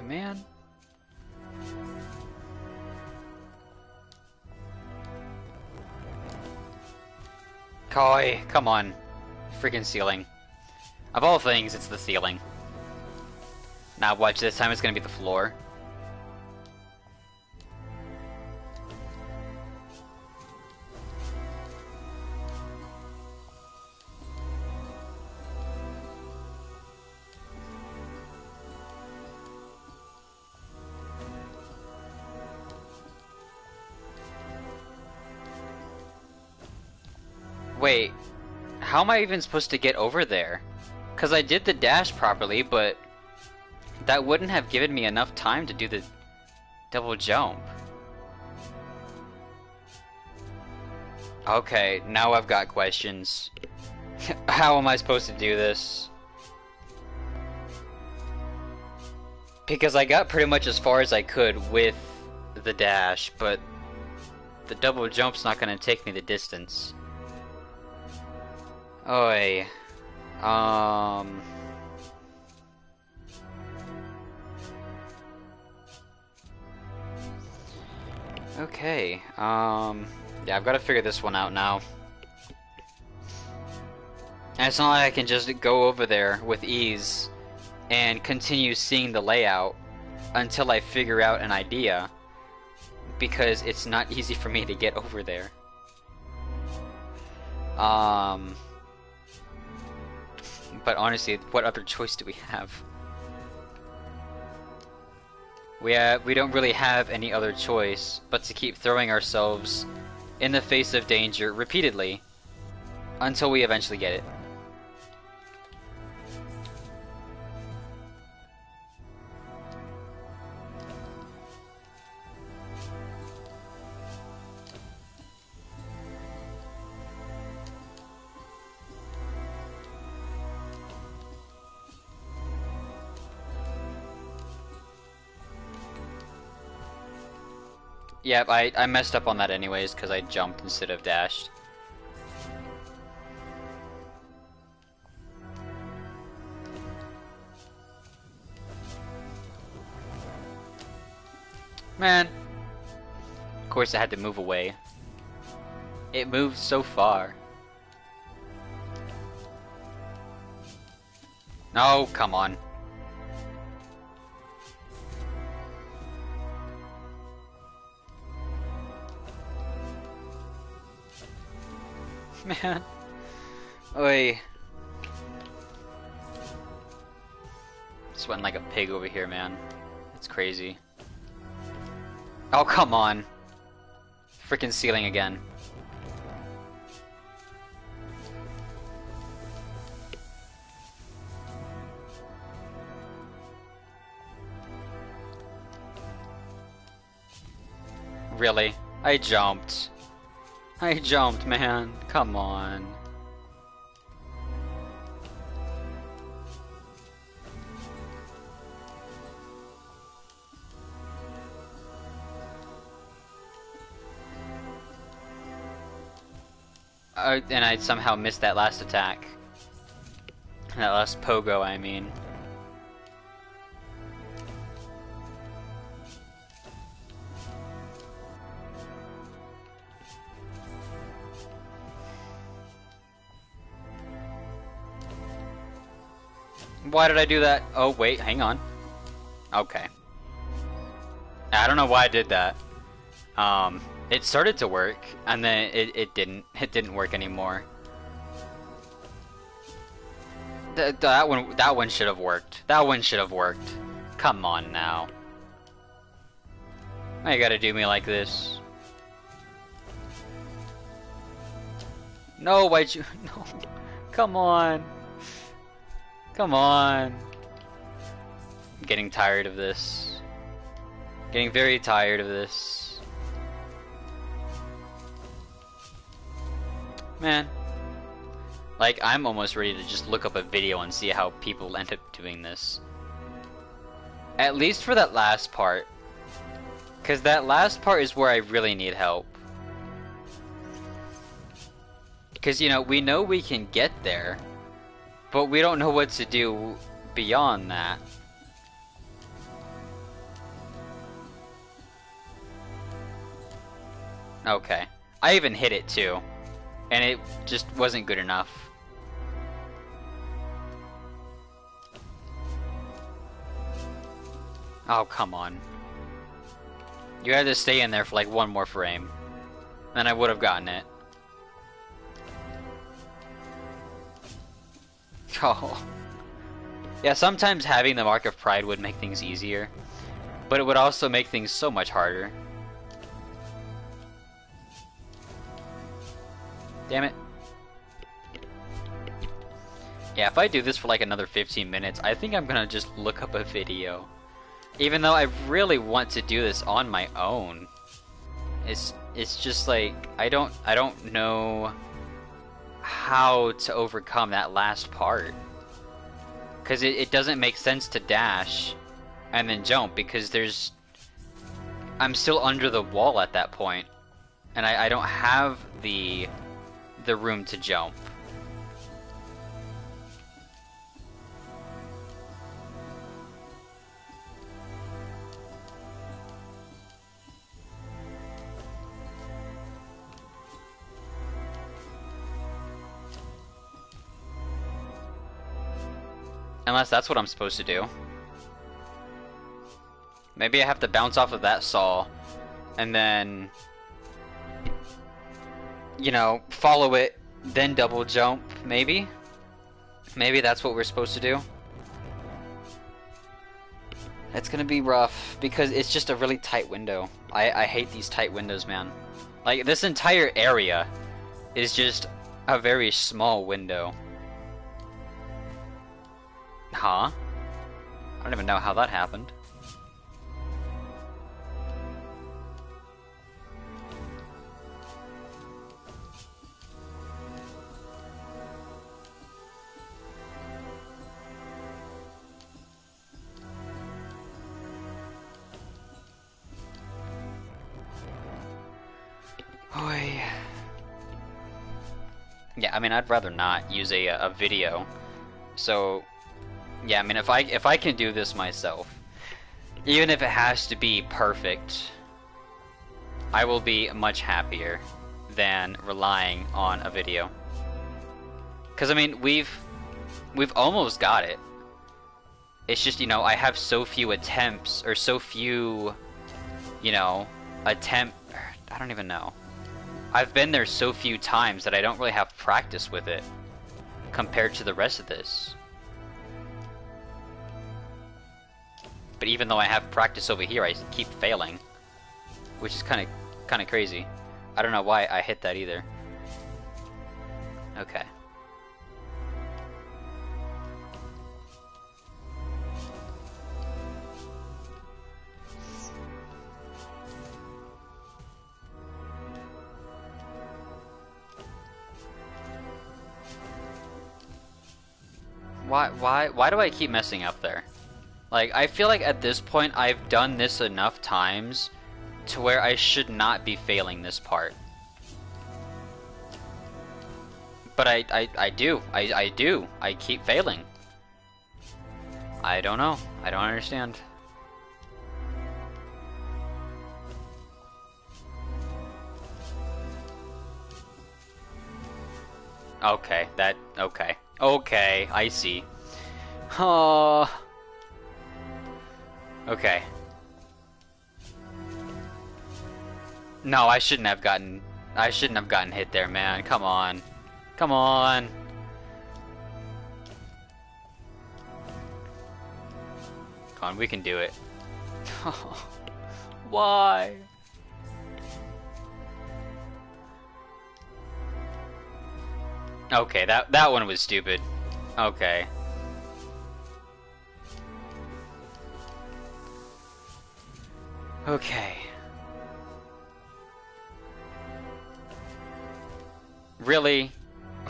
Man. Koi, come on. Freaking ceiling. Of all things, it's the ceiling. Now watch, this time it's gonna be the floor. Wait, how am I even supposed to get over there? Because I did the dash properly, but that wouldn't have given me enough time to do the double jump. Okay, now I've got questions. How am I supposed to do this? Because I got pretty much as far as I could with the dash, but the double jump's not gonna take me the distance. Oi. Okay, yeah, I've got to figure this one out now. And it's not like I can just go over there with ease and continue seeing the layout until I figure out an idea, because it's not easy for me to get over there. But honestly, what other choice do we have? We don't really have any other choice but to keep throwing ourselves in the face of danger repeatedly until we eventually get it. Yep, I messed up on that anyways because I jumped instead of dashed. Man. Of course I had to move away. It moved so far. No, come on. Man. Oi. Sweating like a pig over here, man. It's crazy. Oh, come on. Freaking ceiling again. Really? I jumped. I jumped, man. Come on. And I somehow missed that last attack. That last pogo, I mean. Why did I do that? Oh, wait, hang on. Okay. I don't know why I did that. It started to work, and then it didn't. It didn't work anymore. That one should have worked. That one should have worked. Come on now. Why you gotta do me like this? No, why'd you? No. Come on. Come on. I'm getting tired of this. Getting very tired of this. Man. Like, I'm almost ready to just look up a video and see how people end up doing this. At least for that last part. Because that last part is where I really need help. Because, you know we can get there. But we don't know what to do beyond that. Okay. I even hit it too. And it just wasn't good enough. Oh, come on. You had to stay in there for like one more frame. Then I would have gotten it. Oh. Yeah, sometimes having the Mark of Pride would make things easier. But it would also make things so much harder. Damn it. Yeah, if I do this for like another 15 minutes, I think I'm gonna just look up a video. Even though I really want to do this on my own. It's It's just like I don't know how to overcome that last part. Because it doesn't make sense to dash and then jump because I'm still under the wall at that point, and I don't have the room to jump. Unless that's what I'm supposed to do. Maybe I have to bounce off of that saw, and then, you know, follow it, then double jump, maybe? Maybe that's what we're supposed to do? It's gonna be rough, because it's just a really tight window. I hate these tight windows, man. Like, this entire area is just a very small window. Huh? I don't even know how that happened. Oy. Yeah, I mean, I'd rather not use a video. So, yeah, I mean, if I can do this myself, even if it has to be perfect, I will be much happier than relying on a video. Because I mean, we've almost got it. It's just, you know, I have so few attempts, or so few, you know, I don't even know. I've been there so few times that I don't really have practice with it compared to the rest of this. But even though I have practice over here, I keep failing, which is kind of crazy. I don't know why I hit that either. Okay. Why do I keep messing up there? Like, I feel like at this point I've done this enough times to where I should not be failing this part. But I do. I keep failing. I don't know. I don't understand. Okay, okay. Okay, I see. Oh. Okay. No, I shouldn't have gotten hit there, man. Come on. Come on. Come on, we can do it. Why? Okay, that one was stupid. Okay. Okay. Really?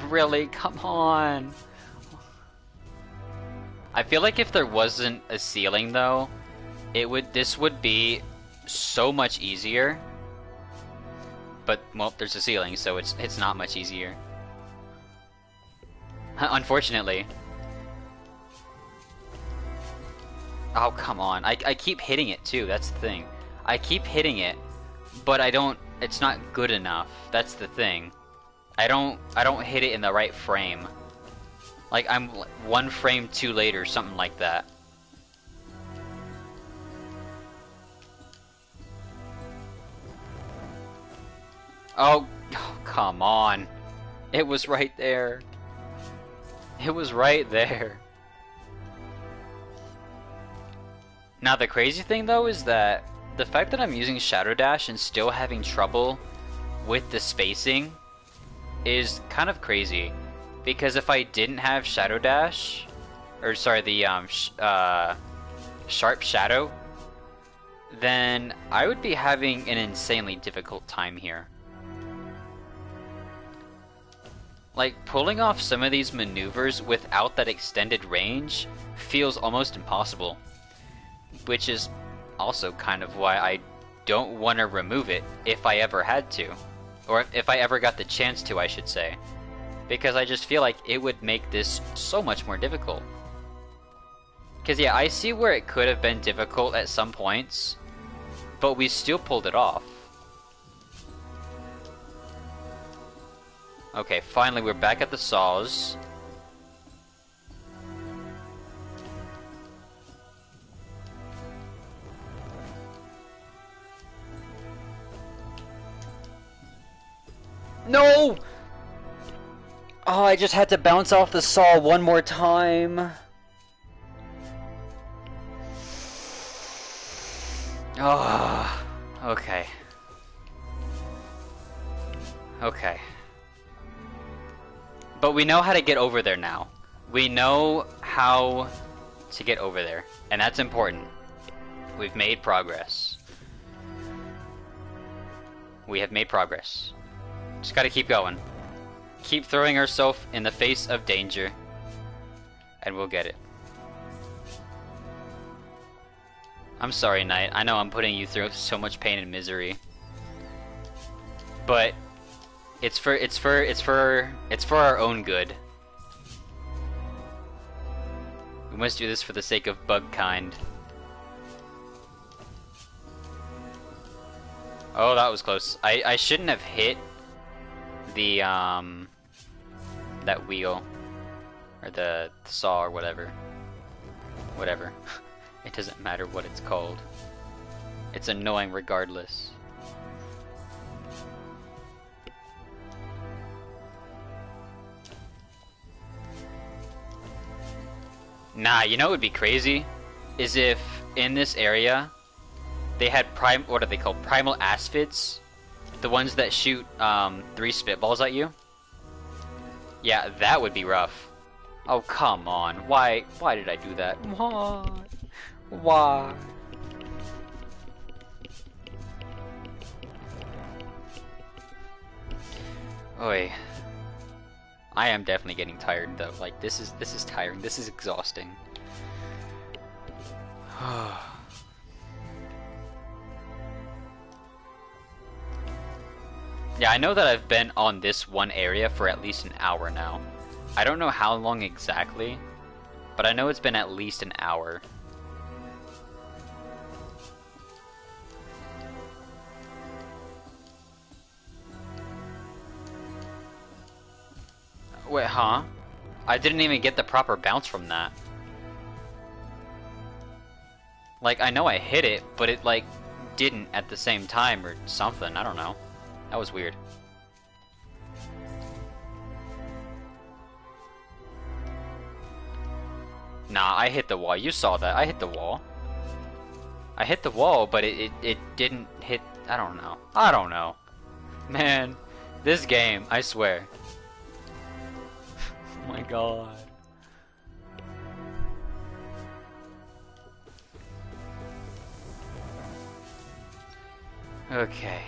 Really? Come on. I feel like if there wasn't a ceiling though, this would be so much easier. But well, there's a ceiling, so it's not much easier. Unfortunately. Oh, come on. I keep hitting it too, that's the thing. I keep hitting it, but it's not good enough. That's the thing. I don't hit it in the right frame. Like, I'm one frame too late or something like that. Oh, come on. It was right there. It was right there. Now the crazy thing though is that the fact that I'm using Shadow Dash and still having trouble with the spacing is kind of crazy. Because if I didn't have Shadow Dash, or sorry, the Sharp Shadow, then I would be having an insanely difficult time here. Like, pulling off some of these maneuvers without that extended range feels almost impossible. Which is also kind of why I don't want to remove it if I ever had to. Or if I ever got the chance to, I should say. Because I just feel like it would make this so much more difficult. Because yeah, I see where it could have been difficult at some points, but we still pulled it off. Okay, finally we're back at the saws. No! Oh, I just had to bounce off the saw one more time. Oh, okay. Okay. But we know how to get over there now. We know how to get over there, and that's important. We've made progress. We have made progress. Just gotta keep going. Keep throwing ourselves in the face of danger, and we'll get it. I'm sorry, Knight. I know I'm putting you through so much pain and misery, but it's for our own good. We must do this for the sake of bug kind. Oh, that was close. I shouldn't have hit the that wheel or the saw or whatever. Whatever. It doesn't matter what it's called. It's annoying regardless. Nah, you know what would be crazy? Is if in this area they had what are they called? Primal asphids? The ones that shoot 3 spitballs at you? Yeah, that would be rough. Oh, come on. Why did I do that? Why? Why? Oi. I am definitely getting tired though. Like this is tiring. This is exhausting. Yeah, I know that I've been on this one area for at least an hour now. I don't know how long exactly, but I know it's been at least an hour. Wait, huh? I didn't even get the proper bounce from that. Like, I know I hit it, but it, like, didn't at the same time or something. I don't know. That was weird. Nah, I hit the wall. You saw that. I hit the wall. I hit the wall, but it didn't hit... I don't know. I don't know. Man, this game, I swear. Oh my god. Okay.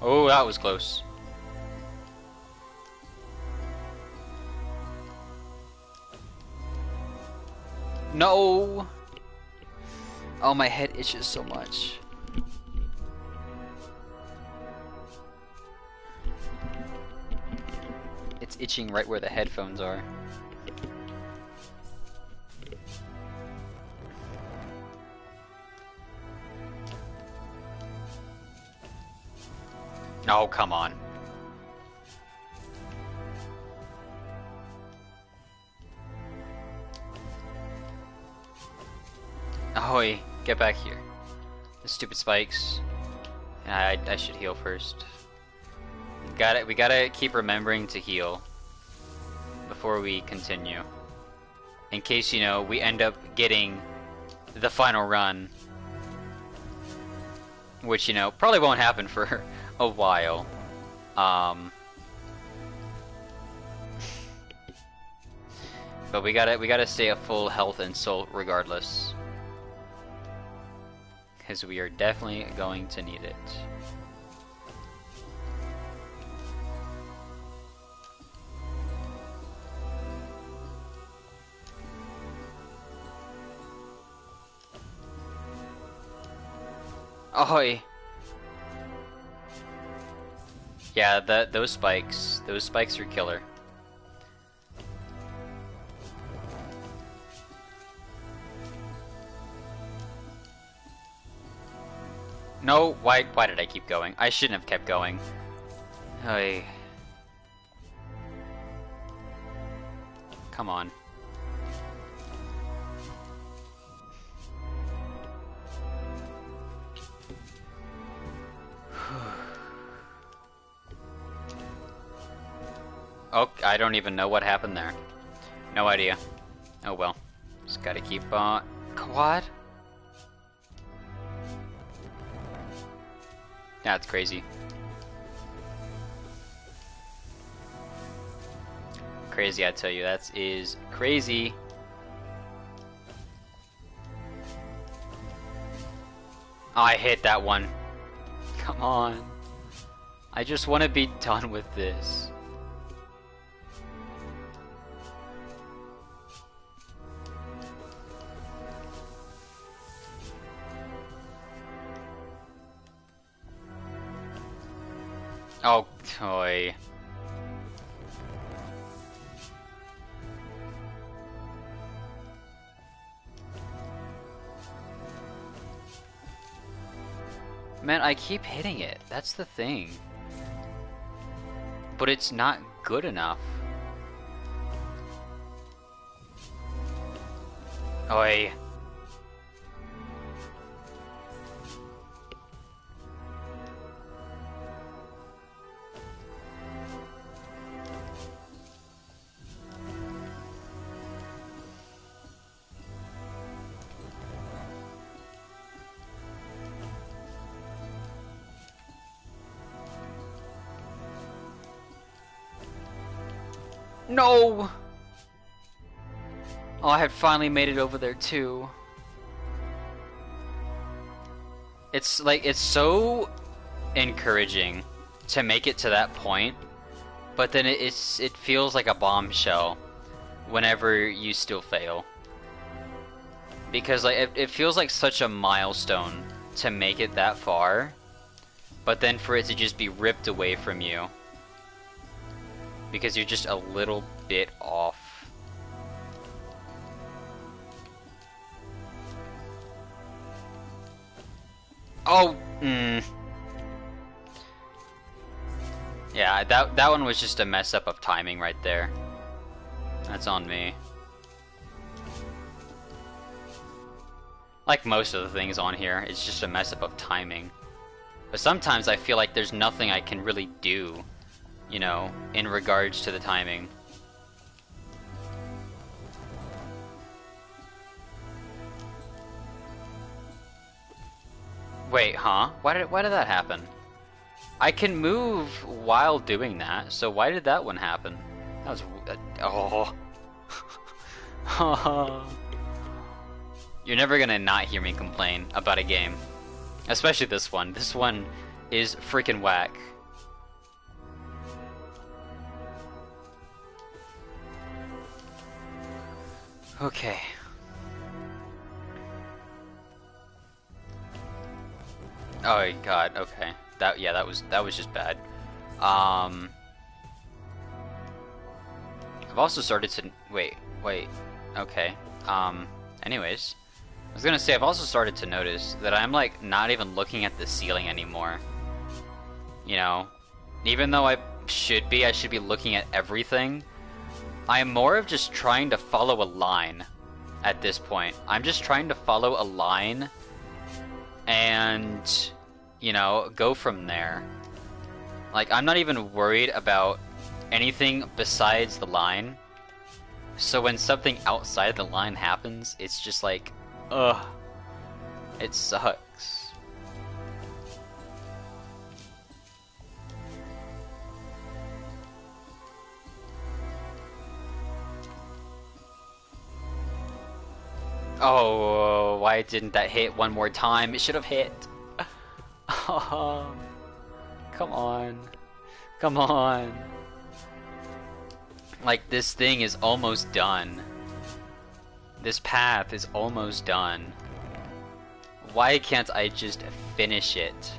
Oh, that was close. No! Oh, my head itches so much. It's itching right where the headphones are. Oh, come on. Ahoy, get back here. The stupid spikes. I should heal first. We gotta keep remembering to heal before we continue. In case, you know, we end up getting the final run. Which, you know, probably won't happen for a while. But we gotta stay at full health and soul regardless. Because we are definitely going to need it. Ahoy! Yeah, those spikes are killer. No, why did I keep going? I shouldn't have kept going. Hey. Come on. Oh, I don't even know what happened there. No idea. Oh well. Just gotta keep on. What? That's crazy. Crazy, I tell you. That is crazy. Oh, I hit that one. Come on. I just want to be done with this. Oh, toy. Man, I keep hitting it. That's the thing. But it's not good enough. Oi. No! Oh, I had finally made it over there too. It's like, it's so encouraging to make it to that point, but then it feels like a bombshell whenever you still fail. Because like it feels like such a milestone to make it that far, but then for it to just be ripped away from you. Because you're just a little bit off. Oh, yeah, that one was just a mess up of timing right there. That's on me. Like most of the things on here, it's just a mess up of timing. But sometimes I feel like there's nothing I can really do, you know, in regards to the timing. Wait, huh? Why did that happen? I can move while doing that, so why did that one happen? That was oh. You're never gonna not hear me complain about a game. Especially this one. This one is freaking whack. Okay. Oh god, okay. That was just bad. I've also started to wait. Okay. Anyways, I was gonna say I've also started to notice that I'm like not even looking at the ceiling anymore. You know, even though I should be looking at everything. I'm more of just trying to follow a line at this point. I'm just trying to follow a line and, you know, go from there. Like, I'm not even worried about anything besides the line. So when something outside the line happens, it's just like, ugh, it sucks. Oh, why didn't that hit one more time? It should have hit. Oh, come on. Come on. Like, this thing is almost done. This path is almost done. Why can't I just finish it?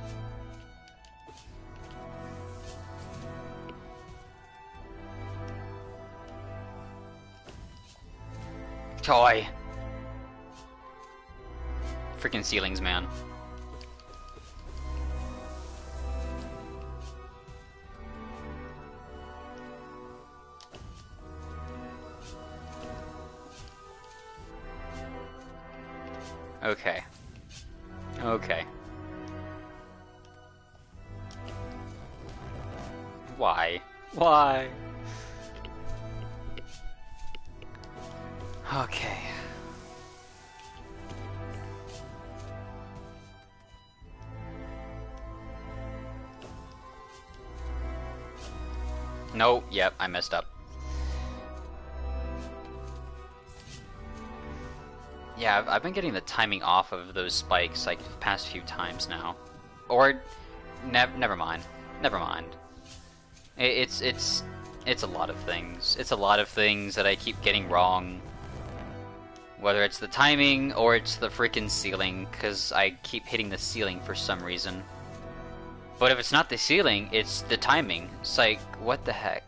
Toy. Freaking ceilings, man. Okay. Okay. Why? Why? Okay. No, yep, I messed up. Yeah, I've been getting the timing off of those spikes like the past few times now. Or, never mind. Never mind. It's a lot of things. It's a lot of things that I keep getting wrong. Whether it's the timing or it's the freaking ceiling, because I keep hitting the ceiling for some reason. But if it's not the ceiling, it's the timing. It's like, what the heck?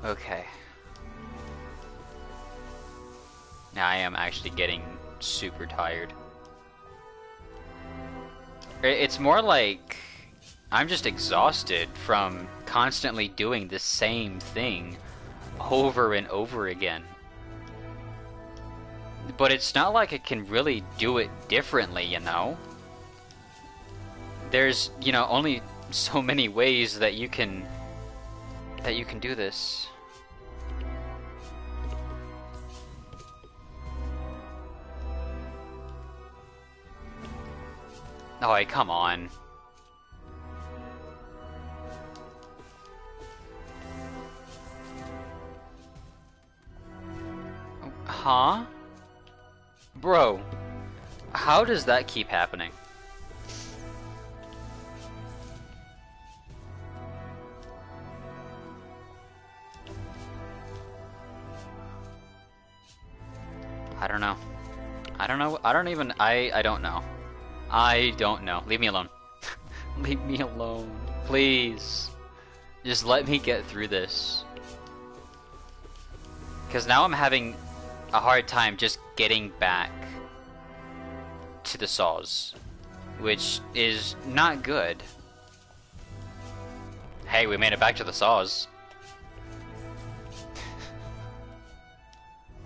Okay. Now I am actually getting super tired. It's more like I'm just exhausted from constantly doing the same thing over and over again. But it's not like I can really do it differently, you know? There's, you know, only so many ways that you can do this. Oh, come on. Huh? Bro, how does that keep happening? I don't know. I don't know. I don't even. I don't know. I don't know. Leave me alone. Leave me alone. Please. Just let me get through this. Because now I'm having a hard time just getting back to the saws. Which is not good. Hey, we made it back to the saws.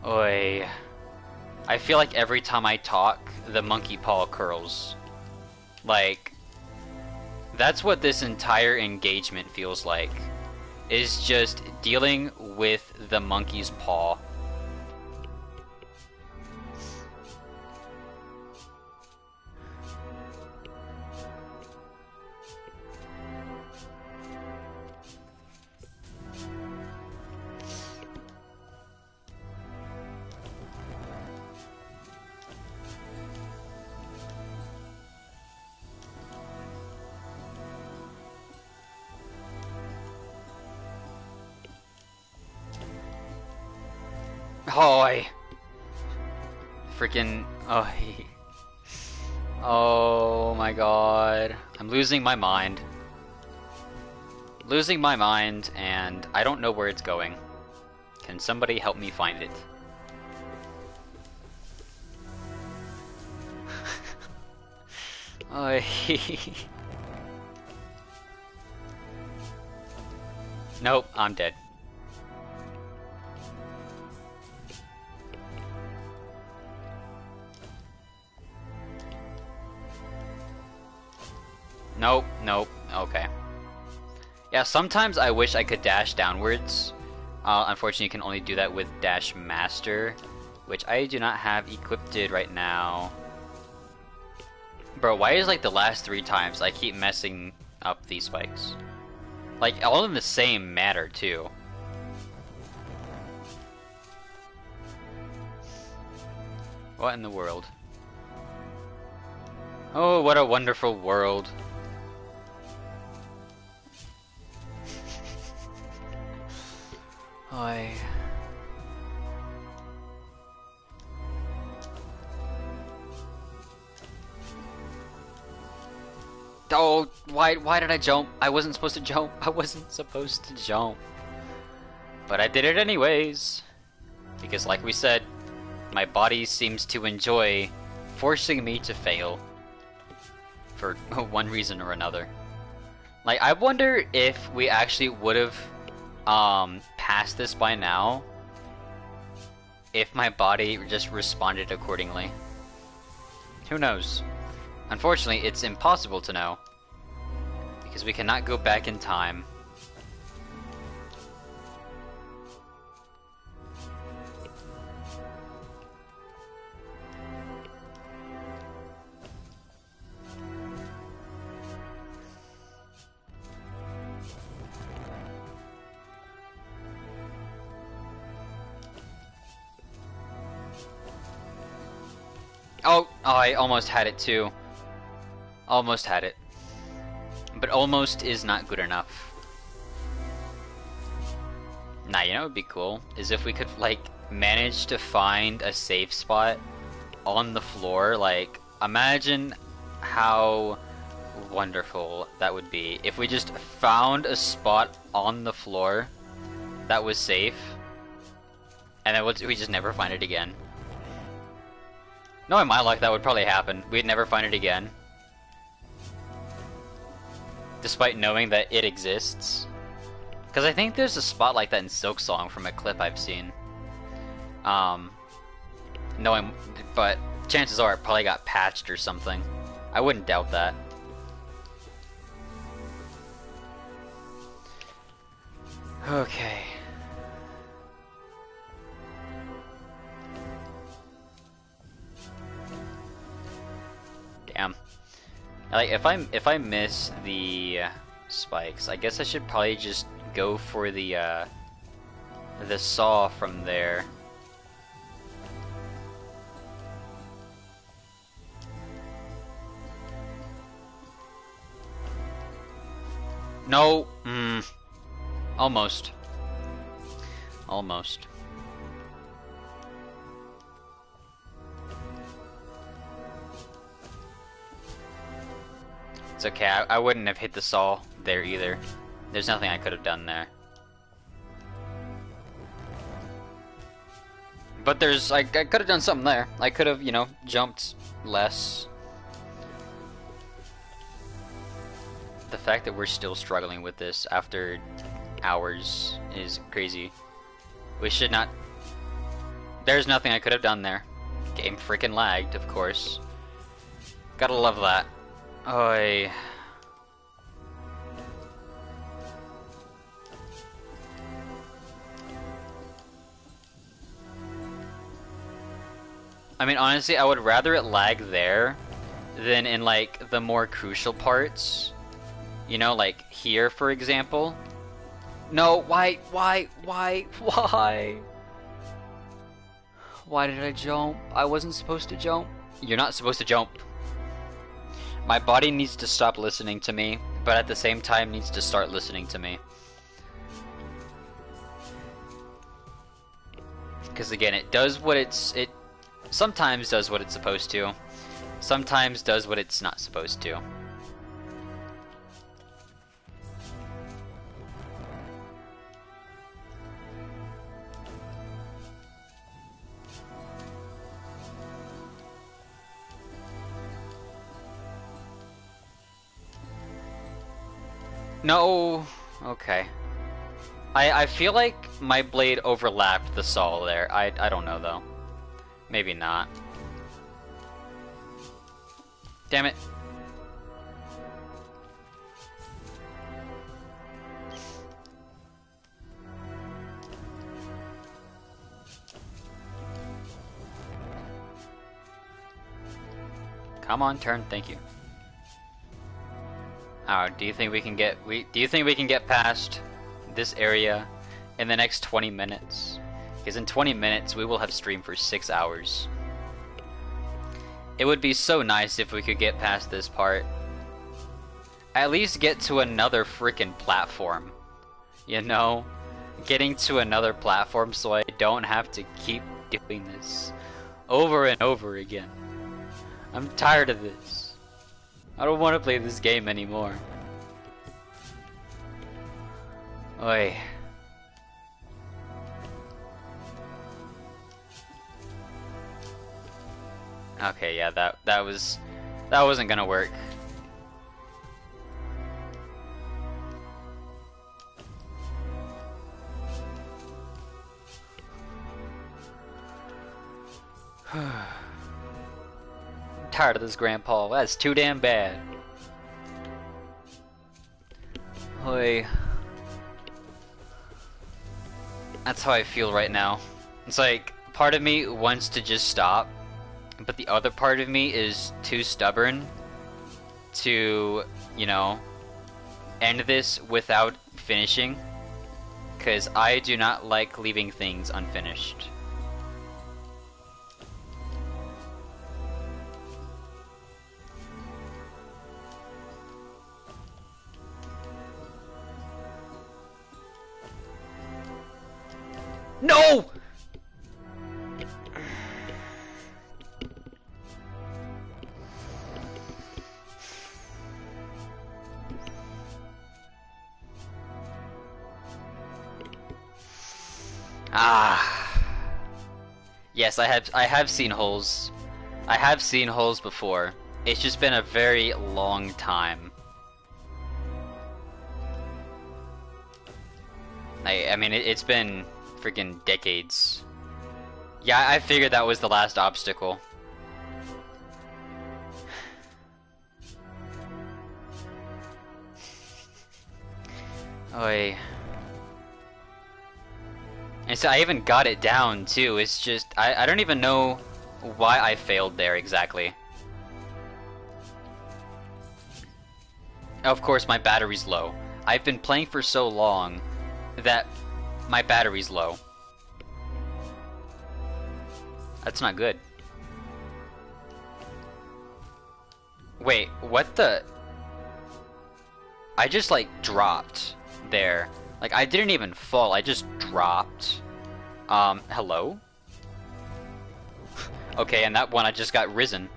Oi. I feel like every time I talk, the monkey paw curls. Like, that's what this entire engagement feels like. Is just dealing with the monkey's paw. Oh, freaking, oh my god, I'm losing my mind. Losing my mind, and I don't know where it's going. Can somebody help me find it? Nope, I'm dead. Nope, nope, okay. Yeah, sometimes I wish I could dash downwards. Unfortunately, you can only do that with Dash Master, which I do not have equipped right now. Bro, why is like the last 3 times I keep messing up these spikes. Like, all in the same matter, too. What in the world? Oh, what a wonderful world. I... Oh, why did I jump? I wasn't supposed to jump. I wasn't supposed to jump. But I did it anyways. Because like we said, my body seems to enjoy forcing me to fail. For one reason or another. Like, I wonder if we actually would have passed this by now if my body just responded accordingly. Who knows? Unfortunately, it's impossible to know, because we cannot go back in time. Oh, I almost had it too. Almost had it. But almost is not good enough. Nah, you know what would be cool? Is if we could, like, manage to find a safe spot on the floor. Like, imagine how wonderful that would be if we just found a spot on the floor that was safe, and then we just never find it again. Knowing my luck, that would probably happen. We'd never find it again. Despite knowing that it exists. Because I think there's a spot like that in Silk Song from a clip I've seen. But chances are it probably got patched or something. I wouldn't doubt that. Okay. Damn. Like, if I miss the spikes, I guess I should probably just go for the saw from there. No, almost. Almost. It's okay, I wouldn't have hit the saw there either. There's nothing I could have done there. But I could have done something there. I could have, you know, jumped less. The fact that we're still struggling with this after hours is crazy. We should not... There's nothing I could have done there. Game freaking lagged, of course. Gotta love that. Oy. I mean, honestly, I would rather it lag there than in, like, the more crucial parts. You know, like here, for example. No, why? Why did I jump? I wasn't supposed to jump. You're not supposed to jump. My body needs to stop listening to me, but at the same time needs to start listening to me. Because again, it does what it sometimes does what it's supposed to. Sometimes does what it's not supposed to. No, okay. I feel like my blade overlapped the saw there. I don't know though. Maybe not. Damn it. Come on, turn, thank you. Oh, do you think we can get past this area in the next 20 minutes? Because in 20 minutes we will have streamed for 6 hours. It would be so nice if we could get past this part. At least get to another freaking platform. You know? Getting to another platform so I don't have to keep doing this over and over again. I'm tired of this. I don't want to play this game anymore. Oi. Okay, yeah, that wasn't gonna work. I'm tired of this, Grandpa. That's too damn bad. Oi. That's how I feel right now. It's like, part of me wants to just stop, but the other part of me is too stubborn to, you know, end this without finishing, because I do not like leaving things unfinished. No! Ah. Yes, I have seen holes. I have seen holes before. It's just been a very long time. I mean, it's been freaking decades. Yeah, I figured that was the last obstacle. Oi. And so I even got it down too. It's just I don't even know why I failed there exactly. Of course my battery's low. I've been playing for so long that my battery's low. That's not good. Wait, what the? I just like dropped there. Like I didn't even fall, I just dropped. Hello? Okay, and that one I just got risen.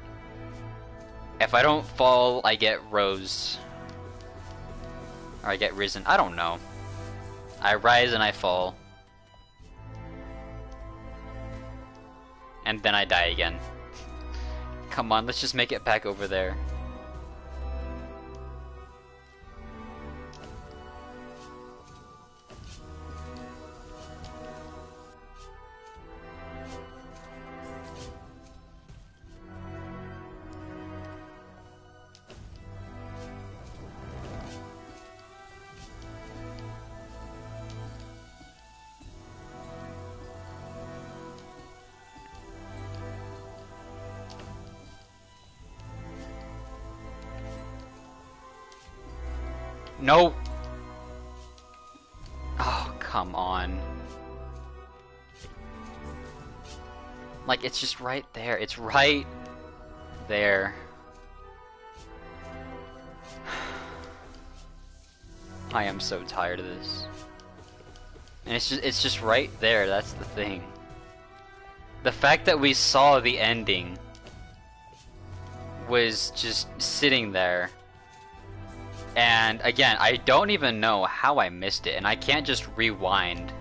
If I don't fall, I get rose. Or I get risen, I don't know. I rise and I fall. And then I die again. Come on, let's just make it back over there. No! Oh, come on. Like, it's just right there. It's right there. I am so tired of this. And it's just right there, that's the thing. The fact that we saw the ending was just sitting there. And again, I don't even know how I missed it, and I can't just rewind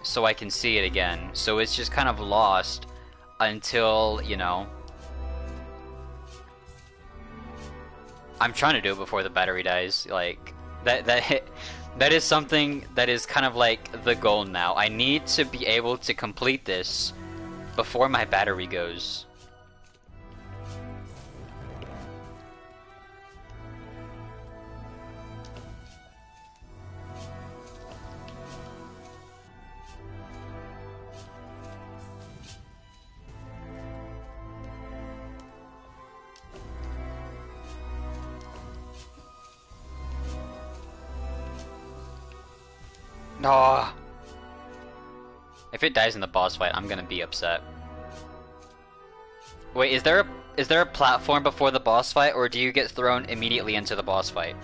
so I can see it again. So it's just kind of lost until, you know, I'm trying to do it before the battery dies. Like that is something that is kind of like the goal now. I need to be able to complete this before my battery goes. Oh. If it dies in the boss fight, I'm gonna be upset. Wait, is there a platform before the boss fight, or do you get thrown immediately into the boss fight?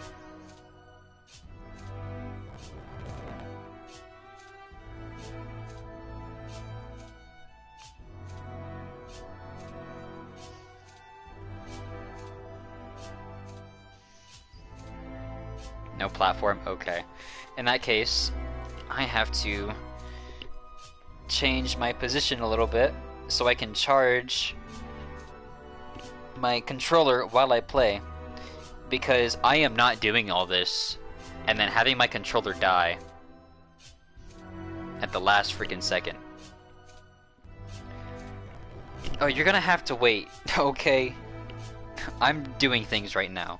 No platform? Okay. In that case, I have to change my position a little bit so I can charge my controller while I play, because I am not doing all this and then having my controller die at the last freaking second. Oh, you're gonna have to wait. Okay. I'm doing things right now.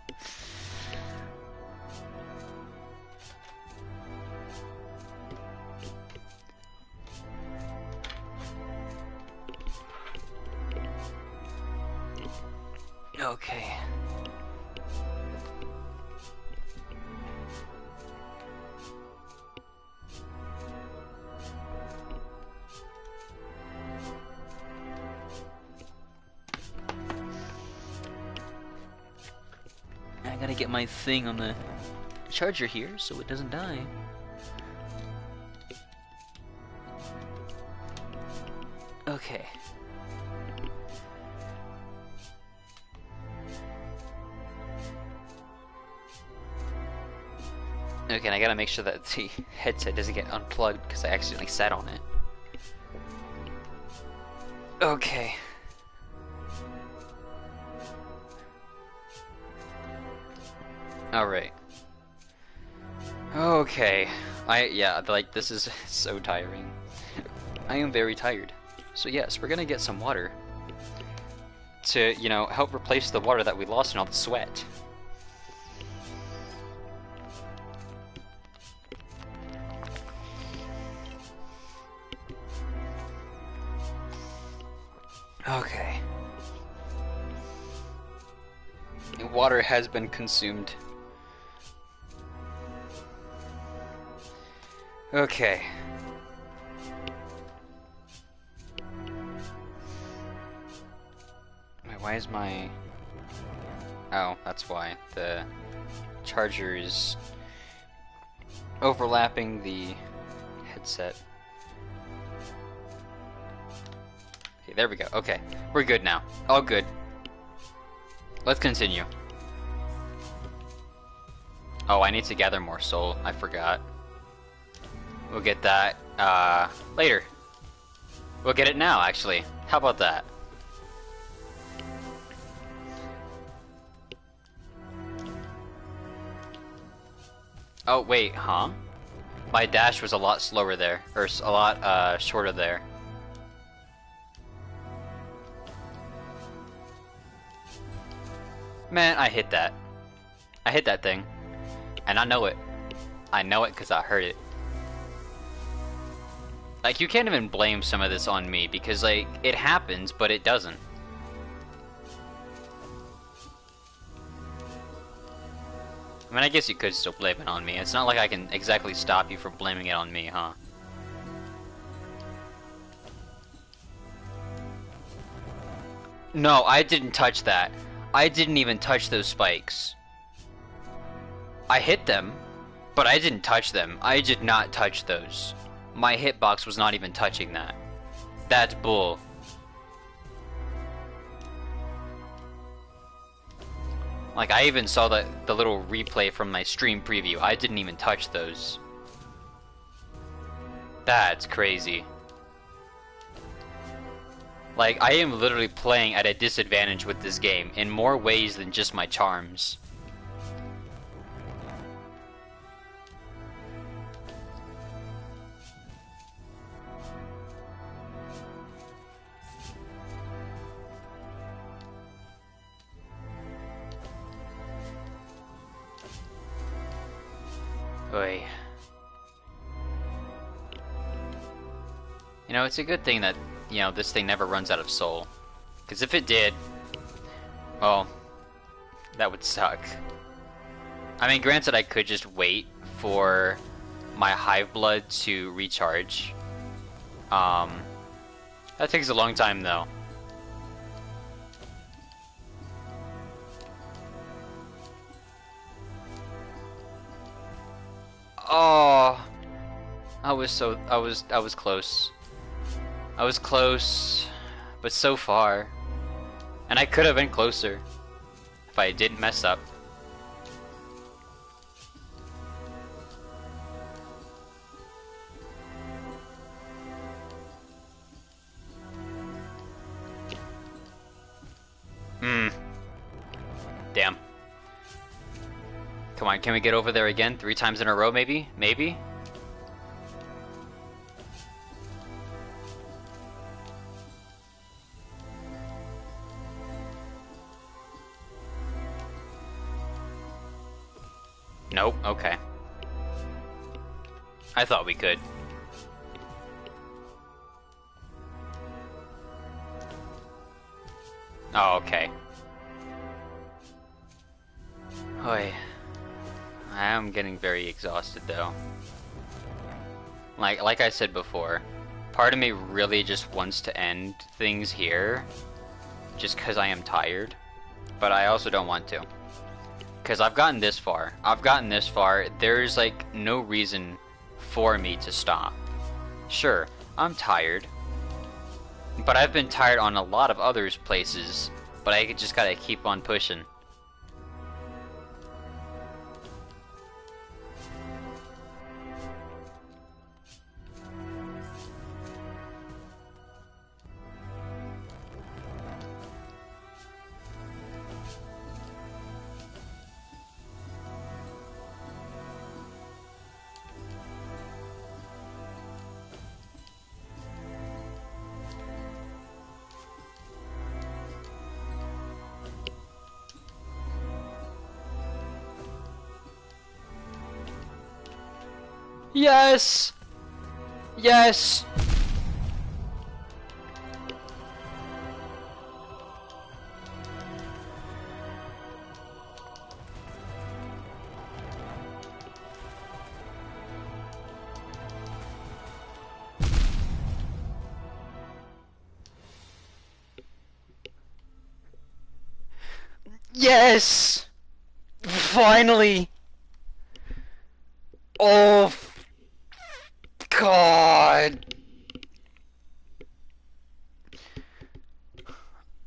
Okay. I gotta get my thing on the charger here so it doesn't die. Okay. Okay, and I gotta make sure that the headset doesn't get unplugged because I accidentally sat on it. Okay. Alright. Okay. Yeah, like, this is so tiring. I am very tired. So yes, we're gonna get some water to, you know, help replace the water that we lost in all the sweat. Okay. Water has been consumed. Okay. Wait, why is my... Oh, that's why. The charger is overlapping the headset. Okay, there we go. Okay, we're good now. All good. Let's continue. Oh, I need to gather more soul. I forgot. We'll get that later. We'll get it now, actually. How about that? Oh, wait, huh? My dash was a lot slower there, or a lot shorter there. Man, I hit that. I hit that thing. And I know it. I know it because I heard it. Like, you can't even blame some of this on me, because, like, it happens, but it doesn't. I mean, I guess you could still blame it on me. It's not like I can exactly stop you from blaming it on me, huh? No, I didn't touch that. I didn't even touch those spikes. I hit them, but I didn't touch them. I did not touch those. My hitbox was not even touching that. That's bull. Like, I even saw the little replay from my stream preview. I didn't even touch those. That's crazy. Like, I am literally playing at a disadvantage with this game in more ways than just my charms. Oy. You know, it's a good thing that, you know, this thing never runs out of soul. Because if it did, well, that would suck. I mean, granted, I could just wait for my hive blood to recharge. Um, that takes a long time though. Oh, I was close. I was close, but so far. And I could have been closer if I didn't mess up. Damn. Come on, can we get over there again? 3 times in a row, maybe? Maybe? Nope, okay. I thought we could. Oh, okay. Oi. I am getting very exhausted though. Like I said before, part of me really just wants to end things here just because I am tired, but I also don't want to. Because I've gotten this far. There's like no reason for me to stop. Sure, I'm tired, but I've been tired on a lot of other places, but I just gotta keep on pushing. Yes! Yes! Yes! Finally! Oh, God!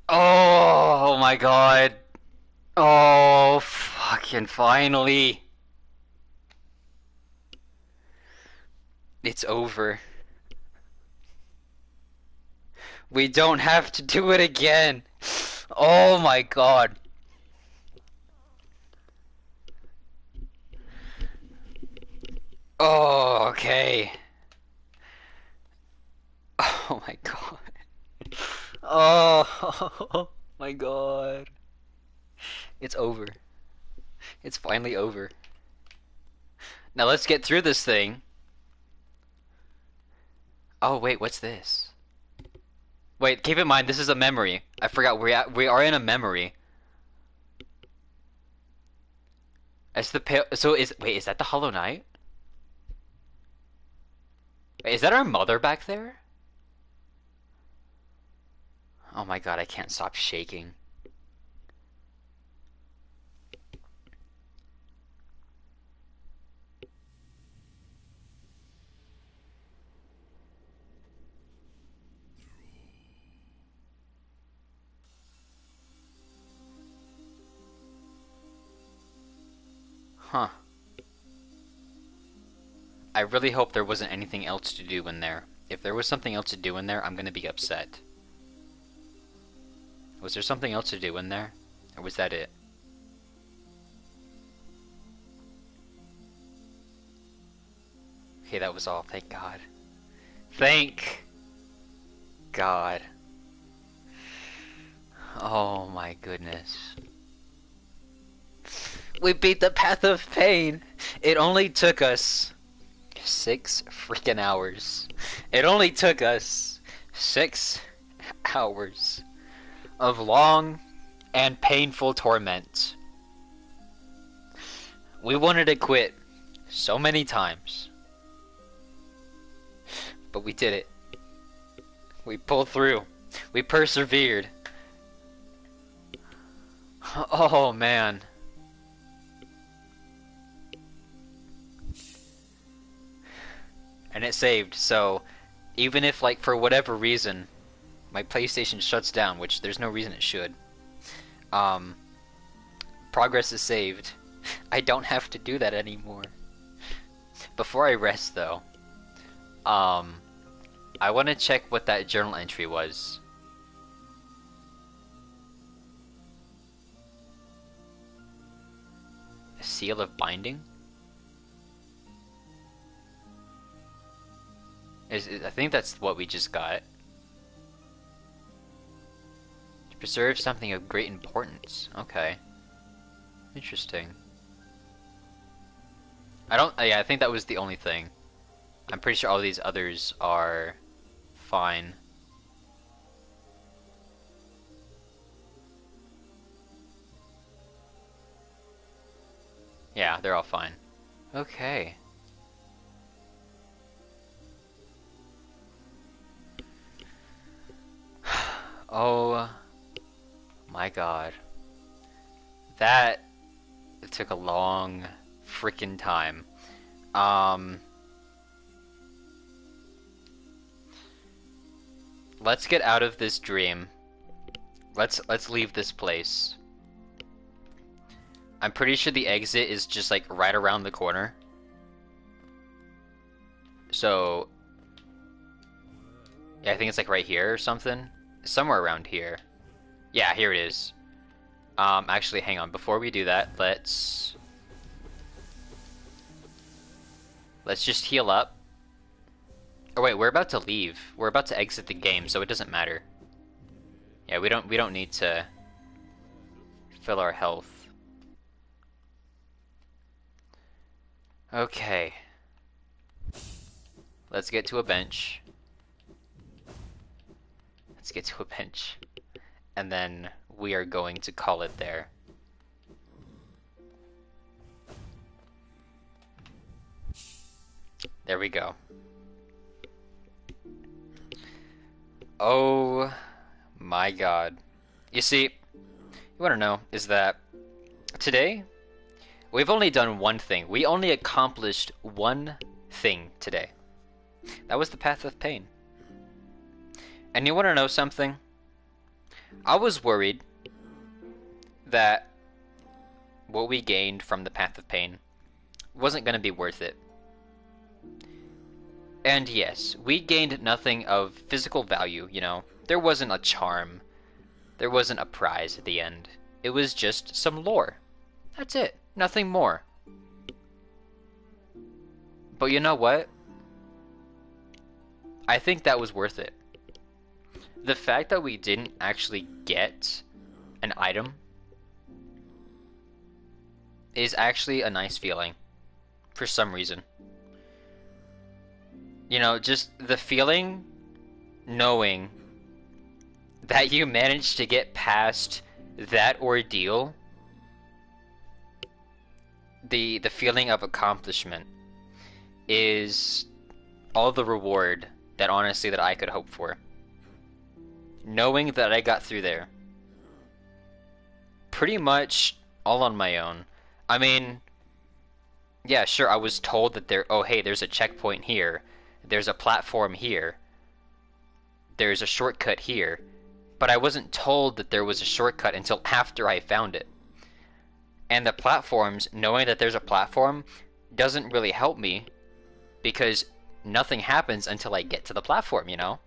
Oh my God! Oh, fucking finally! It's over. We don't have to do it again! Oh my God! Oh, okay. Oh my God. Oh my God. It's over. It's finally over. Now let's get through this thing. Oh wait, what's this? Wait, keep in mind this is a memory. I forgot we are in a memory. It's the pale. So is that the Hollow Knight? Wait, is that our mother back there? Oh my God, I can't stop shaking. Huh. I really hope there wasn't anything else to do in there. If there was something else to do in there, I'm gonna be upset. Was there something else to do in there? Or was that it? Okay, that was all. Thank God. Thank God. Oh my goodness. We beat the Path of Pain! It only took us 6 freaking hours. It only took us 6 hours of long and painful torment. We wanted to quit so many times. but we did it. We pulled through. We persevered. Oh man. And it saved, so even if, like, for whatever reason my PlayStation shuts down, which there's no reason it should, um, progress is saved. I don't have to do that anymore. Before I rest, though, I want to check what that journal entry was. A seal of binding? I think that's what we just got. To preserve something of great importance. Okay. Interesting. Yeah, I think that was the only thing. I'm pretty sure all these others are fine. Yeah, they're all fine. Okay. Oh my god. That took a long freaking time. Let's get out of this dream. Let's leave this place. I'm pretty sure the exit is just like right around the corner. So yeah, I think it's like right here or something. Somewhere around here. Yeah, here it is. Actually, hang on. Before we do that, let's just heal up. Oh wait, we're about to leave. We're about to exit the game, so it doesn't matter. Yeah, we don't need to fill our health. Okay. Let's get to a bench. Let's get to a bench. And then we are going to call it there. There we go. Oh my god. You see, you want to know is that today we've only done one thing. We only accomplished one thing today. That was the Path of Pain. And you want to know something? I was worried that what we gained from the Path of Pain wasn't going to be worth it. And yes, we gained nothing of physical value, you know. There wasn't a charm. There wasn't a prize at the end. It was just some lore. That's it. Nothing more. But you know what? I think that was worth it. The fact that we didn't actually get an item is actually a nice feeling. For some reason. You know, just the feeling knowing that you managed to get past that ordeal, the feeling of accomplishment is all the reward that honestly that I could hope for. Knowing that I got through there pretty much all on my own. I mean, yeah, sure, I was told that oh hey, there's a checkpoint here. There's a platform here. There's a shortcut here. But I wasn't told that there was a shortcut until after I found it. And the platforms, knowing that there's a platform, doesn't really help me because nothing happens until I get to the platform, you know?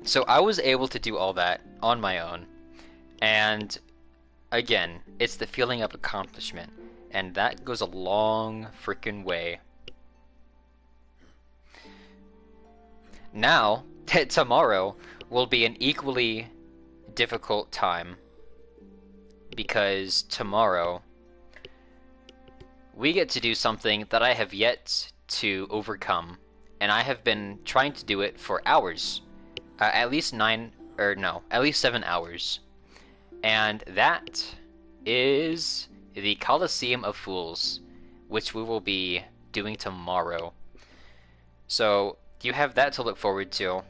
So I was able to do all that on my own. And again, it's the feeling of accomplishment. And that goes a long freaking way. Now, tomorrow will be an equally difficult time. Because tomorrow, we get to do something that I have yet to overcome. And I have been trying to do it for hours. At least 7 hours. And that is the Colosseum of Fools, which we will be doing tomorrow. So you have that to look forward to.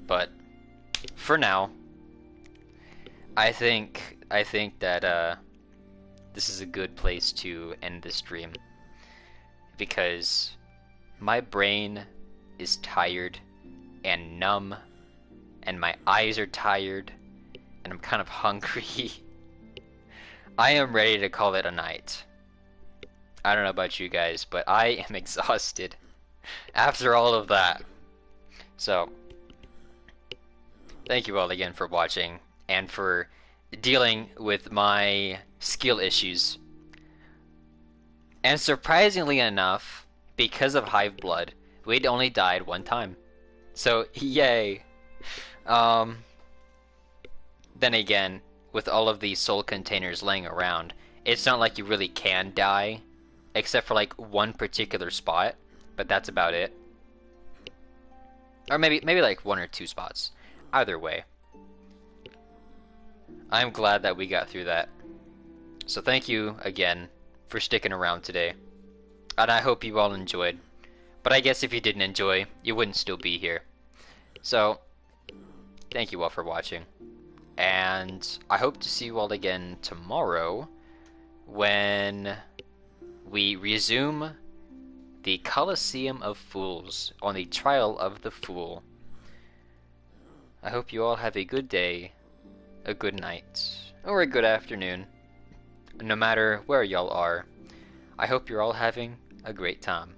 But for now, I think that this is a good place to end the stream because my brain is tired and numb, and my eyes are tired, and I'm kind of hungry. I am ready to call it a night. I don't know about you guys, but I am exhausted after all of that. So, thank you all again for watching and for dealing with my skill issues. And surprisingly enough, because of Hive Blood, we'd only died one time. So, yay. Um, then again, with all of these soul containers laying around, it's not like you really can die, except for like one particular spot, but that's about it. Or maybe like one or two spots. Either way, I'm glad that we got through that. So thank you again for sticking around today. And I hope you all enjoyed. But I guess if you didn't enjoy, you wouldn't still be here. So, thank you all for watching. And I hope to see you all again tomorrow when we resume the Colosseum of Fools on the Trial of the Fool. I hope you all have a good day, a good night, or a good afternoon. No matter where y'all are, I hope you're all having a great time.